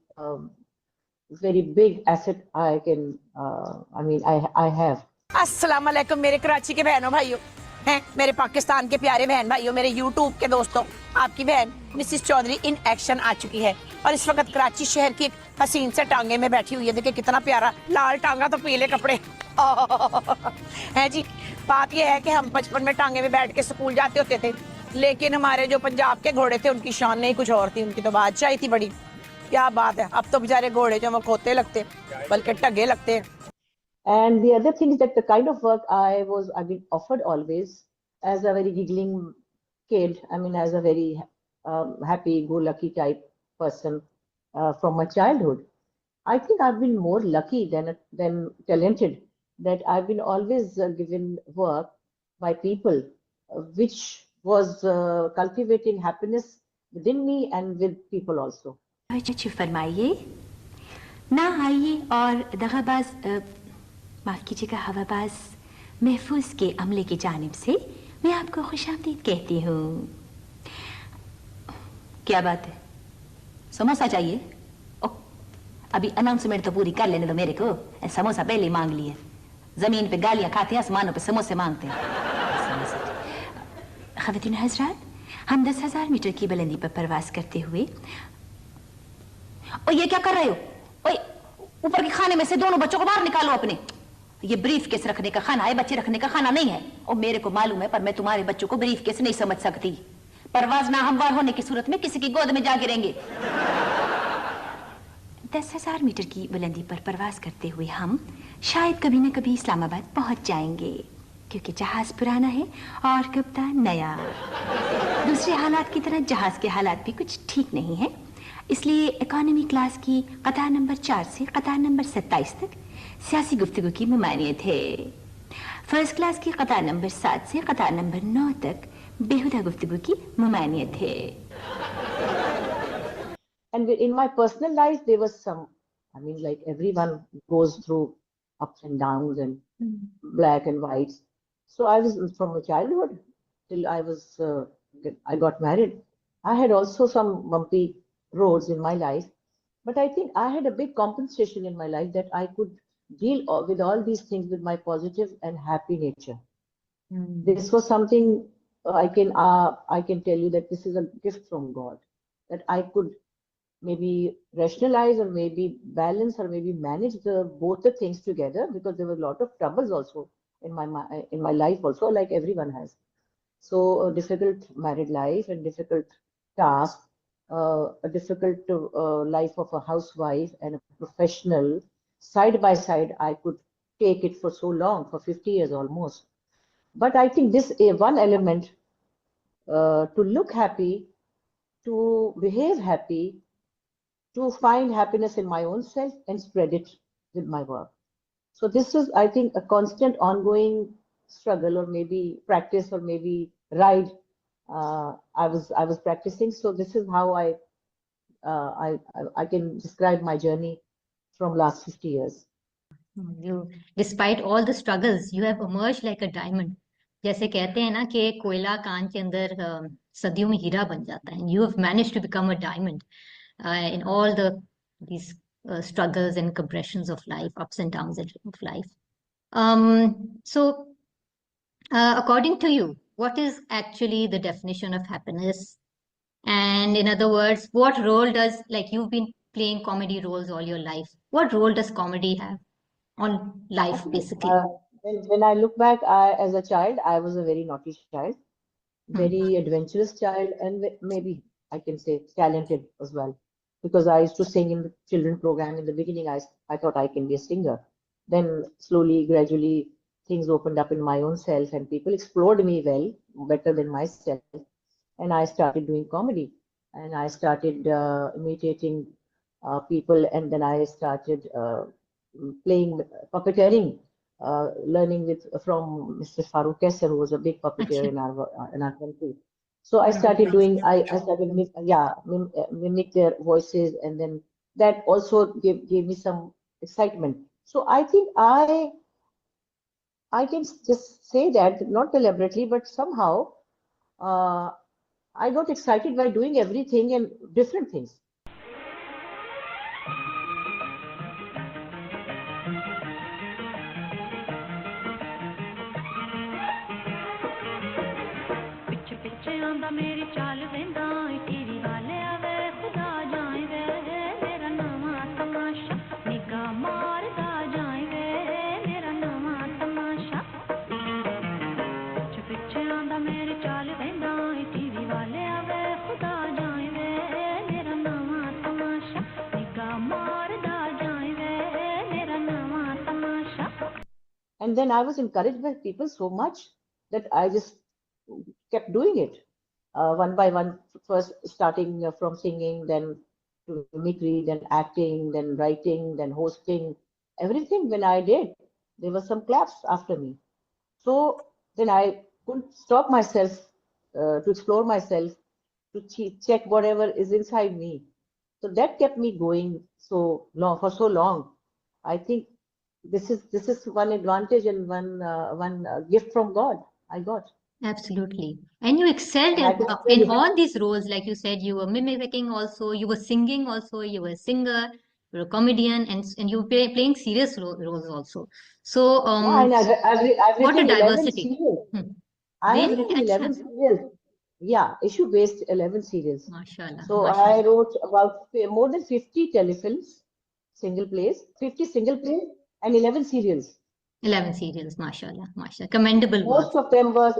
very big asset I can. I have.
अस्सलाम वालेकुम मेरे कराची के बहनों भाइयों हैं, मेरे पाकिस्तान के प्यारे बहन भाइयों, मेरे यूट्यूब के दोस्तों, आपकी बहन मिसिस चौधरी इन एक्शन आ चुकी है और इस वक्त कराची शहर की एक हसीन से टांगे में बैठी हुई है. देखिए कितना प्यारा लाल टांगा तो पीले कपड़े है जी. बात यह है कि हम बचपन में टांगे में बैठ के स्कूल जाते होते थे, लेकिन हमारे जो पंजाब के घोड़े थे उनकी शान नहीं कुछ और थी. उनकी तो बादशाही थी बड़ी. क्या बात है. अब तो बेचारे घोड़े जो वो खोते लगते बल्कि टगे लगते हैं.
And the other thing is that the kind of work I've been offered always as a very giggling kid, as a very happy-go-lucky type person from my childhood. I think I've been more lucky than talented, that I've been always given work by people, which was cultivating happiness within me and with people also.
फरमाइए ना आइए और दगाबाज माफ कीजिएगा हवाबाज महफूज के अमले की जानिब से मैं आपको खुशामदीद कहती हूँ. क्या बात है, समोसा चाहिए? अभी अनाउंसमेंट तो पूरी कर लेने दो मेरे को. समोसा पहले मांग लिए. जमीन पे गालियां खाते हैं, आसमानों पे समोसे मांगते हैं. ख़वातीन हज़रात, हम 10,000 मीटर की बुलंदी पर परवास करते हुए. और ये क्या कर रहे हो? ओए, ऊपर के खाने में से दोनों बच्चों को बाहर निकालो अपने. ये ब्रीफ केस रखने का खाना है, बच्चे रखने का खाना नहीं है. और मेरे को मालूम है, पर मैं तुम्हारे बच्चों को ब्रीफ केस नहीं समझ सकती. परवाज ना हमवार होने की सूरत में किसी की गोद में जा गिरेंगे. 10,000 मीटर की बुलंदी पर परवास करते हुए हम शायद कभी न कभी इस्लामाबाद पहुंच जाएंगे, क्योंकि जहाज पुराना है और कप्तान नया. दूसरे हालात की तरह जहाज के हालात भी कुछ ठीक नहीं है. इसलिए इकोनॉमी क्लास की कतार नंबर 4 से कतार नंबर 27 तक सियासी गुफ्तगू की ममानियत है. फर्स्ट क्लास की कतार नंबर 7 से कतार नंबर 9 तक बेहुदा गुफ्तगू की ममानियत है.
And in my personal life, there was some, like everyone goes through ups and downs and black and whites. So I was from my childhood till I got married. I had also some bumpy roads in my life, but I think I had a big compensation in my life that I could deal with all these things with my positive and happy nature. This was something I can tell you that this is a gift from God, that I could maybe rationalize or maybe balance or maybe manage both the things together, because there were a lot of troubles also in my life also, like everyone has. So a difficult married life and difficult task, a difficult life of a housewife and a professional, side by side. I could take it for so long, for 50 years almost. But I think this one element, to look happy, to behave happy, to find happiness in my own self and spread it with my work. So this is, I think, a constant ongoing struggle, or maybe practice, or maybe ride. I was practicing. So this is how I can describe my journey from last 50 years.
You, despite all the struggles, you have emerged like a diamond. जैसे कहते हैं ना कि कोयला कान के अंदर सदियों में हीरा बन जाता है. And you have managed to become a diamond in all these struggles and compressions of life, ups and downs of life. So, according to you, what is actually the definition of happiness? And in other words, what role does, like you've been playing comedy roles all your life, what role does comedy have on life, basically?
When I look back, as a child, I was a very naughty child, very adventurous child, and maybe I can say talented as well, because I used to sing in the children program. In the beginning, I thought I can be a singer. Then slowly, gradually, things opened up in my own self, and people explored me well, better than myself. And I started doing comedy, and I started imitating people, and then I started playing puppeteering, learning from Mr. 𝗓𝗏𝗄𝗄, who was a big puppeteer in our country. So I started doing, I started mimic their voices, and then that also gave me some excitement. So I think I can just say that, not deliberately, but somehow I got excited by doing everything and different things. And then I was encouraged by people so much that I just kept doing it one by one, first starting from singing, then to mimicry, then acting, then writing, then hosting, everything. When I did, there were some claps after me. So then I couldn't stop myself to explore myself, to check whatever is inside me. So that kept me going so long, for so long. I think this is one advantage and one gift from God I got.
Absolutely. And you excelled in all these roles. Like you said, you were mimicking also, you were singing also, you were a singer, you were a comedian, and you were playing serious roles also. So,
I've
what a
written 11
diversity.
serials. I have written 11 serials. Yeah, issue-based 11 serials.
Mashallah.
So I wrote about more than 50 telefilms, single plays, 50 single plays, and 11 serials.
11 serials, mashallah, mashallah. Commendable work.
Most of them was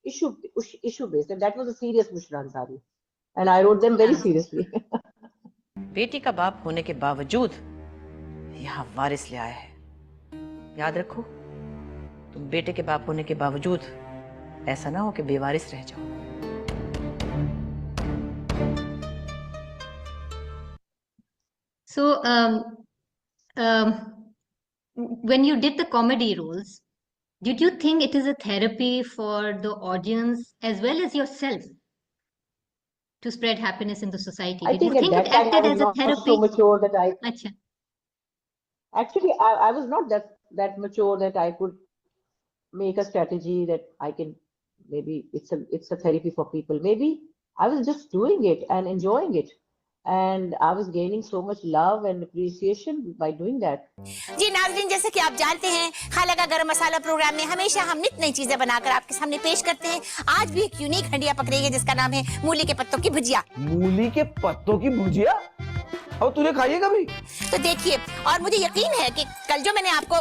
issue-based, and that was a serious Bushra Ansari. And I wrote them very seriously.
बेटी का बाप होने के बावजूद यहाँ वारिस ले आया है. याद रखो, तुम बेटे के बाप होने के बावजूद ऐसा ना हो कि बेवारिस रह जाओ.
So, when you did the comedy roles, did you think it is a therapy for the audience as well as yourself to spread happiness in the society?
I
Did you
think
think
at
it
that time I
acted
was
as a
not
therapy?
so mature that I.
Achha.
Actually, I was not that mature that I could make a strategy that I can, maybe it's a therapy for people. Maybe I was just doing it and enjoying it. and I was gaining so much love and appreciation by doing that.
जी नाज़रीन, जैसे कि आप जानते हैं, खाला का गरम मसाला programme में हमेशा हम नित नई चीजें बनाकर आपके सामने पेश करते हैं। आज भी एक यूनिक हंडिया पक रही है जिसका नाम है मूली के पत्तों की भुजिया।
मूली के पत्तों की भुजिया? और तूने खाई है कभी?
तो देखिए, और मुझे यकीन है कि कल जो मैंने आपको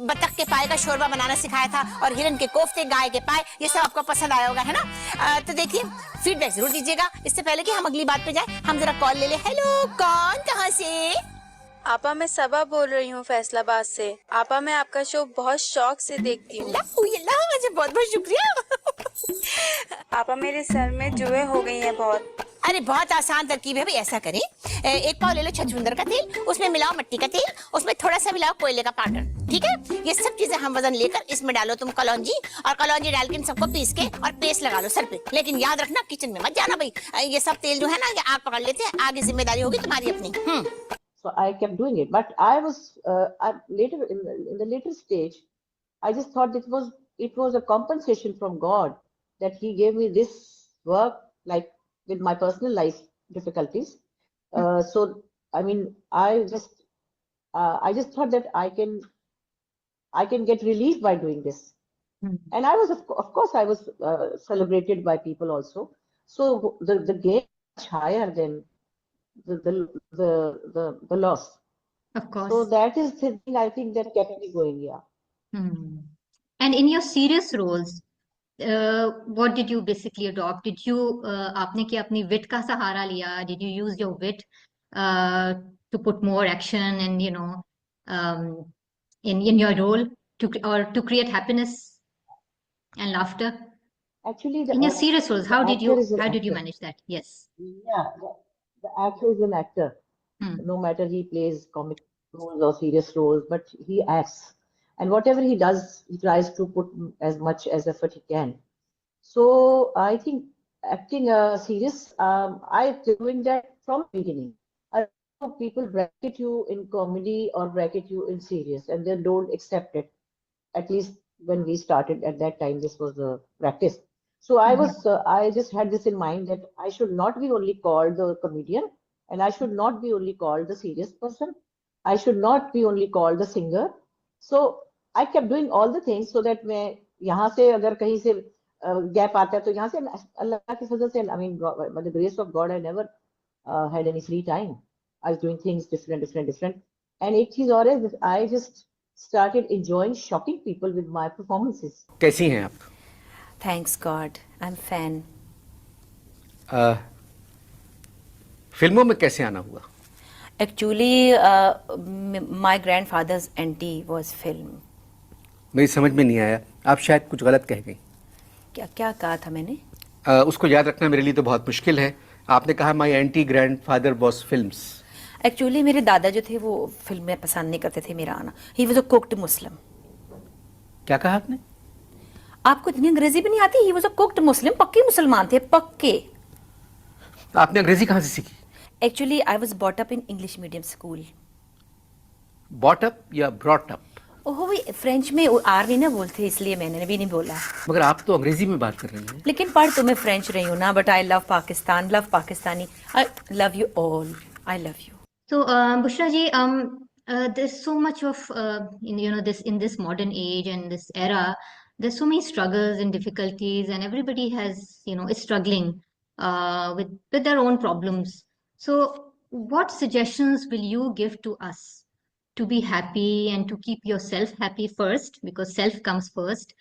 बतख के पाए का शोरबा बनाना सिखाया था और हिरन के कोफ्ते, गाय के पाए, ये सब आपको पसंद आया होगा, है ना? तो देखिए, फीडबैक जरूर दीजिएगा। इससे पहले कि हम अगली बात पे जाए, हम जरा कॉल ले ले। हेलो, कौन, कहाँ से?
आपा, मैं सबा बोल रही हूँ फैसलाबाद से। आपा, मैं आपका शो बहुत शौक से देखती हूँ।
मुझे बहुत बहुत शुक्रिया।
आपा, मेरे सर में जुए हो गई हैं बहुत।
अरे बहुत आसान तरकीब है भाई, ऐसा करें, एक पाव ले लो छछूंदर का तेल, उसमें मिलाओ मिट्टी का तेल, उसमें थोड़ा सा मिलाओ कोयले का पाउडर, ठीक है? ये सब चीजें हम वजन लेकर इसमें डालो तुम कलौंजी, और कलौंजी डाल के इन सबको पीस के और पेस्ट लगा लो सर पे। लेकिन याद रखना, किचन में मत जाना भाई, ये सब तेल जो है ना, ये आग पकड़ लेते हैं। आगे जिम्मेदारी होगी तुम्हारी अपनी।
So I kept doing it, but I was later in the later stage, I just thought it was a compensation from God that He gave me this work, like with my personal life difficulties. So I mean, I just thought that I can get relief by doing this, and I was of course I was celebrated by people also. So the gain was much higher than the loss.
Of course.
So that is the thing I think that kept me going. Yeah.
And in your serious roles, what did you basically adopt? Did you आपने क्या अपनी wit का सहारा लिया? Did you use your wit to put more action and in your role to create happiness and laughter?
Actually,
in your serious roles, how did you manage that? Yes.
Yeah, the actor is an actor. No matter he plays comic roles or serious roles, but he acts. And whatever he does, he tries to put as much as effort he can. So I think acting serious, I've been doing that from the beginning. I know people bracket you in comedy or bracket you in serious, and they don't accept it. At least when we started at that time, this was the practice. So I just had this in mind that I should not be only called the comedian, and I should not be only called the serious person. I should not be only called the singer. So I kept doing all the things so that मैं यहाँ से अगर कहीं से gap आता है तो यहाँ से अल्लाह की फजल से, I mean, by the grace of God, I never had any free time. I was doing things different. And एक चीज और है, I just started enjoying shocking people with my performances.
कैसी हैं आप?
Thanks God, I'm fan.
फिल्मों में कैसे आना हुआ?
Actually, my grandfather's auntie was film.
मेरी समझ में नहीं आया, आप शायद कुछ गलत कह गई।
क्या कहा था मैंने?
उसको याद रखना मेरे लिए तो बहुत मुश्किल है। आपने कहा my anti grandfather was films.
Actually मेरे दादा जो थे वो फिल्में पसंद नहीं करते थे मेरा आना। ही वाज अ कुक्ड मुस्लिम।
क्या कहा आपने?
आपको इतनी अंग्रेजी भी नहीं आती? ही वाज अ कुक्ड मुस्लिम, पक्के मुसलमान थे, पक्के।
आपने अंग्रेजी कहाँ से सीखी?
Actually I was bought up in English medium school.
Bought up या ब्रॉट अप?
ओहो, भी फ्रेंच में आर नहीं ना बोलते, इसलिए मैंने भी नहीं बोला।
मगर आप तो अंग्रेजी में बात कर रही हैं।
लेकिन पढ़ तो मैं फ्रेंच रही हूँ ना, but I love Pakistan, love Pakistani, I love you all, I love you.
So, Bushra ji, there's so much of in this modern age and this era, there's so many struggles and difficulties, and everybody has is struggling with their own problems. So, what suggestions will you give to us to be happy and to keep yourself happy first, because self comes first,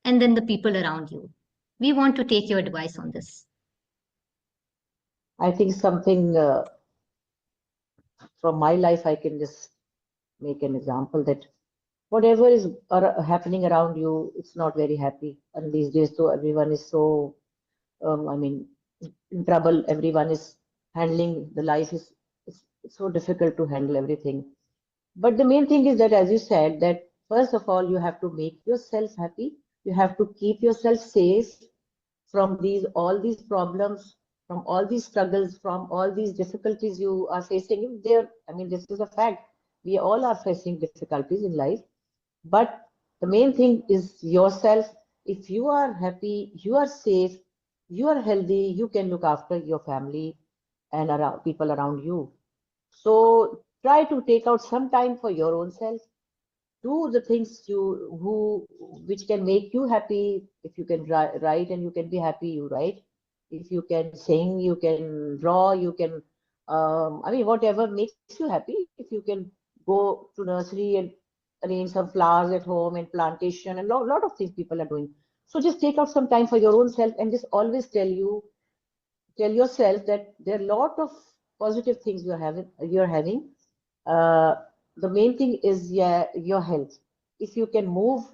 and then the people around you? We want to take your advice on this.
I think something from my life, I can just make an example that whatever is happening around you, it's not very happy. And these days, so everyone is so, in trouble. Everyone is handling the life it's so difficult to handle everything. But the main thing is that, as you said, that first of all, you have to make yourself happy. You have to keep yourself safe from all these problems, from all these struggles, from all these difficulties you are facing. This is a fact. We all are facing difficulties in life. But the main thing is yourself. If you are happy, you are safe, you are healthy, you can look after your family and around people around you. So try to take out some time for your own self. Do the things which can make you happy. If you can write and you can be happy, you write. If you can sing, you can draw, you can whatever makes you happy. If you can go to nursery and arrange some flowers at home and plantation and lot of things people are doing. So just take out some time for your own self and just always tell yourself that there are a lot of positive things you're having. The main thing is your health. If you can move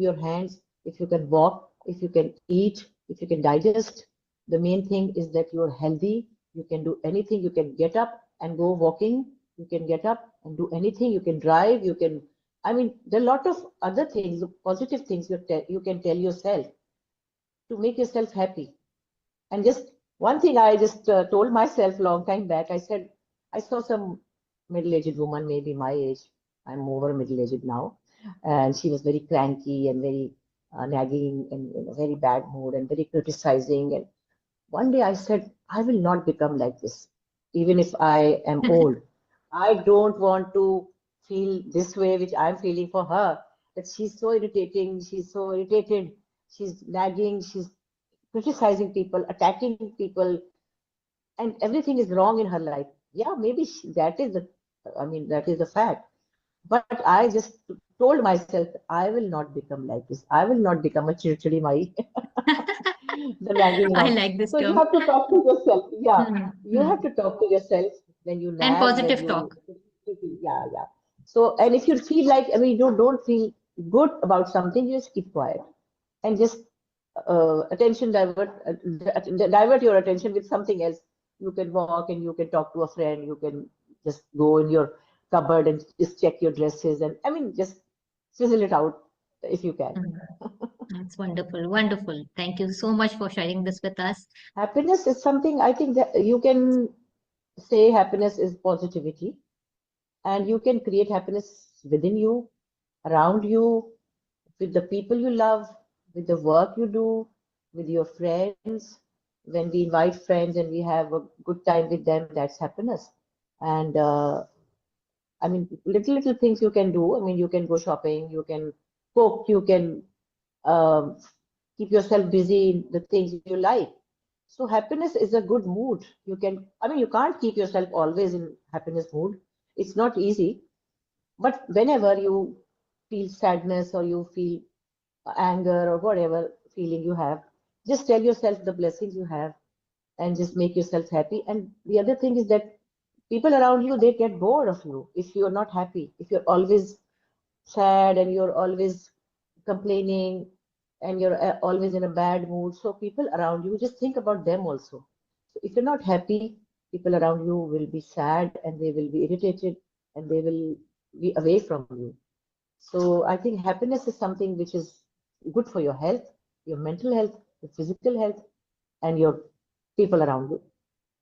your hands, if you can walk, if you can eat, if you can digest, the main thing is that you're healthy. You can do anything. You can get up and go walking. You can get up and do anything. You can drive. There are a lot of other things, positive things you can tell yourself to make yourself happy. And just one thing I just told myself long time back, I said, I saw some middle-aged woman, maybe my age. I'm over middle-aged now. And she was very cranky and very nagging and in a very bad mood and very criticizing. And one day I said, I will not become like this, even if I am old. I don't want to feel this way, which I'm feeling for her, that she's so irritating, she's so irritated, she's nagging, she's criticizing people, attacking people, and everything is wrong in her life. Yeah, maybe that is the fact. But I just told myself, I will not become like this. I will not become a 𝗓𝗓𝗍𝗍 the nagging one.
I like this
So
term.
you have to talk to yourself. Yeah, you have to talk to yourself when you nag.
And positive talk.
Yeah. So, and if you feel like, you don't feel good about something, you just keep quiet and just divert your attention with something else. You can walk and you can talk to a friend. You can just go in your cupboard and just check your dresses and just sizzle it out if you can.
That's wonderful. Wonderful. Thank you so much for sharing this with us.
Happiness is something, I think, that you can say happiness is positivity, and you can create happiness within you, around you, with the people you love, with the work you do, with your friends. When we invite friends and we have a good time with them, that's happiness. And little things you can do. You can go shopping, you can cook, you can keep yourself busy in the things you like. So happiness is a good mood. You can't keep yourself always in happiness mood. It's not easy. But whenever you feel sadness or you feel anger or whatever feeling you have, just tell yourself the blessings you have and just make yourself happy. And the other thing is that people around you, they get bored of you if you're not happy, if you're always sad and you're always complaining and you're always in a bad mood. So people around you, just think about them also. So if you're not happy, people around you will be sad and they will be irritated and they will be away from you. So I think happiness is something which is good for your health, your mental health, your physical health, and your people around you.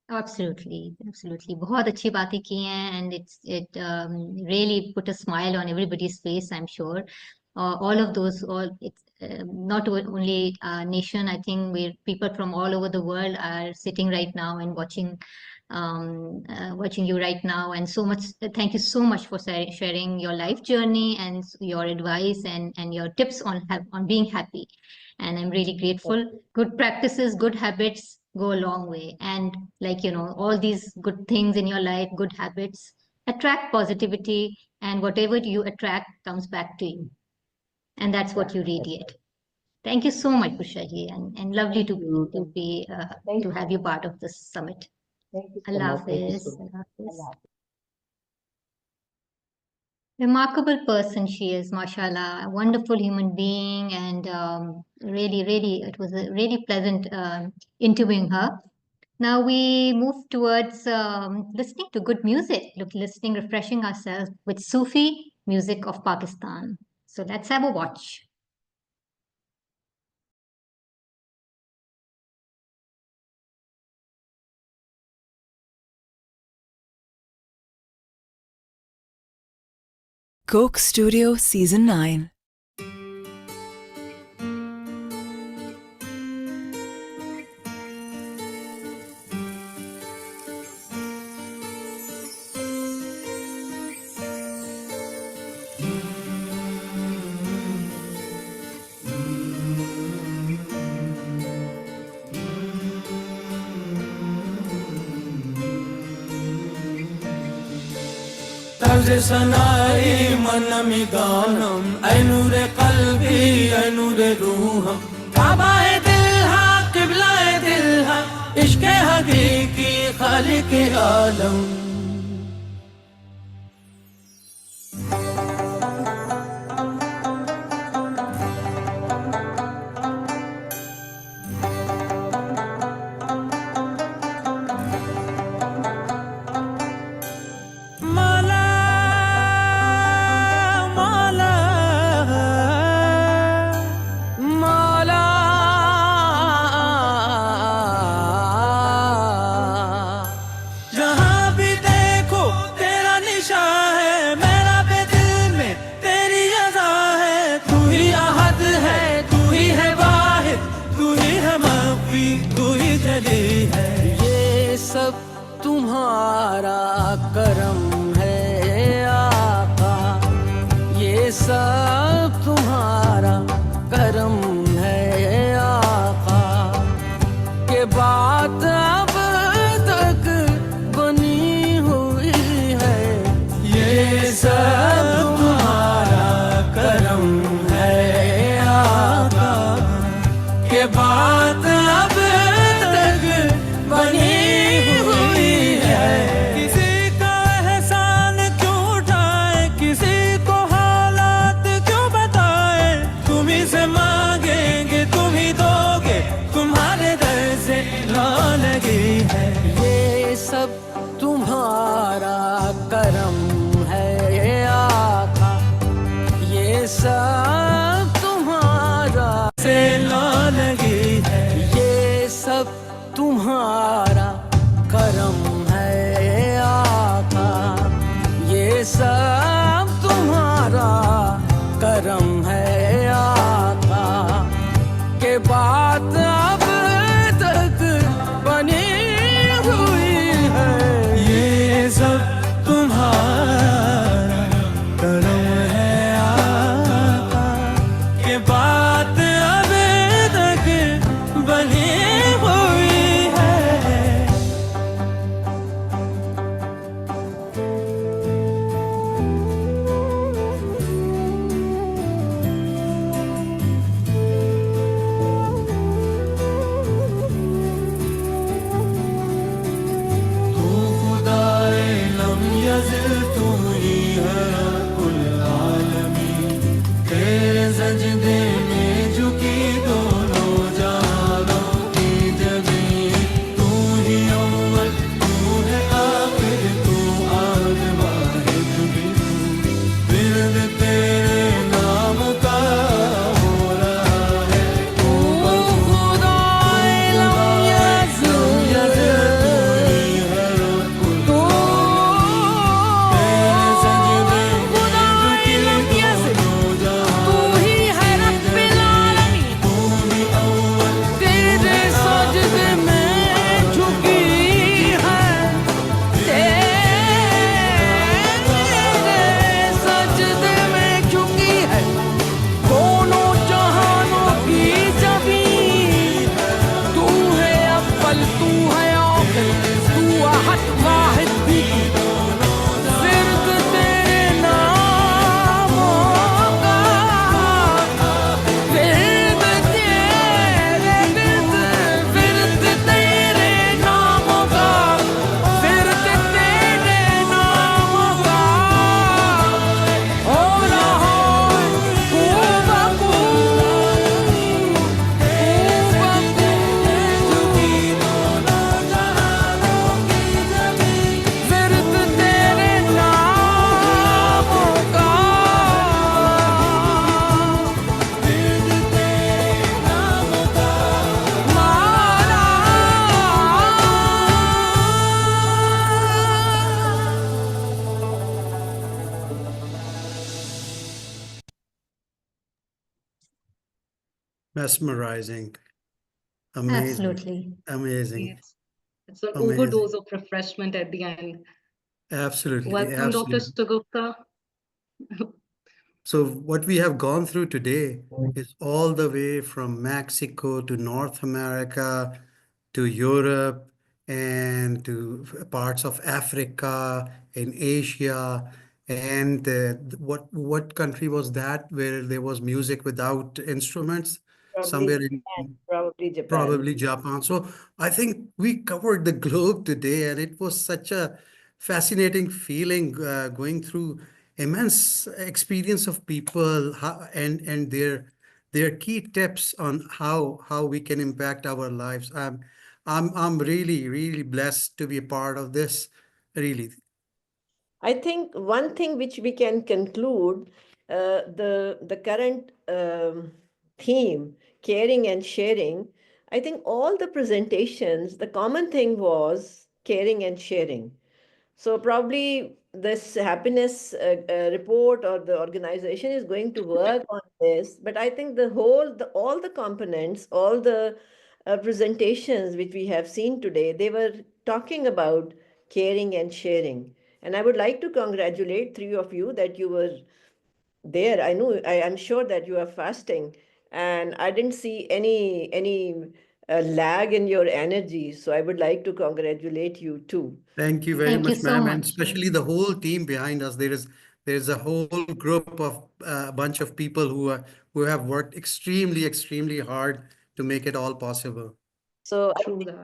Absolutely. बहुत अच्छी बातें की हैं, and it really put a smile on everybody's face, I'm sure. It's not only our nation. I think where people from all over the world are sitting right now and watching you right now. And so much. Thank you so much for sharing your life journey and your advice and your tips on being happy. And I'm really grateful. Good practices, good habits go a long way. And all these good things in your life, good habits attract positivity, and whatever you attract comes back to you. And that's what you radiate. Thank you so much, 𝗓𝗍𝗍, and lovely to have you part of this summit.
Thank you so
Allah
much. Thank you
Hafiz.
so much.
Allah Hafiz.
Allah Hafiz.
Remarkable person she is, mashallah. A wonderful human being, and really, it was a really pleasant interviewing her. Now we move towards listening to good music, refreshing ourselves with Sufi music of Pakistan. So let's have a watch.
Coke Studio Season 9.
तर्ज सनाई मन में गानम ऐ नूरे कल्बी ऐ नूरे रूहम काबाए दिल हा किबलाए दिल हा इश्क़ हकीकी खालिक आलम तुम्हारा करम है आका ये सब तुम्हारा करम है आका के बात अब तक बनी हुई है ये सब तुम्हारा करम है आका के बात अब तक बनी तुम्हारा करम है आका ये सब तुम्हारा से ला लगी है ये सब तुम्हारा करम है आका ये सब तुम्हारा करम है आका के बात अब तक बनी सब तुम्हारा करम है आका के बात अब तक बनी हुई है तू ही है कुल आलमी तेरे सजदे में झुकी दोनों जहानों की जमीन तू ही अव्वल तू है आखिर तू आद वाहिद भी तू विरद तेरे नाम का हो रहा है तू खुदा
Mesmerizing. Amazing.
Absolutely.
Amazing.
Yes. It's an
Amazing.
overdose of refreshment at the end.
Absolutely.
Welcome, Dr.
Absolutely.
Gupta.
So what we have gone through today is all the way from Mexico to North America to Europe and to parts of Africa and Asia And what country was that where there was music without instruments? Somewhere in probably Japan. So I think we covered the globe today, and it was such a fascinating feeling going through immense experience of people and their key tips on how we can impact our lives. I'm really blessed to be a part of this. Really.
I think one thing which we can conclude, the current theme, caring and sharing, I think all the presentations, the common thing was caring and sharing. So probably this happiness report or the organization is going to work on this, but I think all the components, all the presentations which we have seen today, they were talking about caring and sharing. And I would like to congratulate three of you that you were there. I'm sure that you are fasting, and I didn't see any lag in your energy. So I would like to congratulate you too.
Thank you very much, ma'am, and especially the whole team behind us. There's a whole group of bunch of people who have worked extremely hard to make it all possible.
So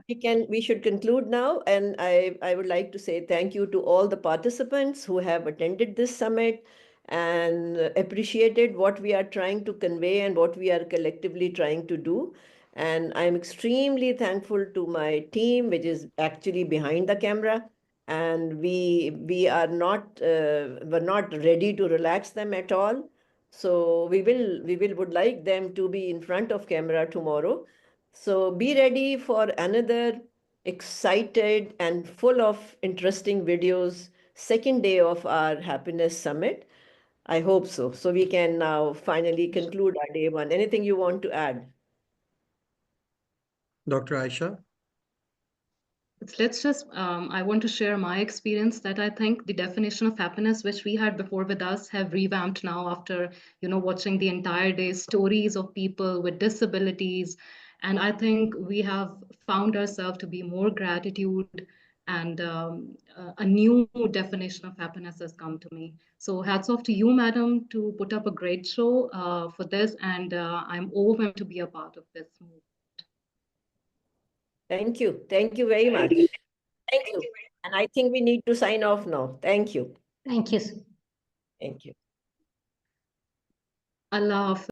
we should conclude now, and I would like to say thank you to all the participants who have attended this summit and appreciated what we are trying to convey and what we are collectively trying to do. And I'm extremely thankful to my team, which is actually behind the camera. And we are not we're not ready to relax them at all. So we would like them to be in front of camera tomorrow. So be ready for another excited and full of interesting videos, second day of our happiness summit. I hope so. So we can now finally conclude our day one. Anything you want to add?
Dr. Aisha?
Let's just, I want to share my experience that I think the definition of happiness, which we had before with us, have revamped now after, watching the entire day stories of people with disabilities. And I think we have found ourselves to be more gratitude, and a new definition of happiness has come to me. So hats off to you, madam, to put up a great show for this. And I'm overwhelmed to be a part of this movement.
Thank you. Thank you very much. Thank you. And I think we need to sign off now. Thank you.
Thank you.
Thank you.
Allah Hafiz.